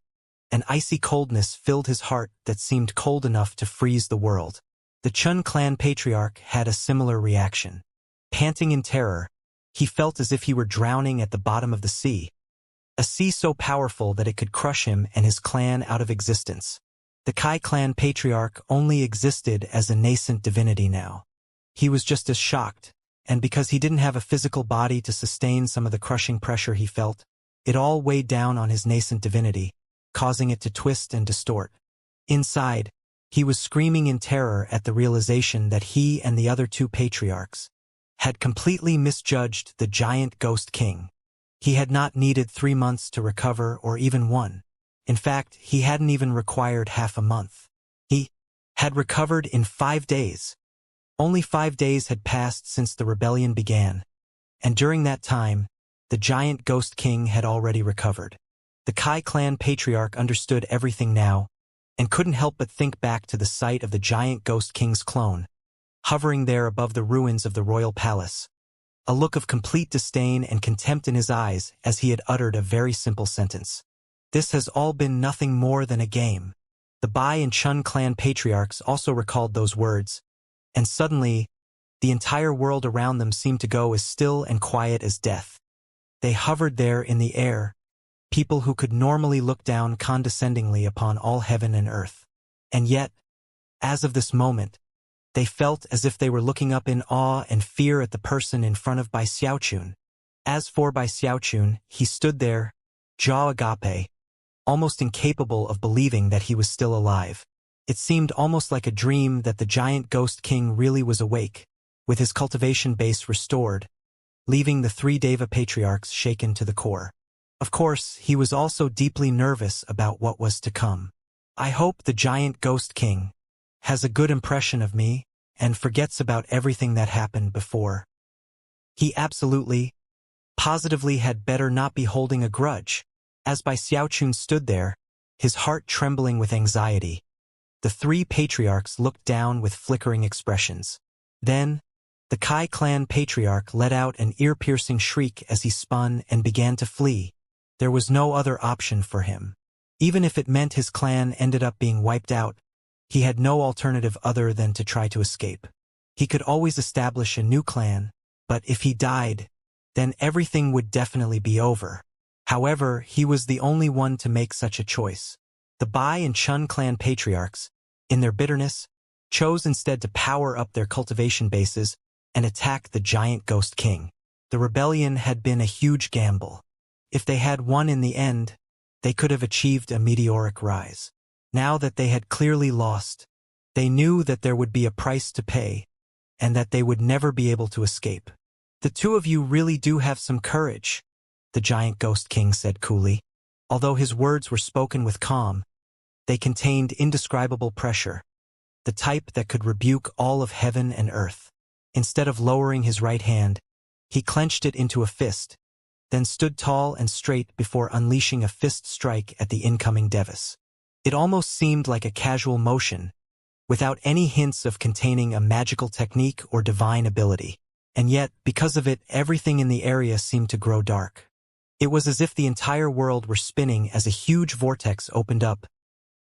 an icy coldness filled his heart that seemed cold enough to freeze the world. The Chun clan patriarch had a similar reaction. Panting in terror, he felt as if he were drowning at the bottom of the sea, a sea so powerful that it could crush him and his clan out of existence. The Kai clan patriarch only existed as a nascent divinity now. He was just as shocked, and because he didn't have a physical body to sustain some of the crushing pressure he felt, it all weighed down on his nascent divinity, causing it to twist and distort. Inside, he was screaming in terror at the realization that he and the other 2 patriarchs had completely misjudged the Giant Ghost King. He had not needed 3 months to recover or even 1. In fact, he hadn't even required half a month. He had recovered in 5 days. Only 5 days had passed since the rebellion began, and during that time, the Giant Ghost King had already recovered. The Kai clan patriarch understood everything now, and couldn't help but think back to the sight of the Giant Ghost King's clone, hovering there above the ruins of the royal palace, a look of complete disdain and contempt in his eyes as he had uttered a very simple sentence. "This has all been nothing more than a game." The Bai and Chun clan patriarchs also recalled those words, and suddenly, the entire world around them seemed to go as still and quiet as death. They hovered there in the air, people who could normally look down condescendingly upon all heaven and earth. And yet, as of this moment, they felt as if they were looking up in awe and fear at the person in front of Bai Xiaochun. As for Bai Xiaochun, he stood there, jaw agape, almost incapable of believing that he was still alive. It seemed almost like a dream that the Giant Ghost King really was awake, with his cultivation base restored, leaving the 3 Deva patriarchs shaken to the core. Of course, he was also deeply nervous about what was to come. "I hope the Giant Ghost King has a good impression of me and forgets about everything that happened before. He absolutely, positively had better not be holding a grudge." As Bai Xiaochun stood there, his heart trembling with anxiety, the three patriarchs looked down with flickering expressions. Then, the Kai clan patriarch let out an ear-piercing shriek as he spun and began to flee. There was no other option for him. Even if it meant his clan ended up being wiped out, he had no alternative other than to try to escape. He could always establish a new clan, but if he died, then everything would definitely be over. However, he was the only one to make such a choice. The Bai and Chun clan patriarchs, in their bitterness, chose instead to power up their cultivation bases and attack the giant ghost king. The rebellion had been a huge gamble. If they had won in the end, they could have achieved a meteoric rise. Now that they had clearly lost, they knew that there would be a price to pay, and that they would never be able to escape. "The two of you really do have some courage," the giant ghost king said coolly. Although his words were spoken with calm, they contained indescribable pressure, the type that could rebuke all of heaven and earth. Instead of lowering his right hand, he clenched it into a fist, then stood tall and straight before unleashing a fist strike at the incoming Devis. It almost seemed like a casual motion, without any hints of containing a magical technique or divine ability. And yet, because of it, everything in the area seemed to grow dark. It was as if the entire world were spinning as a huge vortex opened up,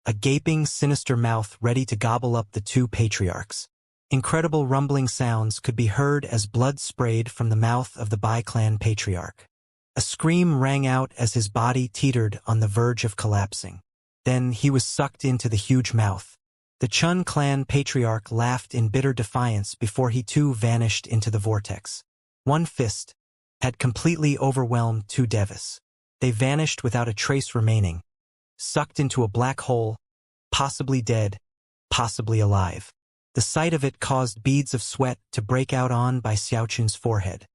a gaping, sinister mouth ready to gobble up the two patriarchs. Incredible rumbling sounds could be heard as blood sprayed from the mouth of the Bai clan patriarch. A scream rang out as his body teetered on the verge of collapsing. Then he was sucked into the huge mouth. The Chun clan patriarch laughed in bitter defiance before he too vanished into the vortex. One fist had completely overwhelmed two Devis. They vanished without a trace remaining, sucked into a black hole, possibly dead, possibly alive. The sight of it caused beads of sweat to break out on Bai Xiaochun's forehead.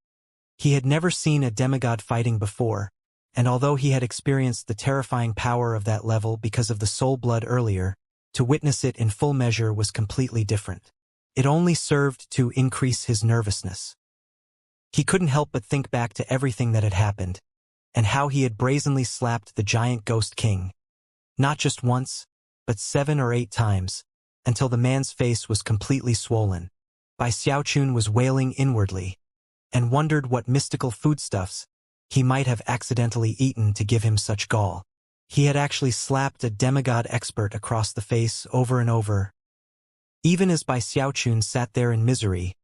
He had never seen a demigod fighting before, and although he had experienced the terrifying power of that level because of the soul blood earlier, to witness it in full measure was completely different. It only served to increase his nervousness. He couldn't help but think back to everything that had happened, and how he had brazenly slapped the giant ghost king. Not just once, but 7 or 8 times, until the man's face was completely swollen. Bai Xiaochun was wailing inwardly, and wondered what mystical foodstuffs he might have accidentally eaten to give him such gall. He had actually slapped a demigod expert across the face over and over. Even as Bai Xiaochun sat there in misery,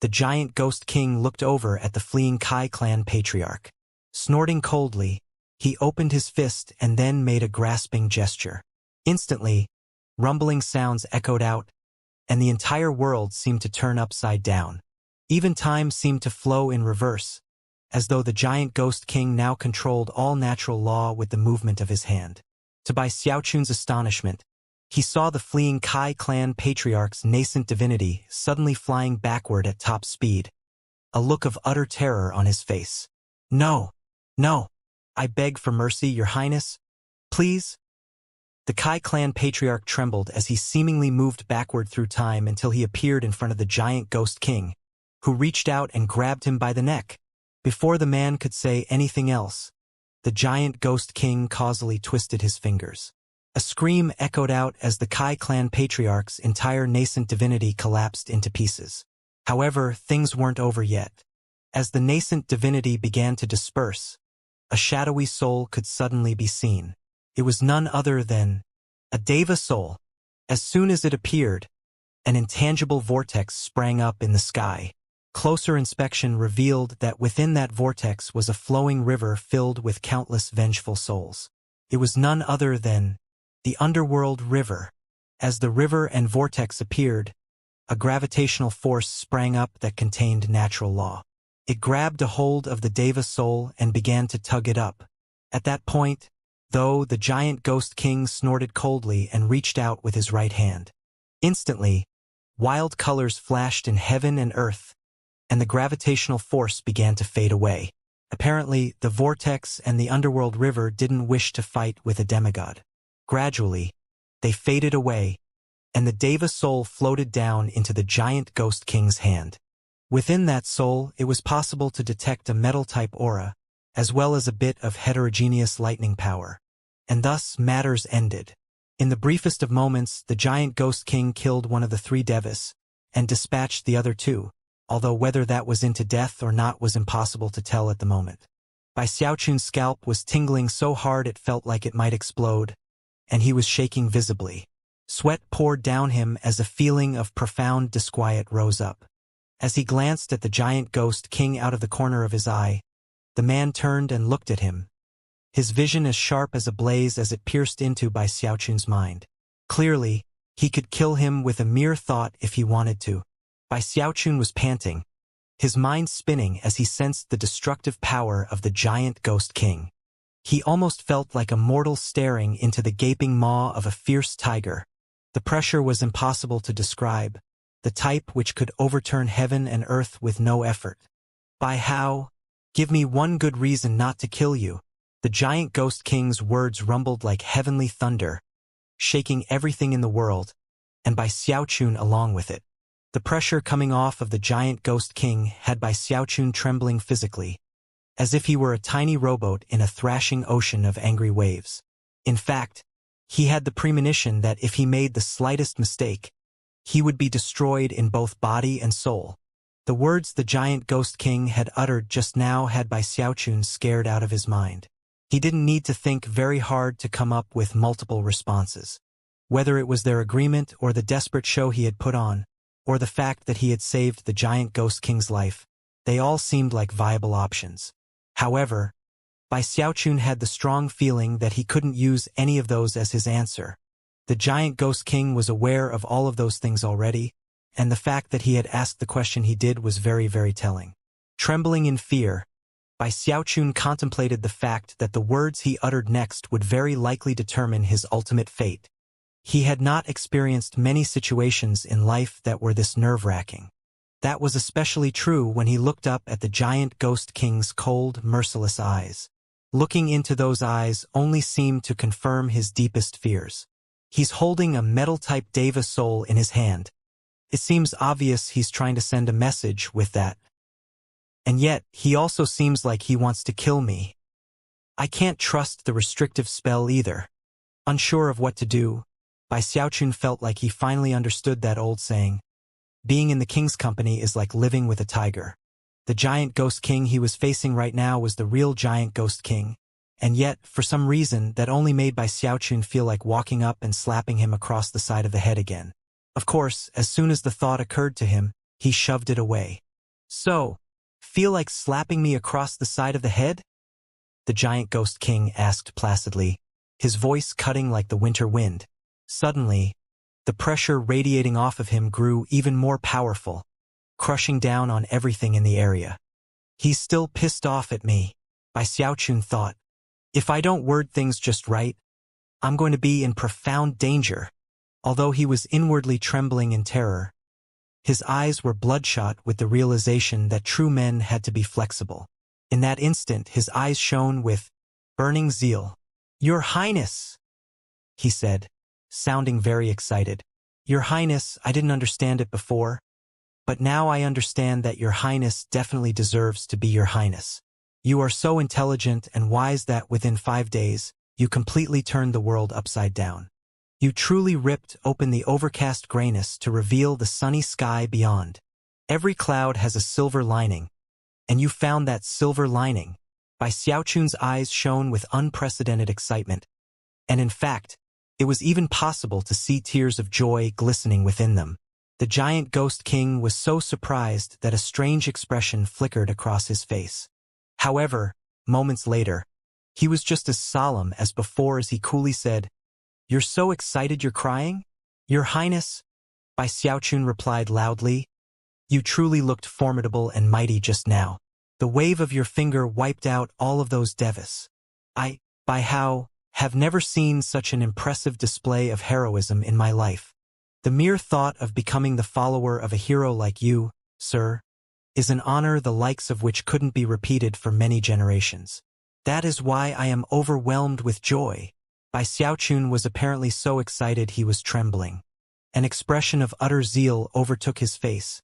the giant ghost king looked over at the fleeing Kai clan patriarch. Snorting coldly, he opened his fist and then made a grasping gesture. Instantly, rumbling sounds echoed out, and the entire world seemed to turn upside down. Even time seemed to flow in reverse, as though the giant ghost king now controlled all natural law with the movement of his hand. To Bai Xiaochun's astonishment, he saw the fleeing Kai clan patriarch's nascent divinity suddenly flying backward at top speed, a look of utter terror on his face. "No, no, I beg for mercy, Your Highness. Please." The Kai clan patriarch trembled as he seemingly moved backward through time until he appeared in front of the giant ghost king, who reached out and grabbed him by the neck. Before the man could say anything else, the giant ghost king causally twisted his fingers. A scream echoed out as the Kai clan patriarch's entire nascent divinity collapsed into pieces. However, things weren't over yet. As the nascent divinity began to disperse, a shadowy soul could suddenly be seen. It was none other than a Deva soul. As soon as it appeared, an intangible vortex sprang up in the sky. Closer inspection revealed that within that vortex was a flowing river filled with countless vengeful souls. It was none other than the underworld river. As the river and vortex appeared, a gravitational force sprang up that contained natural law. It grabbed a hold of the Deva soul and began to tug it up. At that point, though, the giant ghost king snorted coldly and reached out with his right hand. Instantly, wild colors flashed in heaven and earth, and the gravitational force began to fade away. Apparently, the vortex and the underworld river didn't wish to fight with a demigod. Gradually, they faded away, and the Deva soul floated down into the giant ghost king's hand. Within that soul, it was possible to detect a metal-type aura, as well as a bit of heterogeneous lightning power. And thus matters ended. In the briefest of moments, the giant ghost king killed one of the 3 devas, and dispatched the other 2, although whether that was into death or not was impossible to tell at the moment. Bai Xiaochun's scalp was tingling so hard it felt like it might explode, and he was shaking visibly. Sweat poured down him as a feeling of profound disquiet rose up. As he glanced at the giant ghost king out of the corner of his eye, the man turned and looked at him, his vision as sharp as a blaze as it pierced into Bai Xiaochun's mind. Clearly, he could kill him with a mere thought if he wanted to. Bai Xiaochun was panting, his mind spinning as he sensed the destructive power of the giant ghost king. He almost felt like a mortal staring into the gaping maw of a fierce tiger. The pressure was impossible to describe, the type which could overturn heaven and earth with no effort. Bai Hao, give me one good reason not to kill you. The giant ghost king's words rumbled like heavenly thunder, shaking everything in the world, and Bai Xiaochun along with it. The pressure coming off of the giant ghost king had Bai Xiaochun trembling physically, as if he were a tiny rowboat in a thrashing ocean of angry waves. In fact, he had the premonition that if he made the slightest mistake, he would be destroyed in both body and soul. The words the giant ghost king had uttered just now had Bai Xiaochun scared out of his mind. He didn't need to think very hard to come up with multiple responses. Whether it was their agreement or the desperate show he had put on, or the fact that he had saved the giant ghost king's life, they all seemed like viable options. However, Bai Xiaochun had the strong feeling that he couldn't use any of those as his answer. The giant ghost king was aware of all of those things already, and the fact that he had asked the question he did was very, very telling. Trembling in fear, Bai Xiaochun contemplated the fact that the words he uttered next would very likely determine his ultimate fate. He had not experienced many situations in life that were this nerve-wracking. That was especially true when he looked up at the giant ghost king's cold, merciless eyes. Looking into those eyes only seemed to confirm his deepest fears. He's holding a metal-type deva soul in his hand. It seems obvious he's trying to send a message with that. And yet, he also seems like he wants to kill me. I can't trust the restrictive spell either. Unsure of what to do, Bai Xiaochun felt like he finally understood that old saying, being in the king's company is like living with a tiger. The giant ghost king he was facing right now was the real giant ghost king, and yet, for some reason, that only made Bai Xiaochun feel like walking up and slapping him across the side of the head again. Of course, as soon as the thought occurred to him, he shoved it away. So, feel like slapping me across the side of the head? The giant ghost king asked placidly, his voice cutting like the winter wind. Suddenly, the pressure radiating off of him grew even more powerful, crushing down on everything in the area. He's still pissed off at me, Bai Xiaochun thought. If I don't word things just right, I'm going to be in profound danger. Although he was inwardly trembling in terror, his eyes were bloodshot with the realization that true men had to be flexible. In that instant, his eyes shone with burning zeal. "Your Highness," he said, sounding very excited. "Your Highness, I didn't understand it before, but now I understand that Your Highness definitely deserves to be Your Highness. You are so intelligent and wise that within 5 days, you completely turned the world upside down. You truly ripped open the overcast grayness to reveal the sunny sky beyond. Every cloud has a silver lining, and you found that silver lining." Bai Xiaochun's eyes shone with unprecedented excitement, and in fact, it was even possible to see tears of joy glistening within them. The giant ghost king was so surprised that a strange expression flickered across his face. However, moments later, he was just as solemn as before as he coolly said, "You're so excited you're crying? Your Highness," Bai Xiaochun replied loudly, "you truly looked formidable and mighty just now. The wave of your finger wiped out all of those devas. Bai Hao, have never seen such an impressive display of heroism in my life. The mere thought of becoming the follower of a hero like you, sir, is an honor the likes of which couldn't be repeated for many generations. That is why I am overwhelmed with joy." Bai Xiaochun was apparently so excited he was trembling. An expression of utter zeal overtook his face,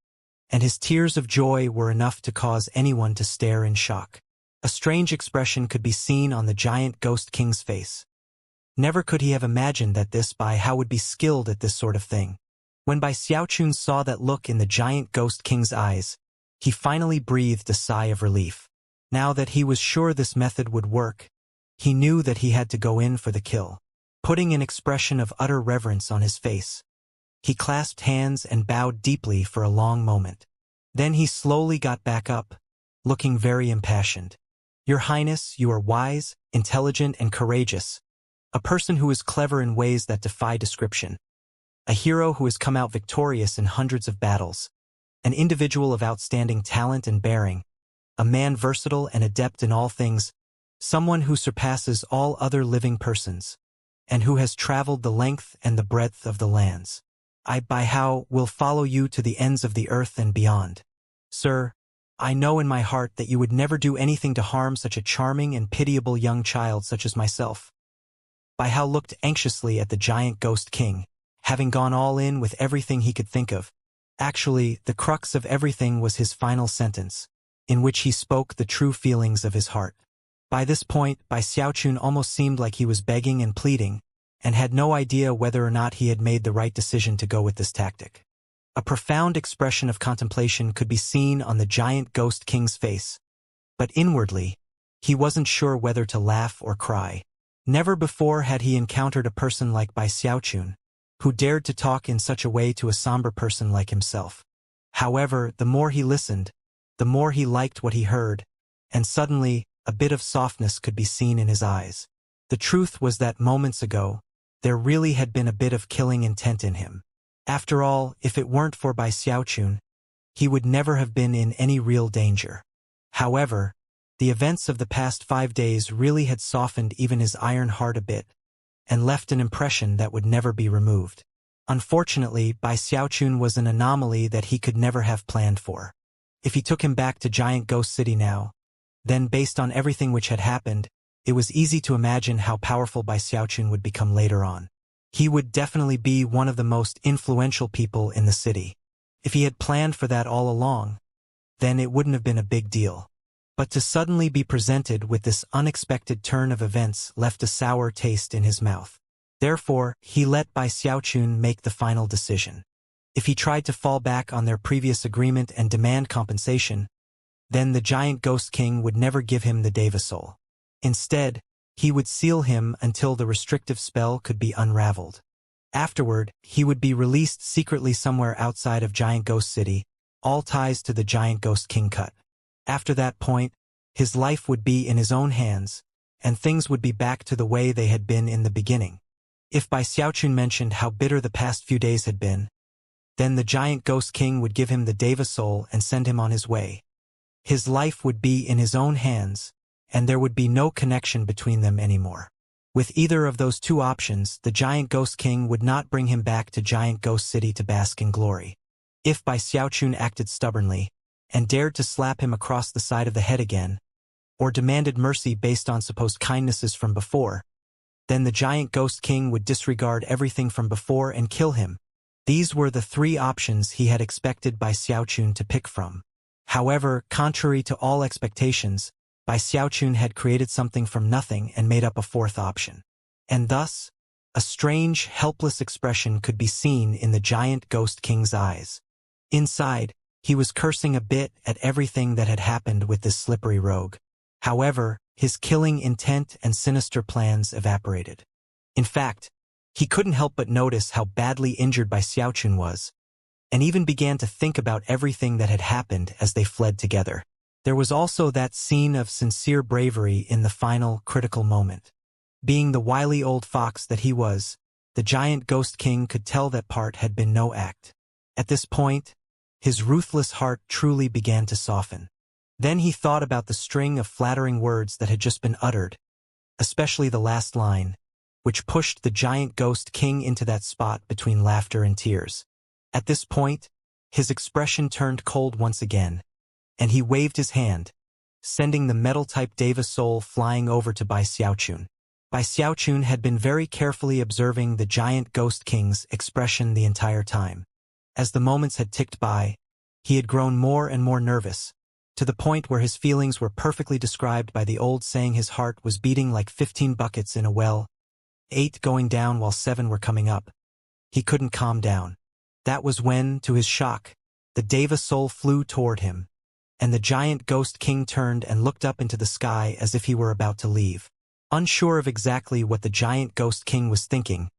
and his tears of joy were enough to cause anyone to stare in shock. A strange expression could be seen on the giant ghost king's face. Never could he have imagined that this Bai Hao would be skilled at this sort of thing. When Bai Xiaochun saw that look in the giant ghost king's eyes, he finally breathed a sigh of relief. Now that he was sure this method would work, he knew that he had to go in for the kill. Putting an expression of utter reverence on his face, he clasped hands and bowed deeply for a long moment. Then he slowly got back up, looking very impassioned. "Your Highness, you are wise, intelligent, and courageous. A person who is clever in ways that defy description. A hero who has come out victorious in hundreds of battles. An individual of outstanding talent and bearing. A man versatile and adept in all things. Someone who surpasses all other living persons. And who has traveled the length and the breadth of the lands. I, Bai Hao, will follow you to the ends of the earth and beyond. Sir, I know in my heart that you would never do anything to harm such a charming and pitiable young child such as myself." Bai Hao looked anxiously at the giant ghost king, having gone all in with everything he could think of. Actually, the crux of everything was his final sentence, in which he spoke the true feelings of his heart. By this point, Bai Xiaochun almost seemed like he was begging and pleading, and had no idea whether or not he had made the right decision to go with this tactic. A profound expression of contemplation could be seen on the giant ghost king's face, but inwardly, he wasn't sure whether to laugh or cry. Never before had he encountered a person like Bai Xiaochun, who dared to talk in such a way to a somber person like himself. However, the more he listened, the more he liked what he heard, and suddenly, a bit of softness could be seen in his eyes. The truth was that moments ago, there really had been a bit of killing intent in him. After all, if it weren't for Bai Xiaochun, he would never have been in any real danger. However, the events of the past 5 days really had softened even his iron heart a bit, and left an impression that would never be removed. Unfortunately, Bai Xiaochun was an anomaly that he could never have planned for. If he took him back to Giant Ghost City now, then based on everything which had happened, it was easy to imagine how powerful Bai Xiaochun would become later on. He would definitely be one of the most influential people in the city. If he had planned for that all along, then it wouldn't have been a big deal. But to suddenly be presented with this unexpected turn of events left a sour taste in his mouth. Therefore, he let Bai Xiaochun make the final decision. If he tried to fall back on their previous agreement and demand compensation, then the giant ghost king would never give him the Deva soul. Instead, he would seal him until the restrictive spell could be unraveled. Afterward, he would be released secretly somewhere outside of Giant Ghost City, all ties to the giant ghost king cut. After that point, his life would be in his own hands, and things would be back to the way they had been in the beginning. If Bai Xiaochun mentioned how bitter the past few days had been, then the giant ghost king would give him the Deva soul and send him on his way. His life would be in his own hands, and there would be no connection between them anymore. With either of those two options, the giant ghost king would not bring him back to Giant Ghost City to bask in glory. If Bai Xiaochun acted stubbornly, and dared to slap him across the side of the head again, or demanded mercy based on supposed kindnesses from before, then the giant ghost king would disregard everything from before and kill him. These were the 3 options he had expected Bai Xiaochun to pick from. However, contrary to all expectations, Bai Xiaochun had created something from nothing and made up a 4th option. And thus, a strange, helpless expression could be seen in the giant ghost king's eyes. Inside, he was cursing a bit at everything that had happened with this slippery rogue. However, his killing intent and sinister plans evaporated. In fact, he couldn't help but notice how badly injured Bai Xiaochun was, and even began to think about everything that had happened as they fled together. There was also that scene of sincere bravery in the final, critical moment. Being the wily old fox that he was, the giant ghost king could tell that part had been no act. At this point, his ruthless heart truly began to soften. Then he thought about the string of flattering words that had just been uttered, especially the last line, which pushed the giant ghost king into that spot between laughter and tears. At this point, his expression turned cold once again, and he waved his hand, sending the metal-type Deva soul flying over to Bai Xiaochun. Bai Xiaochun had been very carefully observing the giant ghost king's expression the entire time. As the moments had ticked by, he had grown more and more nervous, to the point where his feelings were perfectly described by the old saying his heart was beating like 15 buckets in a well, 8 going down while 7 were coming up. He couldn't calm down. That was when, to his shock, the Deva soul flew toward him, and the giant ghost king turned and looked up into the sky as if he were about to leave. Unsure of exactly what the giant ghost king was thinking,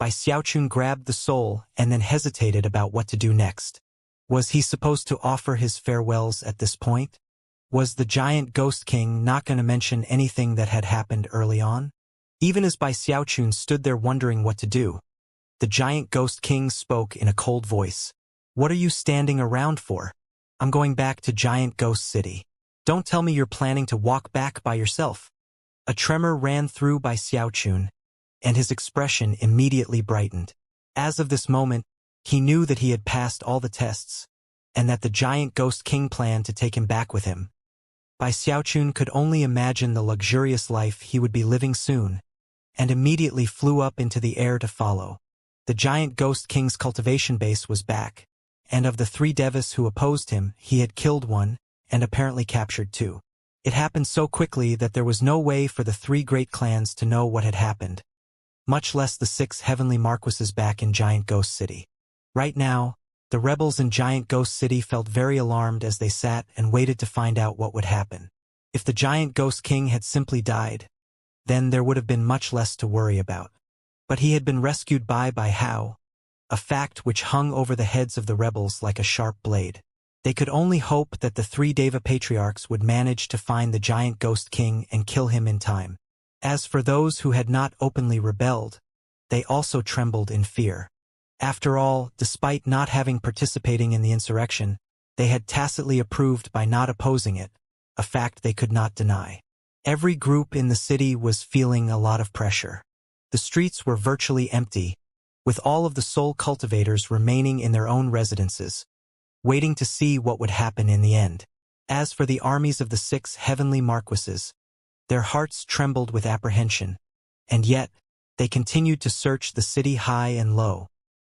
Bai Xiaochun grabbed the soul and then hesitated about what to do next. Was he supposed to offer his farewells at this point? Was the giant ghost king not going to mention anything that had happened early on? Even as Bai Xiaochun stood there wondering what to do, the giant ghost king spoke in a cold voice. What are you standing around for? I'm going back to Giant Ghost City. Don't tell me you're planning to walk back by yourself. A tremor ran through Bai Xiaochun, and his expression immediately brightened. As of this moment, he knew that he had passed all the tests, and that the giant ghost king planned to take him back with him. Bai Xiaochun could only imagine the luxurious life he would be living soon, and immediately flew up into the air to follow. The giant ghost king's cultivation base was back, and of the 3 devas who opposed him, he had killed 1, and apparently captured 2. It happened so quickly that there was no way for the 3 great clans to know what had happened, much less the 6 heavenly marquises back in Giant Ghost City. Right now, the rebels in Giant Ghost City felt very alarmed as they sat and waited to find out what would happen. If the giant ghost king had simply died, then there would have been much less to worry about. But he had been rescued by Hao, a fact which hung over the heads of the rebels like a sharp blade. They could only hope that the 3 Deva patriarchs would manage to find the giant ghost king and kill him in time. As for those who had not openly rebelled, they also trembled in fear. After all, despite not having participating in the insurrection, they had tacitly approved by not opposing it, a fact they could not deny. Every group in the city was feeling a lot of pressure. The streets were virtually empty, with all of the soul cultivators remaining in their own residences, waiting to see what would happen in the end. As for the armies of the 6 heavenly marquises, their hearts trembled with apprehension, and yet, they continued to search the city high and low.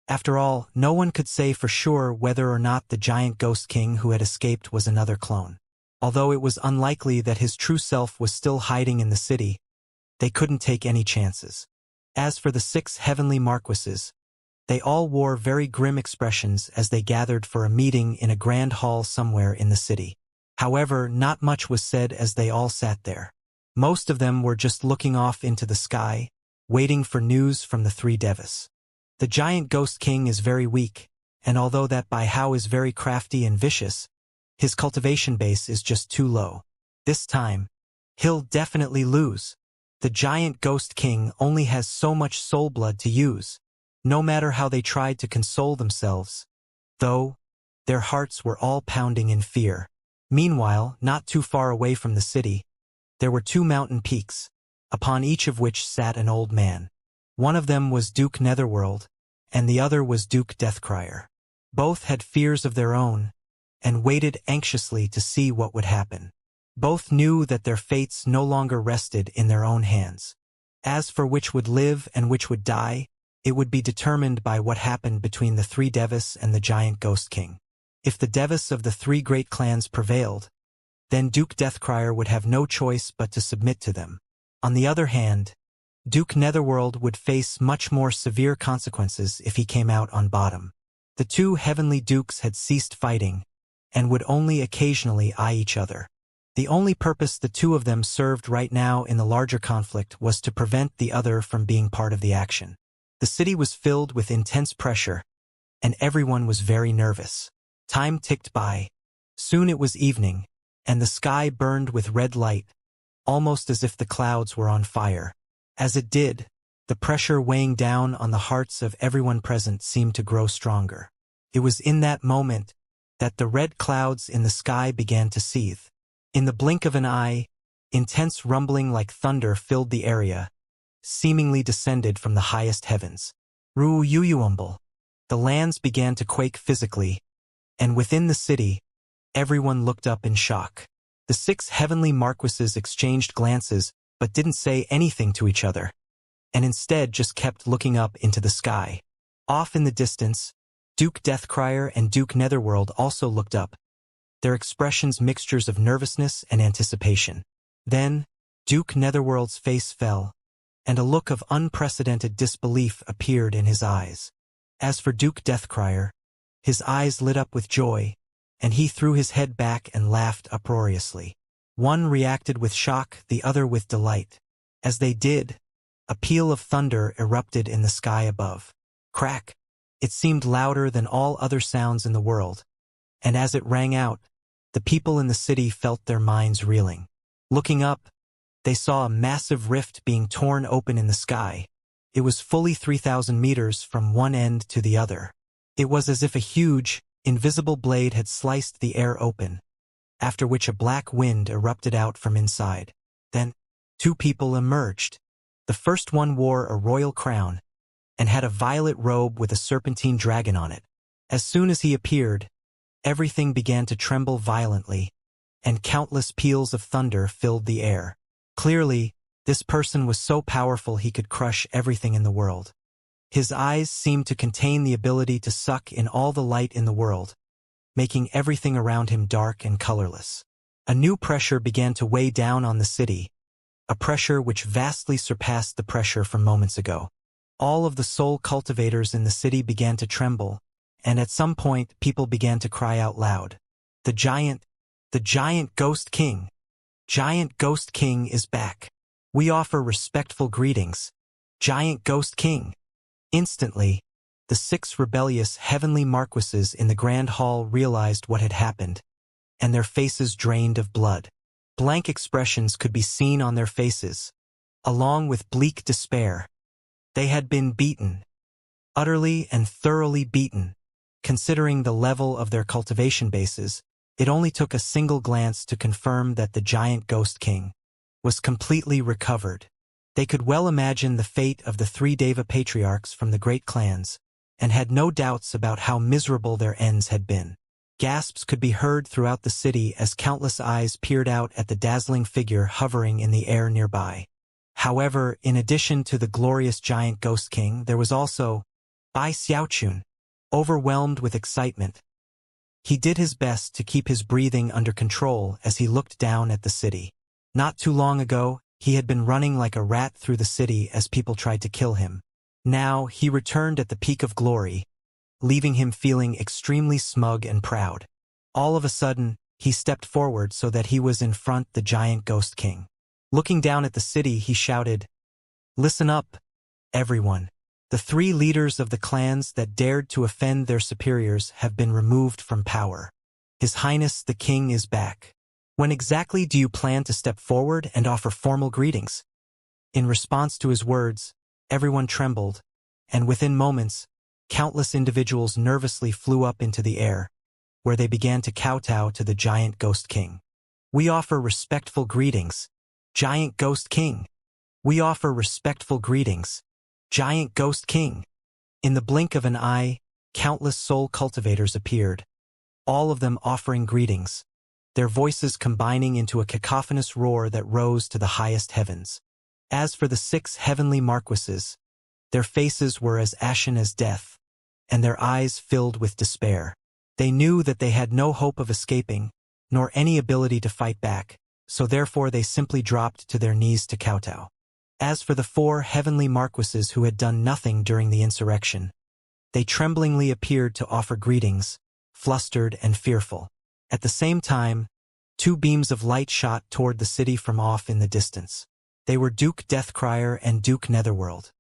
After all, no one could say for sure whether or not the giant ghost king who had escaped was another clone. Although it was unlikely that his true self was still hiding in the city, they couldn't take any chances. As for the 6 heavenly marquises, they all wore very grim expressions as they gathered for a meeting in a grand hall somewhere in the city. However, not much was said as they all sat there. Most of them were just looking off into the sky, waiting for news from the 3 devas. The giant ghost king is very weak, and although that Bai Hao is very crafty and vicious, his cultivation base is just too low. This time, he'll definitely lose. The giant ghost king only has so much soul blood to use, no matter how they tried to console themselves. Though, their hearts were all pounding in fear. Meanwhile, not too far away from the city, there were 2 mountain peaks, upon each of which sat an old man. One of them was Duke Netherworld, and the other was Duke Deathcrier. Both had fears of their own, and waited anxiously to see what would happen. Both knew that their fates no longer rested in their own hands. As for which would live and which would die, it would be determined by what happened between the 3 devas and the giant ghost king. If the devas of the 3 great clans prevailed, then Duke Deathcrier would have no choice but to submit to them. On the other hand, Duke Netherworld would face much more severe consequences if he came out on bottom. The 2 heavenly dukes had ceased fighting, and would only occasionally eye each other. The only purpose the 2 of them served right now in the larger conflict was to prevent the other from being part of the action. The city was filled with intense pressure, and everyone was very nervous. Time ticked by. Soon it was evening, and the sky burned with red light, almost as if the clouds were on fire. As it did, the pressure weighing down on the hearts of everyone present seemed to grow stronger. It was in that moment that the red clouds in the sky began to seethe. In the blink of an eye, intense rumbling like thunder filled the area, seemingly descended from the highest heavens. Ru-yu-yu-umble. The lands began to quake physically, and within the city, everyone looked up in shock. The 6 heavenly marquises exchanged glances, but didn't say anything to each other, and instead just kept looking up into the sky. Off in the distance, Duke Deathcrier and Duke Netherworld also looked up, their expressions mixtures of nervousness and anticipation. Then, Duke Netherworld's face fell, and a look of unprecedented disbelief appeared in his eyes. As for Duke Deathcrier, his eyes lit up with joy, and he threw his head back and laughed uproariously. One reacted with shock, the other with delight. As they did, a peal of thunder erupted in the sky above. Crack! It seemed louder than all other sounds in the world, and as it rang out, the people in the city felt their minds reeling. Looking up, they saw a massive rift being torn open in the sky. It was fully 3,000 meters from one end to the other. It was as if a huge, invisible blade had sliced the air open, after which a black wind erupted out from inside. Then, two people emerged. The first one wore a royal crown and had a violet robe with a serpentine dragon on it. As soon as he appeared, everything began to tremble violently, and countless peals of thunder filled the air. Clearly, this person was so powerful he could crush everything in the world. His eyes seemed to contain the ability to suck in all the light in the world, making everything around him dark and colorless. A new pressure began to weigh down on the city, a pressure which vastly surpassed the pressure from moments ago. All of the soul cultivators in the city began to tremble, and at some point people began to cry out loud. The giant Ghost King! Giant Ghost King is back! We offer respectful greetings, Giant Ghost King! Instantly, the 6 rebellious heavenly marquises in the Grand Hall realized what had happened, and their faces drained of blood. Blank expressions could be seen on their faces, along with bleak despair. They had been beaten, utterly and thoroughly beaten. Considering the level of their cultivation bases, it only took a single glance to confirm that the Giant Ghost King was completely recovered. They could well imagine the fate of the 3 Deva patriarchs from the great clans, and had no doubts about how miserable their ends had been. Gasps could be heard throughout the city as countless eyes peered out at the dazzling figure hovering in the air nearby. However, in addition to the glorious Giant Ghost King, there was also Bai Xiaochun, overwhelmed with excitement. He did his best to keep his breathing under control as he looked down at the city. Not too long ago, he had been running like a rat through the city as people tried to kill him. Now, he returned at the peak of glory, leaving him feeling extremely smug and proud. All of a sudden, he stepped forward so that he was in front the Giant Ghost King. Looking down at the city, he shouted, "Listen up, everyone. The 3 leaders of the clans that dared to offend their superiors have been removed from power. His Highness the King is back. When exactly do you plan to step forward and offer formal greetings?" In response to his words, everyone trembled, and within moments, countless individuals nervously flew up into the air, where they began to kowtow to the Giant Ghost King. "We offer respectful greetings, Giant Ghost King. We offer respectful greetings, Giant Ghost King." In the blink of an eye, countless soul cultivators appeared, all of them offering greetings, their voices combining into a cacophonous roar that rose to the highest heavens. As for the 6 heavenly marquises, their faces were as ashen as death, and their eyes filled with despair. They knew that they had no hope of escaping, nor any ability to fight back, so therefore they simply dropped to their knees to kowtow. As for the 4 heavenly marquises who had done nothing during the insurrection, they tremblingly appeared to offer greetings, flustered and fearful. At the same time, 2 beams of light shot toward the city from off in the distance. They were Duke Deathcrier and Duke Netherworld.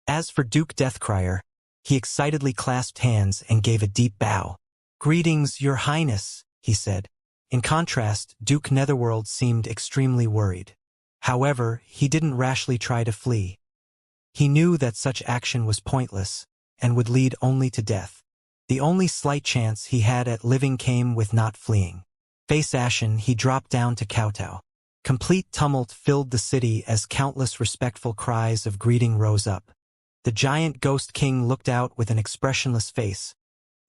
As for Duke Deathcrier, he excitedly clasped hands and gave a deep bow. "Greetings, Your Highness," he said. In contrast, Duke Netherworld seemed extremely worried. However, he didn't rashly try to flee. He knew that such action was pointless, and would lead only to death. The only slight chance he had at living came with not fleeing. Face ashen, he dropped down to kowtow. Complete tumult filled the city as countless respectful cries of greeting rose up. The Giant Ghost King looked out with an expressionless face,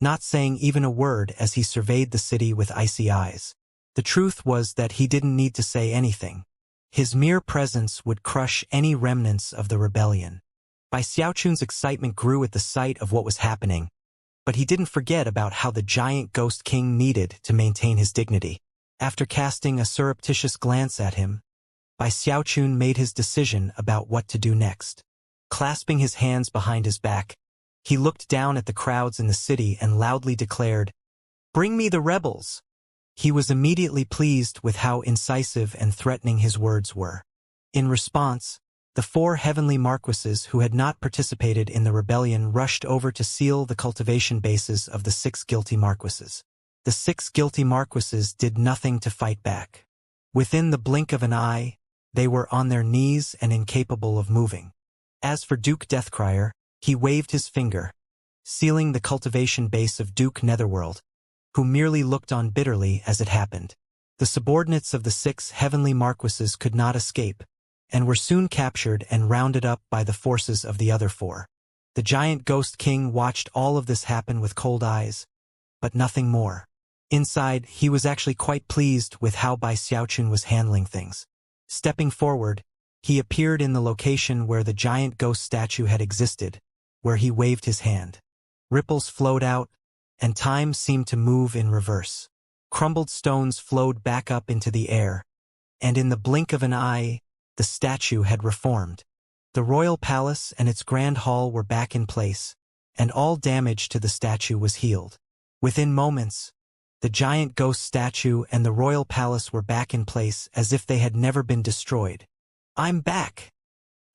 not saying even a word as he surveyed the city with icy eyes. The truth was that he didn't need to say anything. His mere presence would crush any remnants of the rebellion. Bai Xiaochun's excitement grew at the sight of what was happening, but he didn't forget about how the giant ghost king needed to maintain his dignity. After casting a surreptitious glance at him, Bai Xiaochun made his decision about what to do next. Clasping his hands behind his back, he looked down at the crowds in the city and loudly declared, "Bring me the rebels!" He was immediately pleased with how incisive and threatening his words were. In response, the 4 heavenly marquises who had not participated in the rebellion rushed over to seal the cultivation bases of the 6 guilty marquises. The 6 guilty marquises did nothing to fight back. Within the blink of an eye, they were on their knees and incapable of moving. As for Duke Deathcrier, he waved his finger, sealing the cultivation base of Duke Netherworld, who merely looked on bitterly as it happened. The subordinates of the 6 heavenly marquises could not escape, and were soon captured and rounded up by the forces of the other 4. The giant ghost king watched all of this happen with cold eyes, but nothing more. Inside, he was actually quite pleased with how Bai Xiaochun was handling things. Stepping forward, he appeared in the location where the giant ghost statue had existed, where he waved his hand. Ripples flowed out, and time seemed to move in reverse. Crumbled stones flowed back up into the air, and in the blink of an eye, the statue had reformed. The royal palace and its grand hall were back in place, and all damage to the statue was healed. Within moments, the giant ghost statue and the royal palace were back in place as if they had never been destroyed. "I'm back,"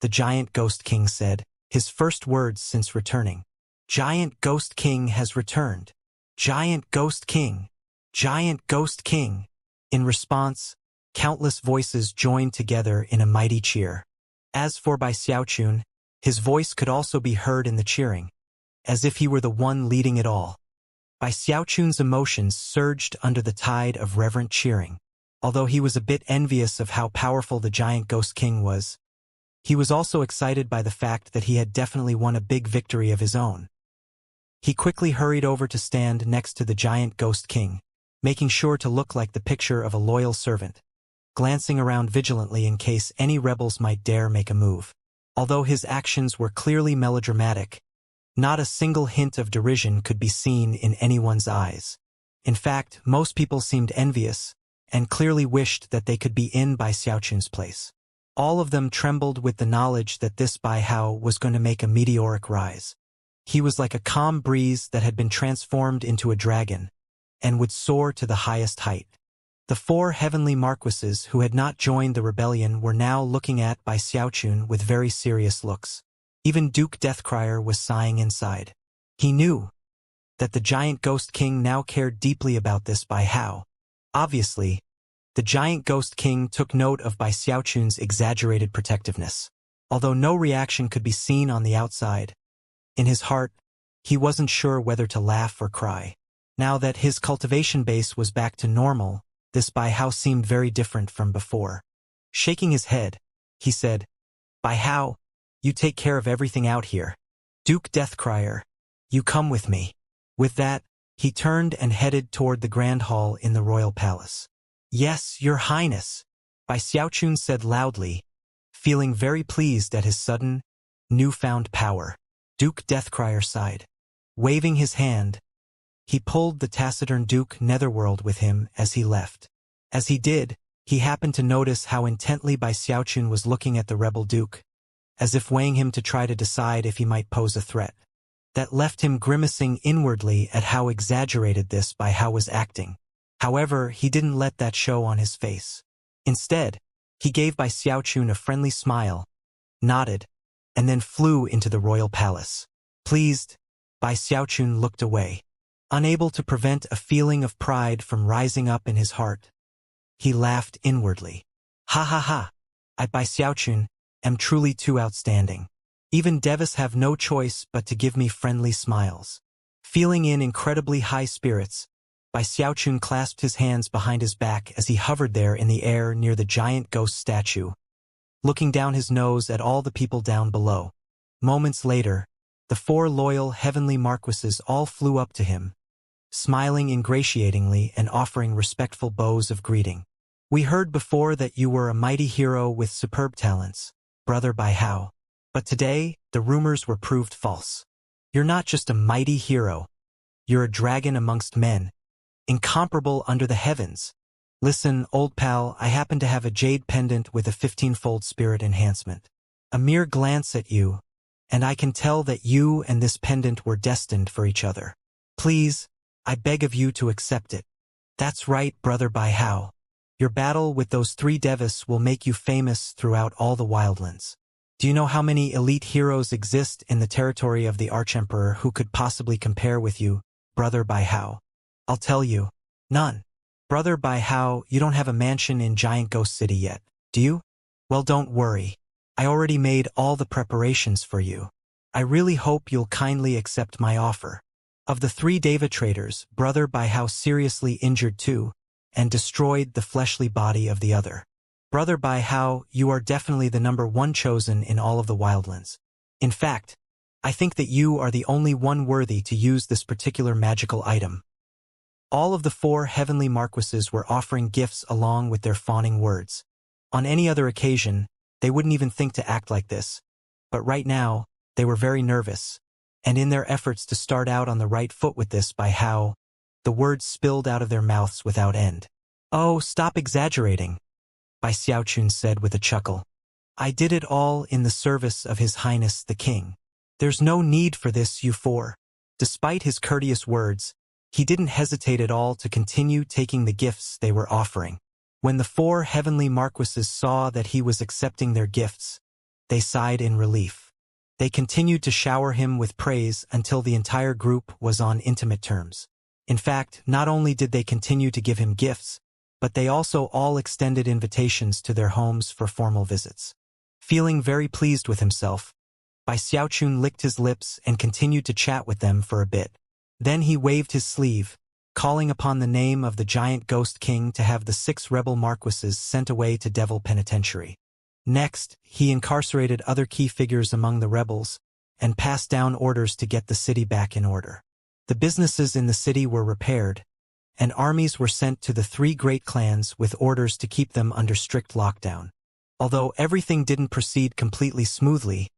the giant ghost king said, his first words since returning. "Giant ghost king has returned. Giant ghost king. Giant ghost king." In response, countless voices joined together in a mighty cheer. As for Bai Xiaochun, his voice could also be heard in the cheering, as if he were the one leading it all. Bai Xiaochun's emotions surged under the tide of reverent cheering. Although he was a bit envious of how powerful the giant ghost king was, he was also excited by the fact that he had definitely won a big victory of his own. He quickly hurried over to stand next to the giant ghost king, making sure to look like the picture of a loyal servant, glancing around vigilantly in case any rebels might dare make a move. Although his actions were clearly melodramatic, not a single hint of derision could be seen in anyone's eyes. In fact, most people seemed envious, and clearly wished that they could be in Bai Xiaochun's place. All of them trembled with the knowledge that this Bai Hao was going to make a meteoric rise. He was like a calm breeze that had been transformed into a dragon, and would soar to the highest height. The 4 heavenly marquises who had not joined the rebellion were now looking at Bai Xiaochun with very serious looks. Even Duke Deathcrier was sighing inside. He knew that the giant ghost king now cared deeply about this Bai Hao. Obviously, the giant ghost king took note of Bai Xiaochun's exaggerated protectiveness. Although no reaction could be seen on the outside, in his heart, he wasn't sure whether to laugh or cry. Now that his cultivation base was back to normal, this Bai Hao seemed very different from before. Shaking his head, he said, "Bai Hao, you take care of everything out here. Duke Deathcrier, you come with me." With that, he turned and headed toward the grand hall in the royal palace. "Yes, your highness," Bai Xiaochun said loudly, feeling very pleased at his sudden, newfound power. Duke Deathcrier sighed. Waving his hand, he pulled the taciturn Duke Netherworld with him as he left. As he did, he happened to notice how intently Bai Xiaochun was looking at the rebel Duke, as if weighing him to try to decide if he might pose a threat. That left him grimacing inwardly at how exaggerated this Bai Hao was acting. However, he didn't let that show on his face. Instead, he gave Bai Xiaochun a friendly smile, nodded, and then flew into the royal palace. Pleased, Bai Xiaochun looked away. Unable to prevent a feeling of pride from rising up in his heart, he laughed inwardly. "Ha ha ha! I, Bai Xiaochun, am truly too outstanding. Even devas have no choice but to give me friendly smiles." Feeling in incredibly high spirits, Bai Xiaochun clasped his hands behind his back as he hovered there in the air near the giant ghost statue, looking down his nose at all the people down below. Moments later, the 4 loyal heavenly marquises all flew up to him, smiling ingratiatingly and offering respectful bows of greeting. "We heard before that you were a mighty hero with superb talents, brother Bai Hao. But today, the rumors were proved false. You're not just a mighty hero, You're a dragon amongst men, incomparable under the heavens. Listen, old pal, I happen to have a jade pendant with a 15-fold spirit enhancement. A mere glance at you, and I can tell that you and this pendant were destined for each other. Please, I beg of you to accept it. That's right, brother Bai Hao. Your battle with those 3 devas will make you famous throughout all the wildlands. Do you know how many elite heroes exist in the territory of the Archemperor who could possibly compare with you, brother Bai Hao? I'll tell you, none. Brother Bai Hao, you don't have a mansion in Giant Ghost City yet, do you? Well, don't worry. I already made all the preparations for you. I really hope you'll kindly accept my offer. Of the 3 Deva traders, brother Bai Hao seriously injured 2 and destroyed the fleshly body of the other. Brother Bai Hao, you are definitely the number 1 chosen in all of the wildlands. In fact, I think that you are the only one worthy to use this particular magical item. All of the 4 heavenly marquises were offering gifts along with their fawning words. On any other occasion, they wouldn't even think to act like this. But right now, they were very nervous, and in their efforts to start out on the right foot with this Bai Hao, the words spilled out of their mouths without end. Oh, stop exaggerating, Bai Xiaochun said with a chuckle. I did it all in the service of His Highness the King. There's no need for this, you 4. Despite his courteous words, he didn't hesitate at all to continue taking the gifts they were offering. When the 4 heavenly marquises saw that he was accepting their gifts, they sighed in relief. They continued to shower him with praise until the entire group was on intimate terms. In fact, not only did they continue to give him gifts, but they also all extended invitations to their homes for formal visits. Feeling very pleased with himself, Bai Xiaochun licked his lips and continued to chat with them for a bit. Then he waved his sleeve, calling upon the name of the giant ghost king to have the 6 rebel marquises sent away to Devil Penitentiary. Next, he incarcerated other key figures among the rebels and passed down orders to get the city back in order. The businesses in the city were repaired, and armies were sent to the 3 great clans with orders to keep them under strict lockdown. Although everything didn't proceed completely smoothly,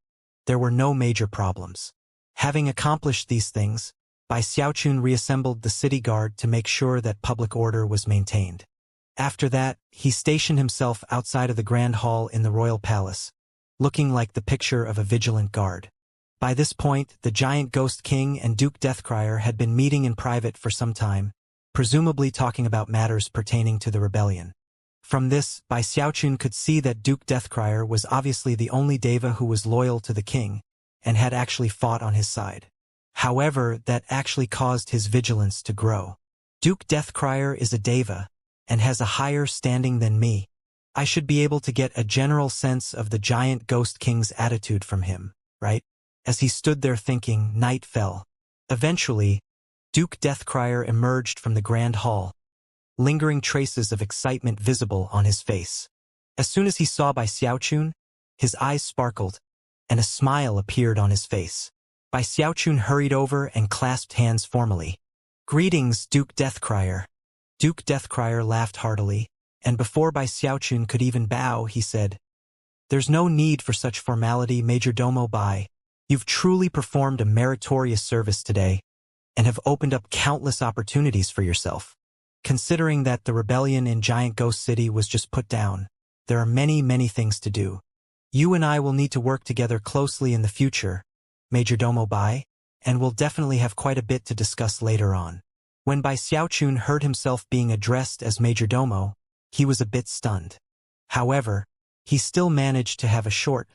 there were no major problems. Having accomplished these things, Bai Xiaochun reassembled the city guard to make sure that public order was maintained. After that, he stationed himself outside of the grand hall in the royal palace, looking like the picture of a vigilant guard. By this point, the giant ghost king and Duke Deathcrier had been meeting in private for some time, presumably talking about matters pertaining to the rebellion. From this, Bai Xiaochun could see that Duke Deathcrier was obviously the only Deva who was loyal to the king and had actually fought on his side. However, that actually caused his vigilance to grow. Duke Deathcrier is a Deva and has a higher standing than me. I should be able to get a general sense of the giant ghost king's attitude from him, right? As he stood there thinking, night fell. Eventually, Duke Deathcrier emerged from the grand hall, lingering traces of excitement visible on his face. As soon as he saw Bai Xiaochun, his eyes sparkled, and a smile appeared on his face. Bai Xiaochun hurried over and clasped hands formally. Greetings, Duke Deathcrier. Duke Deathcrier laughed heartily, and before Bai Xiaochun could even bow, he said, There's no need for such formality, Majordomo Bai. You've truly performed a meritorious service today, and have opened up countless opportunities for yourself. Considering that the rebellion in Giant Ghost City was just put down, there are many, many things to do. You and I will need to work together closely in the future, Majordomo Bai, and we'll definitely have quite a bit to discuss later on. When Bai Xiaochun heard himself being addressed as Majordomo, he was a bit stunned. However, he still managed to have a short,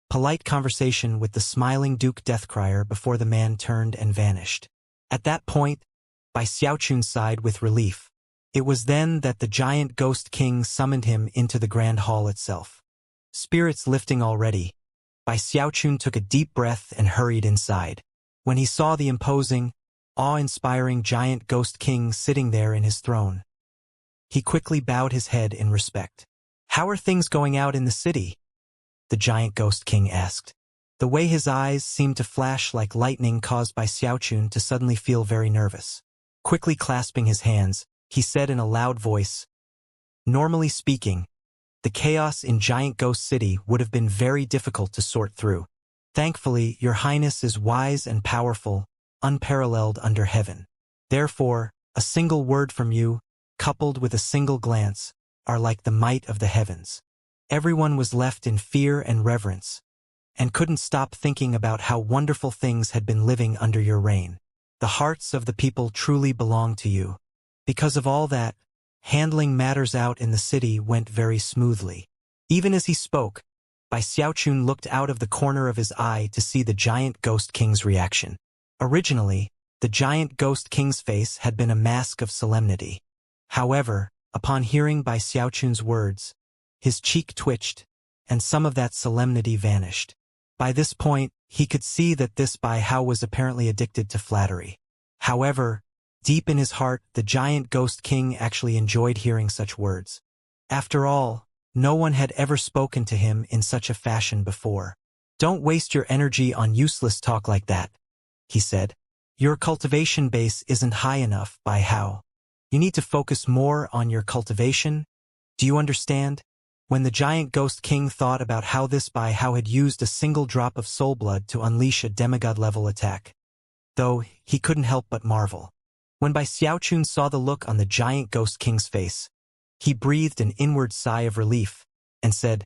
polite conversation with the smiling Duke Deathcrier before the man turned and vanished. At that point, Bai Xiaochun sighed with relief. It was then that the giant ghost king summoned him into the grand hall itself. Spirits lifting already, Bai Xiaochun took a deep breath and hurried inside. When he saw the imposing, awe-inspiring giant ghost king sitting there in his throne, he quickly bowed his head in respect. How are things going out in the city? The giant ghost king asked. The way his eyes seemed to flash like lightning caused Bai Xiaochun to suddenly feel very nervous. Quickly clasping his hands, he said in a loud voice, Normally speaking, the chaos in Giant Ghost City would have been very difficult to sort through. Thankfully, Your Highness is wise and powerful, unparalleled under heaven. Therefore, a single word from you, coupled with a single glance, are like the might of the heavens. Everyone was left in fear and reverence, and couldn't stop thinking about how wonderful things had been living under your reign. The hearts of the people truly belong to you. Because of all that, handling matters out in the city went very smoothly. Even as he spoke, Bai Xiaochun looked out of the corner of his eye to see the giant Ghost King's reaction. Originally, the giant Ghost King's face had been a mask of solemnity. However, upon hearing Bai Xiaochun's words, his cheek twitched, and some of that solemnity vanished. By this point, he could see that this Bai Hao was apparently addicted to flattery. However, deep in his heart, the giant Ghost King actually enjoyed hearing such words. After all, no one had ever spoken to him in such a fashion before. "Don't waste your energy on useless talk like that," he said. "Your cultivation base isn't high enough, Bai Hao. You need to focus more on your cultivation. Do you understand?" When the giant Ghost King thought about how this Bai Hao had used a single drop of soul blood to unleash a demigod-level attack, though he couldn't help but marvel. When Bai Xiaochun saw the look on the giant Ghost King's face, he breathed an inward sigh of relief and said,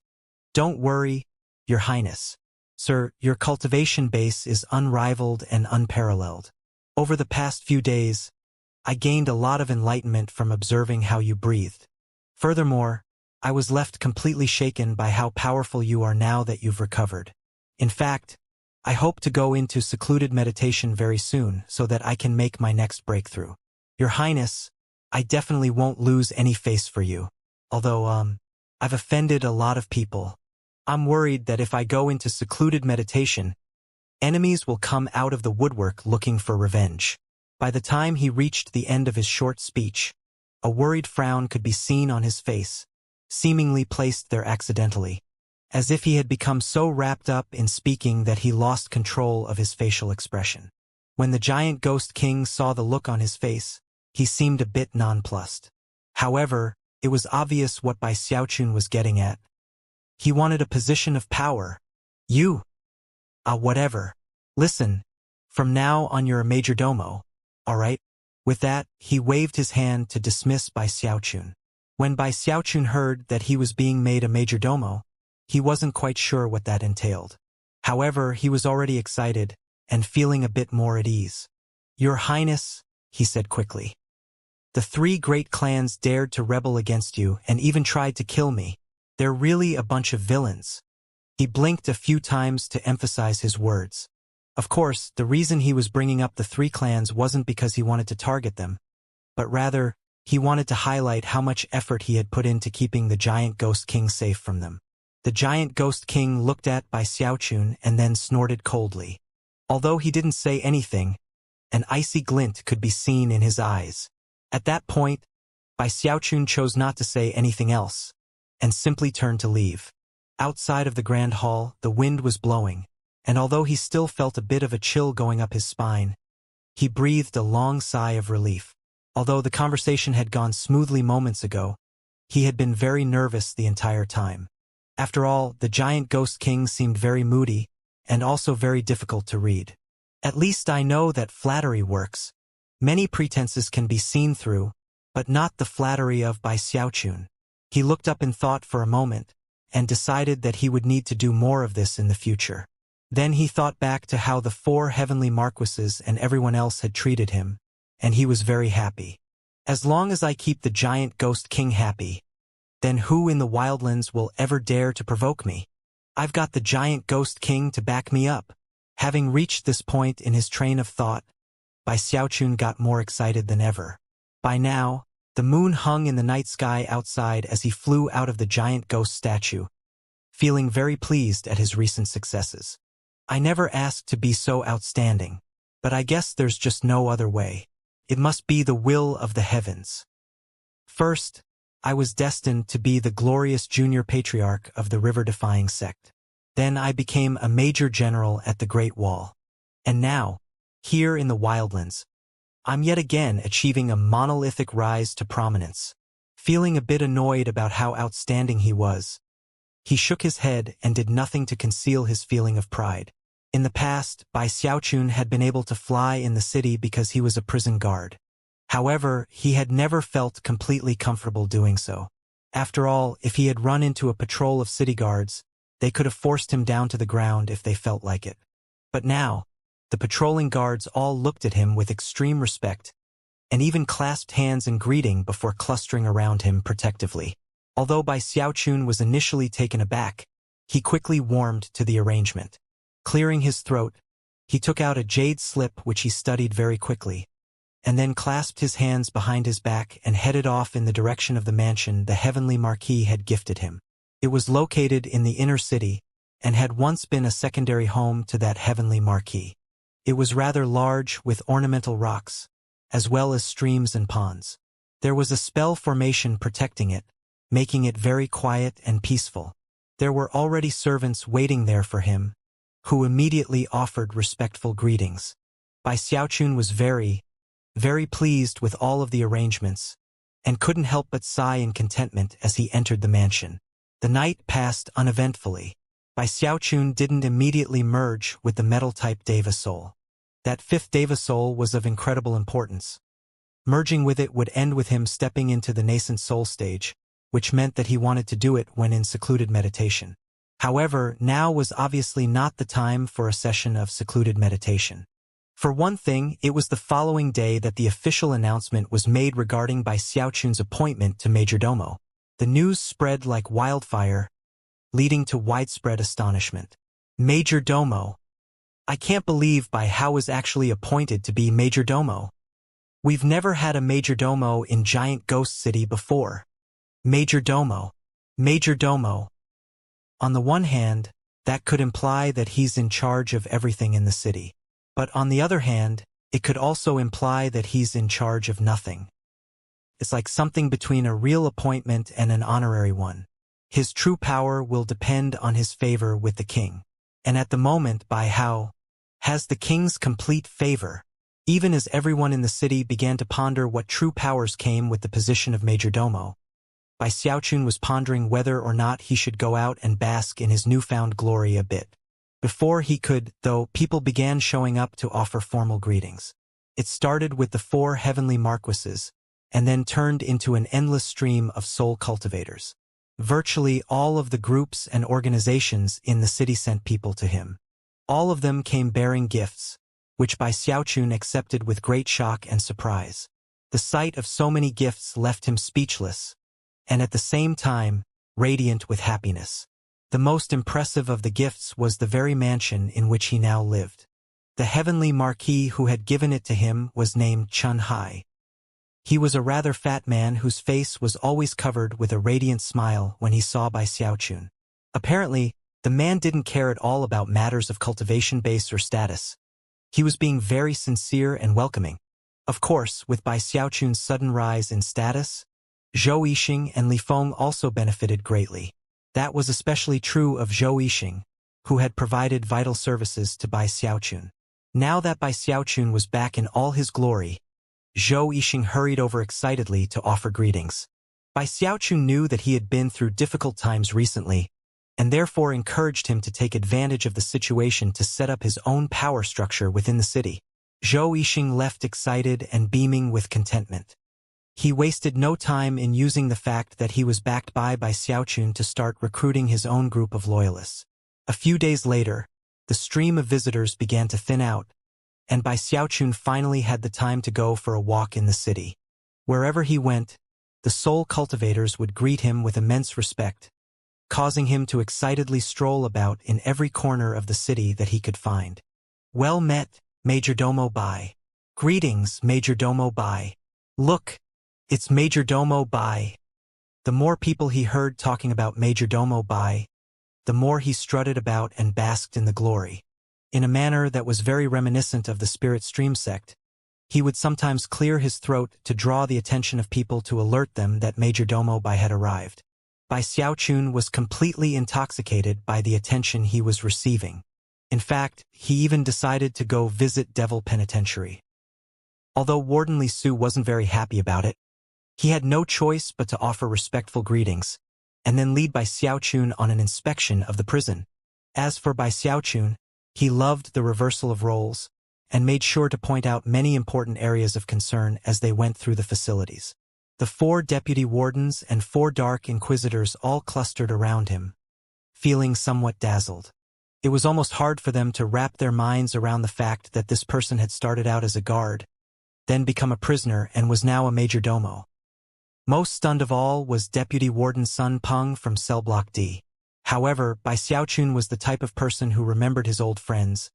"Don't worry, Your Highness. Sir, your cultivation base is unrivaled and unparalleled. Over the past few days, I gained a lot of enlightenment from observing how you breathed. Furthermore, I was left completely shaken by how powerful you are now that you've recovered. In fact, I hope to go into secluded meditation very soon so that I can make my next breakthrough. Your Highness, I definitely won't lose any face for you. Although, I've offended a lot of people. I'm worried that if I go into secluded meditation, enemies will come out of the woodwork looking for revenge." By the time he reached the end of his short speech, a worried frown could be seen on his face, seemingly placed there accidentally, as if he had become so wrapped up in speaking that he lost control of his facial expression. When the giant Ghost King saw the look on his face, he seemed a bit nonplussed. However, it was obvious what Bai Xiaochun was getting at. He wanted a position of power. "You? Whatever. Listen, from now on you're a majordomo, all right?" With that, he waved his hand to dismiss Bai Xiaochun. When Bai Xiaochun heard that he was being made a majordomo, he wasn't quite sure what that entailed. However, he was already excited and feeling a bit more at ease. "Your Highness," he said quickly, "the 3 great clans dared to rebel against you and even tried to kill me. They're really a bunch of villains." He blinked a few times to emphasize his words. Of course, the reason he was bringing up the 3 clans wasn't because he wanted to target them, but rather, he wanted to highlight how much effort he had put into keeping the giant Ghost King safe from them. The giant Ghost King looked at Bai Xiaochun and then snorted coldly. Although he didn't say anything, an icy glint could be seen in his eyes. At that point, Bai Xiaochun chose not to say anything else, and simply turned to leave. Outside of the grand hall, the wind was blowing, and although he still felt a bit of a chill going up his spine, he breathed a long sigh of relief. Although the conversation had gone smoothly moments ago, he had been very nervous the entire time. After all, the giant Ghost King seemed very moody, and also very difficult to read. "At least I know that flattery works. Many pretenses can be seen through, but not the flattery of Bai Xiaochun." He looked up in thought for a moment, and decided that he would need to do more of this in the future. Then he thought back to how the 4 heavenly marquises and everyone else had treated him, and he was very happy. "As long as I keep the giant Ghost King happy, then who in the wildlands will ever dare to provoke me? I've got the giant Ghost King to back me up." Having reached this point in his train of thought, Bai Xiaochun got more excited than ever. By now, the moon hung in the night sky outside as he flew out of the giant ghost statue, feeling very pleased at his recent successes. "I never asked to be so outstanding, but I guess there's just no other way. It must be the will of the heavens. First, I was destined to be the glorious junior patriarch of the river-defying sect. Then I became a major general at the Great Wall. And now, here in the wildlands, I'm yet again achieving a monolithic rise to prominence." Feeling a bit annoyed about how outstanding he was, he shook his head and did nothing to conceal his feeling of pride. In the past, Bai Xiaochun had been able to fly in the city because he was a prison guard. However, he had never felt completely comfortable doing so. After all, if he had run into a patrol of city guards, they could have forced him down to the ground if they felt like it. But now, the patrolling guards all looked at him with extreme respect, and even clasped hands in greeting before clustering around him protectively. Although Bai Xiaochun was initially taken aback, he quickly warmed to the arrangement. Clearing his throat, he took out a jade slip which he studied very quickly, and then clasped his hands behind his back and headed off in the direction of the mansion the heavenly marquis had gifted him. It was located in the inner city, and had once been a secondary home to that heavenly marquis. It was rather large with ornamental rocks, as well as streams and ponds. There was a spell formation protecting it, making it very quiet and peaceful. There were already servants waiting there for him, who immediately offered respectful greetings. Bai Xiaochun was very pleased with all of the arrangements, and couldn't help but sigh in contentment as he entered the mansion. The night passed uneventfully. Bai Xiaochun didn't immediately merge with the metal-type Deva soul. That fifth Deva soul was of incredible importance. Merging with it would end with him stepping into the nascent soul stage, which meant that he wanted to do it when in secluded meditation. However, now was obviously not the time for a session of secluded meditation. For one thing, it was the following day that the official announcement was made regarding Bai Xiaochun's appointment to Majordomo. The news spread like wildfire, leading to widespread astonishment. Majordomo. I can't believe Bai Hao was actually appointed to be Majordomo. We've never had a Majordomo in Giant Ghost City before. Majordomo. Majordomo. On the one hand, that could imply that he's in charge of everything in the city. But on the other hand, it could also imply that he's in charge of nothing. It's like something between a real appointment and an honorary one. His true power will depend on his favor with the king. And at the moment, Bai Hao has the king's complete favor. Even as everyone in the city began to ponder what true powers came with the position of Majordomo, Bai Xiaochun was pondering whether or not he should go out and bask in his newfound glory a bit. Before he could, though, people began showing up to offer formal greetings. It started with the 4 heavenly marquises, and then turned into an endless stream of soul cultivators. Virtually all of the groups and organizations in the city sent people to him. All of them came bearing gifts, which Bai Xiaochun accepted with great shock and surprise. The sight of so many gifts left him speechless, and at the same time, radiant with happiness. The most impressive of the gifts was the very mansion in which he now lived. The heavenly marquis who had given it to him was named Chun Hai. He was a rather fat man whose face was always covered with a radiant smile when he saw Bai Xiaochun. Apparently, the man didn't care at all about matters of cultivation base or status. He was being very sincere and welcoming. Of course, with Bai Xiaochun's sudden rise in status, Zhou Yixing and Li Feng also benefited greatly. That was especially true of Zhou Yixing, who had provided vital services to Bai Xiaochun. Now that Bai Xiaochun was back in all his glory, Zhou Yixing hurried over excitedly to offer greetings. Bai Xiaochun knew that he had been through difficult times recently, and therefore encouraged him to take advantage of the situation to set up his own power structure within the city. Zhou Yixing left excited and beaming with contentment. He wasted no time in using the fact that he was backed by Xiaochun to start recruiting his own group of loyalists. A few days later, the stream of visitors began to thin out, and Bai Xiaochun finally had the time to go for a walk in the city. Wherever he went, the soul cultivators would greet him with immense respect, causing him to excitedly stroll about in every corner of the city that he could find. Well met, Majordomo Bai. Greetings, Majordomo Bai. Look, it's Majordomo Bai. The more people he heard talking about Majordomo Bai, the more he strutted about and basked in the glory. In a manner that was very reminiscent of the Spirit Stream sect, he would sometimes clear his throat to draw the attention of people to alert them that Majordomo Bai had arrived. Bai Xiaochun was completely intoxicated by the attention he was receiving. In fact, he even decided to go visit Devil Penitentiary. Although Warden Li Su wasn't very happy about it, he had no choice but to offer respectful greetings, and then lead Bai Xiaochun on an inspection of the prison. As for Bai Xiaochun, he loved the reversal of roles, and made sure to point out many important areas of concern as they went through the facilities. The 4 deputy wardens and 4 dark inquisitors all clustered around him, feeling somewhat dazzled. It was almost hard for them to wrap their minds around the fact that this person had started out as a guard, then become a prisoner and was now a major domo. Most stunned of all was Deputy Warden Sun Peng from Cell Block D. However, Bai Xiaochun was the type of person who remembered his old friends,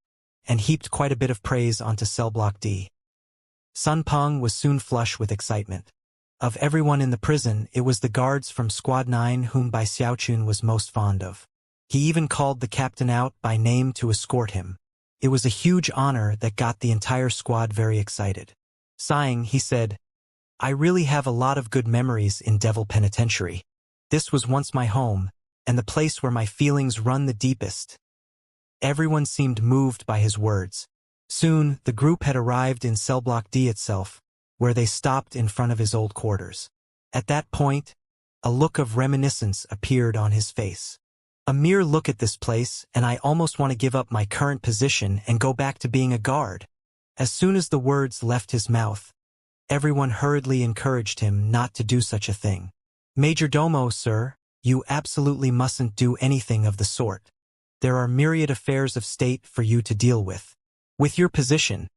and heaped quite a bit of praise onto Cell Block D. Sun Peng was soon flush with excitement. Of everyone in the prison, it was the guards from Squad 9 whom Bai Xiaochun was most fond of. He even called the captain out by name to escort him. It was a huge honor that got the entire squad very excited. Sighing, he said, "I really have a lot of good memories in Devil Penitentiary. This was once my home, and the place where my feelings run the deepest." Everyone seemed moved by his words. Soon, the group had arrived in Cell Block D itself, where they stopped in front of his old quarters. At that point, a look of reminiscence appeared on his face. "A mere look at this place, and I almost want to give up my current position and go back to being a guard." As soon as the words left his mouth, everyone hurriedly encouraged him not to do such a thing. "Major Domo, sir, you absolutely mustn't do anything of the sort. There are myriad affairs of state for you to deal with. With your position,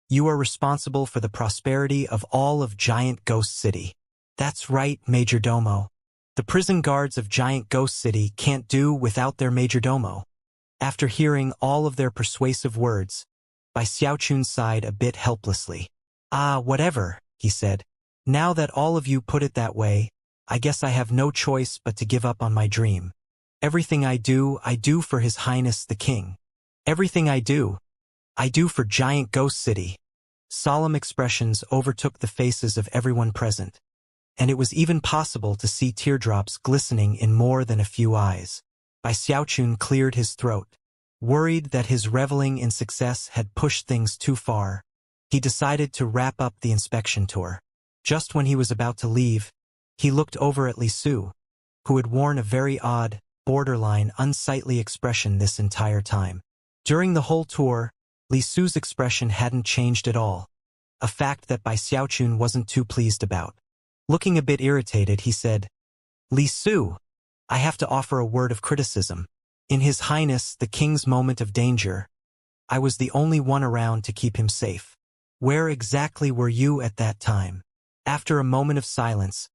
you are responsible for the prosperity of all of Giant Ghost City." "That's right, Major Domo. The prison guards of Giant Ghost City can't do without their Major Domo." After hearing all of their persuasive words, Bai Xiaochun sighed a bit helplessly. "Ah, whatever," he said. "Now that all of you put it that way, I guess I have no choice but to give up on my dream. Everything I do for His Highness the King. Everything I do for Giant Ghost City." Solemn expressions overtook the faces of everyone present, and it was even possible to see teardrops glistening in more than a few eyes. Bai Xiaochun cleared his throat. Worried that his reveling in success had pushed things too far, he decided to wrap up the inspection tour. Just when he was about to leave, he looked over at Li Su, who had worn a very odd, borderline unsightly expression this entire time. During the whole tour, Li Su's expression hadn't changed at all, a fact that Bai Xiaochun wasn't too pleased about. Looking a bit irritated, he said, "Li Su, I have to offer a word of criticism. In His Highness the King's moment of danger, I was the only one around to keep him safe. Where exactly were you at that time?" After a moment of silence,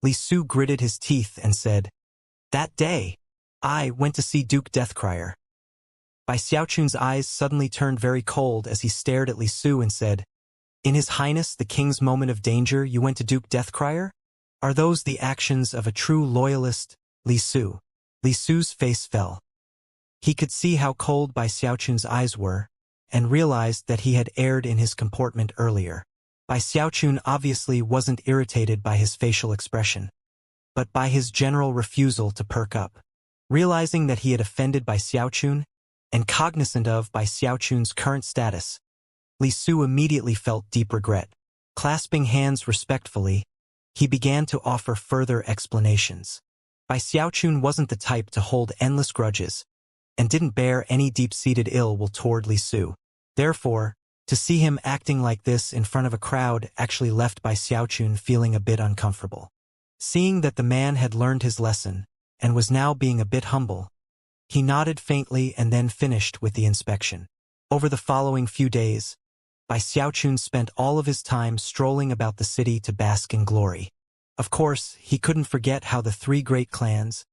Li Su gritted his teeth and said, "That day, I went to see Duke Deathcrier." Bai Xiaochun's eyes suddenly turned very cold as he stared at Li Su and said, "In His Highness the King's moment of danger you went to Duke Deathcrier? Are those the actions of a true loyalist, Li Su?" Li Su's face fell. He could see how cold Bai Xiaochun's eyes were, and realized that he had erred in his comportment earlier. Bai Xiaochun obviously wasn't irritated by his facial expression, but by his general refusal to perk up. Realizing that he had offended Bai Xiaochun, and cognizant of Bai Xiaochun's current status, Li Su immediately felt deep regret. Clasping hands respectfully, he began to offer further explanations. Bai Xiaochun wasn't the type to hold endless grudges, and didn't bear any deep-seated ill will toward Li Su. Therefore, to see him acting like this in front of a crowd actually left Bai Xiaochun feeling a bit uncomfortable. Seeing that the man had learned his lesson, and was now being a bit humble, he nodded faintly and then finished with the inspection. Over the following few days, Bai Xiaochun spent all of his time strolling about the city to bask in glory. Of course, he couldn't forget how the 3 great clans,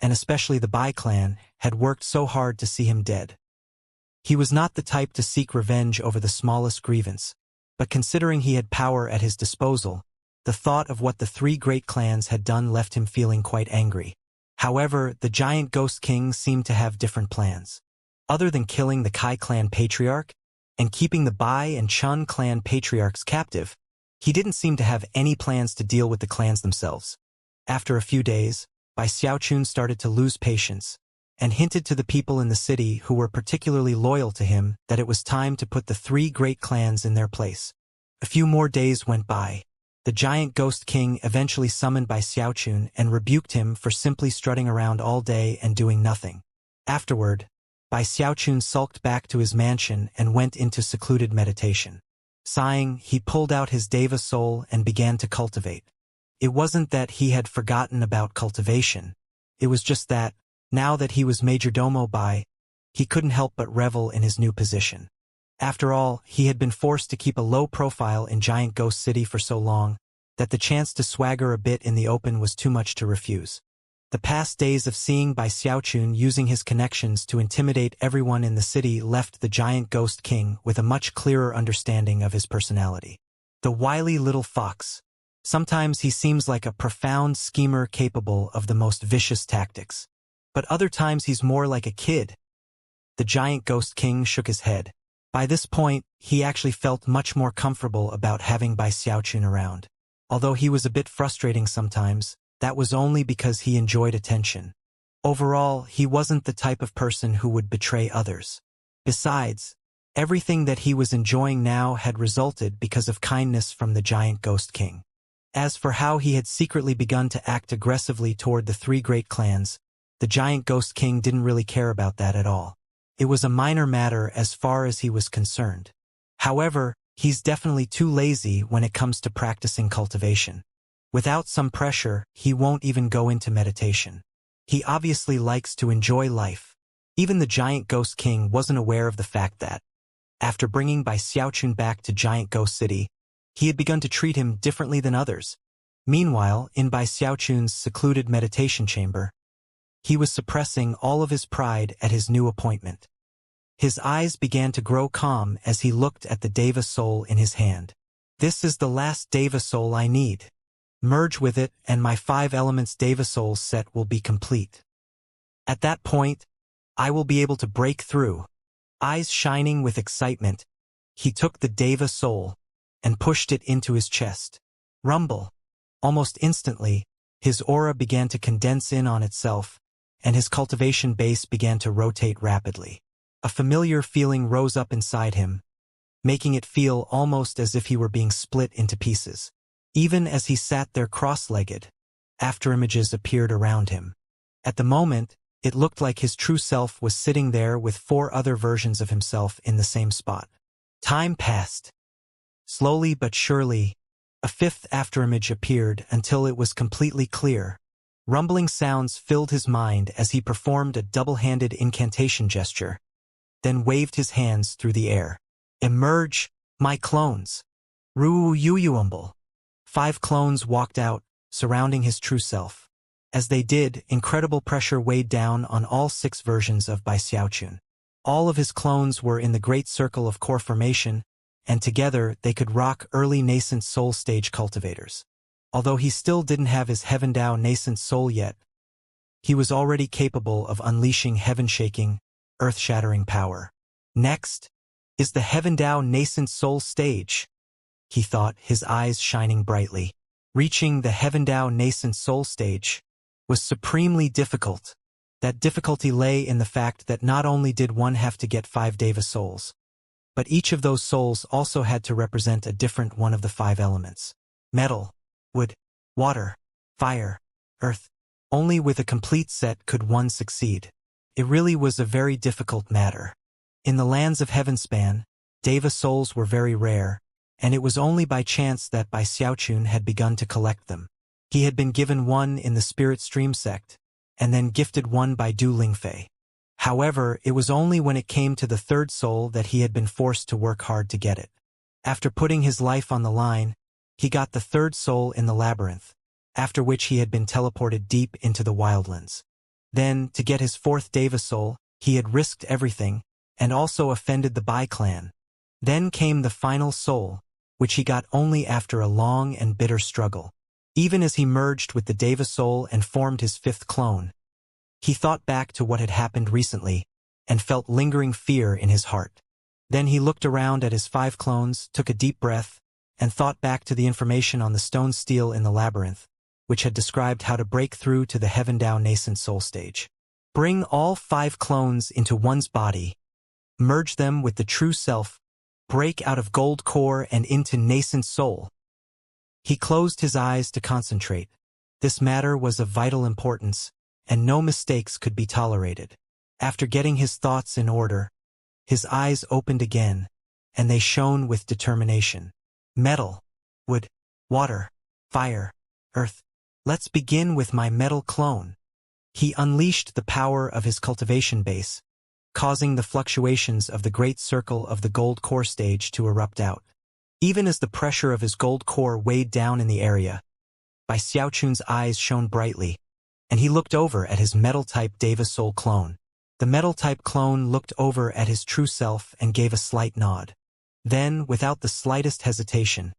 and especially the Bai clan, had worked so hard to see him dead. He was not the type to seek revenge over the smallest grievance, but considering he had power at his disposal, the thought of what the 3 great clans had done left him feeling quite angry. However, the Giant Ghost King seemed to have different plans. Other than killing the Kai clan patriarch, and keeping the Bai and Chun clan patriarchs captive, he didn't seem to have any plans to deal with the clans themselves. After a few days, Bai Xiaochun started to lose patience, and hinted to the people in the city who were particularly loyal to him that it was time to put the 3 great clans in their place. A few more days went by. The Giant Ghost King eventually summoned Bai Xiaochun and rebuked him for simply strutting around all day and doing nothing. Afterward, Bai Xiaochun sulked back to his mansion and went into secluded meditation. Sighing, he pulled out his Deva soul and began to cultivate. It wasn't that he had forgotten about cultivation. It was just that, now that he was majordomo Bai, he couldn't help but revel in his new position. After all, he had been forced to keep a low profile in Giant Ghost City for so long, that the chance to swagger a bit in the open was too much to refuse. The past days of seeing Bai Xiaochun using his connections to intimidate everyone in the city left the Giant Ghost King with a much clearer understanding of his personality. The wily little fox. Sometimes he seems like a profound schemer capable of the most vicious tactics. But other times he's more like a kid. The Giant Ghost King shook his head. By this point, he actually felt much more comfortable about having Bai Xiaochun around. Although he was a bit frustrating sometimes, that was only because he enjoyed attention. Overall, he wasn't the type of person who would betray others. Besides, everything that he was enjoying now had resulted because of kindness from the Giant Ghost King. As for how he had secretly begun to act aggressively toward the three great clans, the Giant Ghost King didn't really care about that at all. It was a minor matter as far as he was concerned. However, he's definitely too lazy when it comes to practicing cultivation. Without some pressure, he won't even go into meditation. He obviously likes to enjoy life. Even the Giant Ghost King wasn't aware of the fact that, after bringing Bai Xiaochun back to Giant Ghost City, he had begun to treat him differently than others. Meanwhile, in Bai Xiaochun's secluded meditation chamber, he was suppressing all of his pride at his new appointment. His eyes began to grow calm as he looked at the Deva soul in his hand. This is the last Deva soul I need. Merge with it and my 5 elements Deva soul set will be complete. At that point, I will be able to break through. Eyes shining with excitement, he took the Deva soul and pushed it into his chest. Rumble. Almost instantly, his aura began to condense in on itself, and his cultivation base began to rotate rapidly. A familiar feeling rose up inside him, making it feel almost as if he were being split into pieces. Even as he sat there cross-legged, afterimages appeared around him. At the moment, it looked like his true self was sitting there with 4 other versions of himself in the same spot. Time passed. Slowly but surely, a 5th afterimage appeared until it was completely clear. Rumbling sounds filled his mind as he performed a double-handed incantation gesture, then waved his hands through the air. Emerge, my clones. Ru-yu-yu-umble. 5 clones walked out, surrounding his true self. As they did, incredible pressure weighed down on all 6 versions of Bai Xiaochun. All of his clones were in the great circle of core formation, and together they could rock early nascent soul stage cultivators. Although he still didn't have his Heaven Dao nascent soul yet, he was already capable of unleashing heaven-shaking, earth-shattering power. Next is the Heaven Dao nascent soul stage, he thought, his eyes shining brightly. Reaching the Heaven Dao nascent soul stage was supremely difficult. That difficulty lay in the fact that not only did one have to get 5 Deva souls, but each of those souls also had to represent a different one of the 5 elements. Metal, wood, water, fire, earth. Only with a complete set could one succeed. It really was a very difficult matter. In the lands of Heavenspan, Deva souls were very rare, and it was only by chance that Bai Xiaochun had begun to collect them. He had been given one in the Spirit Stream sect, and then gifted one by Du Lingfei. However, it was only when it came to the 3rd soul that he had been forced to work hard to get it. After putting his life on the line, he got the 3rd soul in the labyrinth, after which he had been teleported deep into the wildlands. Then, to get his 4th Deva soul, he had risked everything, and also offended the Bai clan. Then came the final soul, which he got only after a long and bitter struggle. Even as he merged with the Deva soul and formed his 5th clone, he thought back to what had happened recently, and felt lingering fear in his heart. Then he looked around at his 5 clones, took a deep breath, and thought back to the information on the stone stele in the labyrinth, which had described how to break through to the Heaven Dao nascent soul stage. Bring all 5 clones into one's body, merge them with the true self, break out of gold core and into nascent soul. He closed his eyes to concentrate. This matter was of vital importance, and no mistakes could be tolerated. After getting his thoughts in order, his eyes opened again, and they shone with determination. Metal, wood, water, fire, earth. Let's begin with my metal clone. He unleashed the power of his cultivation base, causing the fluctuations of the great circle of the gold core stage to erupt out. Even as the pressure of his gold core weighed down in the area, Bai Xiaochun's eyes shone brightly, and he looked over at his metal-type Deva Soul clone. The metal-type clone looked over at his true self and gave a slight nod. Then, without the slightest hesitation,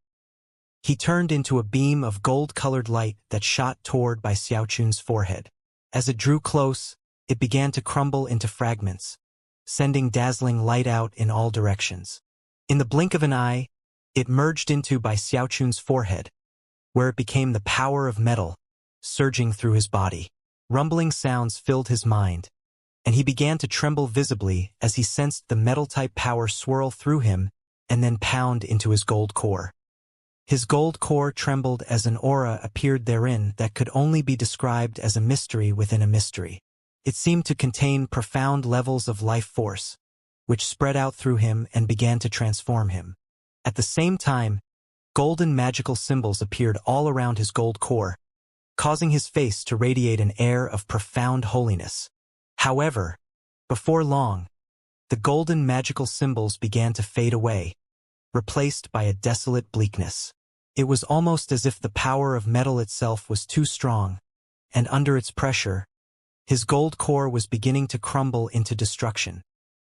he turned into a beam of gold-colored light that shot toward Bai Xiaochun's forehead. As it drew close, it began to crumble into fragments, sending dazzling light out in all directions. In the blink of an eye, it merged into Bai Xiaochun's forehead, where it became the power of metal, surging through his body. Rumbling sounds filled his mind, and he began to tremble visibly as he sensed the metal-type power swirl through him and then pound into his gold core. His gold core trembled as an aura appeared therein that could only be described as a mystery within a mystery. It seemed to contain profound levels of life force, which spread out through him and began to transform him. At the same time, golden magical symbols appeared all around his gold core, causing his face to radiate an air of profound holiness. However, before long, the golden magical symbols began to fade away, replaced by a desolate bleakness. It was almost as if the power of metal itself was too strong, and under its pressure, his gold core was beginning to crumble into destruction.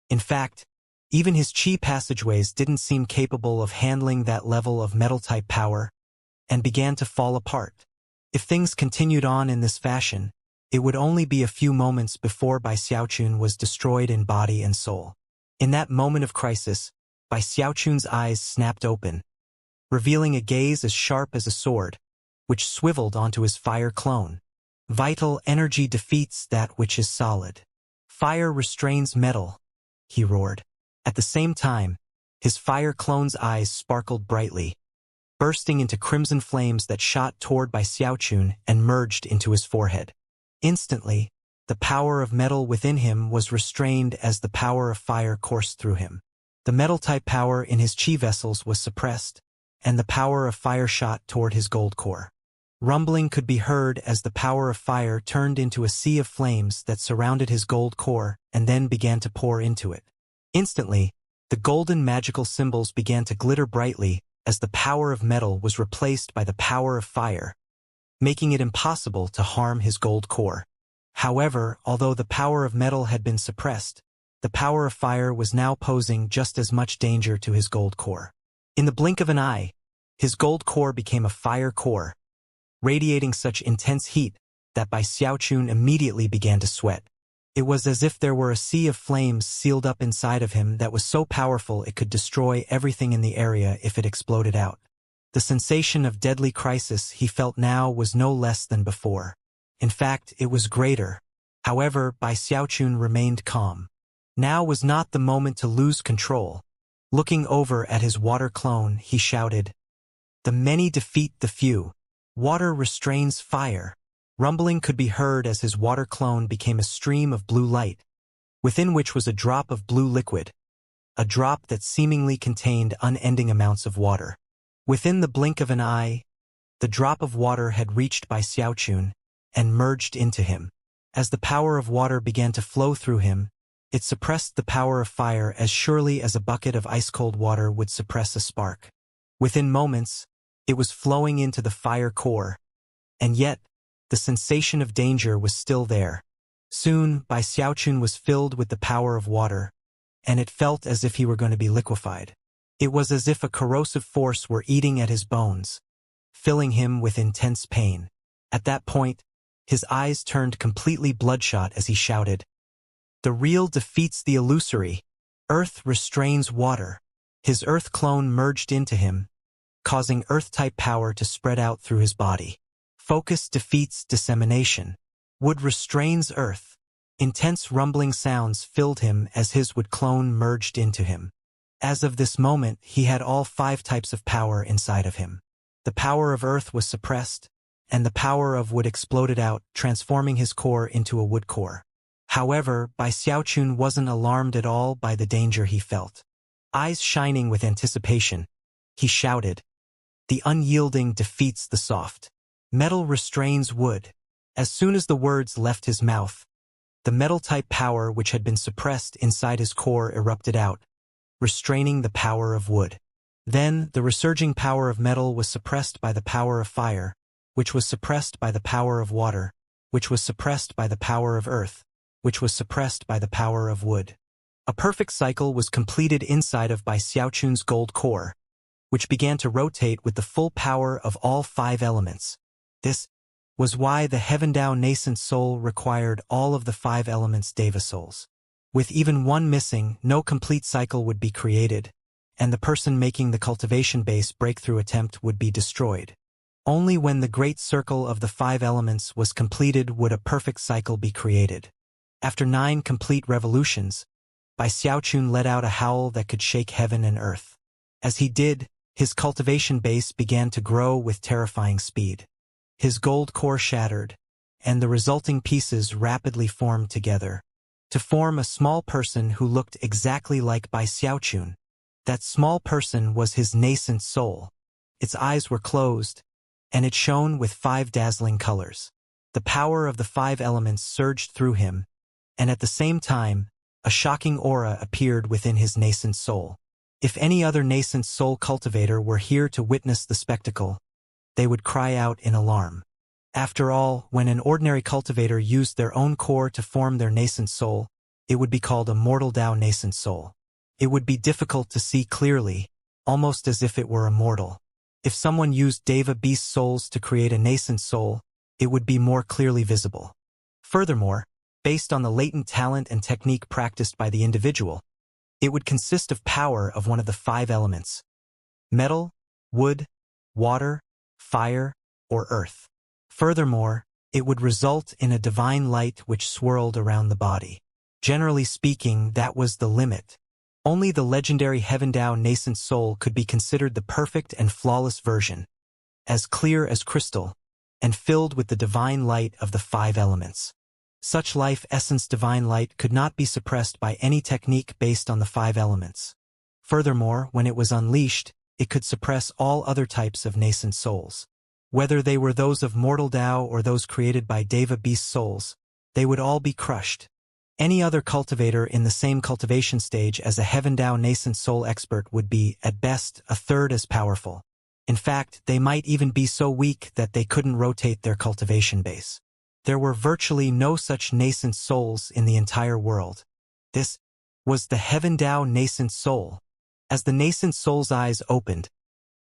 In fact, even his chi passageways didn't seem capable of handling that level of metal-type power, and began to fall apart. If things continued on in this fashion, it would only be a few moments before Bai Xiaochun was destroyed in body and soul. In that moment of crisis, Bai Xiaochun's eyes snapped open, revealing a gaze as sharp as a sword, which swiveled onto his fire clone. Vital energy defeats that which is solid. Fire restrains metal, he roared. At the same time, his fire clone's eyes sparkled brightly, bursting into crimson flames that shot toward Bai Xiaochun and merged into his forehead. Instantly, the power of metal within him was restrained as the power of fire coursed through him. The metal-type power in his chi vessels was suppressed, and the power of fire shot toward his gold core. Rumbling could be heard as the power of fire turned into a sea of flames that surrounded his gold core and then began to pour into it. Instantly, the golden magical symbols began to glitter brightly as the power of metal was replaced by the power of fire, making it impossible to harm his gold core. However, although the power of metal had been suppressed, the power of fire was now posing just as much danger to his gold core. In the blink of an eye, his gold core became a fire core, radiating such intense heat that Bai Xiaochun immediately began to sweat. It was as if there were a sea of flames sealed up inside of him that was so powerful it could destroy everything in the area if it exploded out. The sensation of deadly crisis he felt now was no less than before. In fact, it was greater. However, Bai Xiaochun remained calm. Now was not the moment to lose control. Looking over at his water clone, he shouted, "The many defeat the few. Water restrains fire." Rumbling could be heard as his water clone became a stream of blue light, within which was a drop of blue liquid, a drop that seemingly contained unending amounts of water. Within the blink of an eye, the drop of water had reached Bai Xiaochun and merged into him. As the power of water began to flow through him, it suppressed the power of fire as surely as a bucket of ice-cold water would suppress a spark. Within moments, it was flowing into the fire core, and yet, the sensation of danger was still there. Soon, Bai Xiaochun was filled with the power of water, and it felt as if he were going to be liquefied. It was as if a corrosive force were eating at his bones, filling him with intense pain. At that point, his eyes turned completely bloodshot as he shouted, "The real defeats the illusory. Earth restrains water." His earth clone merged into him, causing earth-type power to spread out through his body. Focus defeats dissemination. Wood restrains earth. Intense rumbling sounds filled him as his wood clone merged into him. As of this moment, he had all 5 types of power inside of him. The power of earth was suppressed, and the power of wood exploded out, transforming his core into a wood core. However, Bai Xiaochun wasn't alarmed at all by the danger he felt. Eyes shining with anticipation, he shouted, "The unyielding defeats the soft. Metal restrains wood." As soon as the words left his mouth, the metal-type power which had been suppressed inside his core erupted out, restraining the power of wood. Then, the resurging power of metal was suppressed by the power of fire, which was suppressed by the power of water, which was suppressed by the power of earth, which was suppressed by the power of wood. A perfect cycle was completed inside of Bai Xiaochun's gold core, which began to rotate with the full power of all 5 elements. This was why the Heavendao nascent soul required all of the 5 elements Deva souls. With even one missing, no complete cycle would be created, and the person making the cultivation base breakthrough attempt would be destroyed. Only when the great circle of the 5 elements was completed would a perfect cycle be created. After 9 complete revolutions, Bai Xiaochun let out a howl that could shake heaven and earth. As he did, his cultivation base began to grow with terrifying speed. His gold core shattered, and the resulting pieces rapidly formed together, to form a small person who looked exactly like Bai Xiaochun. That small person was his nascent soul. Its eyes were closed, and it shone with 5 dazzling colors. The power of the 5 elements surged through him, and at the same time, a shocking aura appeared within his nascent soul. If any other nascent soul cultivator were here to witness the spectacle, they would cry out in alarm. After all, when an ordinary cultivator used their own core to form their nascent soul, it would be called a mortal Dao nascent soul. It would be difficult to see clearly, almost as if it were immortal. If someone used Deva beast souls to create a nascent soul, it would be more clearly visible. Furthermore, based on the latent talent and technique practiced by the individual, it would consist of power of one of the 5 elements: metal, wood, water, fire, or earth. Furthermore, it would result in a divine light which swirled around the body. Generally speaking, that was the limit. Only the legendary Heavendao nascent soul could be considered the perfect and flawless version, as clear as crystal, and filled with the divine light of the 5 elements. Such life essence divine light could not be suppressed by any technique based on the 5 elements. Furthermore, when it was unleashed, it could suppress all other types of nascent souls. Whether they were those of mortal Dao or those created by Deva beast souls, they would all be crushed. Any other cultivator in the same cultivation stage as a Heavendao nascent soul expert would be, at best, a third as powerful. In fact, they might even be so weak that they couldn't rotate their cultivation base. There were virtually no such nascent souls in the entire world. This was the Heavendao nascent soul. As the nascent soul's eyes opened,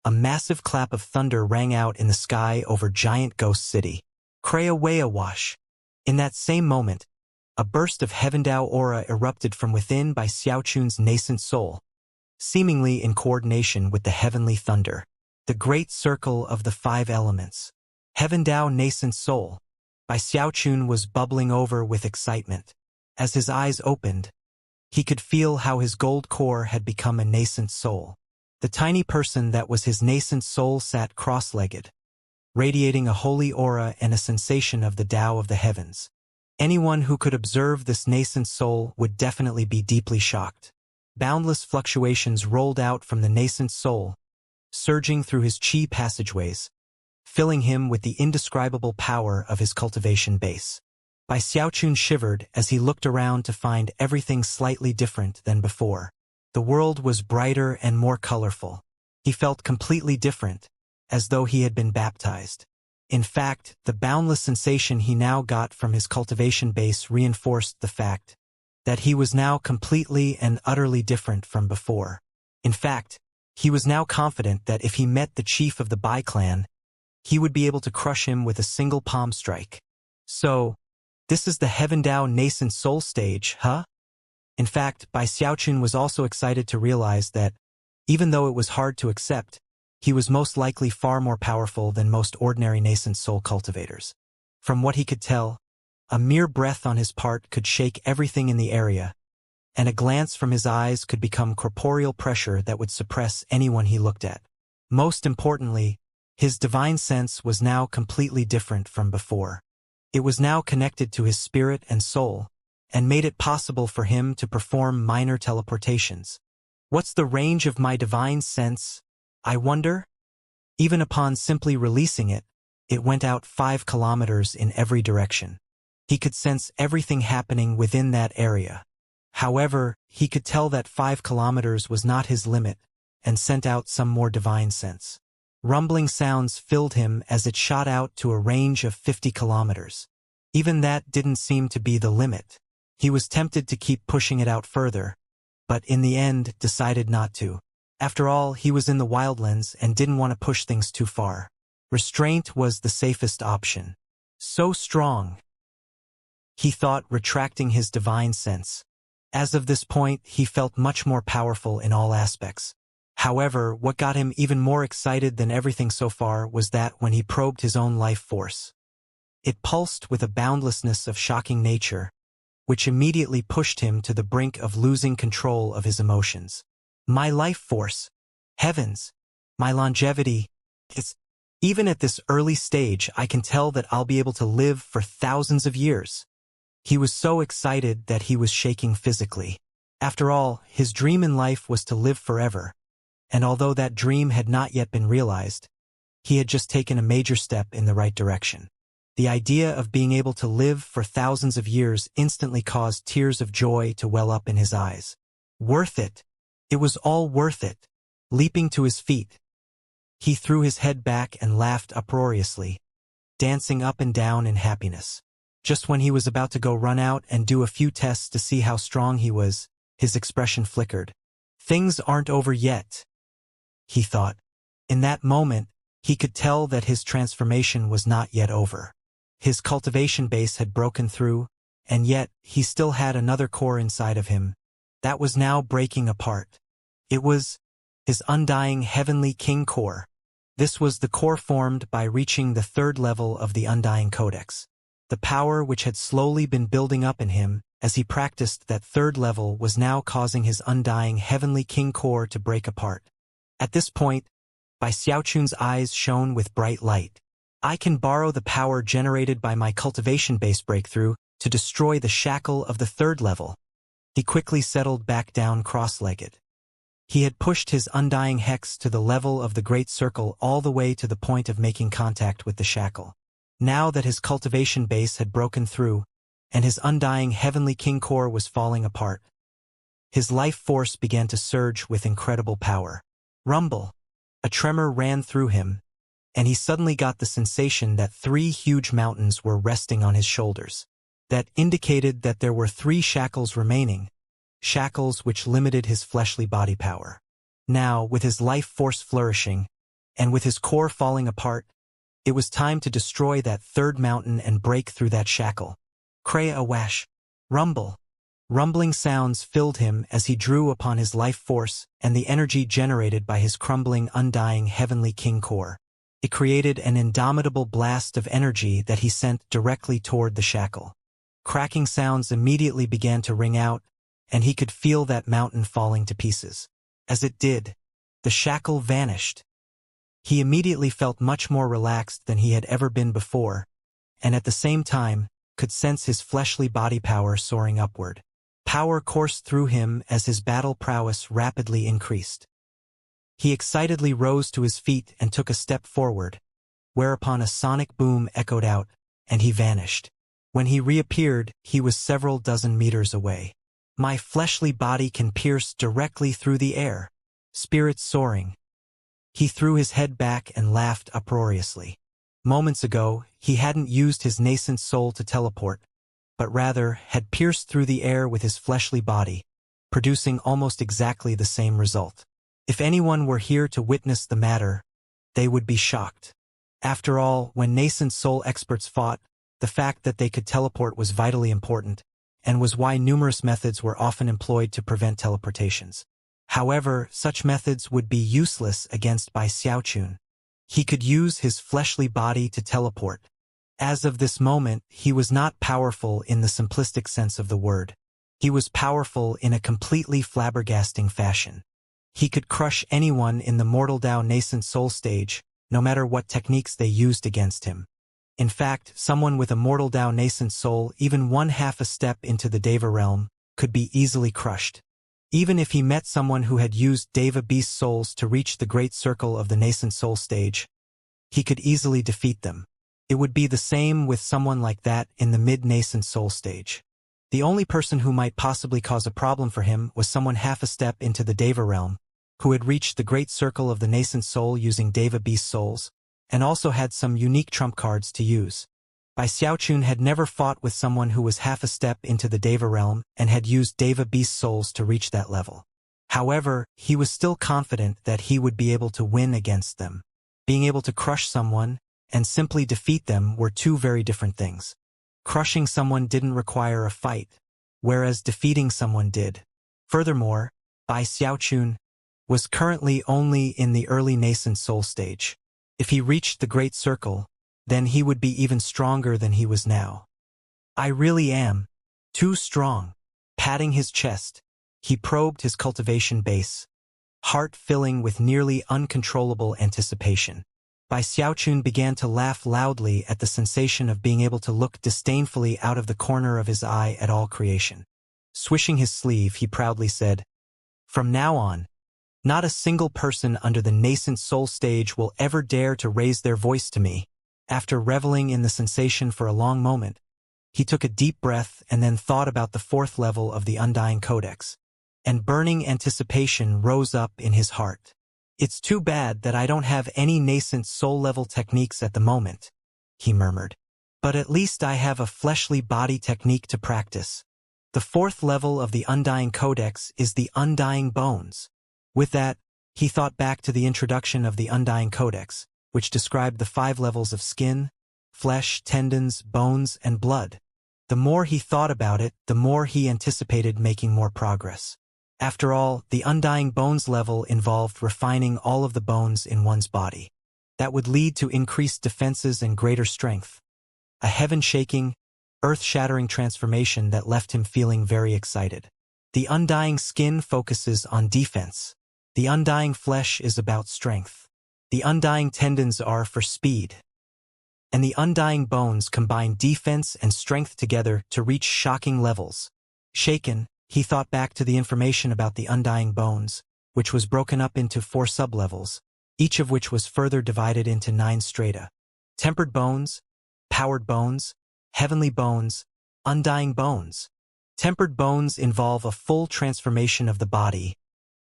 a massive clap of thunder rang out in the sky over Giant Ghost City. Kreawea wash. In that same moment, a burst of Heavendao aura erupted from within Bai Xiaochun's nascent soul, seemingly in coordination with the heavenly thunder. The great circle of the 5 elements. Heavendao nascent soul. Bai Xiaochun was bubbling over with excitement. As his eyes opened, he could feel how his gold core had become a nascent soul. The tiny person that was his nascent soul sat cross-legged, radiating a holy aura and a sensation of the Tao of the heavens. Anyone who could observe this nascent soul would definitely be deeply shocked. Boundless fluctuations rolled out from the nascent soul, surging through his chi passageways, filling him with the indescribable power of his cultivation base. Bai Xiaochun shivered as he looked around to find everything slightly different than before. The world was brighter and more colorful. He felt completely different, as though he had been baptized. In fact, the boundless sensation he now got from his cultivation base reinforced the fact that he was now completely and utterly different from before. In fact, he was now confident that if he met the chief of the Bai clan, he would be able to crush him with a single palm strike. So, this is the Heavendao nascent soul stage, huh? In fact, Bai Xiaochun was also excited to realize that, even though it was hard to accept, he was most likely far more powerful than most ordinary nascent soul cultivators. From what he could tell, a mere breath on his part could shake everything in the area, and a glance from his eyes could become corporeal pressure that would suppress anyone he looked at. Most importantly, his divine sense was now completely different from before. It was now connected to his spirit and soul, and made it possible for him to perform minor teleportations. What's the range of my divine sense, I wonder? Even upon simply releasing it, it went out 5 kilometers in every direction. He could sense everything happening within that area. However, he could tell that 5 kilometers was not his limit, and sent out some more divine sense. Rumbling sounds filled him as it shot out to a range of 50 kilometers. Even that didn't seem to be the limit. He was tempted to keep pushing it out further, but in the end decided not to. After all, he was in the wildlands and didn't want to push things too far. Restraint was the safest option. So strong, he thought, retracting his divine sense. As of this point, he felt much more powerful in all aspects. However, what got him even more excited than everything so far was that when he probed his own life force, it pulsed with a boundlessness of shocking nature, which immediately pushed him to the brink of losing control of his emotions. My life force. Heavens. My longevity. Even at this early stage, I can tell that I'll be able to live for thousands of years. He was so excited that he was shaking physically. After all, his dream in life was to live forever. And although that dream had not yet been realized, he had just taken a major step in the right direction. The idea of being able to live for thousands of years instantly caused tears of joy to well up in his eyes. Worth it. It was all worth it. Leaping to his feet, he threw his head back and laughed uproariously, dancing up and down in happiness. Just when he was about to go run out and do a few tests to see how strong he was, his expression flickered. Things aren't over yet, he thought. In that moment, he could tell that his transformation was not yet over. His cultivation base had broken through, and yet he still had another core inside of him that was now breaking apart. It was his undying heavenly king core. This was the core formed by reaching the 3rd level of the undying codex. The power which had slowly been building up in him as he practiced that 3rd level was now causing his undying heavenly king core to break apart. At this point, Bai Xiaochun's eyes shone with bright light. I can borrow the power generated by my cultivation base breakthrough to destroy the shackle of the 3rd level. He quickly settled back down cross-legged. He had pushed his undying hex to the level of the Great Circle all the way to the point of making contact with the shackle. Now that his cultivation base had broken through, and his undying heavenly king core was falling apart, his life force began to surge with incredible power. Rumble! A tremor ran through him, and he suddenly got the sensation that 3 huge mountains were resting on his shoulders. That indicated that there were 3 shackles remaining, shackles which limited his fleshly body power. Now, with his life force flourishing, and with his core falling apart, it was time to destroy that 3rd mountain and break through that shackle. Krea awash. Rumble. Rumbling sounds filled him as he drew upon his life force and the energy generated by his crumbling, undying heavenly king core. It created an indomitable blast of energy that he sent directly toward the shackle. Cracking sounds immediately began to ring out, and he could feel that mountain falling to pieces. As it did, the shackle vanished. He immediately felt much more relaxed than he had ever been before, and at the same time, could sense his fleshly body power soaring upward. Power coursed through him as his battle prowess rapidly increased. He excitedly rose to his feet and took a step forward, whereupon a sonic boom echoed out, and he vanished. When he reappeared, he was several dozen meters away. My fleshly body can pierce directly through the air. Spirits soaring. He threw his head back and laughed uproariously. Moments ago, he hadn't used his nascent soul to teleport, but rather had pierced through the air with his fleshly body, producing almost exactly the same result. If anyone were here to witness the matter, they would be shocked. After all, when nascent soul experts fought, the fact that they could teleport was vitally important, and was why numerous methods were often employed to prevent teleportations. However, such methods would be useless against Bai Xiaochun. He could use his fleshly body to teleport. As of this moment, he was not powerful in the simplistic sense of the word. He was powerful in a completely flabbergasting fashion. He could crush anyone in the Mortal Dao nascent soul stage, no matter what techniques they used against him. In fact, someone with a mortal Dao nascent soul, even one half a step into the Deva realm, could be easily crushed. Even if he met someone who had used Deva beast souls to reach the great circle of the nascent soul stage, he could easily defeat them. It would be the same with someone like that in the mid-nascent soul stage. The only person who might possibly cause a problem for him was someone half a step into the Deva realm, who had reached the great circle of the nascent soul using Deva beast souls, and also had some unique trump cards to use. Bai Xiaochun had never fought with someone who was half a step into the Deva realm and had used Deva beast souls to reach that level. However, he was still confident that he would be able to win against them. Being able to crush someone and simply defeat them were two very different things. Crushing someone didn't require a fight, whereas defeating someone did. Furthermore, Bai Xiaochun was currently only in the early nascent soul stage. If he reached the great circle, then he would be even stronger than he was now. I really am too strong. Patting his chest, he probed his cultivation base, heart filling with nearly uncontrollable anticipation. Bai Xiaochun began to laugh loudly at the sensation of being able to look disdainfully out of the corner of his eye at all creation. Swishing his sleeve, he proudly said, "From now on, not a single person under the nascent soul stage will ever dare to raise their voice to me." After reveling in the sensation for a long moment, he took a deep breath and then thought about the fourth level of the Undying Codex, and burning anticipation rose up in his heart. "It's too bad that I don't have any nascent soul-level techniques at the moment," he murmured. "But at least I have a fleshly body technique to practice. The fourth level of the Undying Codex is the Undying Bones." With that, he thought back to the introduction of the Undying Codex, which described the 5 levels of skin, flesh, tendons, bones, and blood. The more he thought about it, the more he anticipated making more progress. After all, the Undying Bones level involved refining all of the bones in one's body. That would lead to increased defenses and greater strength. A heaven-shaking, earth-shattering transformation that left him feeling very excited. The Undying Skin focuses on defense. The Undying Flesh is about strength. The Undying Tendons are for speed. And the Undying Bones combine defense and strength together to reach shocking levels. Shaken, he thought back to the information about the Undying Bones, which was broken up into 4 sublevels, each of which was further divided into 9 strata. Tempered Bones, Powered Bones, Heavenly Bones, Undying Bones. Tempered bones involve a full transformation of the body,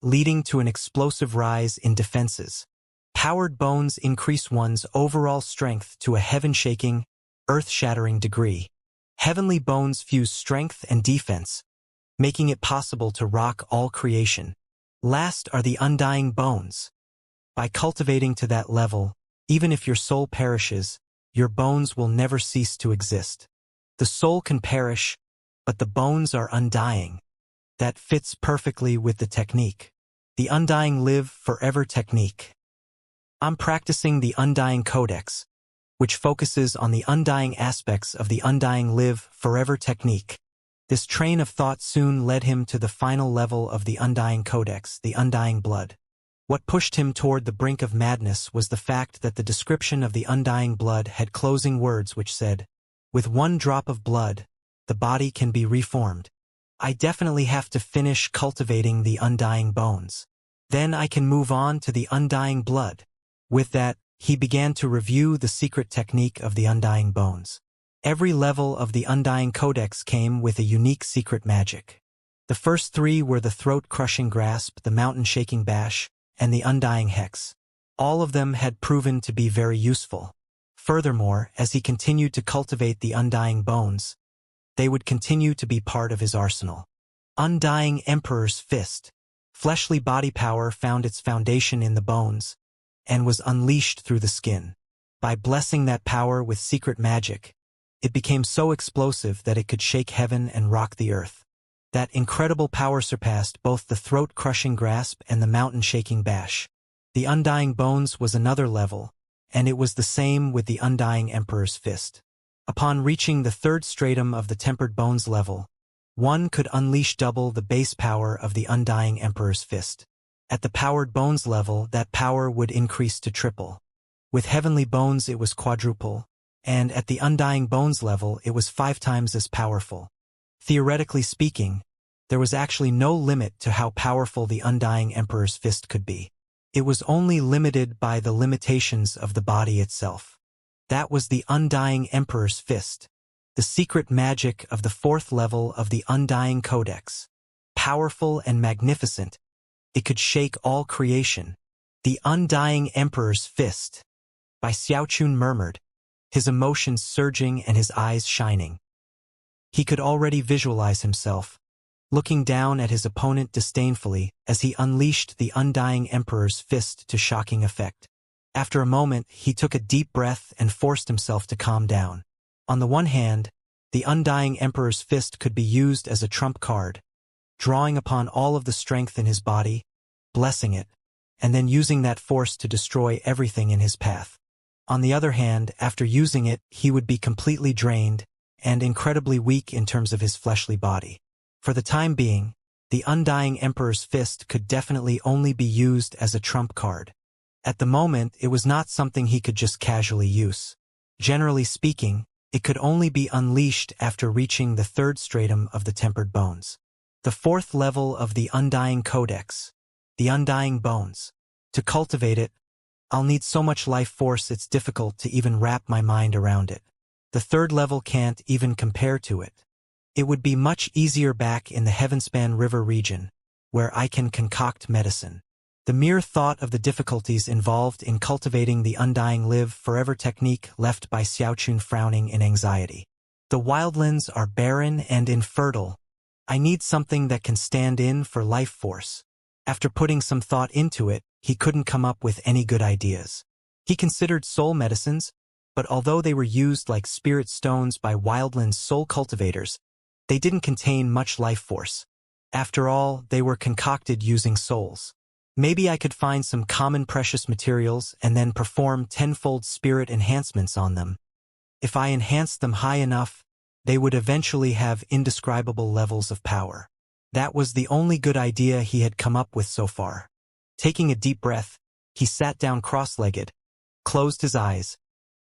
leading to an explosive rise in defenses. Powered bones increase one's overall strength to a heaven-shaking, earth-shattering degree. Heavenly bones fuse strength and defense, making it possible to rock all creation. Last are the Undying Bones. By cultivating to that level, even if your soul perishes, your bones will never cease to exist. The soul can perish, but the bones are undying. That fits perfectly with the technique. The Undying Live Forever technique. I'm practicing the Undying Codex, which focuses on the undying aspects of the Undying Live Forever technique. This train of thought soon led him to the final level of the Undying Codex, the Undying Blood. What pushed him toward the brink of madness was the fact that the description of the Undying Blood had closing words which said, "With 1 drop of blood, the body can be reformed. I definitely have to finish cultivating the Undying Bones. Then I can move on to the Undying Blood." With that, he began to review the secret technique of the Undying Bones. Every level of the Undying Codex came with a unique secret magic. The first 3 were the throat-crushing grasp, the mountain-shaking bash, and the Undying Hex. All of them had proven to be very useful. Furthermore, as he continued to cultivate the Undying Bones, they would continue to be part of his arsenal. Undying Emperor's Fist. Fleshly body power found its foundation in the bones, and was unleashed through the skin. By blessing that power with secret magic, it became so explosive that it could shake heaven and rock the earth. That incredible power surpassed both the throat-crushing grasp and the mountain-shaking bash. The Undying Bones was another level, and it was the same with the Undying Emperor's Fist. Upon reaching the 3rd stratum of the Tempered Bones level, one could unleash double the base power of the Undying Emperor's Fist. At the Powered Bones level, that power would increase to triple. With Heavenly Bones it was quadruple, and at the undying bones level it was 5 times as powerful. Theoretically speaking, there was actually no limit to how powerful the undying Emperor's fist could be. It was only limited by the limitations of the body itself. That was the undying Emperor's fist, the secret magic of the 4th level of the Undying Codex. Powerful and magnificent, it could shake all creation. The Undying Emperor's Fist, by Xiaochun murmured, his emotions surging and his eyes shining. He could already visualize himself, looking down at his opponent disdainfully as he unleashed the Undying Emperor's fist to shocking effect. After a moment, he took a deep breath and forced himself to calm down. On the one hand, the Undying Emperor's fist could be used as a trump card, drawing upon all of the strength in his body, blessing it, and then using that force to destroy everything in his path. On the other hand, after using it, he would be completely drained and incredibly weak in terms of his fleshly body. For the time being, the Undying Emperor's fist could definitely only be used as a trump card. At the moment, it was not something he could just casually use. Generally speaking, it could only be unleashed after reaching the 3rd stratum of the tempered bones. The 4th level of the Undying Codex, the Undying Bones. To cultivate it, I'll need so much life force it's difficult to even wrap my mind around it. The 3rd level can't even compare to it. It would be much easier back in the Heavenspan River region, where I can concoct medicine. The mere thought of the difficulties involved in cultivating the Undying Live Forever technique left by Xiaochun frowning in anxiety. The wildlands are barren and infertile. I need something that can stand in for life force. After putting some thought into it, he couldn't come up with any good ideas. He considered soul medicines, but although they were used like spirit stones by wildlands soul cultivators, they didn't contain much life force. After all, they were concocted using souls. Maybe I could find some common precious materials and then perform tenfold spirit enhancements on them. If I enhanced them high enough, they would eventually have indescribable levels of power. That was the only good idea he had come up with so far. Taking a deep breath, he sat down cross-legged, closed his eyes,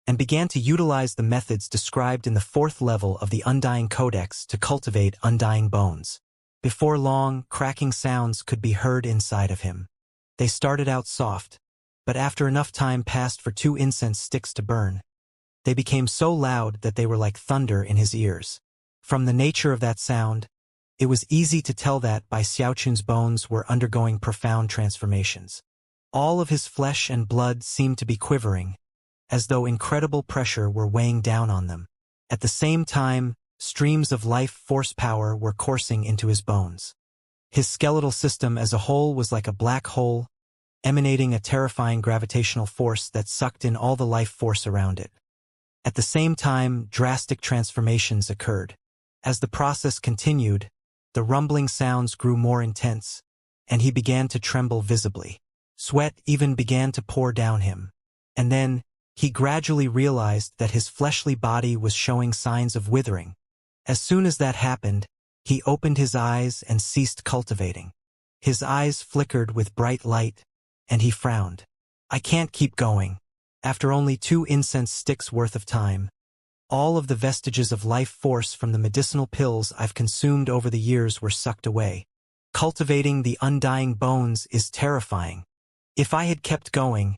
and began to utilize the methods described in the 4th level of the Undying Codex to cultivate undying bones. Before long, cracking sounds could be heard inside of him. They started out soft, but after enough time passed for 2 incense sticks to burn, they became so loud that they were like thunder in his ears. From the nature of that sound, it was easy to tell that by Xiaochun's bones were undergoing profound transformations. All of his flesh and blood seemed to be quivering, as though incredible pressure were weighing down on them. At the same time, streams of life force power were coursing into his bones. His skeletal system as a whole was like a black hole, emanating a terrifying gravitational force that sucked in all the life force around it. At the same time, drastic transformations occurred. As the process continued, the rumbling sounds grew more intense, and he began to tremble visibly. Sweat even began to pour down him. And then, he gradually realized that his fleshly body was showing signs of withering. As soon as that happened, he opened his eyes and ceased cultivating. His eyes flickered with bright light, and he frowned. I can't keep going. After only 2 incense sticks worth of time, all of the vestiges of life force from the medicinal pills I've consumed over the years were sucked away. Cultivating the undying bones is terrifying. If I had kept going,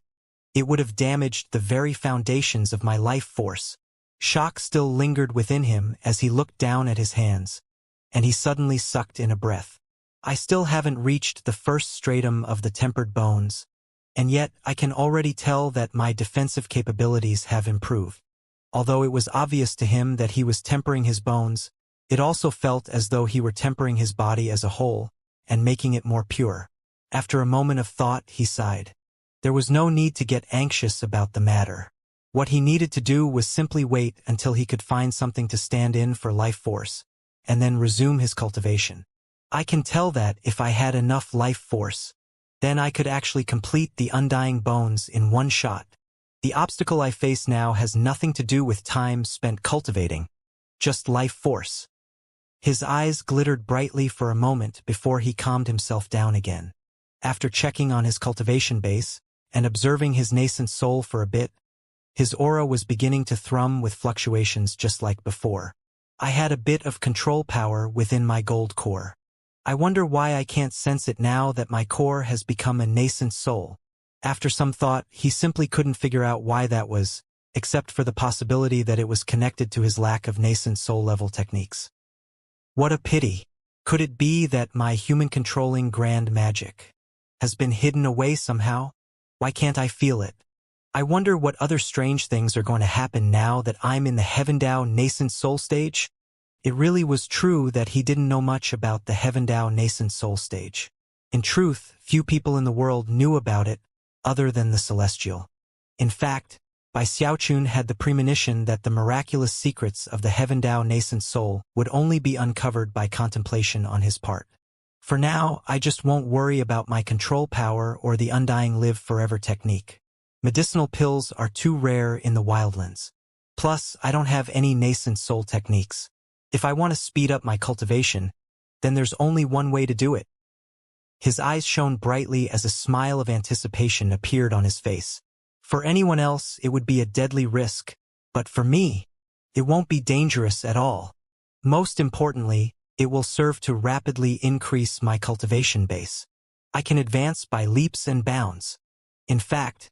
it would have damaged the very foundations of my life force. Shock still lingered within him as he looked down at his hands, and he suddenly sucked in a breath. I still haven't reached the 1st stratum of the tempered bones, and yet I can already tell that my defensive capabilities have improved. Although it was obvious to him that he was tempering his bones, it also felt as though he were tempering his body as a whole and making it more pure. After a moment of thought, he sighed. There was no need to get anxious about the matter. What he needed to do was simply wait until he could find something to stand in for life force, and then resume his cultivation. I can tell that if I had enough life force, then I could actually complete the undying bones in one shot. The obstacle I face now has nothing to do with time spent cultivating, just life force. His eyes glittered brightly for a moment before he calmed himself down again. After checking on his cultivation base and observing his nascent soul for a bit, His aura was beginning to thrum with fluctuations just like before. I had a bit of control power within my gold core. I wonder why I can't sense it now that my core has become a nascent soul. After some thought, he simply couldn't figure out why that was, except for the possibility that it was connected to his lack of nascent soul-level techniques. What a pity. Could it be that my human-controlling grand magic has been hidden away somehow? Why can't I feel it? I wonder what other strange things are going to happen now that I'm in the Heavendao nascent soul stage? It really was true that he didn't know much about the Heavendao nascent soul stage. In truth, few people in the world knew about it, other than the Celestial. In fact, Bai Xiaochun had the premonition that the miraculous secrets of the Heavendao nascent soul would only be uncovered by contemplation on his part. For now, I just won't worry about my control power or the undying live forever technique. Medicinal pills are too rare in the wildlands. Plus, I don't have any nascent soul techniques. If I want to speed up my cultivation, then there's only one way to do it. His eyes shone brightly as a smile of anticipation appeared on his face. For anyone else, it would be a deadly risk, but for me, it won't be dangerous at all. Most importantly, it will serve to rapidly increase my cultivation base. I can advance by leaps and bounds. In fact,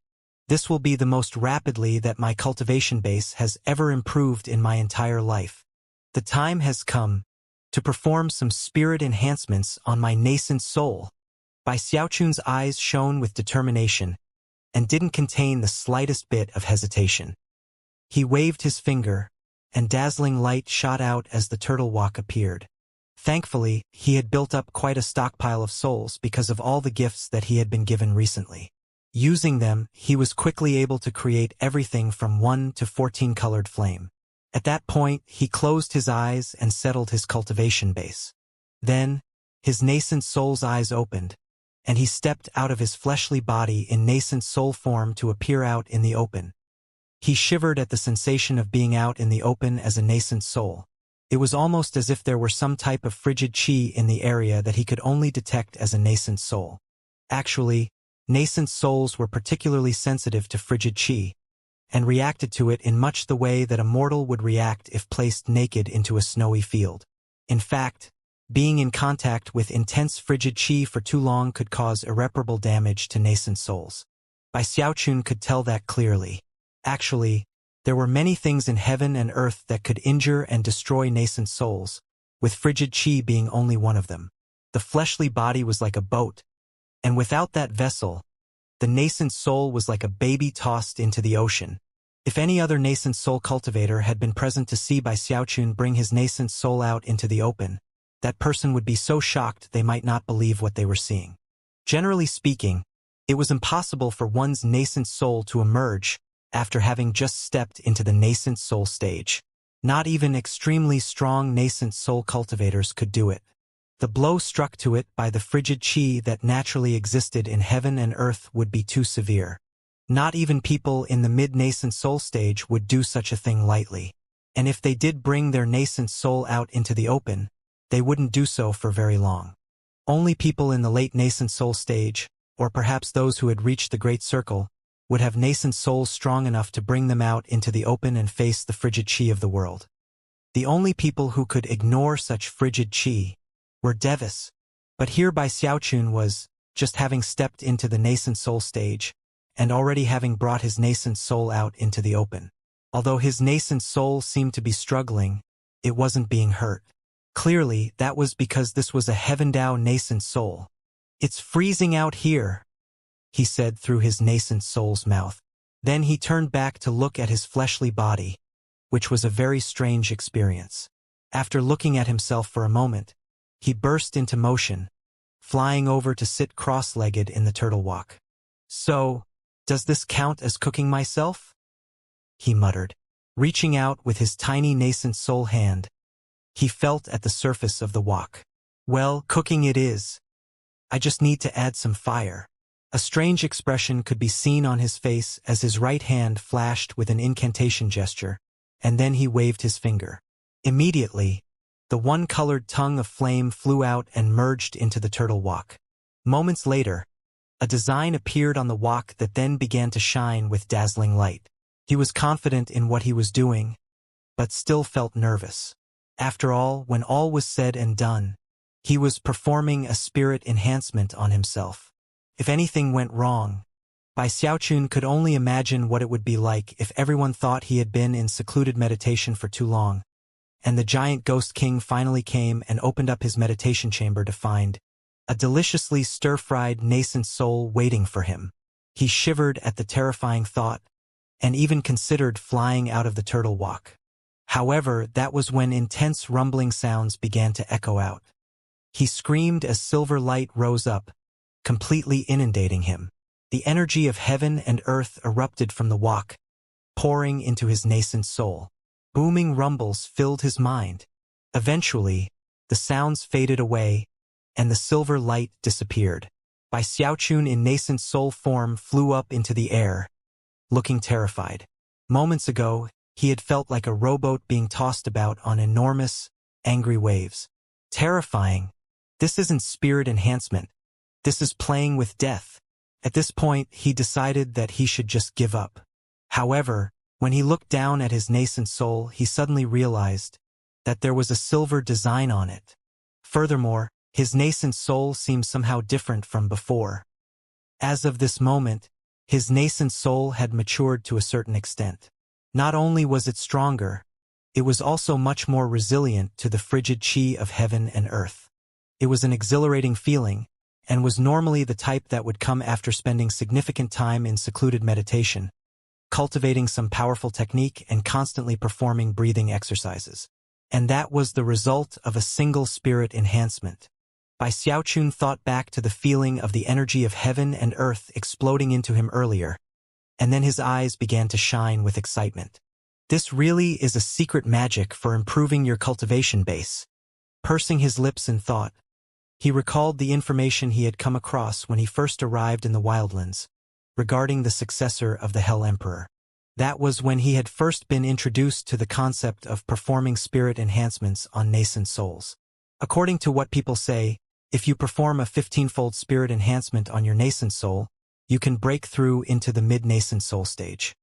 this will be the most rapidly that my cultivation base has ever improved in my entire life. The time has come to perform some spirit enhancements on my nascent soul. Bai Xiaochun's eyes shone with determination and didn't contain the slightest bit of hesitation. He waved his finger, and dazzling light shot out as the turtle walk appeared. Thankfully, he had built up quite a stockpile of souls because of all the gifts that he had been given recently. Using them, he was quickly able to create everything from 1 to 14 colored flame. At that point, he closed his eyes and settled his cultivation base. Then, his nascent soul's eyes opened, and he stepped out of his fleshly body in nascent soul form to appear out in the open. He shivered at the sensation of being out in the open as a nascent soul. It was almost as if there were some type of frigid chi in the area that he could only detect as a nascent soul. Actually, nascent souls were particularly sensitive to frigid chi, and reacted to it in much the way that a mortal would react if placed naked into a snowy field. In fact, being in contact with intense frigid chi for too long could cause irreparable damage to nascent souls. Bai Xiaochun could tell that clearly. Actually, there were many things in heaven and earth that could injure and destroy nascent souls, with frigid chi being only one of them. The fleshly body was like a boat, and without that vessel, the nascent soul was like a baby tossed into the ocean. If any other nascent soul cultivator had been present to see Bai Xiaochun bring his nascent soul out into the open, that person would be so shocked they might not believe what they were seeing. Generally speaking, it was impossible for one's nascent soul to emerge after having just stepped into the nascent soul stage. Not even extremely strong nascent soul cultivators could do it. The blow struck to it by the frigid chi that naturally existed in heaven and earth would be too severe. Not even people in the mid-nascent soul stage would do such a thing lightly. And if they did bring their nascent soul out into the open, they wouldn't do so for very long. Only people in the late nascent soul stage, or perhaps those who had reached the Great Circle, would have nascent souls strong enough to bring them out into the open and face the frigid chi of the world. The only people who could ignore such frigid chi were devas, but here Bai Xiaochun was, just having stepped into the nascent soul stage, and already having brought his nascent soul out into the open. Although his nascent soul seemed to be struggling, it wasn't being hurt. Clearly, that was because this was a Heavendao nascent soul. "It's freezing out here," he said through his nascent soul's mouth. Then he turned back to look at his fleshly body, which was a very strange experience. After looking at himself for a moment, he burst into motion, flying over to sit cross-legged in the turtle walk. "So, does this count as cooking myself?" he muttered. Reaching out with his tiny nascent soul hand, he felt at the surface of the wok. "Well, cooking it is. I just need to add some fire." A strange expression could be seen on his face as his right hand flashed with an incantation gesture, and then he waved his finger. Immediately, the one-colored tongue of flame flew out and merged into the turtle wok. Moments later, a design appeared on the wok that then began to shine with dazzling light. He was confident in what he was doing, but still felt nervous. After all, when all was said and done, he was performing a spirit enhancement on himself. If anything went wrong, Bai Xiaochun could only imagine what it would be like if everyone thought he had been in secluded meditation for too long, and the giant ghost king finally came and opened up his meditation chamber to find a deliciously stir-fried nascent soul waiting for him. He shivered at the terrifying thought, and even considered flying out of the turtle walk. However, that was when intense rumbling sounds began to echo out. He screamed as silver light rose up, completely inundating him. The energy of heaven and earth erupted from the walk, pouring into his nascent soul. Booming rumbles filled his mind. Eventually, the sounds faded away, and the silver light disappeared. Bai Xiaochun in nascent soul form flew up into the air, looking terrified. Moments ago, he had felt like a rowboat being tossed about on enormous, angry waves. Terrifying. This isn't spirit enhancement. This is playing with death. At this point, he decided that he should just give up. However, when he looked down at his nascent soul, he suddenly realized that there was a silver design on it. Furthermore, his nascent soul seemed somehow different from before. As of this moment, his nascent soul had matured to a certain extent. Not only was it stronger, it was also much more resilient to the frigid chi of heaven and earth. It was an exhilarating feeling, and was normally the type that would come after spending significant time in secluded meditation, cultivating some powerful technique and constantly performing breathing exercises. And that was the result of a single spirit enhancement. Bai Xiaochun thought back to the feeling of the energy of heaven and earth exploding into him earlier, and then his eyes began to shine with excitement. This really is a secret magic for improving your cultivation base. Pursing his lips in thought, he recalled the information he had come across when he first arrived in the wildlands, regarding the successor of the Hell Emperor. That was when he had first been introduced to the concept of performing spirit enhancements on nascent souls. According to what people say, if you perform a 15-fold spirit enhancement on your nascent soul, you can break through into the mid-nascent soul stage.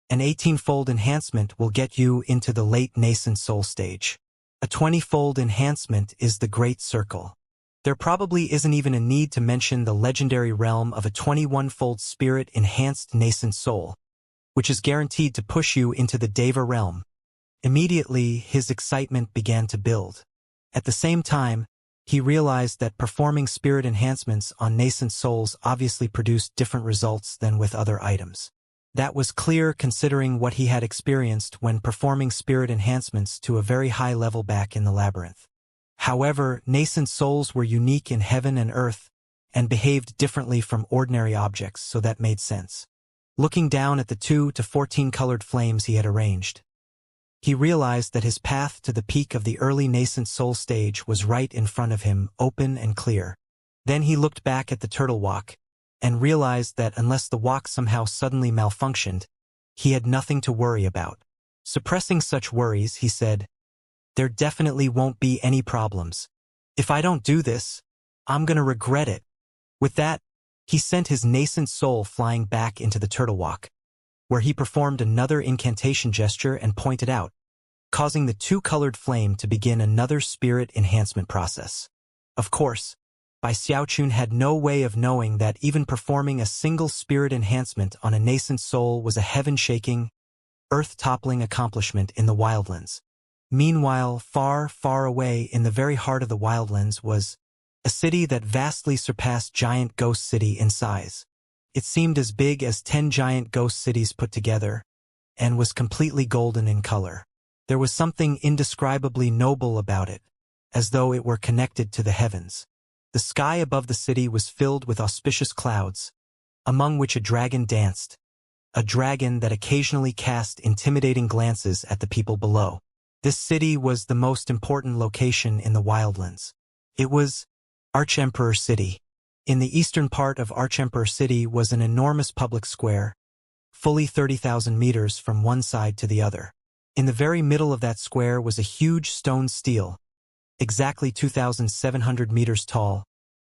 An 18-fold enhancement will get you into the late nascent soul stage. A 20-fold enhancement is the Great Circle. There probably isn't even a need to mention the legendary realm of a 21-fold spirit-enhanced nascent soul, which is guaranteed to push you into the Deva realm. Immediately, his excitement began to build. At the same time, he realized that performing spirit enhancements on nascent souls obviously produced different results than with other items. That was clear considering what he had experienced when performing spirit enhancements to a very high level back in the labyrinth. However, nascent souls were unique in heaven and earth, and behaved differently from ordinary objects, so that made sense. Looking down at the 2 to 14 colored flames he had arranged, he realized that his path to the peak of the early nascent soul stage was right in front of him, open and clear. Then he looked back at the turtle walk, and realized that unless the walk somehow suddenly malfunctioned, he had nothing to worry about. Suppressing such worries, he said, "There definitely won't be any problems. If I don't do this, I'm gonna regret it." With that, he sent his nascent soul flying back into the turtle walk, where he performed another incantation gesture and pointed out, causing the 2-colored flame to begin another spirit enhancement process. Of course, Bai Xiaochun had no way of knowing that even performing a single spirit enhancement on a nascent soul was a heaven-shaking, earth-toppling accomplishment in the wildlands. Meanwhile, far, far away in the very heart of the wildlands was a city that vastly surpassed Giant Ghost City in size. It seemed as big as 10 giant ghost cities put together, and was completely golden in color. There was something indescribably noble about it, as though it were connected to the heavens. The sky above the city was filled with auspicious clouds, among which a dragon danced, a dragon that occasionally cast intimidating glances at the people below. This city was the most important location in the wildlands. It was Archemperor City. In the eastern part of Archemperor City was an enormous public square, fully 30,000 meters from one side to the other. In the very middle of that square was a huge stone stele, exactly 2,700 meters tall,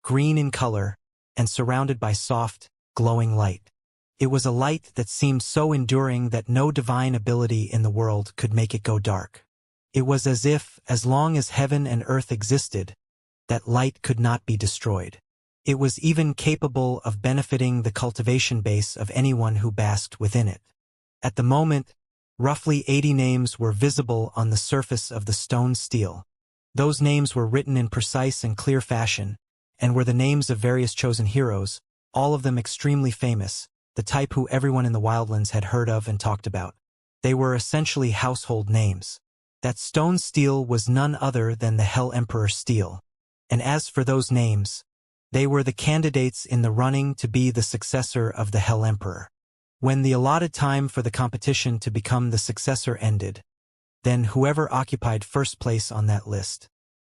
green in color, and surrounded by soft, glowing light. It was a light that seemed so enduring that no divine ability in the world could make it go dark. It was as if, as long as heaven and earth existed, that light could not be destroyed. It was even capable of benefiting the cultivation base of anyone who basked within it. At the moment, roughly 80 names were visible on the surface of the stone stele. Those names were written in precise and clear fashion, and were the names of various chosen heroes, all of them extremely famous, the type who everyone in the Wildlands had heard of and talked about. They were essentially household names. That stone stele was none other than the Hell Emperor stele. And as for those names, they were the candidates in the running to be the successor of the Hell Emperor. When the allotted time for the competition to become the successor ended, then whoever occupied first place on that list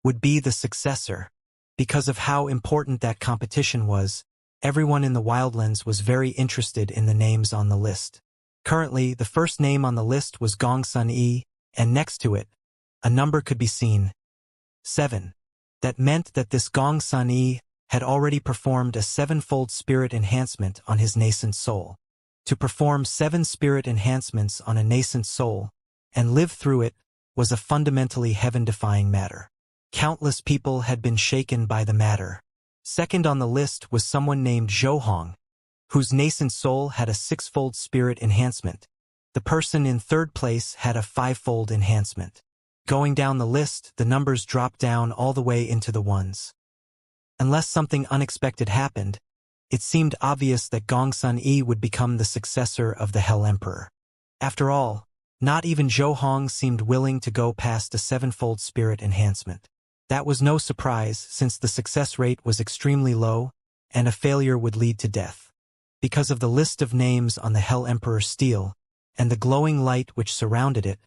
would be the successor. Because of how important that competition was, everyone in the Wildlands was very interested in the names on the list. Currently, the first name on the list was Gong Sun Yi, and next to it, a number could be seen. 7. That meant that this Gong Sun Yi had already performed a 7-fold spirit enhancement on his nascent soul. To perform 7 spirit enhancements on a nascent soul, and live through it, was a fundamentally heaven-defying matter. Countless people had been shaken by the matter. Second on the list was someone named Zhou Hong, whose nascent soul had a 6-fold spirit enhancement. The person in third place had a 5-fold enhancement. Going down the list, the numbers dropped down all the way into the ones. Unless something unexpected happened, it seemed obvious that Gong Sun Yi would become the successor of the Hell Emperor. After all, not even Zhou Hong seemed willing to go past a 7-fold spirit enhancement. That was no surprise, since the success rate was extremely low, and a failure would lead to death. Because of the list of names on the Hell Emperor stele, and the glowing light which surrounded it,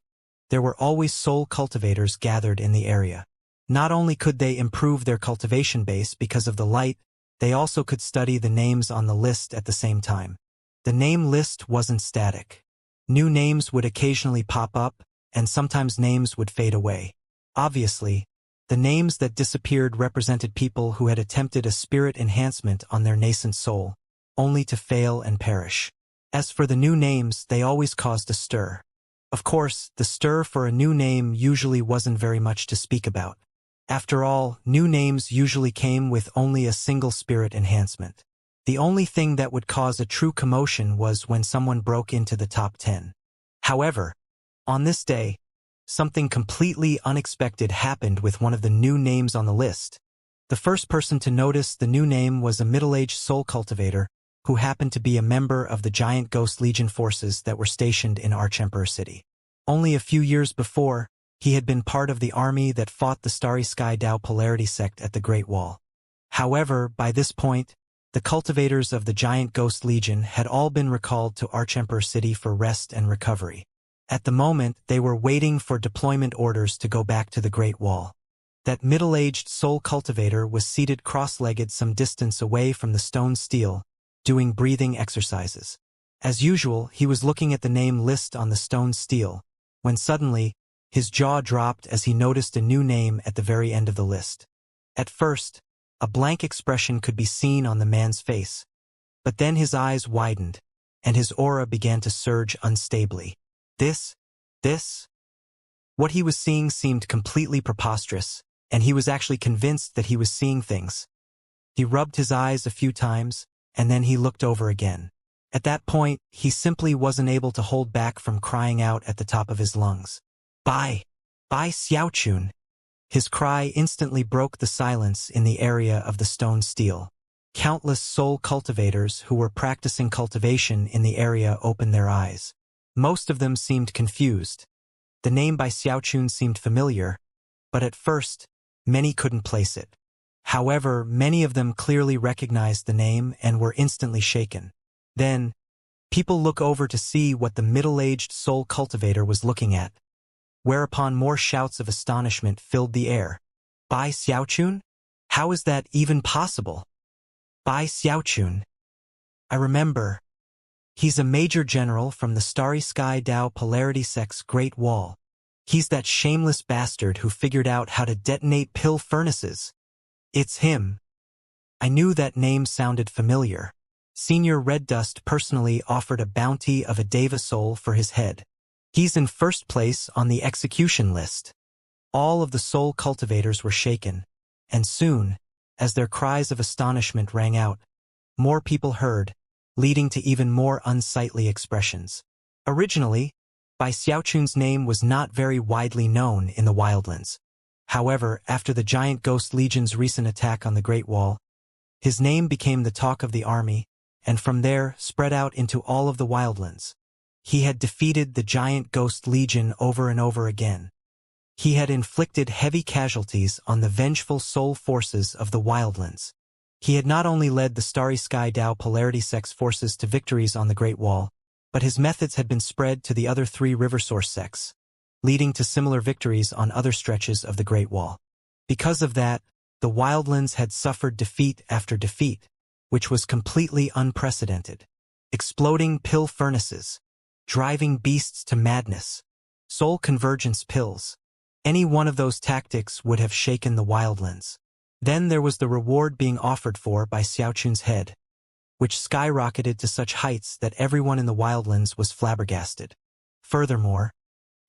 there were always soul cultivators gathered in the area. Not only could they improve their cultivation base because of the light, they also could study the names on the list at the same time. The name list wasn't static. New names would occasionally pop up, and sometimes names would fade away. Obviously, the names that disappeared represented people who had attempted a spirit enhancement on their nascent soul, only to fail and perish. As for the new names, they always caused a stir. Of course, the stir for a new name usually wasn't very much to speak about. After all, new names usually came with only a single spirit enhancement. The only thing that would cause a true commotion was when someone broke into the top 10. However, on this day, something completely unexpected happened with one of the new names on the list. The first person to notice the new name was a middle-aged soul cultivator who happened to be a member of the giant Ghost Legion forces that were stationed in Archemperor City. Only a few years before, he had been part of the army that fought the Starry Sky Dao Polarity sect at the Great Wall. However, by this point, the cultivators of the giant Ghost Legion had all been recalled to Archemperor City for rest and recovery. At the moment, they were waiting for deployment orders to go back to the Great Wall. That middle-aged soul cultivator was seated cross-legged some distance away from the stone stele, doing breathing exercises. As usual, he was looking at the name list on the stone stele, when suddenly, his jaw dropped as he noticed a new name at the very end of the list. At first, a blank expression could be seen on the man's face, but then his eyes widened, and his aura began to surge unstably. This? What he was seeing seemed completely preposterous, and he was actually convinced that he was seeing things. He rubbed his eyes a few times, and then he looked over again. At that point, he simply wasn't able to hold back from crying out at the top of his lungs. Bai Xiaochun. His cry instantly broke the silence in the area of the stone stele. Countless soul cultivators who were practicing cultivation in the area opened their eyes. Most of them seemed confused. The name Bai Xiaochun seemed familiar, but at first, many couldn't place it. However, many of them clearly recognized the name and were instantly shaken. Then, people look over to see what the middle-aged soul cultivator was looking at, whereupon more shouts of astonishment filled the air. Bai Xiaochun? How is that even possible? Bai Xiaochun. I remember. He's a major general from the Starry Sky Dao Polarity sect's Great Wall. He's that shameless bastard who figured out how to detonate pill furnaces. It's him. I knew that name sounded familiar. Senior Red Dust personally offered a bounty of a Deva soul for his head. He's in first place on the execution list. All of the soul cultivators were shaken, and soon, as their cries of astonishment rang out, more people heard, leading to even more unsightly expressions. Originally, Bai Xiaochun's name was not very widely known in the wildlands. However, after the giant Ghost Legion's recent attack on the Great Wall, his name became the talk of the army, and from there spread out into all of the wildlands. He had defeated the giant Ghost Legion over and over again. He had inflicted heavy casualties on the vengeful soul forces of the wildlands. He had not only led the Starry Sky Dao Polarity Sects forces to victories on the Great Wall, but his methods had been spread to the other 3 river source sects, leading to similar victories on other stretches of the Great Wall. Because of that, the wildlands had suffered defeat after defeat, which was completely unprecedented. Exploding pill furnaces, driving beasts to madness, soul convergence pills. Any one of those tactics would have shaken the wildlands. Then there was the reward being offered for by Xiaochun's head, which skyrocketed to such heights that everyone in the wildlands was flabbergasted. Furthermore,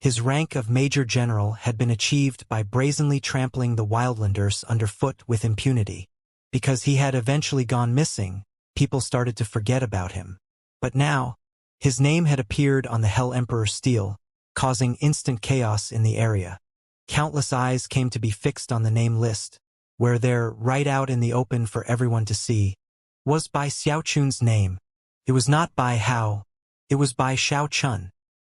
his rank of Major General had been achieved by brazenly trampling the wildlanders underfoot with impunity. Because he had eventually gone missing, people started to forget about him. But now, his name had appeared on the Hell Emperor stele, causing instant chaos in the area. Countless eyes came to be fixed on the name list, where there, right out in the open for everyone to see, was Bai Xiaochun's name. It was not Bai Hao, it was Bai Xiaochun.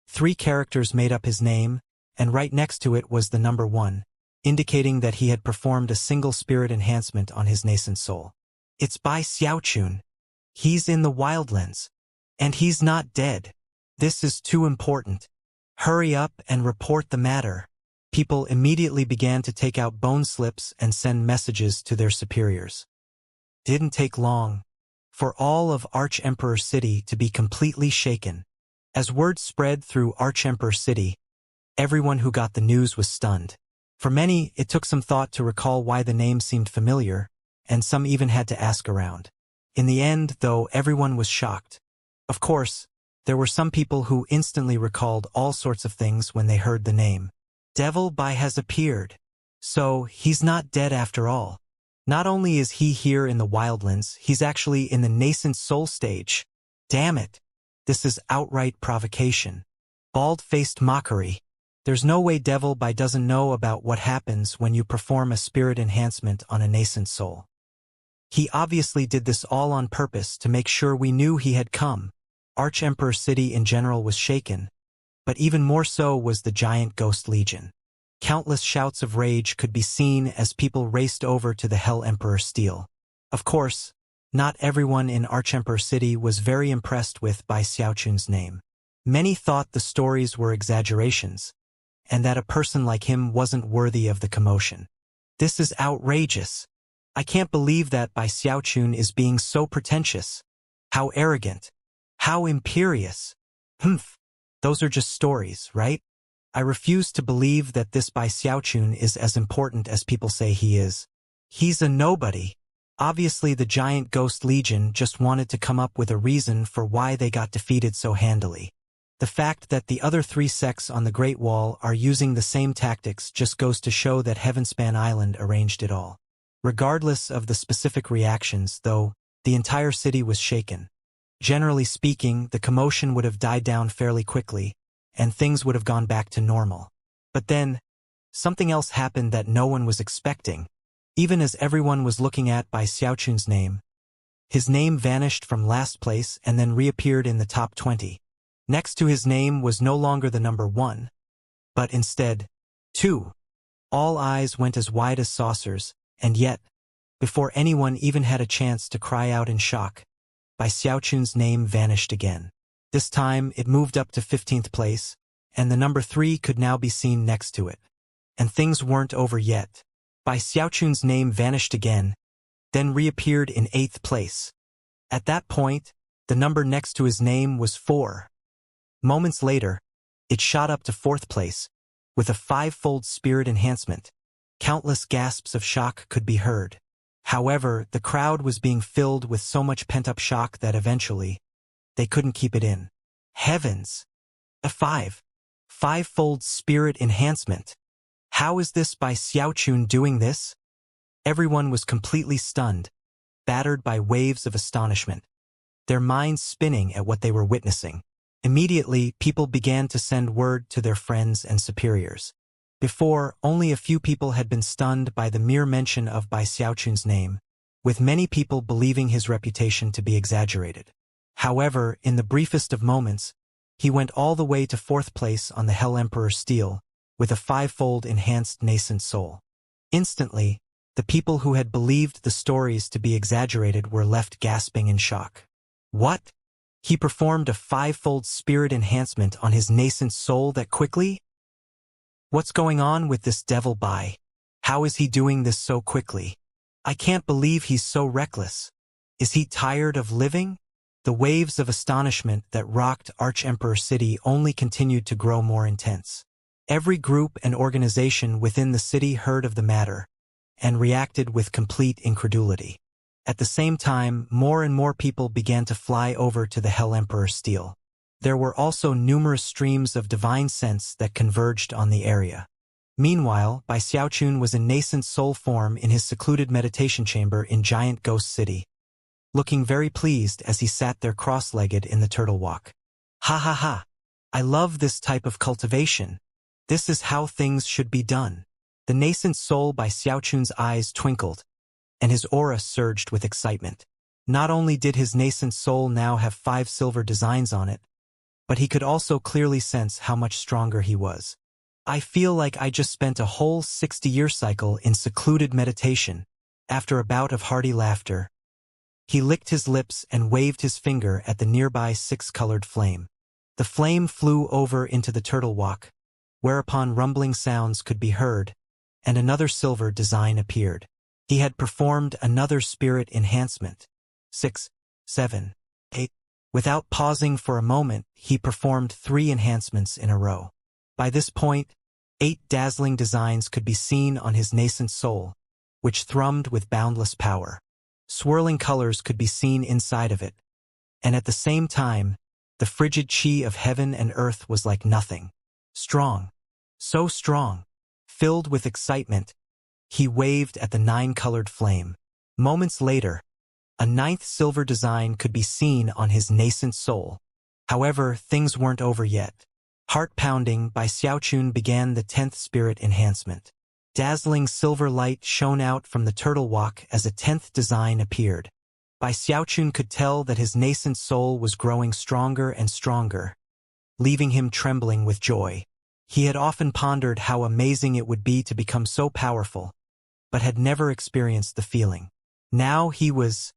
3 characters made up his name, and right next to it was the number 1, indicating that he had performed a single spirit enhancement on his nascent soul. It's Bai Xiaochun. He's in the wildlands. And he's not dead. This is too important. Hurry up and report the matter. People immediately began to take out bone slips and send messages to their superiors. Didn't take long for all of Arch-Emperor City to be completely shaken. As word spread through Arch-Emperor City, everyone who got the news was stunned. For many, it took some thought to recall why the name seemed familiar, and some even had to ask around. In the end, though, everyone was shocked. Of course, there were some people who instantly recalled all sorts of things when they heard the name. Devil Bai has appeared. So, he's not dead after all. Not only is he here in the wildlands, he's actually in the nascent soul stage. Damn it. This is outright provocation. Bald-faced mockery. There's no way Devil Bai doesn't know about what happens when you perform a spirit enhancement on a nascent soul. He obviously did this all on purpose to make sure we knew he had come. Arch-Emperor City in general was shaken, but even more so was the giant Ghost Legion. Countless shouts of rage could be seen as people raced over to the Hell Emperor stele. Of course, not everyone in Arch-Emperor City was very impressed with Bai Xiaochun's name. Many thought the stories were exaggerations, and that a person like him wasn't worthy of the commotion. This is outrageous. I can't believe that Bai Xiaochun is being so pretentious. How arrogant. How imperious. Humph. Those are just stories, right? I refuse to believe that this Bai Xiaochun is as important as people say he is. He's a nobody. Obviously the giant Ghost Legion just wanted to come up with a reason for why they got defeated so handily. The fact that the other 3 sects on the Great Wall are using the same tactics just goes to show that Heavenspan Island arranged it all. Regardless of the specific reactions, though, the entire city was shaken. Generally speaking, the commotion would have died down fairly quickly, and things would have gone back to normal. But then, something else happened that no one was expecting. Even as everyone was looking at Bai Xiaochun's name, his name vanished from last place and then reappeared in the top 20. Next to his name was no longer the number 1, but instead, 2. All eyes went as wide as saucers, and yet, before anyone even had a chance to cry out in shock, Bai Xiaochun's name vanished again. This time, it moved up to 15th place, and the number 3 could now be seen next to it. And things weren't over yet. Bai Xiaochun's name vanished again, then reappeared in 8th place. At that point, the number next to his name was 4. Moments later, it shot up to 4th place, with a 5-fold spirit enhancement. Countless gasps of shock could be heard. However, the crowd was being filled with so much pent-up shock that eventually, they couldn't keep it in. Heavens! A five-fold spirit enhancement. How is this by Xiaochun doing this? Everyone was completely stunned, battered by waves of astonishment, their minds spinning at what they were witnessing. Immediately, people began to send word to their friends and superiors. Before, only a few people had been stunned by the mere mention of Bai Xiaochun's name, with many people believing his reputation to be exaggerated. However, in the briefest of moments, he went all the way to 4th place on the Hell Emperor Steel, with a 5-fold enhanced nascent soul. Instantly, the people who had believed the stories to be exaggerated were left gasping in shock. What? He performed a 5-fold spirit enhancement on his nascent soul that quickly? What's going on with this devil Bai? How is he doing this so quickly? I can't believe he's so reckless. Is he tired of living? The waves of astonishment that rocked Arch-Emperor City only continued to grow more intense. Every group and organization within the city heard of the matter and reacted with complete incredulity. At the same time, more and more people began to fly over to the Hell Emperor Steel. There were also numerous streams of divine sense that converged on the area. Meanwhile, Bai Xiaochun was in nascent soul form in his secluded meditation chamber in Giant Ghost City, looking very pleased as he sat there cross-legged in the turtle walk. Ha ha ha! I love this type of cultivation. This is how things should be done. The nascent soul Bai Xiaochun's eyes twinkled, and his aura surged with excitement. Not only did his nascent soul now have 5 silver designs on it, but he could also clearly sense how much stronger he was. I feel like I just spent a whole 60-year cycle in secluded meditation. After a bout of hearty laughter, he licked his lips and waved his finger at the nearby 6-colored flame. The flame flew over into the turtle walk, whereupon rumbling sounds could be heard, and another silver design appeared. He had performed another spirit enhancement. 6, 7, 8. Without pausing for a moment, he performed 3 enhancements in a row. By this point, 8 dazzling designs could be seen on his nascent soul, which thrummed with boundless power. Swirling colors could be seen inside of it, and at the same time, the frigid chi of heaven and earth was like nothing. Strong. So strong. Filled with excitement, he waved at the 9-colored flame. Moments later, a 9th silver design could be seen on his nascent soul. However, things weren't over yet. Heart-pounding, Bai Xiaochun began the 10th spirit enhancement. Dazzling silver light shone out from the turtle walk as a 10th design appeared. Bai Xiaochun could tell that his nascent soul was growing stronger and stronger, leaving him trembling with joy. He had often pondered how amazing it would be to become so powerful, but had never experienced the feeling. Now he was...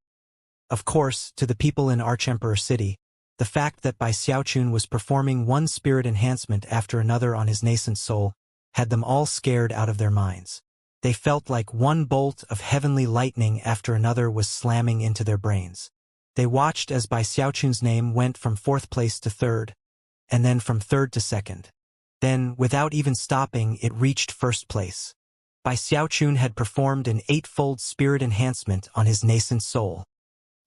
Of course, to the people in Arch-Emperor City, the fact that Bai Xiaochun was performing one spirit enhancement after another on his nascent soul had them all scared out of their minds. They felt like one bolt of heavenly lightning after another was slamming into their brains. They watched as Bai Xiaochun's name went from 4th place to 3rd, and then from 3rd to 2nd. Then, without even stopping, it reached 1st place. Bai Xiaochun had performed an 8-fold spirit enhancement on his nascent soul.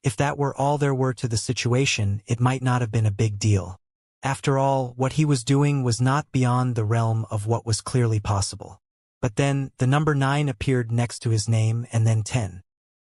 If that were all there were to the situation, it might not have been a big deal. After all, what he was doing was not beyond the realm of what was clearly possible. But then, the number 9 appeared next to his name, and then 10.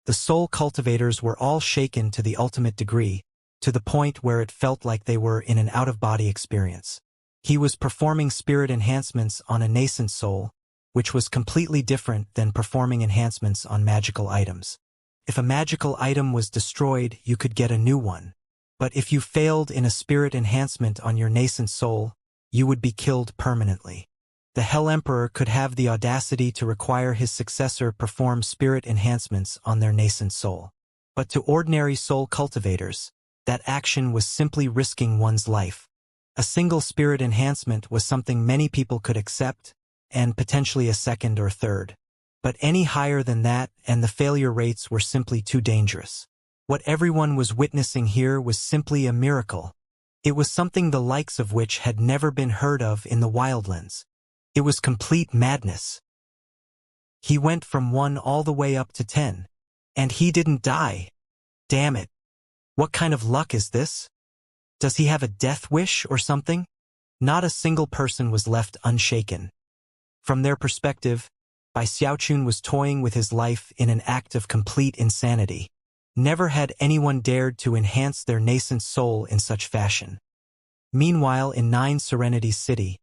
The soul cultivators were all shaken to the ultimate degree, to the point where it felt like they were in an out-of-body experience. He was performing spirit enhancements on a nascent soul, which was completely different than performing enhancements on magical items. If a magical item was destroyed, you could get a new one. But if you failed in a spirit enhancement on your nascent soul, you would be killed permanently. The Hell Emperor could have the audacity to require his successor perform spirit enhancements on their nascent soul. But to ordinary soul cultivators, that action was simply risking one's life. A single spirit enhancement was something many people could accept, and potentially a 2nd or 3rd. But any higher than that, and the failure rates were simply too dangerous. What everyone was witnessing here was simply a miracle. It was something the likes of which had never been heard of in the wildlands. It was complete madness. He went from 1 all the way up to 10. And he didn't die. Damn it. What kind of luck is this? Does he have a death wish or something? Not a single person was left unshaken. From their perspective, Bai Xiaochun was toying with his life in an act of complete insanity. Never had anyone dared to enhance their nascent soul in such fashion. Meanwhile, in Nine Serenities City,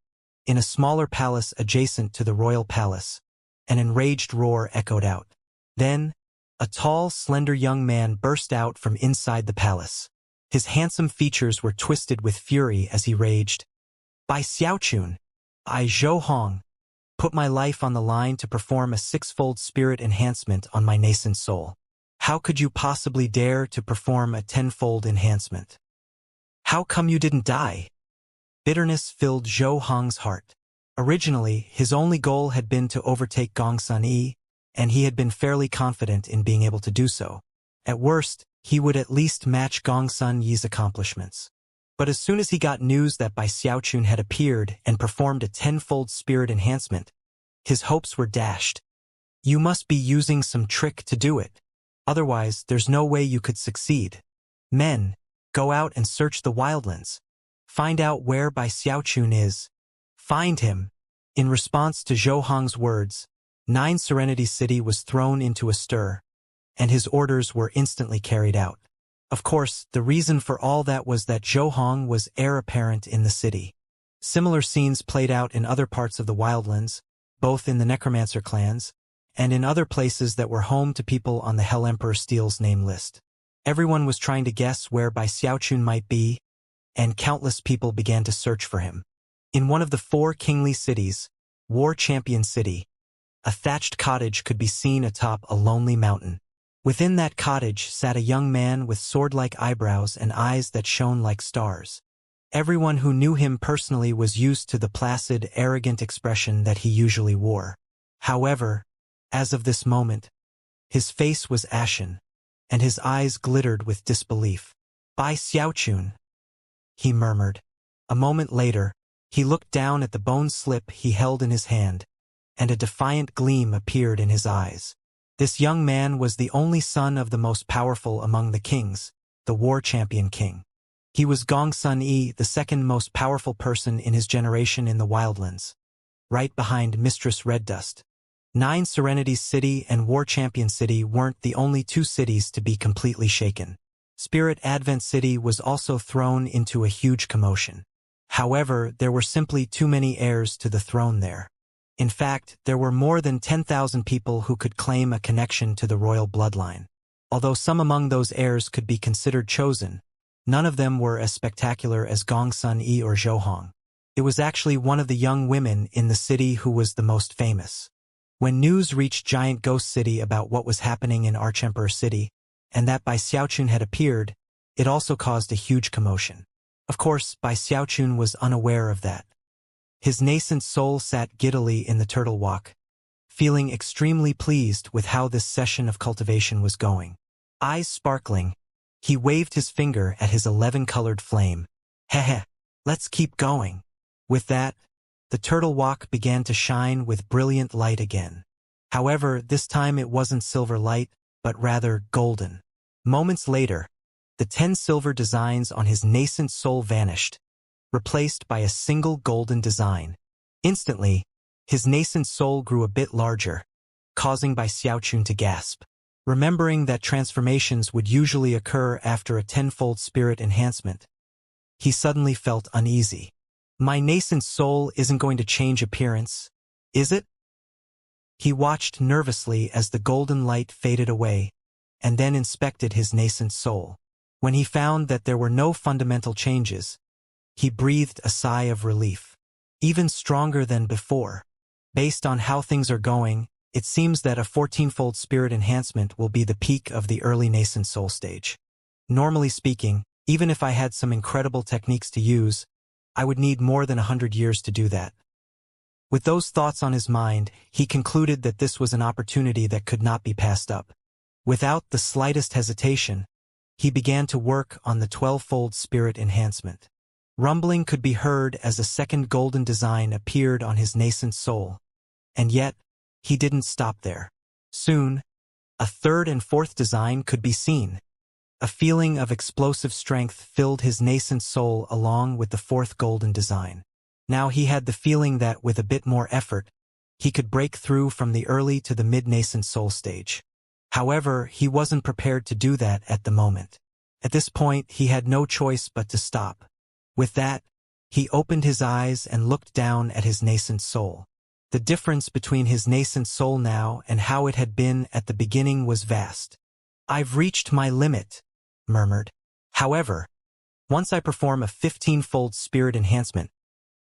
in a smaller palace adjacent to the royal palace, an enraged roar echoed out. Then, a tall, slender young man burst out from inside the palace. His handsome features were twisted with fury as he raged. Bai Xiaochun, I Zhou Hong, put my life on the line to perform a sixfold spirit enhancement on my nascent soul. How could you possibly dare to perform a tenfold enhancement? How come you didn't die? Bitterness filled Zhou Hong's heart. Originally, his only goal had been to overtake Gongsun Yi, and he had been fairly confident in being able to do so. At worst, he would at least match Gongsun Yi's accomplishments. But as soon as he got news that Bai Xiaochun had appeared and performed a tenfold spirit enhancement, his hopes were dashed. You must be using some trick to do it. Otherwise, there's no way you could succeed. Men, go out and search the wildlands. Find out where Bai Xiaochun is. Find him. In response to Zhou Hong's words, Nine Serenities City was thrown into a stir, and his orders were instantly carried out. Of course, the reason for all that was that Zhou Hong was heir apparent in the city. Similar scenes played out in other parts of the wildlands, both in the necromancer clans, and in other places that were home to people on the Hell Emperor Steele's name list. Everyone was trying to guess where Bai Xiaochun might be, and countless people began to search for him. In one of the 4 kingly cities, War Champion City, a thatched cottage could be seen atop a lonely mountain. Within that cottage sat a young man with sword-like eyebrows and eyes that shone like stars. Everyone who knew him personally was used to the placid, arrogant expression that he usually wore. However, as of this moment, his face was ashen, and his eyes glittered with disbelief. Bai Xiaochun, he murmured. A moment later, he looked down at the bone slip he held in his hand, and a defiant gleam appeared in his eyes. This young man was the only son of the most powerful among the kings, the War Champion King. He was Gongsun Yi, the second most powerful person in his generation in the wildlands, right behind Mistress Red Dust. Nine Serenities City and War Champion City weren't the only 2 cities to be completely shaken. Spirit Advent City was also thrown into a huge commotion. However, there were simply too many heirs to the throne there. In fact, there were more than 10,000 people who could claim a connection to the royal bloodline. Although some among those heirs could be considered chosen, none of them were as spectacular as Gongsun Yi or Zhou Hong. It was actually one of the young women in the city who was the most famous. When news reached Giant Ghost City about what was happening in Archemperor City, and that Bai Xiaochun had appeared, it also caused a huge commotion. Of course, Bai Xiaochun was unaware of that. His nascent soul sat giddily in the turtle walk, feeling extremely pleased with how this session of cultivation was going. Eyes sparkling, he waved his finger at his 11-colored flame. Heh, let's keep going. With that, the turtle walk began to shine with brilliant light again. However, this time it wasn't silver light, but rather golden. Moments later, the 10 silver designs on his nascent soul vanished, replaced by a single golden design. Instantly, his nascent soul grew a bit larger, causing Bai Xiaochun to gasp. Remembering that transformations would usually occur after a tenfold spirit enhancement, he suddenly felt uneasy. My nascent soul isn't going to change appearance, is it? He watched nervously as the golden light faded away, and then inspected his nascent soul. When he found that there were no fundamental changes, he breathed a sigh of relief. Even stronger than before. Based on how things are going, it seems that a 14-fold spirit enhancement will be the peak of the early nascent soul stage. Normally speaking, even if I had some incredible techniques to use, I would need more than 100 years to do that. With those thoughts on his mind, he concluded that this was an opportunity that could not be passed up. Without the slightest hesitation, he began to work on the 12-fold spirit enhancement. Rumbling could be heard as a second golden design appeared on his nascent soul. And yet, he didn't stop there. Soon, A third and fourth design could be seen. A feeling of explosive strength filled his nascent soul along with the fourth golden design. Now he had the feeling that, with a bit more effort, he could break through from the early to the mid-nascent soul stage. However, he wasn't prepared to do that at the moment. At this point, he had no choice but to stop. With that, he opened his eyes and looked down at his nascent soul. The difference between his nascent soul now and how it had been at the beginning was vast. "I've reached my limit," murmured. "However, once I perform a 15-fold spirit enhancement,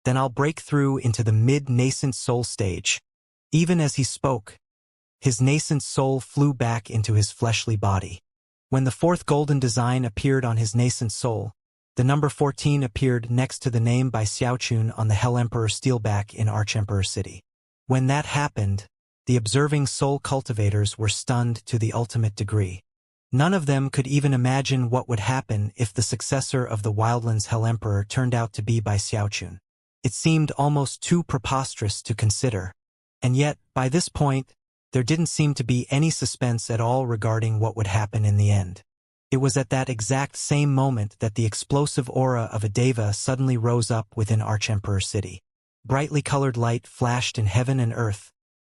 then I'll break through into the mid-nascent soul stage." Even as he spoke, his nascent soul flew back into his fleshly body. When the fourth golden design appeared on his nascent soul, the number 14 appeared next to the name by Xiaochun on the Hell Emperor steelback in Archemperor City. When that happened, the observing soul cultivators were stunned to the ultimate degree. None of them could even imagine what would happen if the successor of the Wildlands Hell Emperor turned out to be by Xiaochun. It seemed almost too preposterous to consider. And yet, by this point, there didn't seem to be any suspense at all regarding what would happen in the end. It was at that exact same moment that the explosive aura of a deva suddenly rose up within Archemperor City. Brightly colored light flashed in heaven and earth,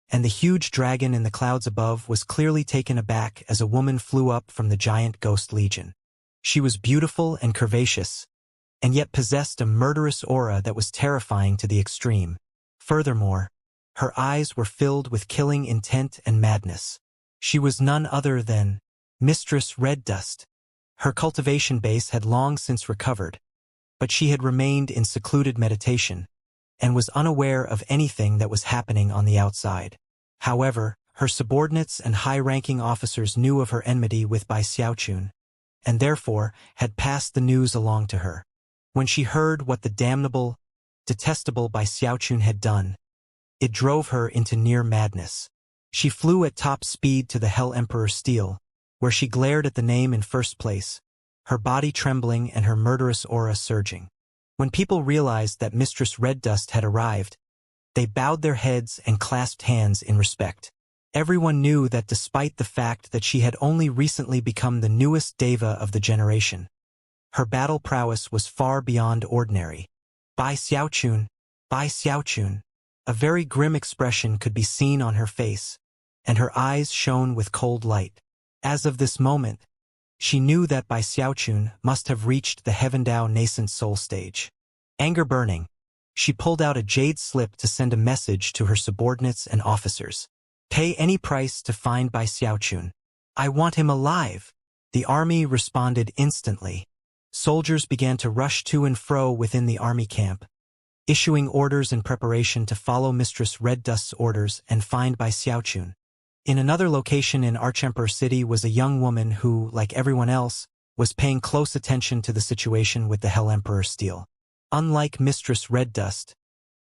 and the huge dragon in the clouds above was clearly taken aback as a woman flew up from the giant ghost legion. She was beautiful and curvaceous, and yet possessed a murderous aura that was terrifying to the extreme. Furthermore, her eyes were filled with killing intent and madness. She was none other than Mistress Red Dust. Her cultivation base had long since recovered, but she had remained in secluded meditation, and was unaware of anything that was happening on the outside. However, her subordinates and high-ranking officers knew of her enmity with Bai Xiaochun, and therefore had passed the news along to her. When she heard what the damnable, detestable Bai Xiaochun had done, it drove her into near madness. She flew at top speed to the Hell Emperor Steel, where she glared at the name in first place, her body trembling and her murderous aura surging. When people realized that Mistress Red Dust had arrived, they bowed their heads and clasped hands in respect. Everyone knew that despite the fact that she had only recently become the newest deva of the generation, her battle prowess was far beyond ordinary. Bai Xiaochun, Bai Xiaochun. A very grim expression could be seen on her face, and her eyes shone with cold light. As of this moment, she knew that Bai Xiaochun must have reached the Heavendao nascent soul stage. Anger burning, she pulled out a jade slip to send a message to her subordinates and officers. "Pay any price to find Bai Xiaochun. I want him alive." The army responded instantly. Soldiers began to rush to and fro within the army camp, issuing orders in preparation to follow Mistress Red Dust's orders and find Bai Xiaochun. In another location in Archemperor City was a young woman who, like everyone else, was paying close attention to the situation with the Hell Emperor Steel. Unlike Mistress Red Dust,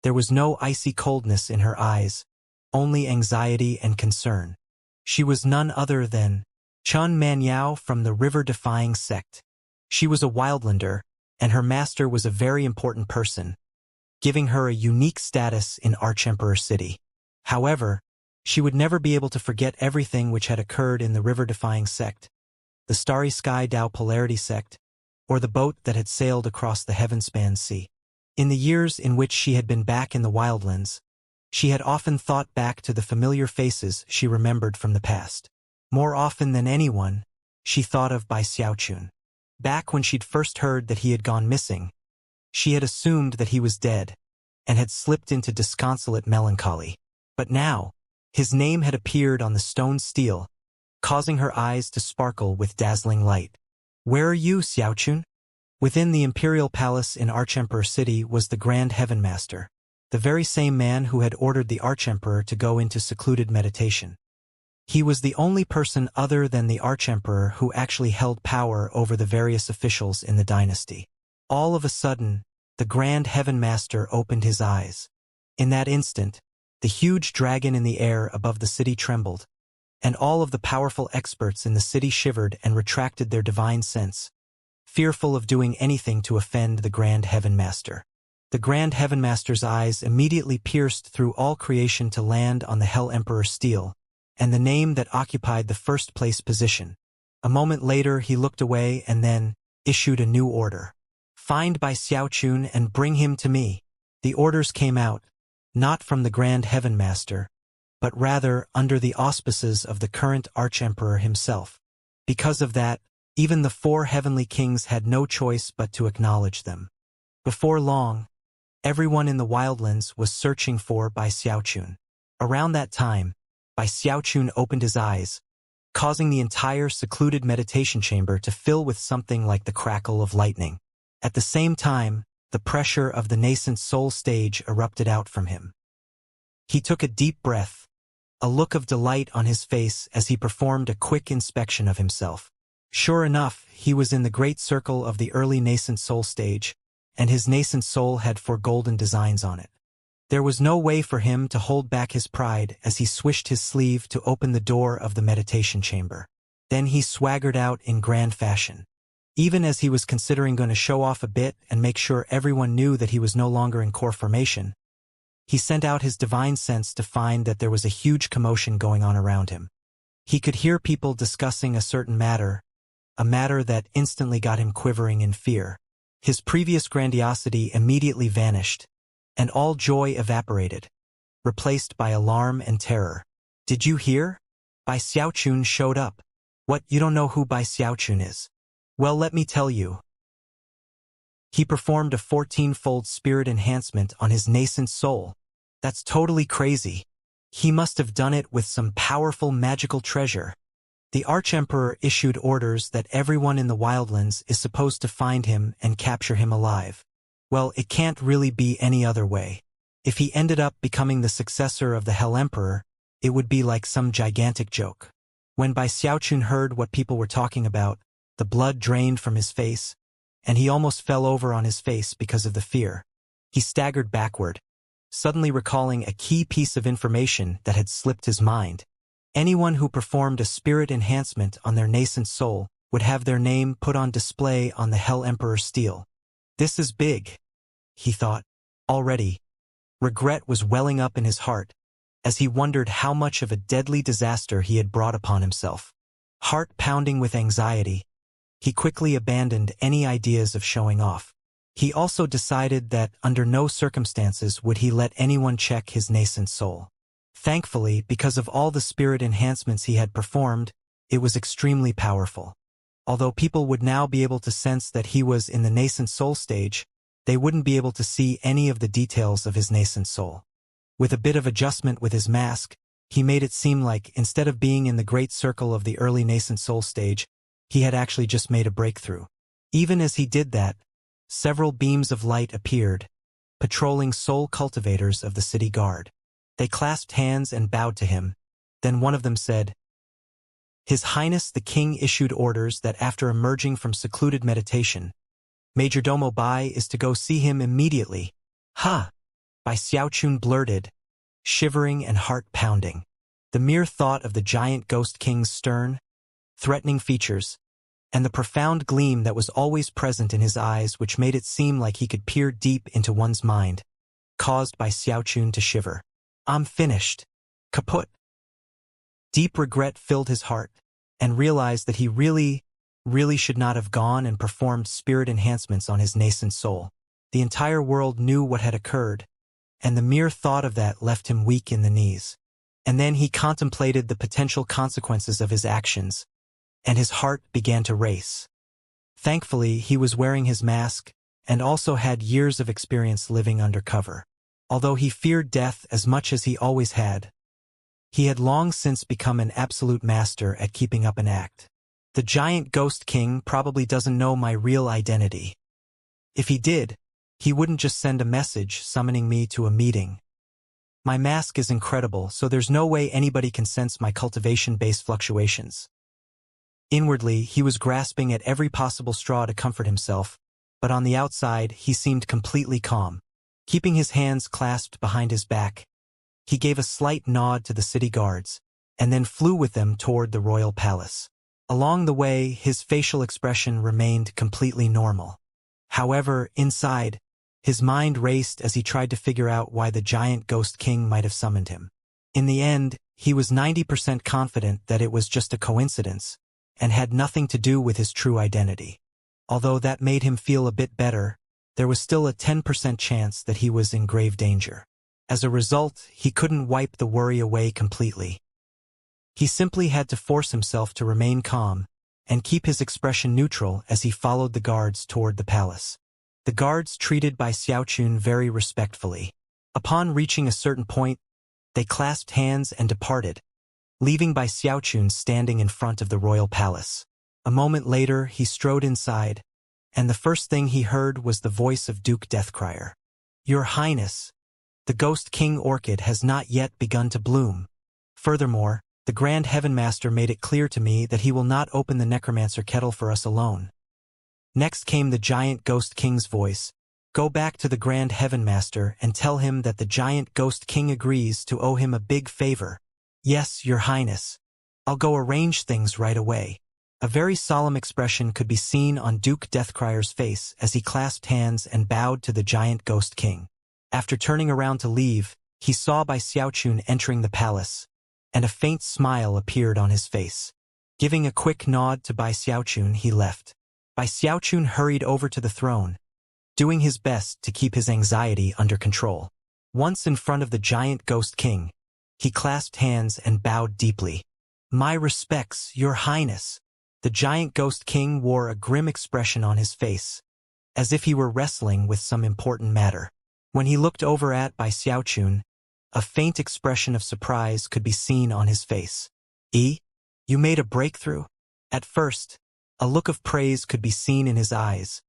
there was no icy coldness in her eyes, only anxiety and concern. She was none other than Chun Manyao from the River-Defying sect. She was a Wildlander, and her master was a very important person, giving her a unique status in Archemperor City. However, she would never be able to forget everything which had occurred in the River-Defying sect, the Starry Sky Dao Polarity sect, or the boat that had sailed across the heaven-span sea. In the years in which she had been back in the Wildlands, she had often thought back to the familiar faces she remembered from the past. More often than anyone, she thought of Bai Xiaochun. Back when she'd first heard that he had gone missing, she had assumed that he was dead, and had slipped into disconsolate melancholy. But now, his name had appeared on the stone steel, causing her eyes to sparkle with dazzling light. "Where are you, Xiaochun?" Within the imperial palace in Archemperor City was the Grand Heaven Master, the very same man who had ordered the Archemperor to go into secluded meditation. He was the only person other than the Archemperor who actually held power over the various officials in the dynasty. All of a sudden, the Grand Heaven Master opened his eyes. In that instant, the huge dragon in the air above the city trembled, and all of the powerful experts in the city shivered and retracted their divine sense, fearful of doing anything to offend the Grand Heaven Master. The Grand Heaven Master's eyes immediately pierced through all creation to land on the Hell Emperor Steel, and the name that occupied the first-place position. A moment later he looked away and then issued a new order. "Find Bai Xiaochun and bring him to me." The orders came out, not from the Grand Heaven Master, but rather under the auspices of the current Archemperor himself. Because of that, even the 4 heavenly kings had no choice but to acknowledge them. Before long, everyone in the wildlands was searching for Bai Xiaochun. Around that time, Bai Xiaochun opened his eyes, causing the entire secluded meditation chamber to fill with something like the crackle of lightning. At the same time, the pressure of the nascent soul stage erupted out from him. He took a deep breath, a look of delight on his face as he performed a quick inspection of himself. Sure enough, he was in the great circle of the early nascent soul stage, and his nascent soul had 4 golden designs on it. There was no way for him to hold back his pride as he swished his sleeve to open the door of the meditation chamber. Then he swaggered out in grand fashion. Even as he was considering going to show off a bit and make sure everyone knew that he was no longer in core formation, he sent out his divine sense to find that there was a huge commotion going on around him. He could hear people discussing a certain matter, a matter that instantly got him quivering in fear. His previous grandiosity immediately vanished, and all joy evaporated, replaced by alarm and terror. "Did you hear? Bai Xiaochun showed up." "What, you don't know who Bai Xiaochun is?" "Well, let me tell you." He performed a 14-fold spirit enhancement on his nascent soul. That's totally crazy. He must have done it with some powerful magical treasure. The Archemperor issued orders that everyone in the wildlands is supposed to find him and capture him alive. Well, it can't really be any other way. If he ended up becoming the successor of the Hell Emperor, it would be like some gigantic joke. When Bai Xiaochun heard what people were talking about, the blood drained from his face, and he almost fell over on his face because of the fear. He staggered backward, suddenly recalling a key piece of information that had slipped his mind. Anyone who performed a spirit enhancement on their nascent soul would have their name put on display on the Hell Emperor stele. This is big, he thought. Already, regret was welling up in his heart as he wondered how much of a deadly disaster he had brought upon himself. Heart pounding with anxiety, he quickly abandoned any ideas of showing off. He also decided that under no circumstances would he let anyone check his nascent soul. Thankfully, because of all the spirit enhancements he had performed, it was extremely powerful. Although people would now be able to sense that he was in the nascent soul stage, they wouldn't be able to see any of the details of his nascent soul. With a bit of adjustment with his mask, he made it seem like, instead of being in the great circle of the early nascent soul stage, he had actually just made a breakthrough. Even as he did that, several beams of light appeared, patrolling soul cultivators of the city guard. They clasped hands and bowed to him. Then one of them said, "His Highness the King issued orders that after emerging from secluded meditation, Majordomo Bai is to go see him immediately." "Ha!" Bai Xiaochun blurted, shivering and heart-pounding. The mere thought of the giant ghost king's stern, threatening features, and the profound gleam that was always present in his eyes, which made it seem like he could peer deep into one's mind, caused Bai Xiaochun to shiver. "I'm finished. Kaput." Deep regret filled his heart, and realized that he really should not have gone and performed spirit enhancements on his nascent soul. The entire world knew what had occurred, and the mere thought of that left him weak in the knees. And then he contemplated the potential consequences of his actions, and his heart began to race. Thankfully, he was wearing his mask, and also had years of experience living undercover. Although he feared death as much as he always had, he had long since become an absolute master at keeping up an act. The giant ghost king probably doesn't know my real identity. If he did, he wouldn't just send a message summoning me to a meeting. My mask is incredible, so there's no way anybody can sense my cultivation-based fluctuations. Inwardly, he was grasping at every possible straw to comfort himself, but on the outside, he seemed completely calm. Keeping his hands clasped behind his back, he gave a slight nod to the city guards, and then flew with them toward the royal palace. Along the way, his facial expression remained completely normal. However, inside, his mind raced as he tried to figure out why the giant ghost king might have summoned him. In the end, he was 90% confident that it was just a coincidence and had nothing to do with his true identity. Although that made him feel a bit better, there was still a 10% chance that he was in grave danger. As a result, he couldn't wipe the worry away completely. He simply had to force himself to remain calm and keep his expression neutral as he followed the guards toward the palace. The guards treated Bai Xiaochun very respectfully. Upon reaching a certain point, they clasped hands and departed, leaving Bai Xiaochun standing in front of the royal palace. A moment later, he strode inside, and the first thing he heard was the voice of Duke Deathcrier. "Your Highness, the Ghost King Orchid has not yet begun to bloom. Furthermore, the Grand Heaven Master made it clear to me that he will not open the necromancer kettle for us alone." Next came the Giant Ghost King's voice. "Go back to the Grand Heaven Master and tell him that the Giant Ghost King agrees to owe him a big favor." "Yes, Your Highness. I'll go arrange things right away." A very solemn expression could be seen on Duke Deathcrier's face as he clasped hands and bowed to the Giant Ghost King. After turning around to leave, he saw Bai Xiaochun entering the palace, and a faint smile appeared on his face. Giving a quick nod to Bai Xiaochun, he left. Bai Xiaochun hurried over to the throne, doing his best to keep his anxiety under control. Once in front of the Giant Ghost King, he clasped hands and bowed deeply. "My respects, Your Highness." The Giant Ghost King wore a grim expression on his face, as if he were wrestling with some important matter. When he looked over at Bai Xiaochun, a faint expression of surprise could be seen on his face. You made a breakthrough?" At first, a look of praise could be seen in his eyes,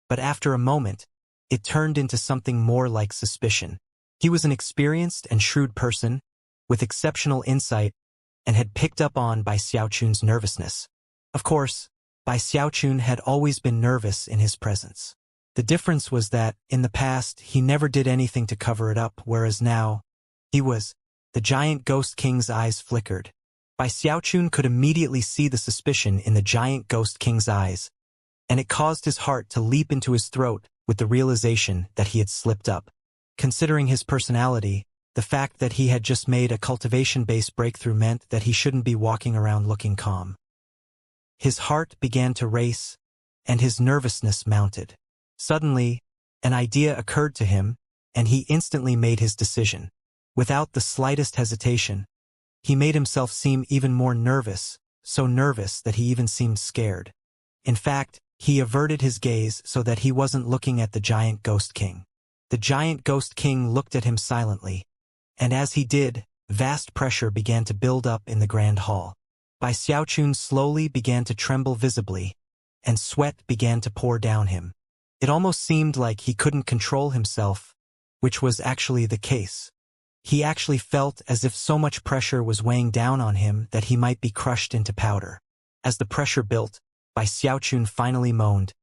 but after a moment, it turned into something more like suspicion. He was an experienced and shrewd person, with exceptional insight, and had picked up on Bai Xiaochun's nervousness. Of course, Bai Xiaochun had always been nervous in his presence. The difference was that, in the past, he never did anything to cover it up, whereas now, he was. The Giant Ghost King's eyes flickered. Bai Xiaochun could immediately see the suspicion in the Giant Ghost King's eyes, and it caused his heart to leap into his throat with the realization that he had slipped up. Considering his personality, the fact that he had just made a cultivation-based breakthrough meant that he shouldn't be walking around looking calm. His heart began to race, and his nervousness mounted. Suddenly, an idea occurred to him, and he instantly made his decision. Without the slightest hesitation, he made himself seem even more nervous, so nervous that he even seemed scared. In fact, he averted his gaze so that he wasn't looking at the Giant Ghost King. The Giant Ghost King looked at him silently, and as he did, vast pressure began to build up in the grand hall. Bai Xiaochun slowly began to tremble visibly, and sweat began to pour down him. It almost seemed like he couldn't control himself, which was actually the case. He actually felt as if so much pressure was weighing down on him that he might be crushed into powder. As the pressure built, Bai Xiaochun finally moaned,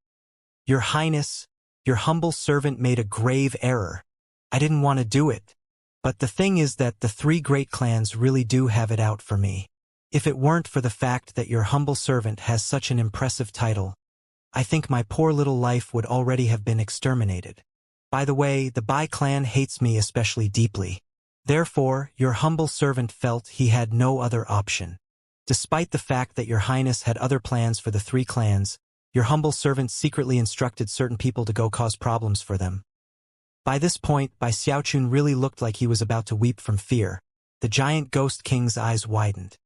"Your Highness, your humble servant made a grave error. I didn't want to do it. But the thing is that the three great clans really do have it out for me. If it weren't for the fact that your humble servant has such an impressive title, I think my poor little life would already have been exterminated. By the way, the Bai clan hates me especially deeply. Therefore, your humble servant felt he had no other option. Despite the fact that your Highness had other plans for the three clans, your humble servant secretly instructed certain people to go cause problems for them." By this point, Bai Xiaochun really looked like he was about to weep from fear. The Giant Ghost King's eyes widened.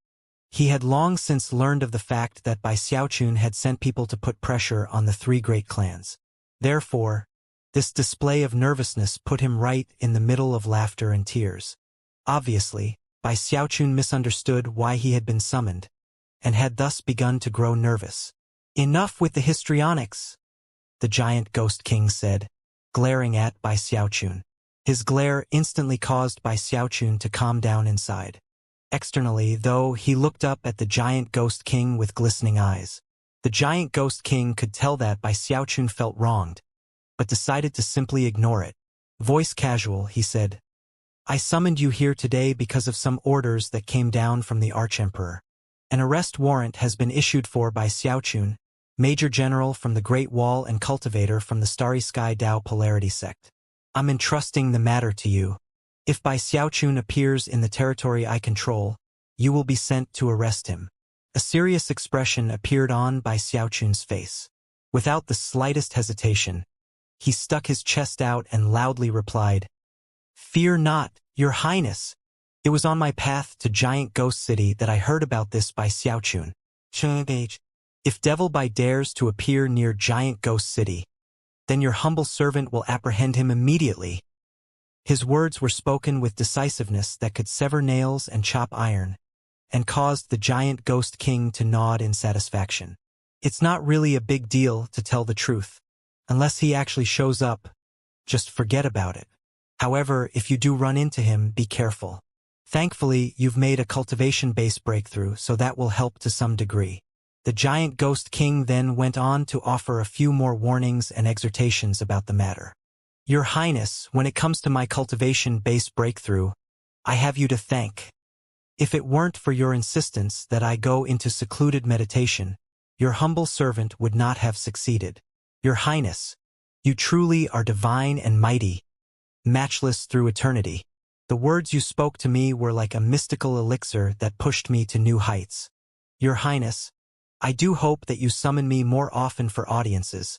He had long since learned of the fact that Bai Xiaochun had sent people to put pressure on the three great clans. Therefore, this display of nervousness put him right in the middle of laughter and tears. Obviously, Bai Xiaochun misunderstood why he had been summoned, and had thus begun to grow nervous. "Enough with the histrionics," the Giant Ghost King said, glaring at Bai Xiaochun. His glare instantly caused Bai Xiaochun to calm down inside. Externally, though, he looked up at the Giant Ghost King with glistening eyes. The Giant Ghost King could tell that Bai Xiaochun felt wronged, but decided to simply ignore it. Voice casual, he said, "I summoned you here today because of some orders that came down from the Archemperor. An arrest warrant has been issued for Bai Xiaochun, Major General from the Great Wall and Cultivator from the Starry Sky Dao Polarity Sect. I'm entrusting the matter to you. If Bai Xiaochun appears in the territory I control, you will be sent to arrest him." A serious expression appeared on Bai Xiaochun's face. Without the slightest hesitation, he stuck his chest out and loudly replied, "Fear not, Your Highness. It was on my path to Giant Ghost City that I heard about this Bai Xiaochun. If Devil Bai dares to appear near Giant Ghost City, then your humble servant will apprehend him immediately." His words were spoken with decisiveness that could sever nails and chop iron, and caused the Giant Ghost King to nod in satisfaction. It's not really a big deal, to tell the truth. Unless he actually shows up, just forget about it. However, if you do run into him, be careful. Thankfully, you've made a cultivation-based breakthrough, so that will help to some degree. The Giant Ghost King then went on to offer a few more warnings and exhortations about the matter. "Your Highness, when it comes to my cultivation-based breakthrough, I have you to thank. If it weren't for your insistence that I go into secluded meditation, your humble servant would not have succeeded. Your Highness, you truly are divine and mighty, matchless through eternity. The words you spoke to me were like a mystical elixir that pushed me to new heights. Your Highness, I do hope that you summon me more often for audiences,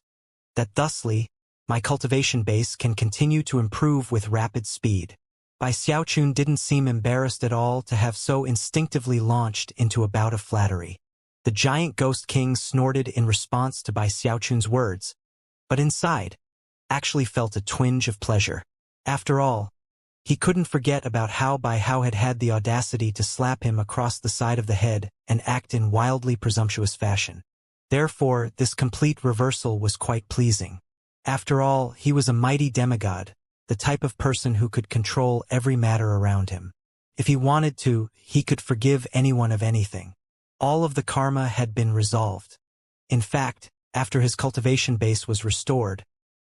that thusly, my cultivation base can continue to improve with rapid speed." Bai Xiaochun didn't seem embarrassed at all to have so instinctively launched into a bout of flattery. The Giant Ghost King snorted in response to Bai Xiaochun's words, but inside, actually felt a twinge of pleasure. After all, he couldn't forget about how Bai Hao had had the audacity to slap him across the side of the head and act in wildly presumptuous fashion. Therefore, this complete reversal was quite pleasing. After all, he was a mighty demigod, the type of person who could control every matter around him. If he wanted to, he could forgive anyone of anything. All of the karma had been resolved. In fact, after his cultivation base was restored,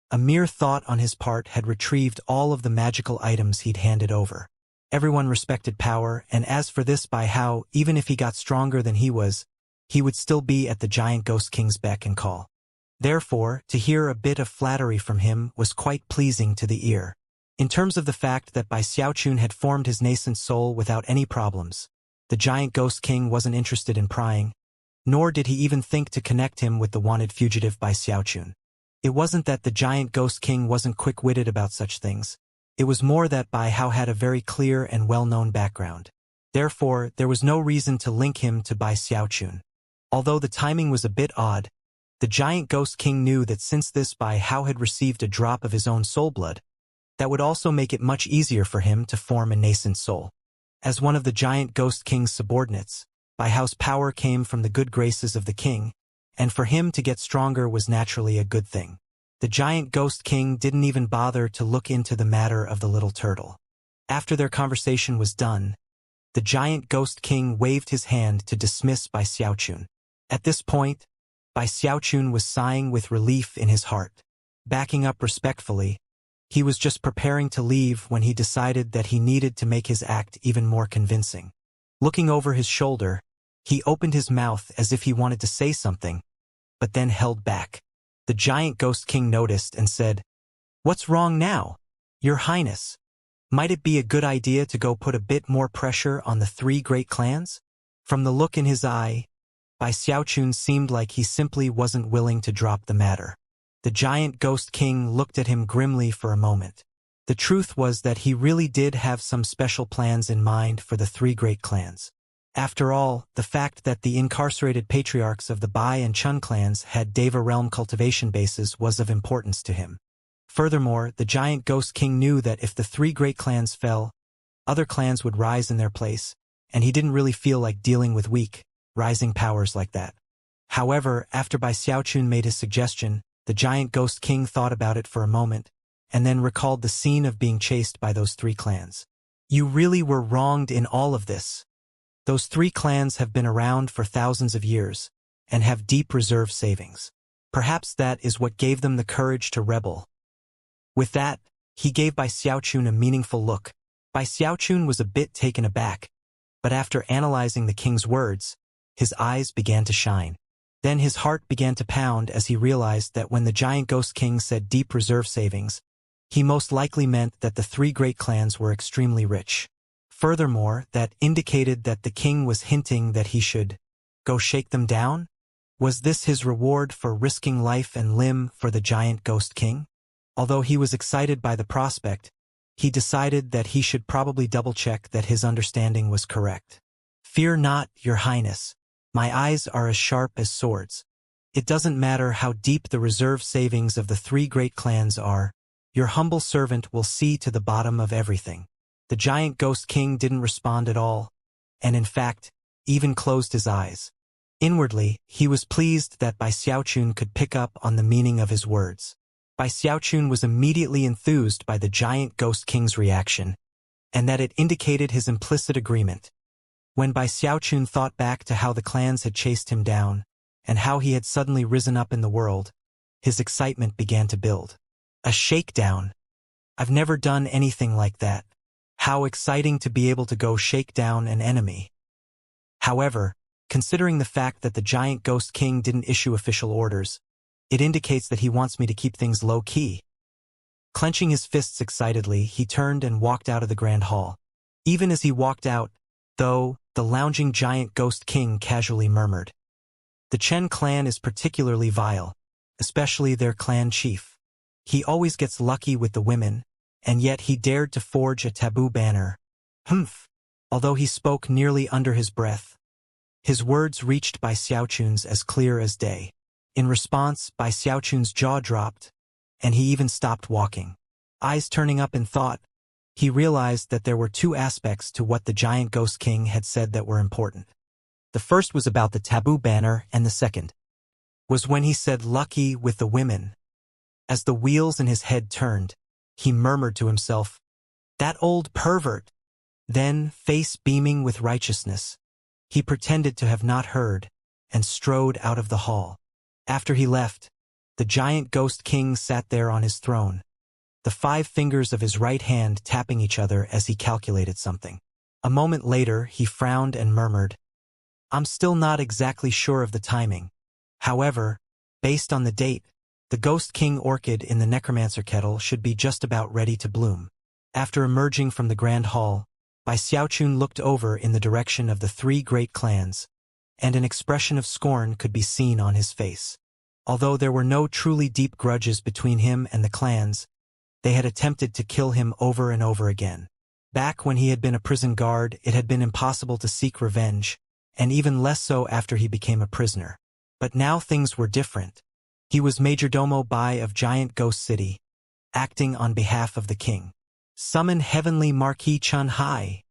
a mere thought on his part had retrieved all of the magical items he'd handed over. Everyone respected power, and as for this Bai Hao, even if he got stronger than he would still be at the Giant Ghost King's beck and call. Therefore, to hear a bit of flattery from him was quite pleasing to the ear. In terms of the fact that Bai Xiaochun had formed his nascent soul without any problems, the Giant Ghost King wasn't interested in prying, nor did he even think to connect him with the wanted fugitive Bai Xiaochun. It wasn't that the Giant Ghost King wasn't quick-witted about such things. It was more that Bai Hao had a very clear and well-known background. Therefore, there was no reason to link him to Bai Xiaochun. Although the timing was a bit odd, the Giant Ghost King knew that since this Bai Hao had received a drop of his own soul blood, that would also make it much easier for him to form a nascent soul. As one of the Giant Ghost King's subordinates, Bai Hao's power came from the good graces of the king, and for him to get stronger was naturally a good thing. The Giant Ghost King didn't even bother to look into the matter of the little turtle. After their conversation was done, the Giant Ghost King waved his hand to dismiss Bai Xiaochun. At this point, Bai Xiaochun was sighing with relief in his heart. Backing up respectfully, he was just preparing to leave when he decided that he needed to make his act even more convincing. Looking over his shoulder, he opened his mouth as if he wanted to say something, but then held back. The Giant Ghost King noticed and said, "What's wrong now? Your Highness, might it be a good idea to go put a bit more pressure on the three great clans?" From the look in his eye, Bai Xiaochun seemed like he simply wasn't willing to drop the matter. The Giant Ghost King looked at him grimly for a moment. The truth was that he really did have some special plans in mind for the three great clans. After all, the fact that the incarcerated patriarchs of the Bai and Chun clans had Deva realm cultivation bases was of importance to him. Furthermore, the Giant Ghost King knew that if the three great clans fell, other clans would rise in their place, and he didn't really feel like dealing with weak, rising powers like that. However, after Bai Xiaochun made his suggestion, the Giant Ghost King thought about it for a moment, and then recalled the scene of being chased by those three clans. You really were wronged in all of this. Those three clans have been around for thousands of years, and have deep reserve savings. Perhaps that is what gave them the courage to rebel. With that, he gave Bai Xiaochun a meaningful look. Bai Xiaochun was a bit taken aback, but after analyzing the king's words, his eyes began to shine. Then his heart began to pound as he realized that when the Giant Ghost King said deep reserve savings, he most likely meant that the three great clans were extremely rich. Furthermore, that indicated that the king was hinting that he should go shake them down? Was this his reward for risking life and limb for the giant ghost king? Although he was excited by the prospect, he decided that he should probably double-check that his understanding was correct. Fear not, your highness. My eyes are as sharp as swords. It doesn't matter how deep the reserve savings of the three great clans are, your humble servant will see to the bottom of everything. The giant ghost king didn't respond at all, and in fact, even closed his eyes. Inwardly, he was pleased that Bai Xiaochun could pick up on the meaning of his words. Bai Xiaochun was immediately enthused by the giant ghost king's reaction, and that it indicated his implicit agreement. When Bai Xiaochun thought back to how the clans had chased him down, and how he had suddenly risen up in the world, his excitement began to build. A shakedown. I've never done anything like that. How exciting to be able to go shake down an enemy. However, considering the fact that the giant ghost king didn't issue official orders, it indicates that he wants me to keep things low-key. Clenching his fists excitedly, he turned and walked out of the grand hall. Even as he walked out, though, the lounging giant ghost king casually murmured, "The Chen clan is particularly vile, especially their clan chief. He always gets lucky with the women, and yet he dared to forge a taboo banner. Humph." Although he spoke nearly under his breath, his words reached Bai Xiaochun's as clear as day. In response, Bai Xiaochun's jaw dropped, and he even stopped walking. Eyes turning up in thought, he realized that there were two aspects to what the giant ghost king had said that were important. The first was about the taboo banner, and the second was when he said lucky with the women. As the wheels in his head turned, he murmured to himself, "That old pervert." Then, face beaming with righteousness, he pretended to have not heard, and strode out of the hall. After he left, the giant ghost king sat there on his throne, the 5 fingers of his right hand tapping each other as he calculated something. A moment later, he frowned and murmured, "I'm still not exactly sure of the timing. However, based on the date, the Ghost King orchid in the necromancer kettle should be just about ready to bloom." After emerging from the grand hall, Bai Xiaochun looked over in the direction of the 3 great clans, and an expression of scorn could be seen on his face. Although there were no truly deep grudges between him and the clans, they had attempted to kill him over and over again. Back when he had been a prison guard, it had been impossible to seek revenge, and even less so after he became a prisoner. But now things were different. He was Majordomo Bai of Giant Ghost City, acting on behalf of the king. "Summon Heavenly Marquis Chun Hai,"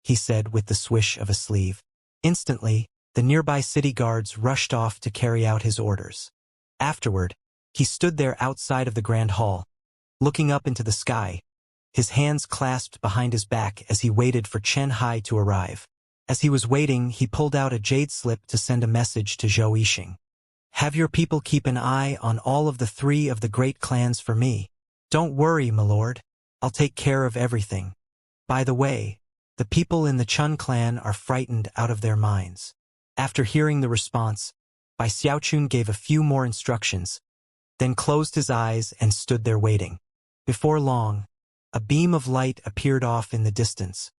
he said with the swish of a sleeve. Instantly, the nearby city guards rushed off to carry out his orders. Afterward, he stood there outside of the grand hall, looking up into the sky, his hands clasped behind his back as he waited for Chen Hai to arrive. As he was waiting, he pulled out a jade slip to send a message to Zhou Yixing. "Have your people keep an eye on all of the 3 of the great clans for me. Don't worry, my lord. I'll take care of everything. By the way, the people in the Chun clan are frightened out of their minds." After hearing the response, Bai Xiaochun gave a few more instructions, then closed his eyes and stood there waiting. Before long, a beam of light appeared off in the distance,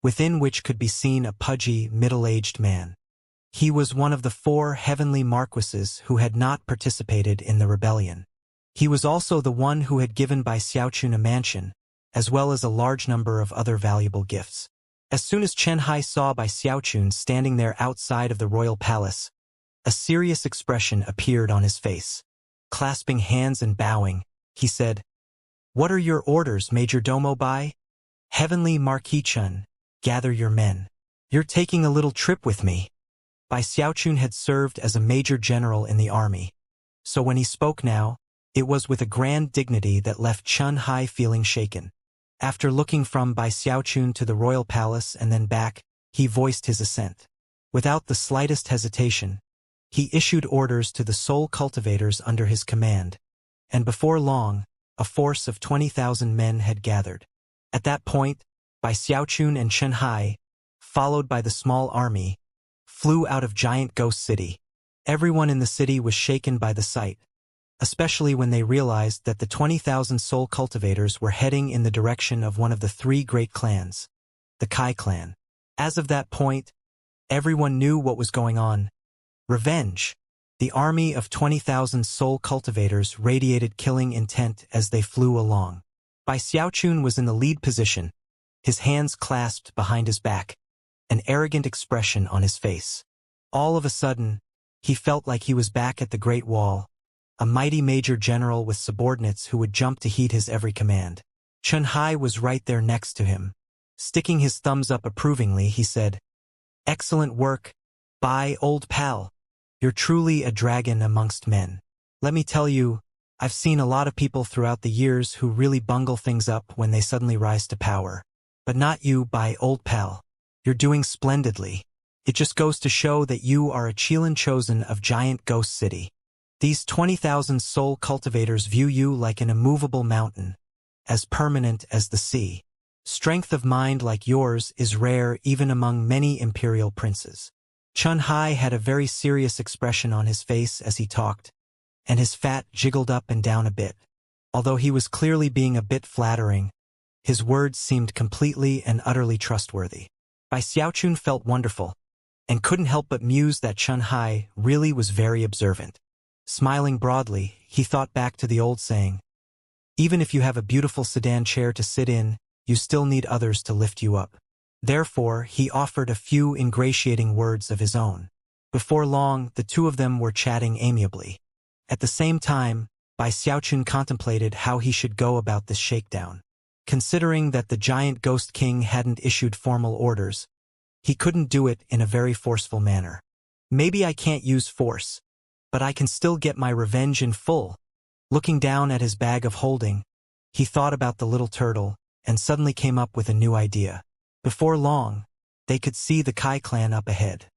within which could be seen a pudgy, middle-aged man. He was one of the 4 heavenly marquises who had not participated in the rebellion. He was also the one who had given Bai Xiaochun a mansion, as well as a large number of other valuable gifts. As soon as Chen Hai saw Bai Xiaochun standing there outside of the royal palace, a serious expression appeared on his face. Clasping hands and bowing, he said, "What are your orders, Majordomo Bai?" "Heavenly Marquis Chun, gather your men. You're taking a little trip with me." Bai Xiaochun had served as a major general in the army, so when he spoke now, it was with a grand dignity that left Chun Hai feeling shaken. After looking from Bai Xiaochun to the royal palace and then back, he voiced his assent. Without the slightest hesitation, he issued orders to the sole cultivators under his command, and before long, a force of 20,000 men had gathered. At that point, Bai Xiaochun and Chen Hai, followed by the small army, flew out of Giant Ghost City. Everyone in the city was shaken by the sight, especially when they realized that the 20,000 soul cultivators were heading in the direction of one of the 3 great clans. the Kai clan. As of that point, everyone knew what was going on. Revenge. The army of 20,000 soul cultivators radiated killing intent as they flew along. Bai Xiaochun was in the lead position, his hands clasped behind his back, an arrogant expression on his face. All of a sudden, he felt like he was back at the Great Wall, a mighty major general with subordinates who would jump to heed his every command. Chen Hai was right there next to him. Sticking his thumbs up approvingly, he said, "Excellent work, Bai, old pal. You're truly a dragon amongst men. Let me tell you, I've seen a lot of people throughout the years who really bungle things up when they suddenly rise to power. But not you, Bai, old pal. You're doing splendidly. It just goes to show that you are a Qilin chosen of Giant Ghost City. These 20,000 soul cultivators view you like an immovable mountain, as permanent as the sea. Strength of mind like yours is rare even among many imperial princes." Chen Hai had a very serious expression on his face as he talked, and his fat jiggled up and down a bit. Although he was clearly being a bit flattering, his words seemed completely and utterly trustworthy. Bai Xiaochun felt wonderful, and couldn't help but muse that Chen Hai really was very observant. Smiling broadly, he thought back to the old saying, "Even if you have a beautiful sedan chair to sit in, you still need others to lift you up." Therefore, he offered a few ingratiating words of his own. Before long, the two of them were chatting amiably. At the same time, Bai Xiaochun contemplated how he should go about this shakedown. Considering that the giant ghost king hadn't issued formal orders, he couldn't do it in a very forceful manner. Maybe I can't use force, but I can still get my revenge in full. Looking down at his bag of holding, he thought about the little turtle and suddenly came up with a new idea. Before long, they could see the Kai clan up ahead.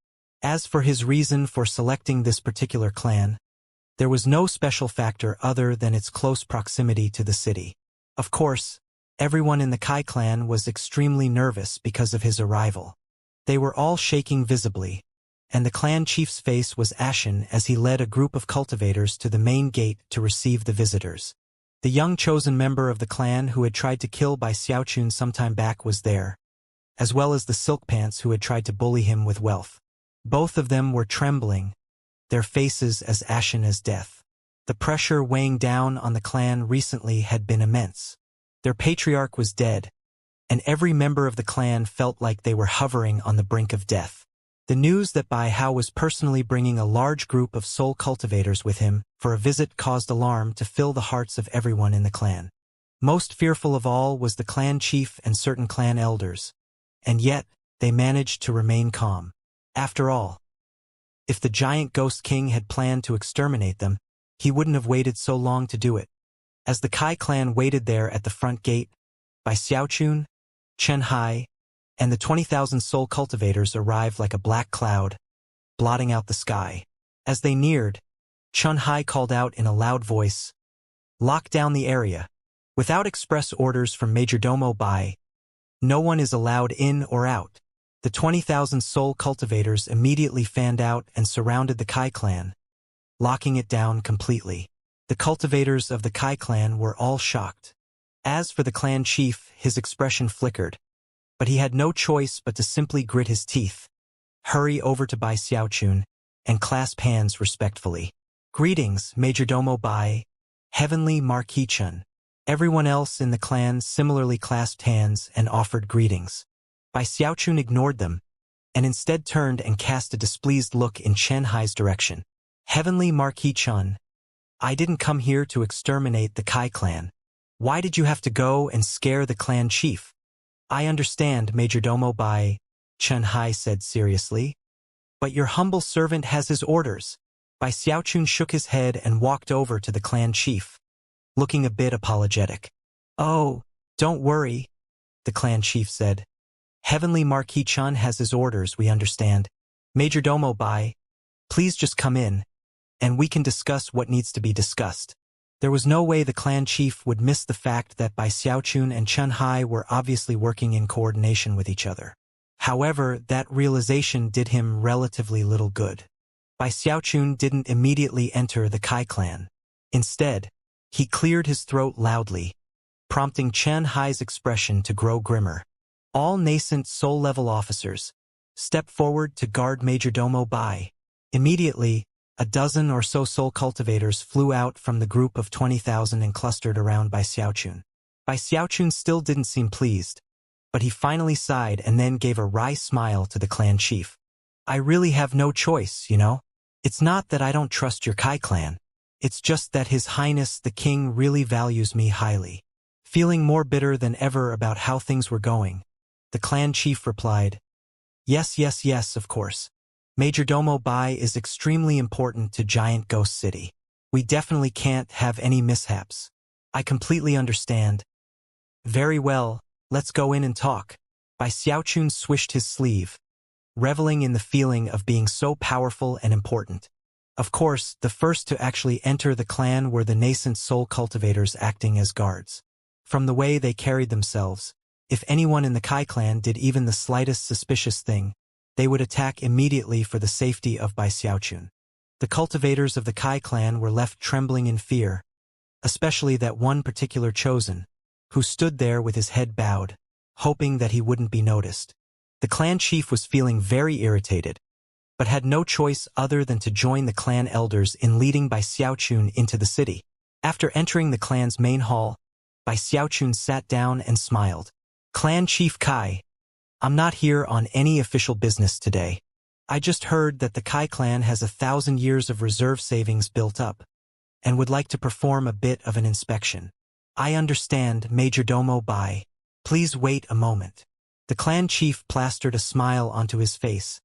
As for his reason for selecting this particular clan, there was no special factor other than its close proximity to the city. Of course, everyone in the Kai clan was extremely nervous because of his arrival. They were all shaking visibly, and the clan chief's face was ashen as he led a group of cultivators to the main gate to receive the visitors. The young chosen member of the clan who had tried to kill Bai Xiaochun some time back was there, as well as the silk pants who had tried to bully him with wealth. Both of them were trembling, their faces as ashen as death. The pressure weighing down on the clan recently had been immense. Their patriarch was dead, and every member of the clan felt like they were hovering on the brink of death. The news that Bai Hao was personally bringing a large group of soul cultivators with him for a visit caused alarm to fill the hearts of everyone in the clan. Most fearful of all was the clan chief and certain clan elders, and yet they managed to remain calm. After all, if the giant ghost king had planned to exterminate them, he wouldn't have waited so long to do it. As the Kai clan waited there at the front gate, Bai Xiaochun, Chen Hai, and the 20,000 soul cultivators arrived like a black cloud, blotting out the sky. As they neared, Chen Hai called out in a loud voice, "Lock down the area." Without express orders from Majordomo Bai, no one is allowed in or out. The 20,000 soul cultivators immediately fanned out and surrounded the Kai clan, locking it down completely. The cultivators of the Kai clan were all shocked. As for the clan chief, his expression flickered, but he had no choice but to simply grit his teeth, hurry over to Bai Xiaochun, and clasp hands respectfully. "Greetings, Majordomo Bai, Heavenly Marquis Chun." Everyone else in the clan similarly clasped hands and offered greetings. Bai Xiaochun ignored them, and instead turned and cast a displeased look in Chen Hai's direction. "Heavenly Marquis Chun, I didn't come here to exterminate the Kai clan. Why did you have to go and scare the clan chief?" "I understand, Majordomo Bai," Chen Hai said seriously, "but your humble servant has his orders." Bai Xiaochun shook his head and walked over to the clan chief, looking a bit apologetic. "Oh, don't worry," the clan chief said. "Heavenly Marquis Chun has his orders, we understand. Majordomo Bai, please just come in, and we can discuss what needs to be discussed." There was no way the clan chief would miss the fact that Bai Xiaochun and Chen Hai were obviously working in coordination with each other. However, that realization did him relatively little good. Bai Xiaochun didn't immediately enter the Kai clan. Instead, he cleared his throat loudly, prompting Chen Hai's expression to grow grimmer. All nascent soul-level officers, step forward to guard Majordomo Bai. Immediately, a dozen or so soul cultivators flew out from the group of 20,000 and clustered around Bai Xiaochun. Bai Xiaochun still didn't seem pleased, but he finally sighed and then gave a wry smile to the clan chief. I really have no choice, you know? It's not that I don't trust your Kai clan. It's just that His Highness the King really values me highly. Feeling more bitter than ever about how things were going, the clan chief replied, Yes, yes, yes, of course. Majordomo Bai is extremely important to Giant Ghost City. We definitely can't have any mishaps. I completely understand. Very well, let's go in and talk. Bai Xiaochun swished his sleeve, reveling in the feeling of being so powerful and important. Of course, the first to actually enter the clan were the nascent soul cultivators acting as guards. From the way they carried themselves, if anyone in the Kai clan did even the slightest suspicious thing, they would attack immediately for the safety of Bai Xiaochun. The cultivators of the Kai clan were left trembling in fear, especially that one particular chosen, who stood there with his head bowed, hoping that he wouldn't be noticed. The clan chief was feeling very irritated, but had no choice other than to join the clan elders in leading Bai Xiaochun into the city. After entering the clan's main hall, Bai Xiaochun sat down and smiled. Clan Chief Kai, I'm not here on any official business today. I just heard that the Kai clan has 1,000 years of reserve savings built up, and would like to perform a bit of an inspection. I understand, Majordomo Bai. Please wait a moment. The clan chief plastered a smile onto his face,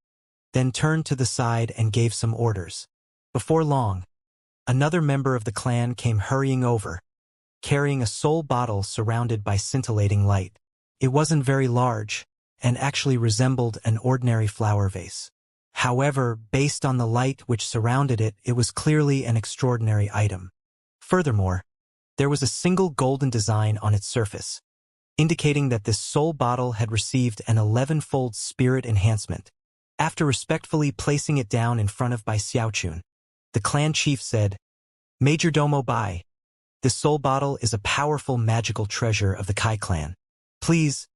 then turned to the side and gave some orders. Before long, another member of the clan came hurrying over, carrying a soul bottle surrounded by scintillating light. It wasn't very large, and actually resembled an ordinary flower vase. However, based on the light which surrounded it, it was clearly an extraordinary item. Furthermore, there was a single golden design on its surface, indicating that this soul bottle had received an 11-fold spirit enhancement. After respectfully placing it down in front of Bai Xiaochun, the clan chief said, Majordomo Bai, this soul bottle is a powerful magical treasure of the Kai clan. Please,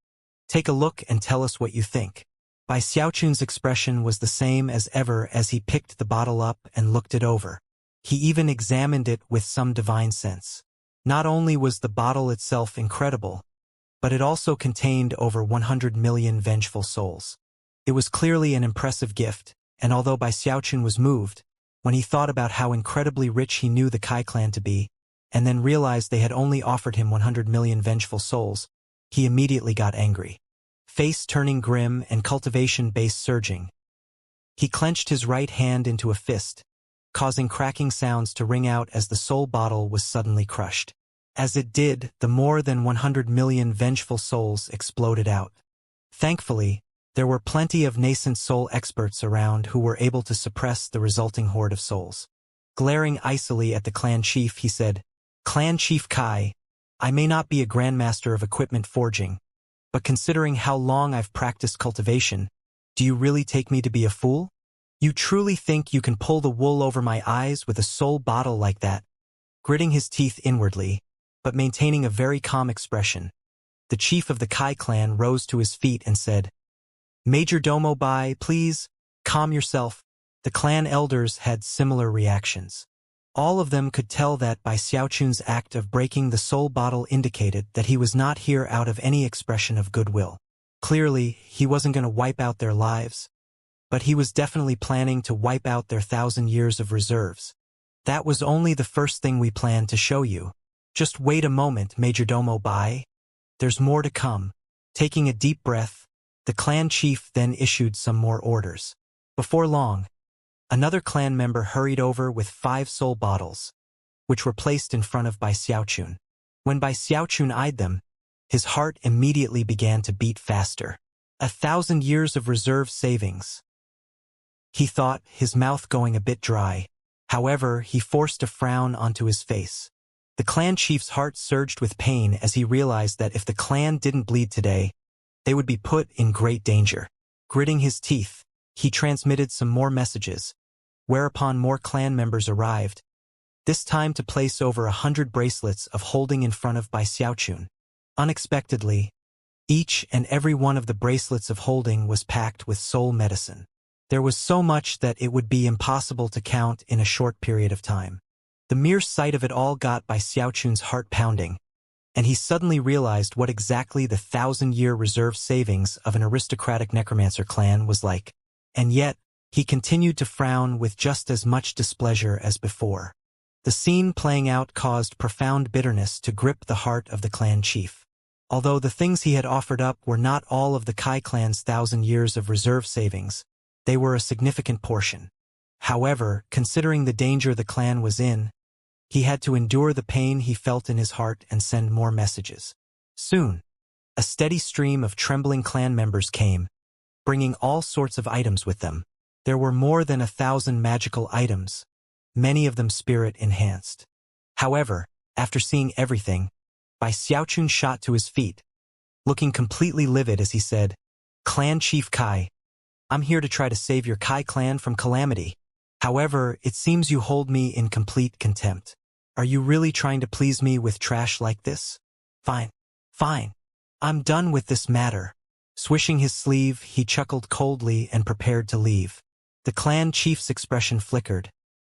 take a look and tell us what you think. Bai Xiaochun's expression was the same as ever as he picked the bottle up and looked it over. He even examined it with some divine sense. Not only was the bottle itself incredible, but it also contained over 100 million vengeful souls. It was clearly an impressive gift, and although Bai Xiaochun was moved, when he thought about how incredibly rich he knew the Kai clan to be, and then realized they had only offered him 100 million vengeful souls, he immediately got angry. Face turning grim and cultivation base surging. He clenched his right hand into a fist, causing cracking sounds to ring out as the soul bottle was suddenly crushed. As it did, the more than 100 million vengeful souls exploded out. Thankfully, there were plenty of nascent soul experts around who were able to suppress the resulting horde of souls. Glaring icily at the clan chief, he said, Clan Chief Kai, I may not be a grandmaster of equipment forging, but considering how long I've practiced cultivation, do you really take me to be a fool? You truly think you can pull the wool over my eyes with a soul bottle like that? Gritting his teeth inwardly, but maintaining a very calm expression, the chief of the Kai clan rose to his feet and said, Majordomo Bai, please, calm yourself. The clan elders had similar reactions. All of them could tell that Bai Xiaochun's act of breaking the soul bottle indicated that he was not here out of any expression of goodwill. Clearly, he wasn't going to wipe out their lives, but he was definitely planning to wipe out their 1,000 years of reserves. That was only the first thing we planned to show you. Just wait a moment, Majordomo Bai. There's more to come. Taking a deep breath, the clan chief then issued some more orders. Before long, another clan member hurried over with 5 soul bottles, which were placed in front of Bai Xiaochun. When Bai Xiaochun eyed them, his heart immediately began to beat faster. 1,000 years of reserve savings. He thought, his mouth going a bit dry. However, he forced a frown onto his face. The clan chief's heart surged with pain as he realized that if the clan didn't bleed today, they would be put in great danger. Gritting his teeth, he transmitted some more messages, whereupon more clan members arrived, this time to place over 100 bracelets of holding in front of Bai Xiaochun. Unexpectedly, Each and every one of the bracelets of holding was packed with soul medicine. There was so much that it would be impossible to count in a short period of time. The mere sight of it all got by Xiaochun's heart pounding, and he suddenly realized what exactly the 1,000-year reserve savings of an aristocratic necromancer clan was like. And yet, he continued to frown with just as much displeasure as before. The scene playing out caused profound bitterness to grip the heart of the clan chief. Although the things he had offered up were not all of the Kai clan's 1,000 years of reserve savings, they were a significant portion. However, considering the danger the clan was in, he had to endure the pain he felt in his heart and send more messages. Soon, a steady stream of trembling clan members came, bringing all sorts of items with them. There were more than 1,000 magical items, many of them spirit-enhanced. However, after seeing everything, Bai Xiaochun shot to his feet, looking completely livid as he said, "Clan Chief Kai, I'm here to try to save your Kai clan from calamity. However, it seems you hold me in complete contempt. Are you really trying to please me with trash like this? Fine. Fine. I'm done with this matter." Swishing his sleeve, he chuckled coldly and prepared to leave. The clan chief's expression flickered,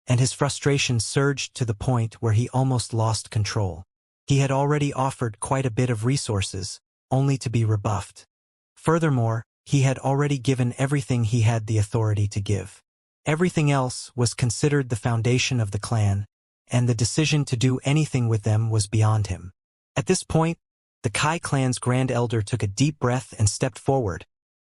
and his frustration surged to the point where he almost lost control. He had already offered quite a bit of resources, only to be rebuffed. Furthermore, he had already given everything he had the authority to give. Everything else was considered the foundation of the clan, and the decision to do anything with them was beyond him. At this point, the Kai clan's Grand Elder took a deep breath and stepped forward,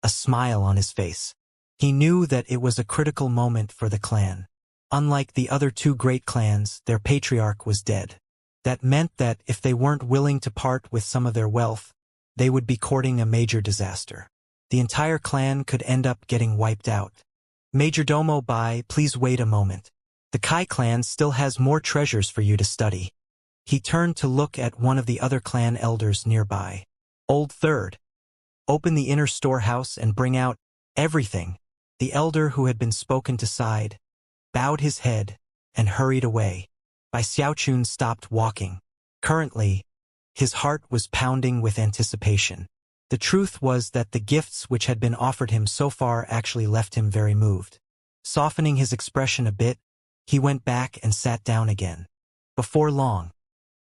a smile on his face. He knew that it was a critical moment for the clan. Unlike the other two great clans, their patriarch was dead. That meant that if they weren't willing to part with some of their wealth, they would be courting a major disaster. The entire clan could end up getting wiped out. Majordomo Bai, please wait a moment. The Kai clan still has more treasures for you to study. He turned to look at one of the other clan elders nearby. Old Third, open the inner storehouse and bring out everything. The elder who had been spoken to sighed, bowed his head, and hurried away. Bai Xiaochun stopped walking. Currently, his heart was pounding with anticipation. The truth was that the gifts which had been offered him so far actually left him very moved. Softening his expression a bit, he went back and sat down again. Before long,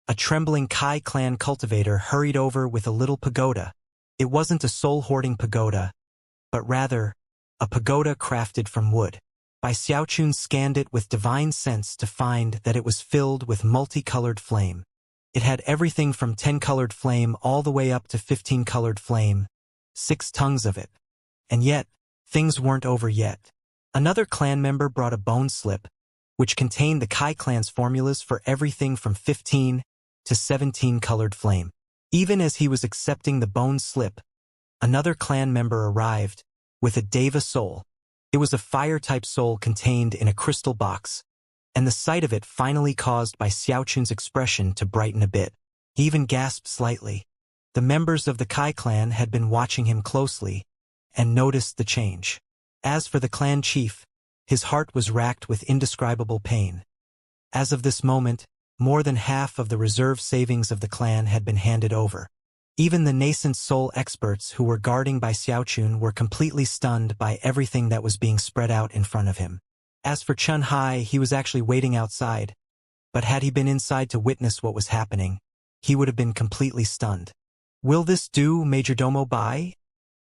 a trembling Kai clan cultivator hurried over with a little pagoda. It wasn't a soul-hoarding pagoda, but rather, a pagoda crafted from wood. Bai Xiaochun scanned it with divine sense to find that it was filled with multicolored flame. It had everything from 10-colored flame all the way up to 15-colored flame, 6 tongues of it. And yet, things weren't over yet. Another clan member brought a bone slip, which contained the Kai clan's formulas for everything from 15 to 17-colored flame. Even as he was accepting the bone slip, another clan member arrived, with a Deva soul. It was a fire-type soul contained in a crystal box, and the sight of it finally caused Bai Xiaochun's expression to brighten a bit. He even gasped slightly. The members of the Kai clan had been watching him closely, and noticed the change. As for the clan chief, his heart was racked with indescribable pain. As of this moment, more than half of the reserve savings of the clan had been handed over. Even the nascent soul experts who were guarding Bai Xiaochun were completely stunned by everything that was being spread out in front of him. As for Chun Hai, he was actually waiting outside, but had he been inside to witness what was happening, he would have been completely stunned. "Will this do, Majordomo Bai?"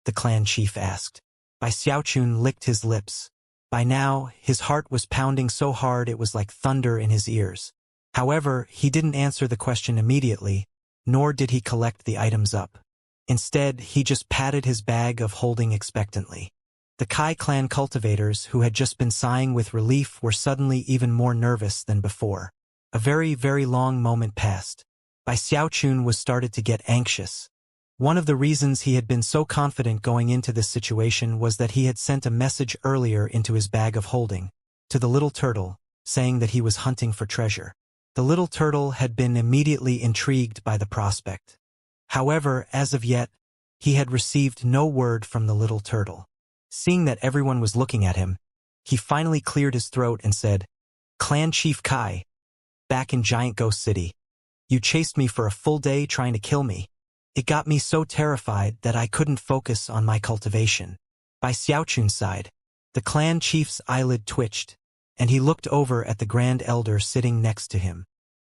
the clan chief asked. Bai Xiaochun licked his lips. By now, his heart was pounding so hard it was like thunder in his ears. However, he didn't answer the question immediately, nor did he collect the items up. Instead, he just patted his bag of holding expectantly. The Kai clan cultivators, who had just been sighing with relief, were suddenly even more nervous than before. A very, very long moment passed. Bai Xiaochun was started to get anxious. One of the reasons he had been so confident going into this situation was that he had sent a message earlier into his bag of holding, to the little turtle, saying that he was hunting for treasure. The little turtle had been immediately intrigued by the prospect. However, as of yet, he had received no word from the little turtle. Seeing that everyone was looking at him, he finally cleared his throat and said, "Clan Chief Kai, back in Giant Ghost City. You chased me for a full day trying to kill me. It got me so terrified that I couldn't focus on my cultivation. By Xiaochun's side, the clan chief's eyelid twitched, and he looked over at the Grand Elder sitting next to him.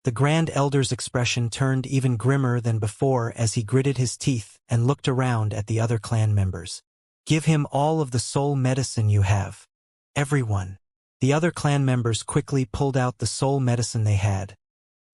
The Grand Elder's expression turned even grimmer than before as he gritted his teeth and looked around at the other clan members. "Give him all of the soul medicine you have. Everyone." The other clan members quickly pulled out the soul medicine they had,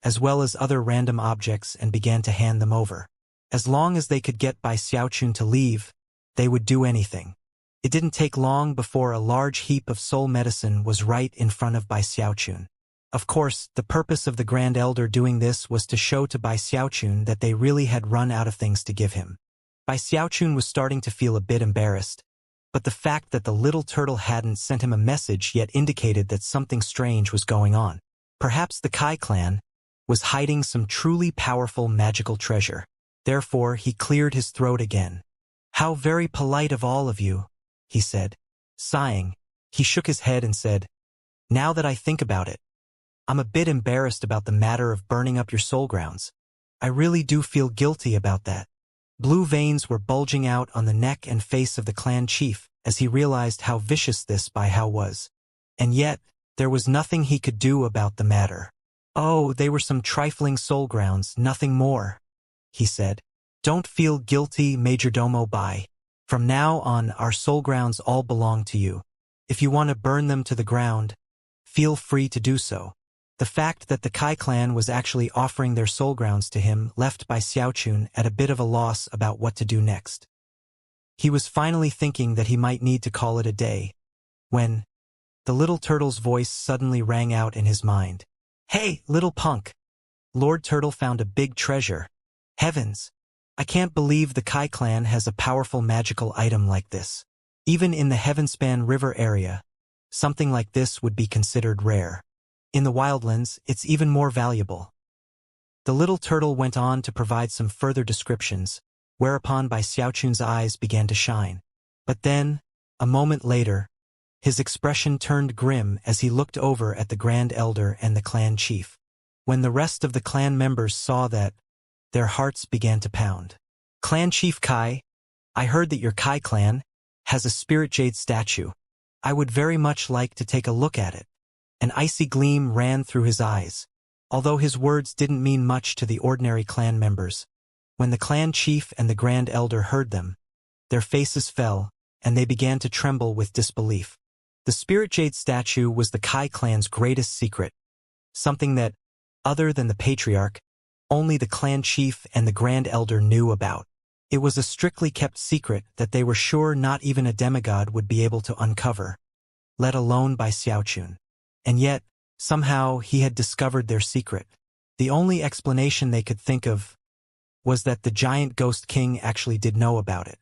as well as other random objects, and began to hand them over. As long as they could get Bai Xiaochun to leave, they would do anything. It didn't take long before a large heap of soul medicine was right in front of Bai Xiaochun. Of course, the purpose of the Grand Elder doing this was to show to Bai Xiaochun that they really had run out of things to give him. Bai Xiaochun was starting to feel a bit embarrassed, but the fact that the little turtle hadn't sent him a message yet indicated that something strange was going on. Perhaps the Kai clan was hiding some truly powerful magical treasure. Therefore, he cleared his throat again. "How very polite of all of you," he said. Sighing, he shook his head and said, "Now that I think about it, I'm a bit embarrassed about the matter of burning up your soul grounds. I really do feel guilty about that." Blue veins were bulging out on the neck and face of the clan chief as he realized how vicious this Bai Hao was. And yet, there was nothing he could do about the matter. "Oh, they were some trifling soul grounds, nothing more," he said. "Don't feel guilty, Majordomo Bai. From now on, our soul grounds all belong to you. If you want to burn them to the ground, feel free to do so." The fact that the Kai clan was actually offering their soul grounds to him left Bai Xiaochun at a bit of a loss about what to do next. He was finally thinking that he might need to call it a day, when the little turtle's voice suddenly rang out in his mind. "Hey, little punk! Lord Turtle found a big treasure. Heavens! I can't believe the Kai clan has a powerful magical item like this. Even in the Heavenspan River area, something like this would be considered rare. In the wildlands, it's even more valuable." The little turtle went on to provide some further descriptions, whereupon Bai Xiaochun's eyes began to shine. But then, a moment later, his expression turned grim as he looked over at the Grand Elder and the clan chief. When the rest of the clan members saw that, their hearts began to pound. "Clan Chief Kai, I heard that your Kai clan has a spirit jade statue. I would very much like to take a look at it." An icy gleam ran through his eyes. Although his words didn't mean much to the ordinary clan members, when the clan chief and the Grand Elder heard them, their faces fell, and they began to tremble with disbelief. The Spirit Jade statue was the Kai clan's greatest secret, something that, other than the patriarch, only the clan chief and the Grand Elder knew about. It was a strictly kept secret that they were sure not even a demigod would be able to uncover, let alone Bai Xiaochun. And yet, somehow he had discovered their secret. The only explanation they could think of was that the giant ghost king actually did know about it.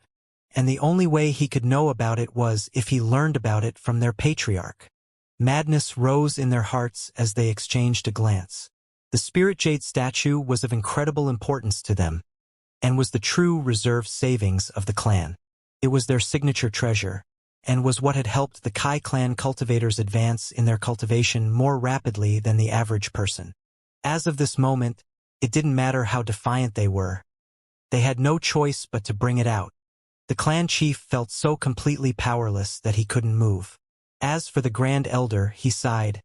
And the only way he could know about it was if he learned about it from their patriarch. Madness rose in their hearts as they exchanged a glance. The Spirit Jade statue was of incredible importance to them, and was the true reserve savings of the clan. It was their signature treasure, and was what had helped the Kai clan cultivators advance in their cultivation more rapidly than the average person. As of this moment, it didn't matter how defiant they were. They had no choice but to bring it out. The clan chief felt so completely powerless that he couldn't move. As for the Grand Elder, he sighed,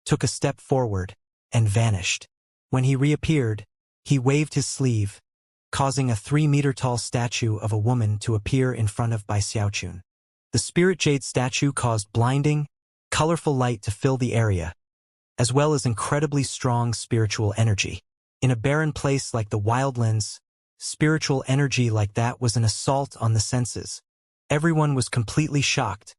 took a step forward, and vanished. When he reappeared, he waved his sleeve, causing a 3-meter-tall statue of a woman to appear in front of Bai Xiaochun. The Spirit Jade statue caused blinding, colorful light to fill the area, as well as incredibly strong spiritual energy. In a barren place like the Wildlands, spiritual energy like that was an assault on the senses. Everyone was completely shocked,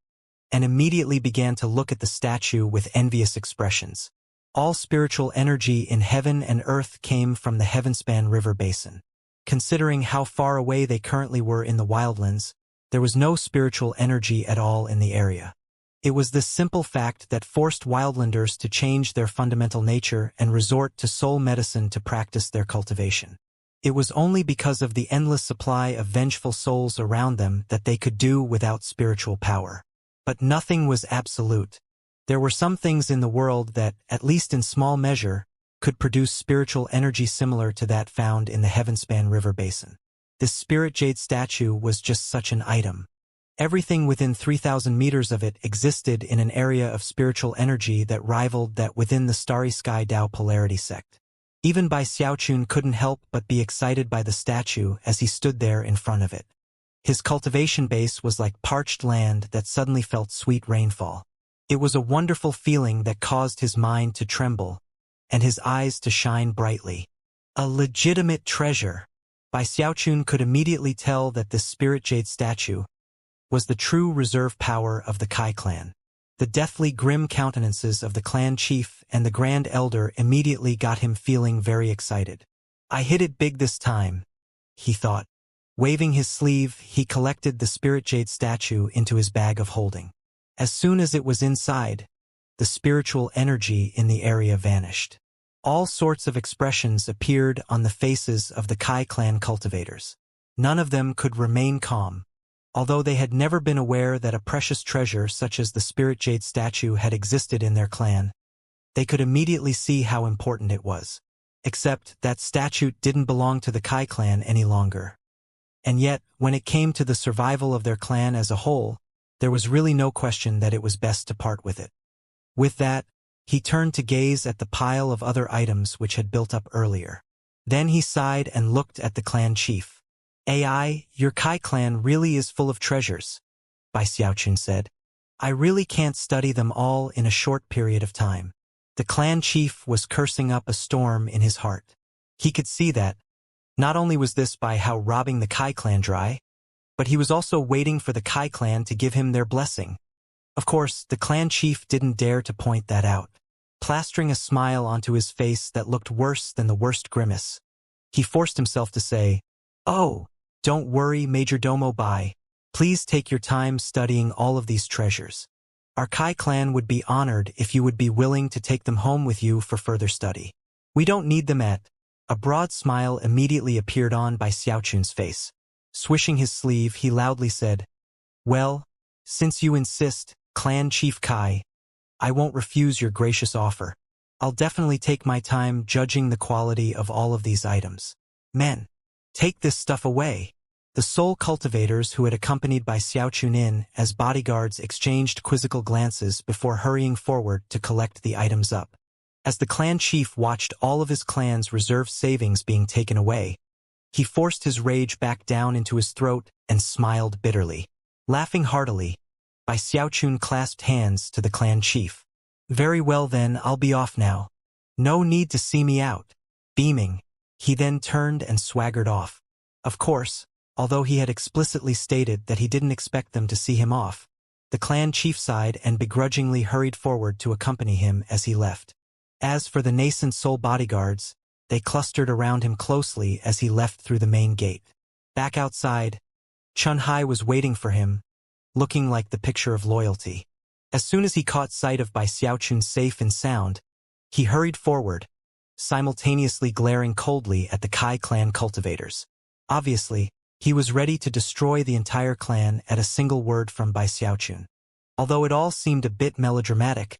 and immediately began to look at the statue with envious expressions. All spiritual energy in heaven and earth came from the Heavenspan River basin. Considering how far away they currently were in the Wildlands, there was no spiritual energy at all in the area. It was this simple fact that forced Wildlanders to change their fundamental nature and resort to soul medicine to practice their cultivation. It was only because of the endless supply of vengeful souls around them that they could do without spiritual power. But nothing was absolute. There were some things in the world that, at least in small measure, could produce spiritual energy similar to that found in the Heavenspan River basin. This spirit jade statue was just such an item. Everything within 3,000 meters of it existed in an area of spiritual energy that rivaled that within the Starry Sky Tao polarity sect. Even Bai Xiaochun couldn't help but be excited by the statue as he stood there in front of it. His cultivation base was like parched land that suddenly felt sweet rainfall. It was a wonderful feeling that caused his mind to tremble, and his eyes to shine brightly. A legitimate treasure. Bai Xiaochun could immediately tell that this spirit jade statue was the true reserve power of the Kai clan. The deathly grim countenances of the clan chief and the grand elder immediately got him feeling very excited. I hit it big this time, he thought. Waving his sleeve, he collected the spirit jade statue into his bag of holding. As soon as it was inside, the spiritual energy in the area vanished. All sorts of expressions appeared on the faces of the Kai clan cultivators. None of them could remain calm. Although they had never been aware that a precious treasure such as the spirit jade statue had existed in their clan, they could immediately see how important it was. Except that statue didn't belong to the Kai clan any longer. And yet, when it came to the survival of their clan as a whole, there was really no question that it was best to part with it. With that, he turned to gaze at the pile of other items which had built up earlier. Then he sighed and looked at the clan chief. "AI, your Kai clan really is full of treasures," Bai Xiaochun said. "I really can't study them all in a short period of time." The clan chief was cursing up a storm in his heart. He could see that. Not only was this by how robbing the Kai clan dry, but he was also waiting for the Kai clan to give him their blessing. Of course, the clan chief didn't dare to point that out, plastering a smile onto his face that looked worse than the worst grimace. He forced himself to say, "Oh, don't worry, Majordomo Bai. Please take your time studying all of these treasures. Our Kai clan would be honored if you would be willing to take them home with you for further study. We don't need them at." A broad smile immediately appeared on Bai Xiaochun's face. Swishing his sleeve, he loudly said, "Well, since you insist, Clan Chief Kai, I won't refuse your gracious offer. I'll definitely take my time judging the quality of all of these items. Men, take this stuff away." The soul cultivators who had accompanied Bai Xiaochun in as bodyguards exchanged quizzical glances before hurrying forward to collect the items up. As the clan chief watched all of his clan's reserve savings being taken away, he forced his rage back down into his throat and smiled bitterly. Laughing heartily, Bai Xiaochun clasped hands to the clan chief. "Very well then, I'll be off now. No need to see me out." Beaming, he then turned and swaggered off. Of course, although he had explicitly stated that he didn't expect them to see him off, the clan chief sighed and begrudgingly hurried forward to accompany him as he left. As for the nascent soul bodyguards, they clustered around him closely as he left through the main gate. Back outside, Chun Hai was waiting for him, looking like the picture of loyalty. As soon as he caught sight of Bai Xiaochun safe and sound, he hurried forward, simultaneously glaring coldly at the Kai clan cultivators. Obviously, he was ready to destroy the entire clan at a single word from Bai Xiaochun. Although it all seemed a bit melodramatic,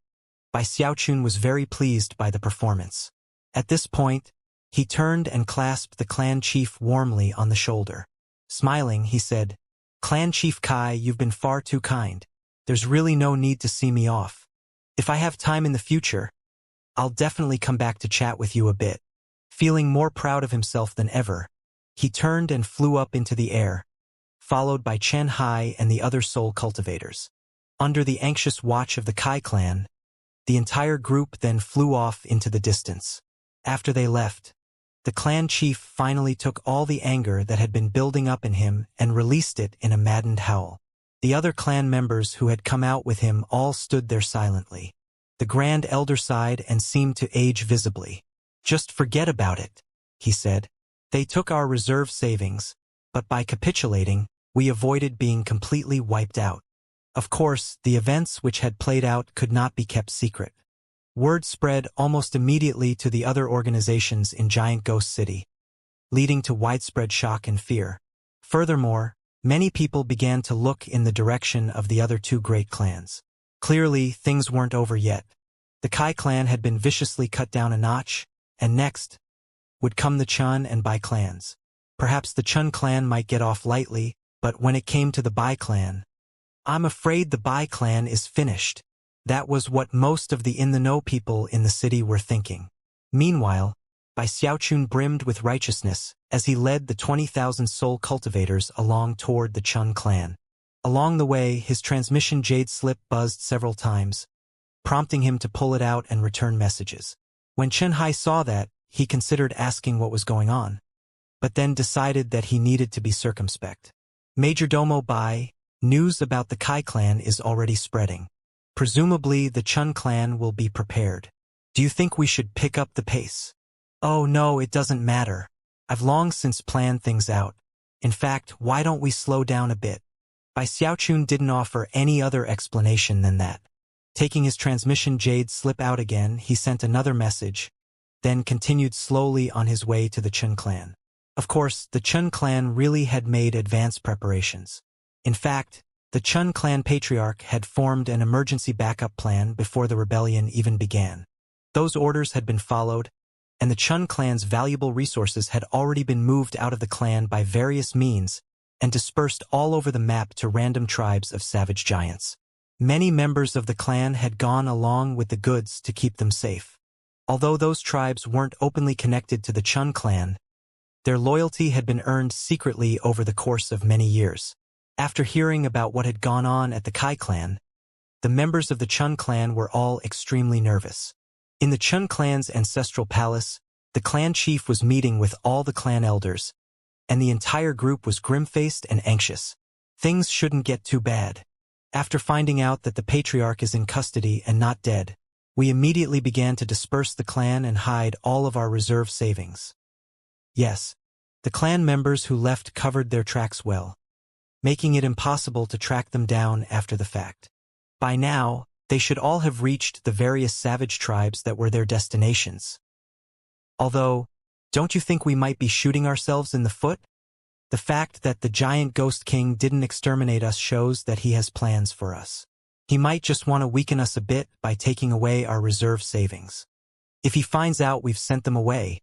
Bai Xiaochun was very pleased by the performance. At this point, he turned and clasped the clan chief warmly on the shoulder. Smiling, he said, "Clan Chief Kai, you've been far too kind. There's really no need to see me off. If I have time in the future, I'll definitely come back to chat with you a bit." Feeling more proud of himself than ever, he turned and flew up into the air, followed by Chen Hai and the other soul cultivators. Under the anxious watch of the Kai clan, the entire group then flew off into the distance. After they left, the clan chief finally took all the anger that had been building up in him and released it in a maddened howl. The other clan members who had come out with him all stood there silently. The grand elder sighed and seemed to age visibly. "Just forget about it," he said. "They took our reserve savings, but by capitulating, we avoided being completely wiped out." Of course, the events which had played out could not be kept secret. Word spread almost immediately to the other organizations in Giant Ghost City, leading to widespread shock and fear. Furthermore, many people began to look in the direction of the other two great clans. Clearly, things weren't over yet. The Kai clan had been viciously cut down a notch, and next would come the Chun and Bai clans. Perhaps the Chun clan might get off lightly, but when it came to the Bai clan, I'm afraid the Bai clan is finished. That was what most of the in-the-know people in the city were thinking. Meanwhile, Bai Xiaochun brimmed with righteousness as he led the 20,000 soul cultivators along toward the Chun clan. Along the way, his transmission jade slip buzzed several times, prompting him to pull it out and return messages. When Chen Hai saw that, he considered asking what was going on, but then decided that he needed to be circumspect. Majordomo Bai, news about the Kai clan is already spreading. Presumably, the Chun clan will be prepared. Do you think we should pick up the pace? Oh no, it doesn't matter. I've long since planned things out. In fact, why don't we slow down a bit? Bai Xiaochun didn't offer any other explanation than that. Taking his transmission jade slip out again, he sent another message, then continued slowly on his way to the Chun clan. Of course, the Chun clan really had made advanced preparations. In fact, the Chun clan patriarch had formed an emergency backup plan before the rebellion even began. Those orders had been followed, and the Chun clan's valuable resources had already been moved out of the clan by various means and dispersed all over the map to random tribes of savage giants. Many members of the clan had gone along with the goods to keep them safe. Although those tribes weren't openly connected to the Chun clan, their loyalty had been earned secretly over the course of many years. After hearing about what had gone on at the Kai clan, the members of the Chun clan were all extremely nervous. In the Chun clan's ancestral palace, the clan chief was meeting with all the clan elders, and the entire group was grim-faced and anxious. Things shouldn't get too bad. After finding out that the patriarch is in custody and not dead, we immediately began to disperse the clan and hide all of our reserve savings. Yes, the clan members who left covered their tracks well, making it impossible to track them down after the fact. By now, they should all have reached the various savage tribes that were their destinations. Although, don't you think we might be shooting ourselves in the foot? The fact that the giant ghost king didn't exterminate us shows that he has plans for us. He might just want to weaken us a bit by taking away our reserve savings. If he finds out we've sent them away.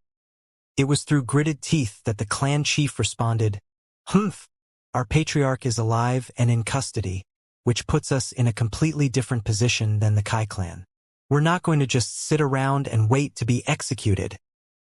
It was through gritted teeth that the clan chief responded, "Humph, our patriarch is alive and in custody, which puts us in a completely different position than the Kai clan. We're not going to just sit around and wait to be executed."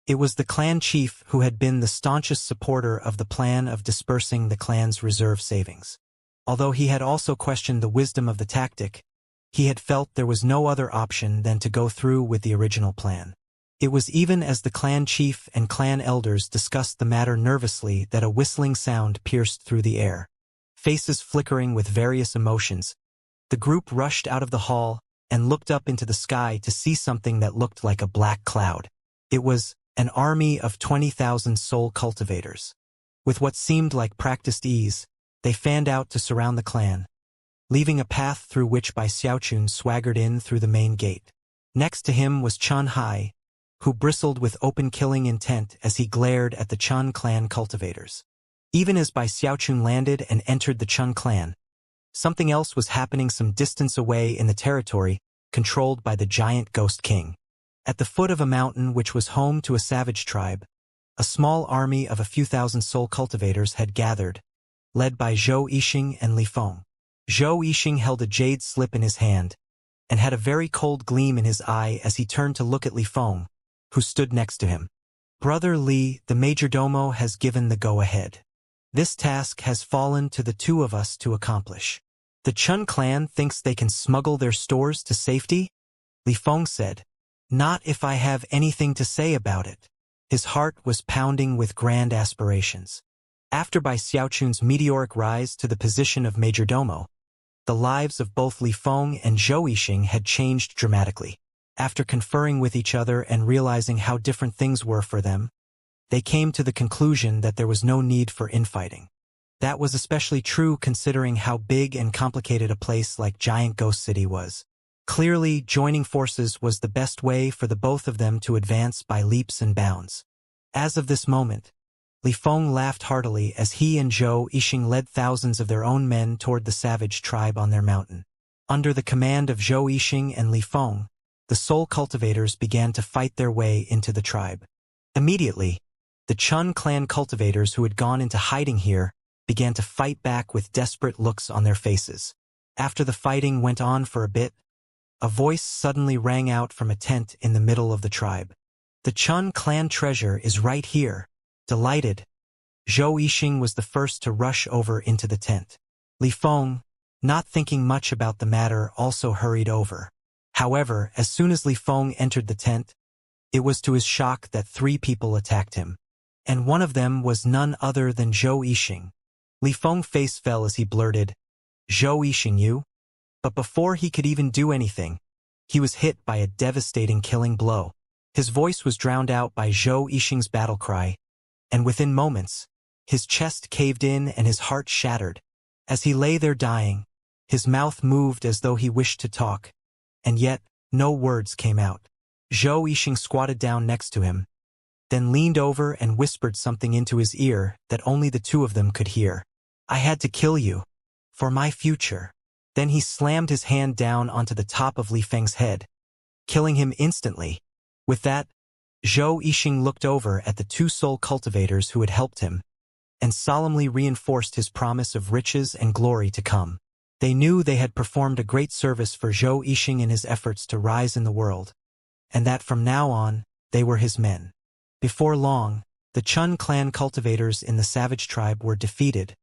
It was the clan chief who had been the staunchest supporter of the plan of dispersing the clan's reserve savings. Although he had also questioned the wisdom of the tactic, he had felt there was no other option than to go through with the original plan. It was even as the clan chief and clan elders discussed the matter nervously that a whistling sound pierced through the air. Faces flickering with various emotions, the group rushed out of the hall and looked up into the sky to see something that looked like a black cloud. It was an army of 20,000 soul cultivators. With what seemed like practiced ease, they fanned out to surround the clan, leaving a path through which Bai Xiaochun swaggered in through the main gate. Next to him was Chen Hai, who bristled with open killing intent as he glared at the Chun clan cultivators. Even as Bai Xiaochun landed and entered the Chun clan, something else was happening some distance away in the territory controlled by the giant ghost king. At the foot of a mountain which was home to a savage tribe, a small army of a few thousand soul cultivators had gathered, led by Zhou Yixing and Li Feng. Zhou Yixing held a jade slip in his hand, and had a very cold gleam in his eye as he turned to look at Li Feng, who stood next to him. "Brother Li, the majordomo has given the go-ahead. This task has fallen to the two of us to accomplish. The Chun clan thinks they can smuggle their stores to safety?" Li Feng said. "Not if I have anything to say about it." His heart was pounding with grand aspirations. After Bai Xiaochun's meteoric rise to the position of majordomo, the lives of both Li Feng and Zhou Yixing had changed dramatically. After conferring with each other and realizing how different things were for them, they came to the conclusion that there was no need for infighting. That was especially true considering how big and complicated a place like Giant Ghost City was. Clearly, joining forces was the best way for the both of them to advance by leaps and bounds. As of this moment, Li Feng laughed heartily as he and Zhou Yixing led thousands of their own men toward the savage tribe on their mountain. Under the command of Zhou Yixing and Li Feng, the soul cultivators began to fight their way into the tribe. Immediately, The Chun clan cultivators who had gone into hiding here began to fight back with desperate looks on their faces. After the fighting went on for a bit, a voice suddenly rang out from a tent in the middle of the tribe. The Chun clan treasure is right here. Delighted, Zhou Yixing was the first to rush over into the tent. Li Feng, not thinking much about the matter, also hurried over. However, as soon as Li Feng entered the tent, it was to his shock that 3 people attacked him. And one of them was none other than Zhou Yixing. Li Feng's face fell as he blurted, "Zhou Yixing, you?" But before he could even do anything, he was hit by a devastating killing blow. His voice was drowned out by Zhou Yixing's battle cry, and within moments, his chest caved in and his heart shattered. As he lay there dying, his mouth moved as though he wished to talk, and yet no words came out. Zhou Yixing squatted down next to him, then leaned over and whispered something into his ear that only the 2 of them could hear. "I had to kill you. For my future." Then he slammed his hand down onto the top of Li Feng's head, killing him instantly. With that, Zhou Yixing looked over at the 2 soul cultivators who had helped him, and solemnly reinforced his promise of riches and glory to come. They knew they had performed a great service for Zhou Yixing in his efforts to rise in the world, and that from now on, they were his men. Before long, the Chun clan cultivators in the savage tribe were defeated,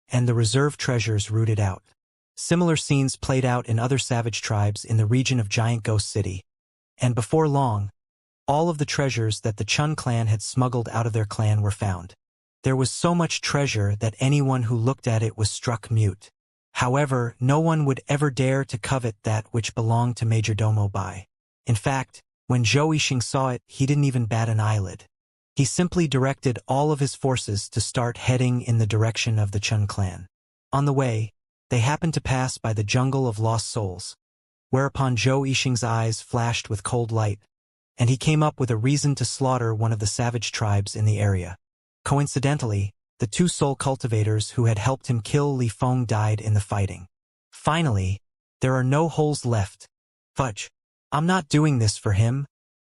and the reserve treasures rooted out. Similar scenes played out in other savage tribes in the region of Giant Ghost City, and before long, all of the treasures that the Chun clan had smuggled out of their clan were found. There was so much treasure that anyone who looked at it was struck mute. However, no one would ever dare to covet that which belonged to Majordomo Bai. In fact, when Zhou Yixing saw it, he didn't even bat an eyelid. He simply directed all of his forces to start heading in the direction of the Chun clan. On the way, they happened to pass by the jungle of lost souls, whereupon Zhou Yixing's eyes flashed with cold light, and he came up with a reason to slaughter one of the savage tribes in the area. Coincidentally, the 2 soul cultivators who had helped him kill Li Feng died in the fighting. Finally, there are no holes left. Fudge. I'm not doing this for him.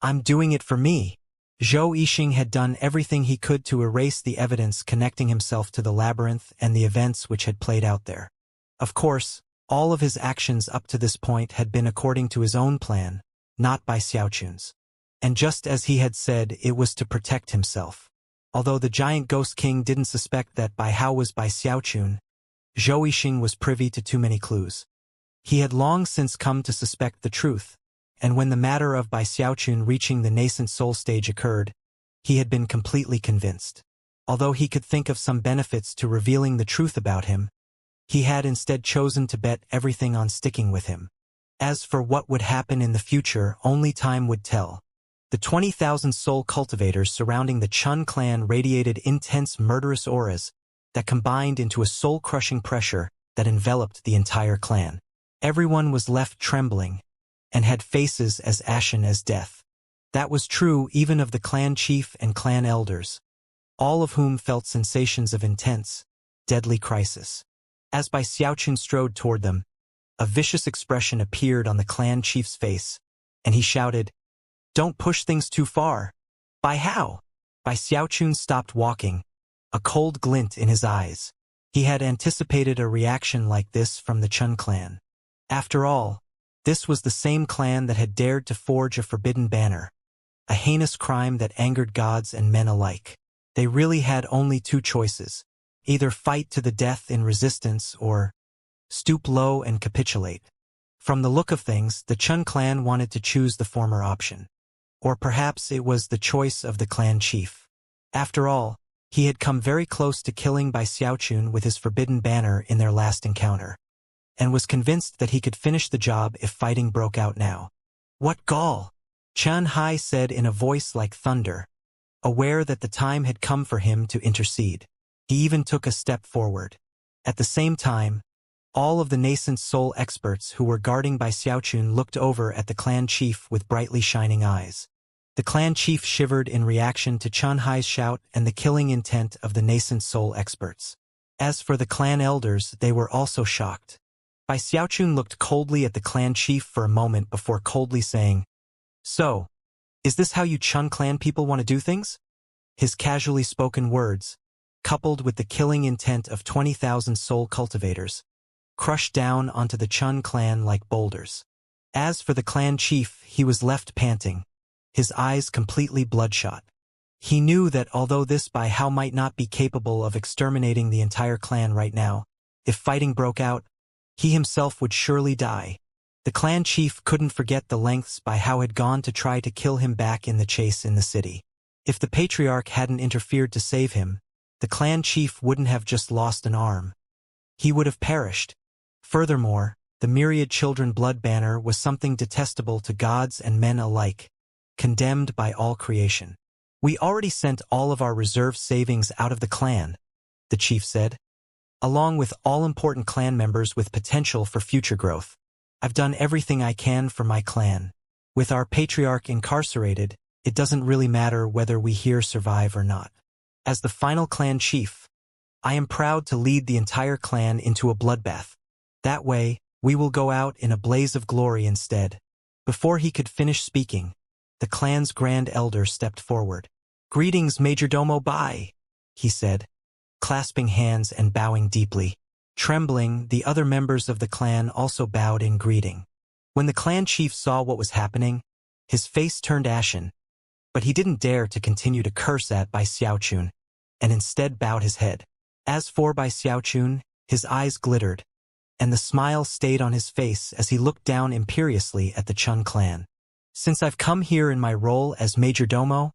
I'm doing it for me. Zhou Yixing had done everything he could to erase the evidence connecting himself to the labyrinth and the events which had played out there. Of course, all of his actions up to this point had been according to his own plan, not by Xiaochun's. And just as he had said, it was to protect himself. Although the giant ghost king didn't suspect that Bai Hao was by Xiaochun, Zhou Yixing was privy to too many clues. He had long since come to suspect the truth, and when the matter of Bai Xiaochun reaching the nascent soul stage occurred, he had been completely convinced. Although he could think of some benefits to revealing the truth about him, he had instead chosen to bet everything on sticking with him. As for what would happen in the future, only time would tell. The 20,000 soul cultivators surrounding the Chun clan radiated intense murderous auras that combined into a soul-crushing pressure that enveloped the entire clan. Everyone was left trembling and had faces as ashen as death. That was true even of the clan chief and clan elders, all of whom felt sensations of intense, deadly crisis. As Bai Xiaochun strode toward them, a vicious expression appeared on the clan chief's face, and he shouted, "Don't push things too far." "Bai Hao?" Bai Xiaochun stopped walking, a cold glint in his eyes. He had anticipated a reaction like this from the Chun clan. After all, this was the same clan that had dared to forge a forbidden banner, a heinous crime that angered gods and men alike. They really had only 2 choices: either fight to the death in resistance or stoop low and capitulate. From the look of things, the Chun clan wanted to choose the former option. Or perhaps it was the choice of the clan chief. After all, he had come very close to killing Bai Xiaochun with his forbidden banner in their last encounter, and was convinced that he could finish the job if fighting broke out now. "What gall?" Qian Hai said in a voice like thunder, aware that the time had come for him to intercede. He even took a step forward. At the same time, all of the nascent soul experts who were guarding Bai Xiaochun looked over at the clan chief with brightly shining eyes. The clan chief shivered in reaction to Qian Hai's shout and the killing intent of the nascent soul experts. As for the clan elders, they were also shocked. Bai Xiaochun looked coldly at the clan chief for a moment before coldly saying, "So, is this how you Chun clan people want to do things?" His casually spoken words, coupled with the killing intent of 20,000 soul cultivators, crushed down onto the Chun clan like boulders. As for the clan chief, he was left panting, his eyes completely bloodshot. He knew that although this by how might not be capable of exterminating the entire clan right now, if fighting broke out, he himself would surely die. The clan chief couldn't forget the lengths by how had gone to try to kill him back in the chase in the city. If the patriarch hadn't interfered to save him, the clan chief wouldn't have just lost an arm. He would have perished. Furthermore, the myriad children blood banner was something detestable to gods and men alike, condemned by all creation. We already sent all of our reserve savings out of the clan, the chief said, along with all important clan members with potential for future growth. I've done everything I can for my clan. With our patriarch incarcerated, it doesn't really matter whether we here survive or not. As the final clan chief, I am proud to lead the entire clan into a bloodbath. That way, we will go out in a blaze of glory instead. Before he could finish speaking, the clan's grand elder stepped forward. "Greetings, Majordomo Bai," he said, clasping hands and bowing deeply. Trembling, the other members of the clan also bowed in greeting. When the clan chief saw what was happening, his face turned ashen, but he didn't dare to continue to curse at Bai Xiaochun, and instead bowed his head. As for Bai Xiaochun, his eyes glittered, and the smile stayed on his face as he looked down imperiously at the Chun clan. "Since I've come here in my role as Majordomo,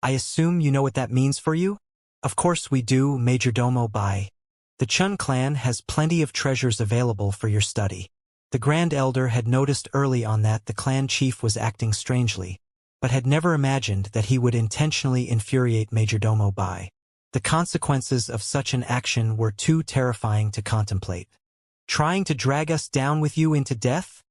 I assume you know what that means for you?" "Of course we do, Majordomo Bai. The Chun clan has plenty of treasures available for your study." The Grand Elder had noticed early on that the clan chief was acting strangely, but had never imagined that he would intentionally infuriate Majordomo Bai. The consequences of such an action were too terrifying to contemplate. "Trying to drag us down with you into death?"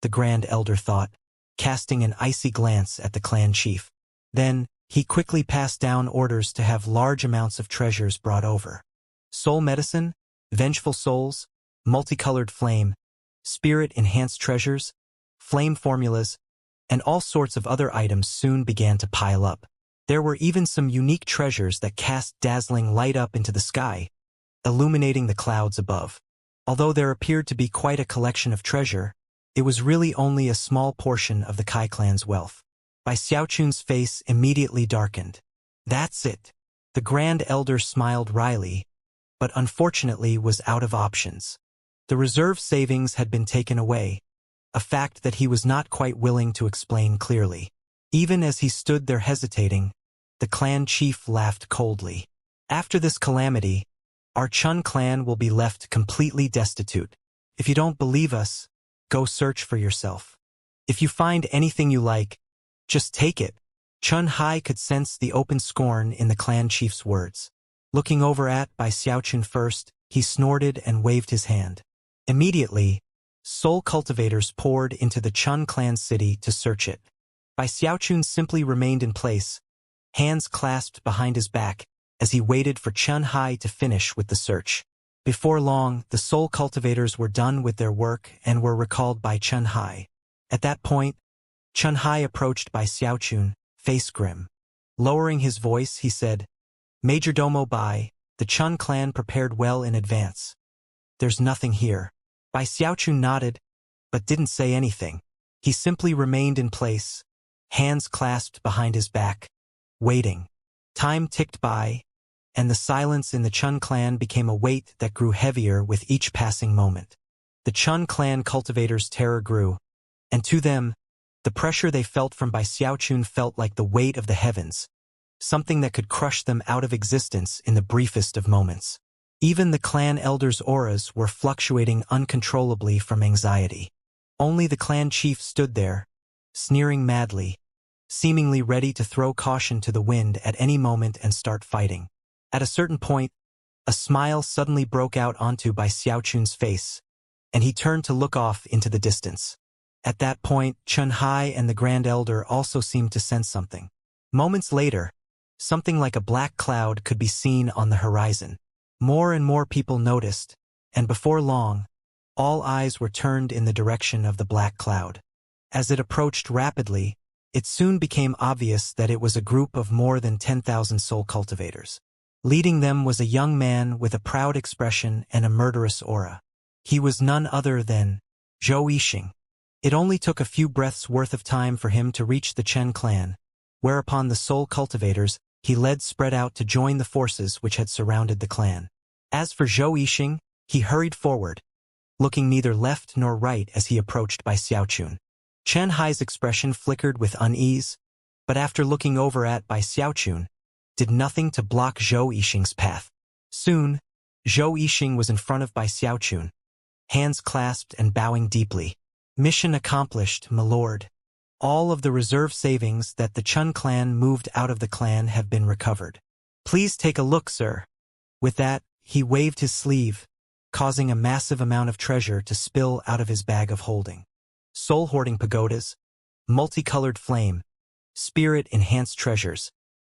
the Grand Elder thought, casting an icy glance at the clan chief. Then, he quickly passed down orders to have large amounts of treasures brought over. Soul medicine, vengeful souls, multicolored flame, spirit-enhanced treasures, flame formulas, and all sorts of other items soon began to pile up. There were even some unique treasures that cast dazzling light up into the sky, illuminating the clouds above. Although there appeared to be quite a collection of treasure, it was really only a small portion of the Kai clan's wealth. Bai Xiaochun's face immediately darkened. "That's it." The Grand Elder smiled wryly, but unfortunately was out of options. The reserve savings had been taken away, a fact that he was not quite willing to explain clearly. Even as he stood there hesitating, the clan chief laughed coldly. "After this calamity, our Chun clan will be left completely destitute. If you don't believe us, go search for yourself. If you find anything you like, just take it." Chun Hai could sense the open scorn in the clan chief's words. Looking over at Bai Xiaochun first, he snorted and waved his hand. Immediately, soul cultivators poured into the Chun clan city to search it. Bai Xiaochun simply remained in place, hands clasped behind his back, as he waited for Chun Hai to finish with the search. Before long, the soul cultivators were done with their work and were recalled by Chun Hai. At that point, Chun Hai approached Bai Xiaochun, face grim. Lowering his voice, he said, "Majordomo Bai, the Chun clan prepared well in advance. There's nothing here." Bai Xiaochun nodded, but didn't say anything. He simply remained in place, hands clasped behind his back, waiting. Time ticked by, and the silence in the Chun clan became a weight that grew heavier with each passing moment. The Chun clan cultivators' terror grew, and to them, the pressure they felt from Bai Xiaochun felt like the weight of the heavens, something that could crush them out of existence in the briefest of moments. Even the clan elders' auras were fluctuating uncontrollably from anxiety. Only the clan chief stood there, sneering madly, seemingly ready to throw caution to the wind at any moment and start fighting. At a certain point, a smile suddenly broke out onto Bai Xiaochun's face, and he turned to look off into the distance. At that point, Chun Hai and the Grand Elder also seemed to sense something. Moments later, something like a black cloud could be seen on the horizon. More and more people noticed, and before long, all eyes were turned in the direction of the black cloud. As it approached rapidly, It soon became obvious that it was a group of more than 10,000 soul cultivators. Leading them was a young man with a proud expression and a murderous aura. He was none other than Zhou Yixing. It only took a few breaths' worth of time for him to reach the Chen clan, whereupon the soul cultivators he led spread out to join the forces which had surrounded the clan. As for Zhou Yixing, he hurried forward, looking neither left nor right as he approached Bai Xiaochun. Chen Hai's expression flickered with unease, but after looking over at Bai Xiaochun, did nothing to block Zhou Yixing's path. Soon, Zhou Yixing was in front of Bai Xiaochun, hands clasped and bowing deeply. Mission accomplished, my lord. All of the reserve savings that the Chen clan moved out of the clan have been recovered. Please take a look, sir. With that, he waved his sleeve, causing a massive amount of treasure to spill out of his bag of holding. Soul-hoarding pagodas, multicolored flame, spirit-enhanced treasures,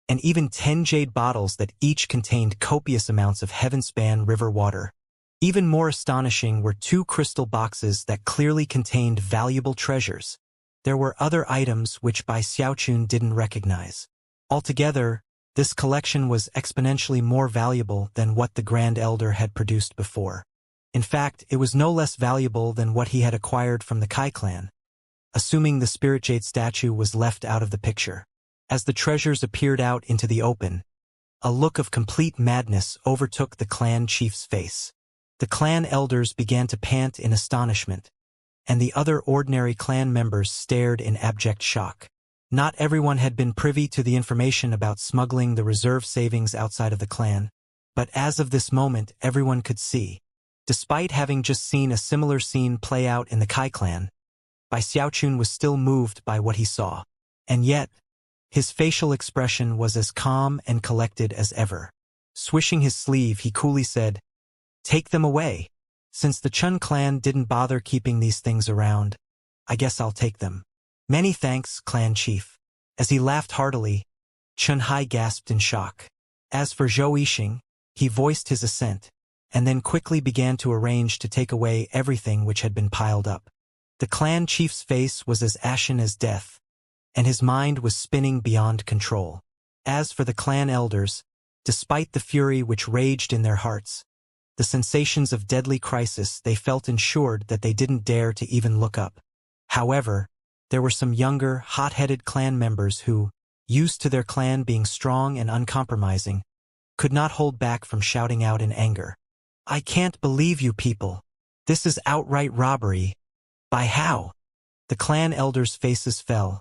and even 10 jade bottles that each contained copious amounts of heaven-span river water. Even more astonishing were 2 crystal boxes that clearly contained valuable treasures. There were other items which Bai Xiaochun didn't recognize. Altogether, this collection was exponentially more valuable than what the Grand Elder had produced before. In fact, it was no less valuable than what he had acquired from the Kai clan, assuming the Spirit Jade statue was left out of the picture. As the treasures appeared out into the open, a look of complete madness overtook the clan chief's face. The clan elders began to pant in astonishment, and the other ordinary clan members stared in abject shock. Not everyone had been privy to the information about smuggling the reserve savings outside of the clan, but as of this moment everyone could see. Despite having just seen a similar scene play out in the Kai clan, Bai Xiaochun was still moved by what he saw. And yet, his facial expression was as calm and collected as ever. Swishing his sleeve, he coolly said, "Take them away. Since the Chen clan didn't bother keeping these things around, I guess I'll take them." "Many thanks, clan chief." As he laughed heartily, Chen Hai gasped in shock. As for Zhou Yixing, he voiced his assent, and then quickly began to arrange to take away everything which had been piled up. The clan chief's face was as ashen as death, and his mind was spinning beyond control. As for the clan elders, despite the fury which raged in their hearts, the sensations of deadly crisis they felt ensured that they didn't dare to even look up. However, there were some younger, hot-headed clan members who, used to their clan being strong and uncompromising, could not hold back from shouting out in anger. "I can't believe you people. This is outright robbery. By how?" The clan elders' faces fell,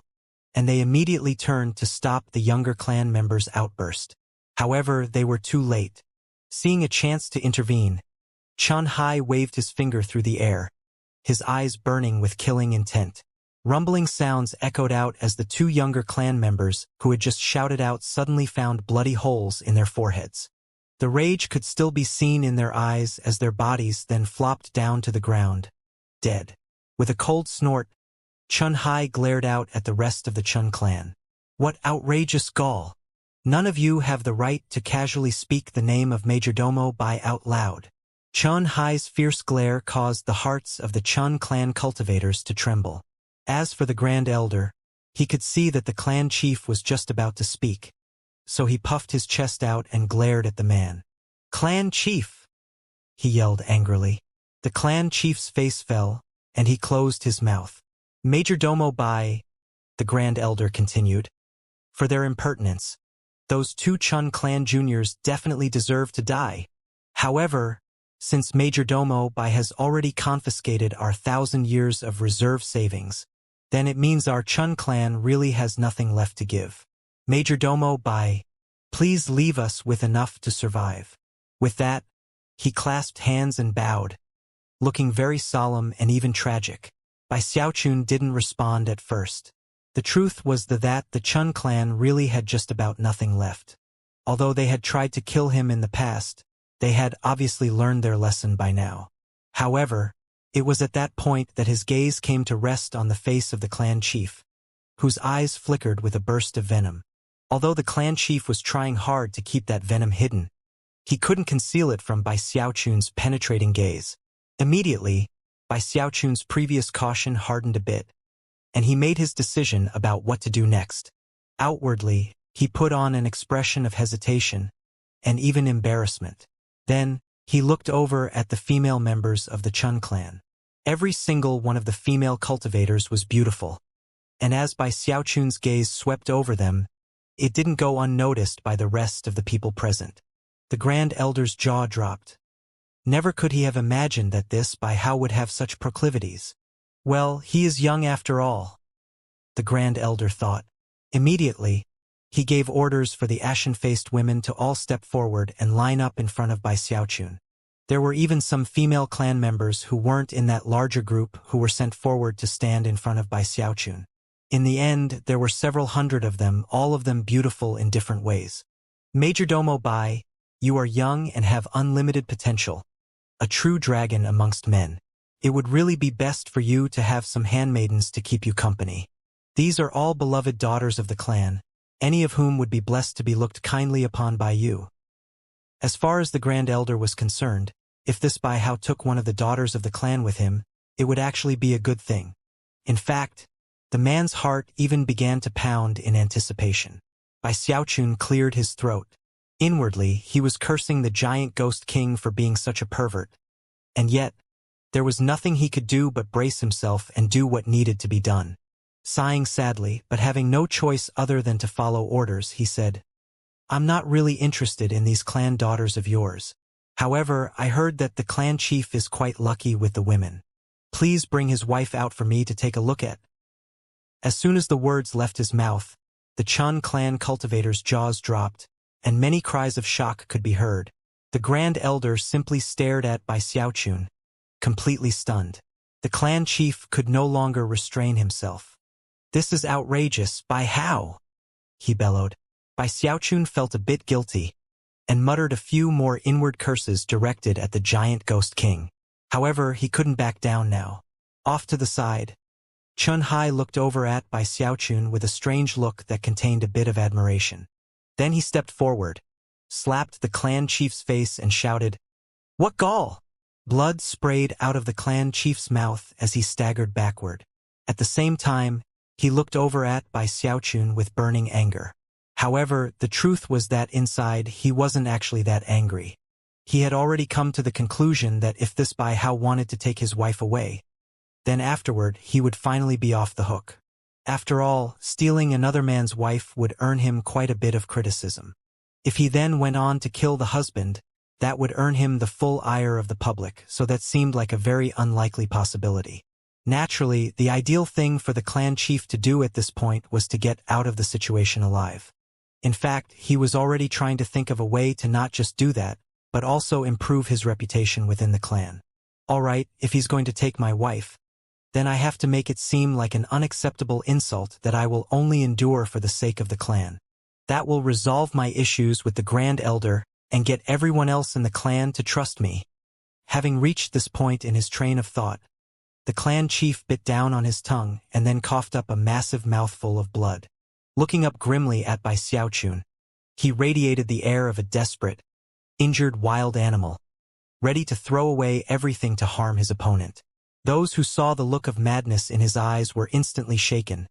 and they immediately turned to stop the younger clan members' outburst. However, they were too late. Seeing a chance to intervene, Chen Hai waved his finger through the air, his eyes burning with killing intent. Rumbling sounds echoed out as the 2 younger clan members who had just shouted out suddenly found bloody holes in their foreheads. The rage could still be seen in their eyes as their bodies then flopped down to the ground, dead. With a cold snort, Chen Hai glared out at the rest of the Chen clan. "What outrageous gall! None of you have the right to casually speak the name of Majordomo Bai out loud." Chen Hai's fierce glare caused the hearts of the Chen clan cultivators to tremble. As for the Grand Elder, he could see that the clan chief was just about to speak, so he puffed his chest out and glared at the man. "Clan chief!" he yelled angrily. The clan chief's face fell, and he closed his mouth. "Majordomo Bai," the Grand Elder continued, "for their impertinence, those 2 Chen clan juniors definitely deserve to die. However, since Majordomo Bai has already confiscated our 1,000 years of reserve savings, then it means our Chen clan really has nothing left to give. Majordomo Bai, please leave us with enough to survive." With that, he clasped hands and bowed, looking very solemn and even tragic. Bai Xiaochun didn't respond at first. The truth was that the Chen clan really had just about nothing left. Although they had tried to kill him in the past, they had obviously learned their lesson by now. However, it was at that point that his gaze came to rest on the face of the clan chief, whose eyes flickered with a burst of venom. Although the clan chief was trying hard to keep that venom hidden, he couldn't conceal it from Bai Xiaochun's penetrating gaze. Immediately, Bai Xiaochun's previous caution hardened a bit, and he made his decision about what to do next. Outwardly, he put on an expression of hesitation and even embarrassment. Then, he looked over at the female members of the Chun clan. Every single one of the female cultivators was beautiful, and as Bai Xiaochun's gaze swept over them, it didn't go unnoticed by the rest of the people present. The Grand Elder's jaw dropped. Never could he have imagined that this Bai Hao would have such proclivities. Well, he is young after all, the Grand Elder thought. Immediately, he gave orders for the ashen-faced women to all step forward and line up in front of Bai Xiaochun. There were even some female clan members who weren't in that larger group who were sent forward to stand in front of Bai Xiaochun. In the end, there were several hundred of them, all of them beautiful in different ways. Majordomo Bai, you are young and have unlimited potential, a true dragon amongst men. It would really be best for you to have some handmaidens to keep you company. These are all beloved daughters of the clan, any of whom would be blessed to be looked kindly upon by you. As far as the Grand Elder was concerned, if this Bai Hao took one of the daughters of the clan with him, it would actually be a good thing. In fact, the man's heart even began to pound in anticipation. Bai Xiaochun cleared his throat. Inwardly, he was cursing the giant ghost king for being such a pervert. And yet, there was nothing he could do but brace himself and do what needed to be done. Sighing sadly, but having no choice other than to follow orders, he said, I'm not really interested in these clan daughters of yours. However, I heard that the clan chief is quite lucky with the women. Please bring his wife out for me to take a look at. As soon as the words left his mouth, the Chun clan cultivator's jaws dropped, and many cries of shock could be heard. The Grand Elder simply stared at Bai Xiaochun, completely stunned. The clan chief could no longer restrain himself. This is outrageous, Bai Hao, he bellowed. Bai Xiaochun felt a bit guilty, and muttered a few more inward curses directed at the giant ghost king. However, he couldn't back down now. Off to the side, Chun Hai looked over at Bai Xiaochun with a strange look that contained a bit of admiration. Then he stepped forward, slapped the clan chief's face and shouted, What gall! Blood sprayed out of the clan chief's mouth as he staggered backward. At the same time, he looked over at Bai Xiaochun with burning anger. However, the truth was that inside he wasn't actually that angry. He had already come to the conclusion that if this Bai Hao wanted to take his wife away, then afterward he would finally be off the hook. After all, stealing another man's wife would earn him quite a bit of criticism. If he then went on to kill the husband, that would earn him the full ire of the public, so that seemed like a very unlikely possibility. Naturally, the ideal thing for the clan chief to do at this point was to get out of the situation alive. In fact, he was already trying to think of a way to not just do that, but also improve his reputation within the clan. All right, if he's going to take my wife, then I have to make it seem like an unacceptable insult that I will only endure for the sake of the clan. That will resolve my issues with the Grand Elder and get everyone else in the clan to trust me. Having reached this point in his train of thought, the clan chief bit down on his tongue and then coughed up a massive mouthful of blood. Looking up grimly at Bai Xiaochun, he radiated the air of a desperate, injured wild animal, ready to throw away everything to harm his opponent. Those who saw the look of madness in his eyes were instantly shaken,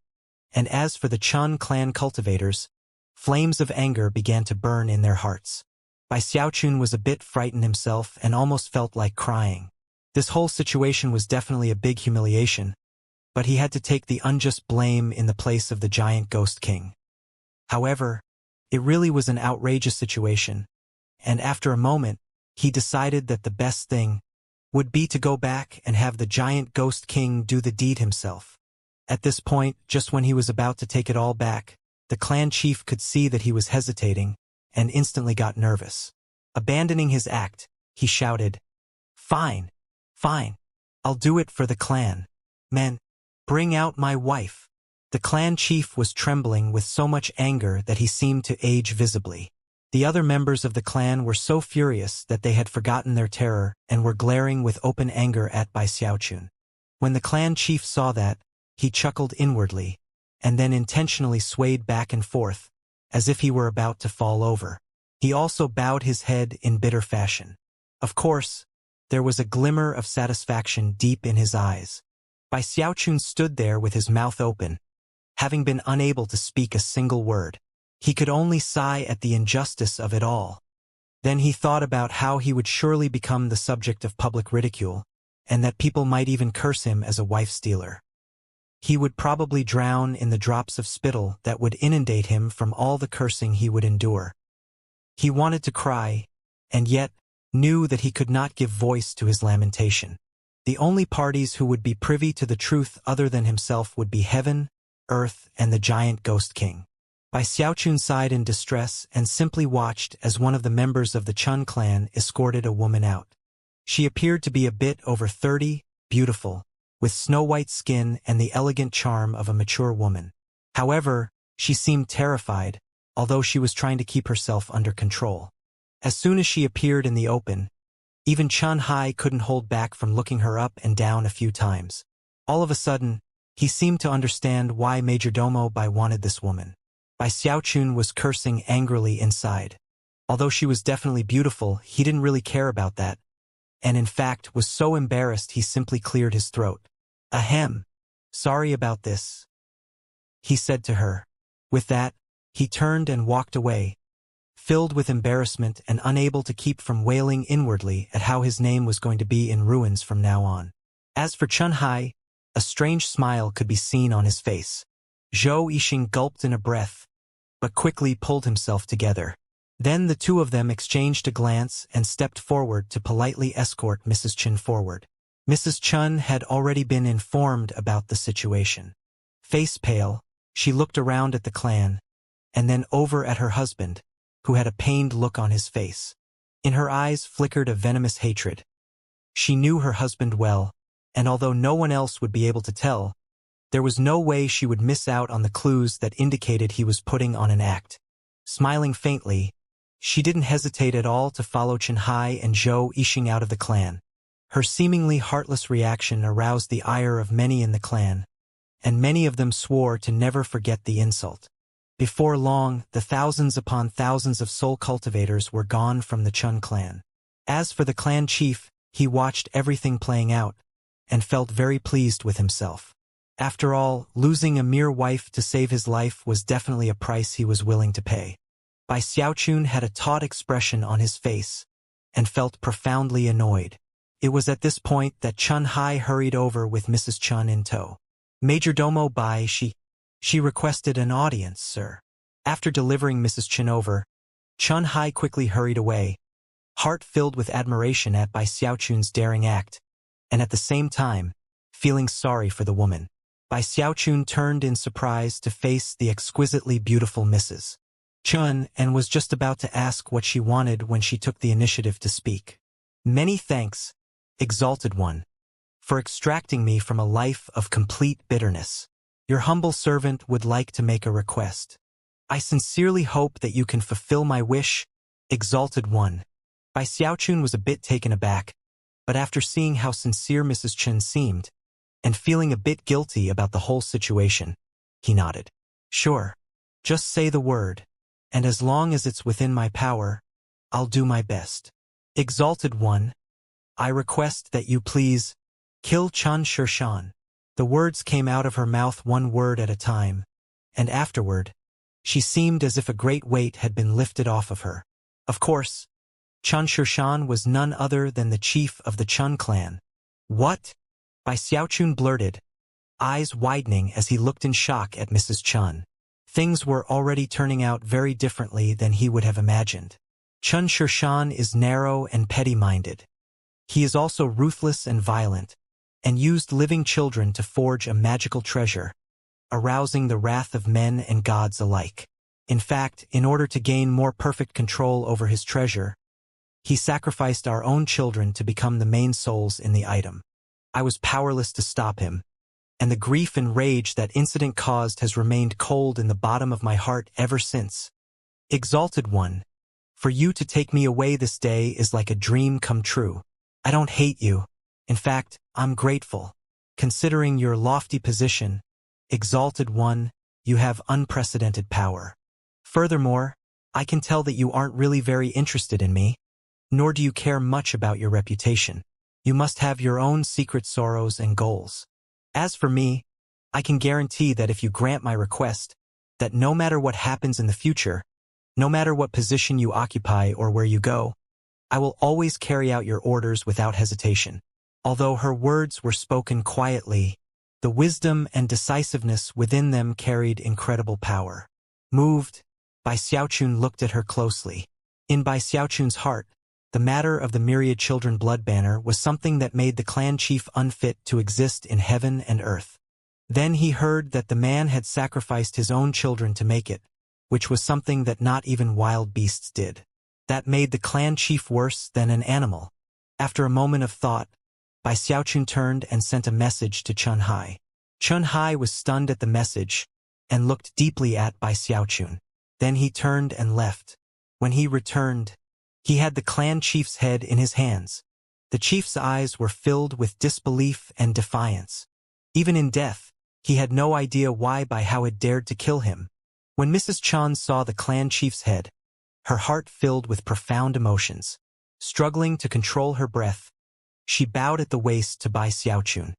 and as for the Chun clan cultivators, flames of anger began to burn in their hearts. Bai Xiaochun was a bit frightened himself and almost felt like crying. This whole situation was definitely a big humiliation, but he had to take the unjust blame in the place of the giant ghost king. However, it really was an outrageous situation, and after a moment, he decided that the best thing would be to go back and have the giant ghost king do the deed himself. At this point, just when he was about to take it all back, the clan chief could see that he was hesitating and instantly got nervous. Abandoning his act, he shouted, Fine, fine, I'll do it for the clan. Men, bring out my wife. The clan chief was trembling with so much anger that he seemed to age visibly. The other members of the clan were so furious that they had forgotten their terror and were glaring with open anger at Bai Xiaochun. When the clan chief saw that, he chuckled inwardly, and then intentionally swayed back and forth, as if he were about to fall over. He also bowed his head in bitter fashion. Of course, there was a glimmer of satisfaction deep in his eyes. Bai Xiaochun stood there with his mouth open, having been unable to speak a single word. He could only sigh at the injustice of it all. Then he thought about how he would surely become the subject of public ridicule, and that people might even curse him as a wife-stealer. He would probably drown in the drops of spittle that would inundate him from all the cursing he would endure. He wanted to cry, and yet knew that he could not give voice to his lamentation. The only parties who would be privy to the truth other than himself would be heaven, earth, and the giant ghost king. Bai Xiaochun sighed in distress and simply watched as one of the members of the Chun clan escorted a woman out. She appeared to be a bit over 30, beautiful, with snow-white skin and the elegant charm of a mature woman. However, she seemed terrified, although she was trying to keep herself under control. As soon as she appeared in the open, even Chun Hai couldn't hold back from looking her up and down a few times. All of a sudden, he seemed to understand why Majordomo Bai wanted this woman. Bai Xiaochun was cursing angrily inside. Although she was definitely beautiful, he didn't really care about that, and in fact was so embarrassed he simply cleared his throat. Ahem. Sorry about this, he said to her. With that, he turned and walked away, filled with embarrassment and unable to keep from wailing inwardly at how his name was going to be in ruins from now on. As for Chun Hai, a strange smile could be seen on his face. Zhou Yixing gulped in a breath, but quickly pulled himself together. Then the two of them exchanged a glance and stepped forward to politely escort Mrs. Chun forward. Mrs. Chun had already been informed about the situation. Face pale, she looked around at the clan, and then over at her husband, who had a pained look on his face. In her eyes flickered a venomous hatred. She knew her husband well, and although no one else would be able to tell, there was no way she would miss out on the clues that indicated he was putting on an act. Smiling faintly, she didn't hesitate at all to follow Chun Hai and Zhou Yixing out of the clan. Her seemingly heartless reaction aroused the ire of many in the clan, and many of them swore to never forget the insult. Before long, the thousands upon thousands of soul cultivators were gone from the Chun clan. As for the clan chief, he watched everything playing out, and felt very pleased with himself. After all, losing a mere wife to save his life was definitely a price he was willing to pay. Bai Xiaochun had a taut expression on his face, and felt profoundly annoyed. It was at this point that Chun Hai hurried over with Mrs. Chun in tow. Majordomo Bai, she requested an audience, sir. After delivering Mrs. Chun over, Chun Hai quickly hurried away, heart filled with admiration at Bai Xiaochun's daring act, and at the same time, feeling sorry for the woman. Bai Xiaochun turned in surprise to face the exquisitely beautiful Mrs. Chun and was just about to ask what she wanted when she took the initiative to speak. Many thanks, Exalted One, for extracting me from a life of complete bitterness. Your humble servant would like to make a request. I sincerely hope that you can fulfill my wish, Exalted One. Bai Xiaochun was a bit taken aback, but after seeing how sincere Mrs. Chun seemed, and feeling a bit guilty about the whole situation, he nodded. Sure. Just say the word, and as long as it's within my power, I'll do my best. Exalted One, I request that you please kill Chan Shirshan. The words came out of her mouth one word at a time, and afterward, she seemed as if a great weight had been lifted off of her. Of course, Chan Shirshan was none other than the chief of the Chun clan. What? Bai Xiaochun blurted, eyes widening as he looked in shock at Mrs. Chun. Things were already turning out very differently than he would have imagined. Chun Shirshan is narrow and petty-minded. He is also ruthless and violent, and used living children to forge a magical treasure, arousing the wrath of men and gods alike. In fact, in order to gain more perfect control over his treasure, he sacrificed our own children to become the main souls in the item. I was powerless to stop him, and the grief and rage that incident caused has remained cold in the bottom of my heart ever since. Exalted One, for you to take me away this day is like a dream come true. I don't hate you. In fact, I'm grateful. Considering your lofty position, Exalted One, you have unprecedented power. Furthermore, I can tell that you aren't really very interested in me, nor do you care much about your reputation. You must have your own secret sorrows and goals. As for me, I can guarantee that if you grant my request, that no matter what happens in the future, no matter what position you occupy or where you go, I will always carry out your orders without hesitation. Although her words were spoken quietly, the wisdom and decisiveness within them carried incredible power. Moved, Bai Xiaochun looked at her closely. In Bai Xiaochun's heart, the matter of the myriad children blood banner was something that made the clan chief unfit to exist in heaven and earth. Then he heard that the man had sacrificed his own children to make it, which was something that not even wild beasts did. That made the clan chief worse than an animal. After a moment of thought, Bai Xiaochun turned and sent a message to Chun Hai. Chun Hai was stunned at the message and looked deeply at Bai Xiaochun. Then he turned and left. When he returned, he had the clan chief's head in his hands. The chief's eyes were filled with disbelief and defiance. Even in death, he had no idea why Bai Hao had dared to kill him. When Mrs. Chan saw the clan chief's head, her heart filled with profound emotions. Struggling to control her breath, she bowed at the waist to Bai Xiaochun.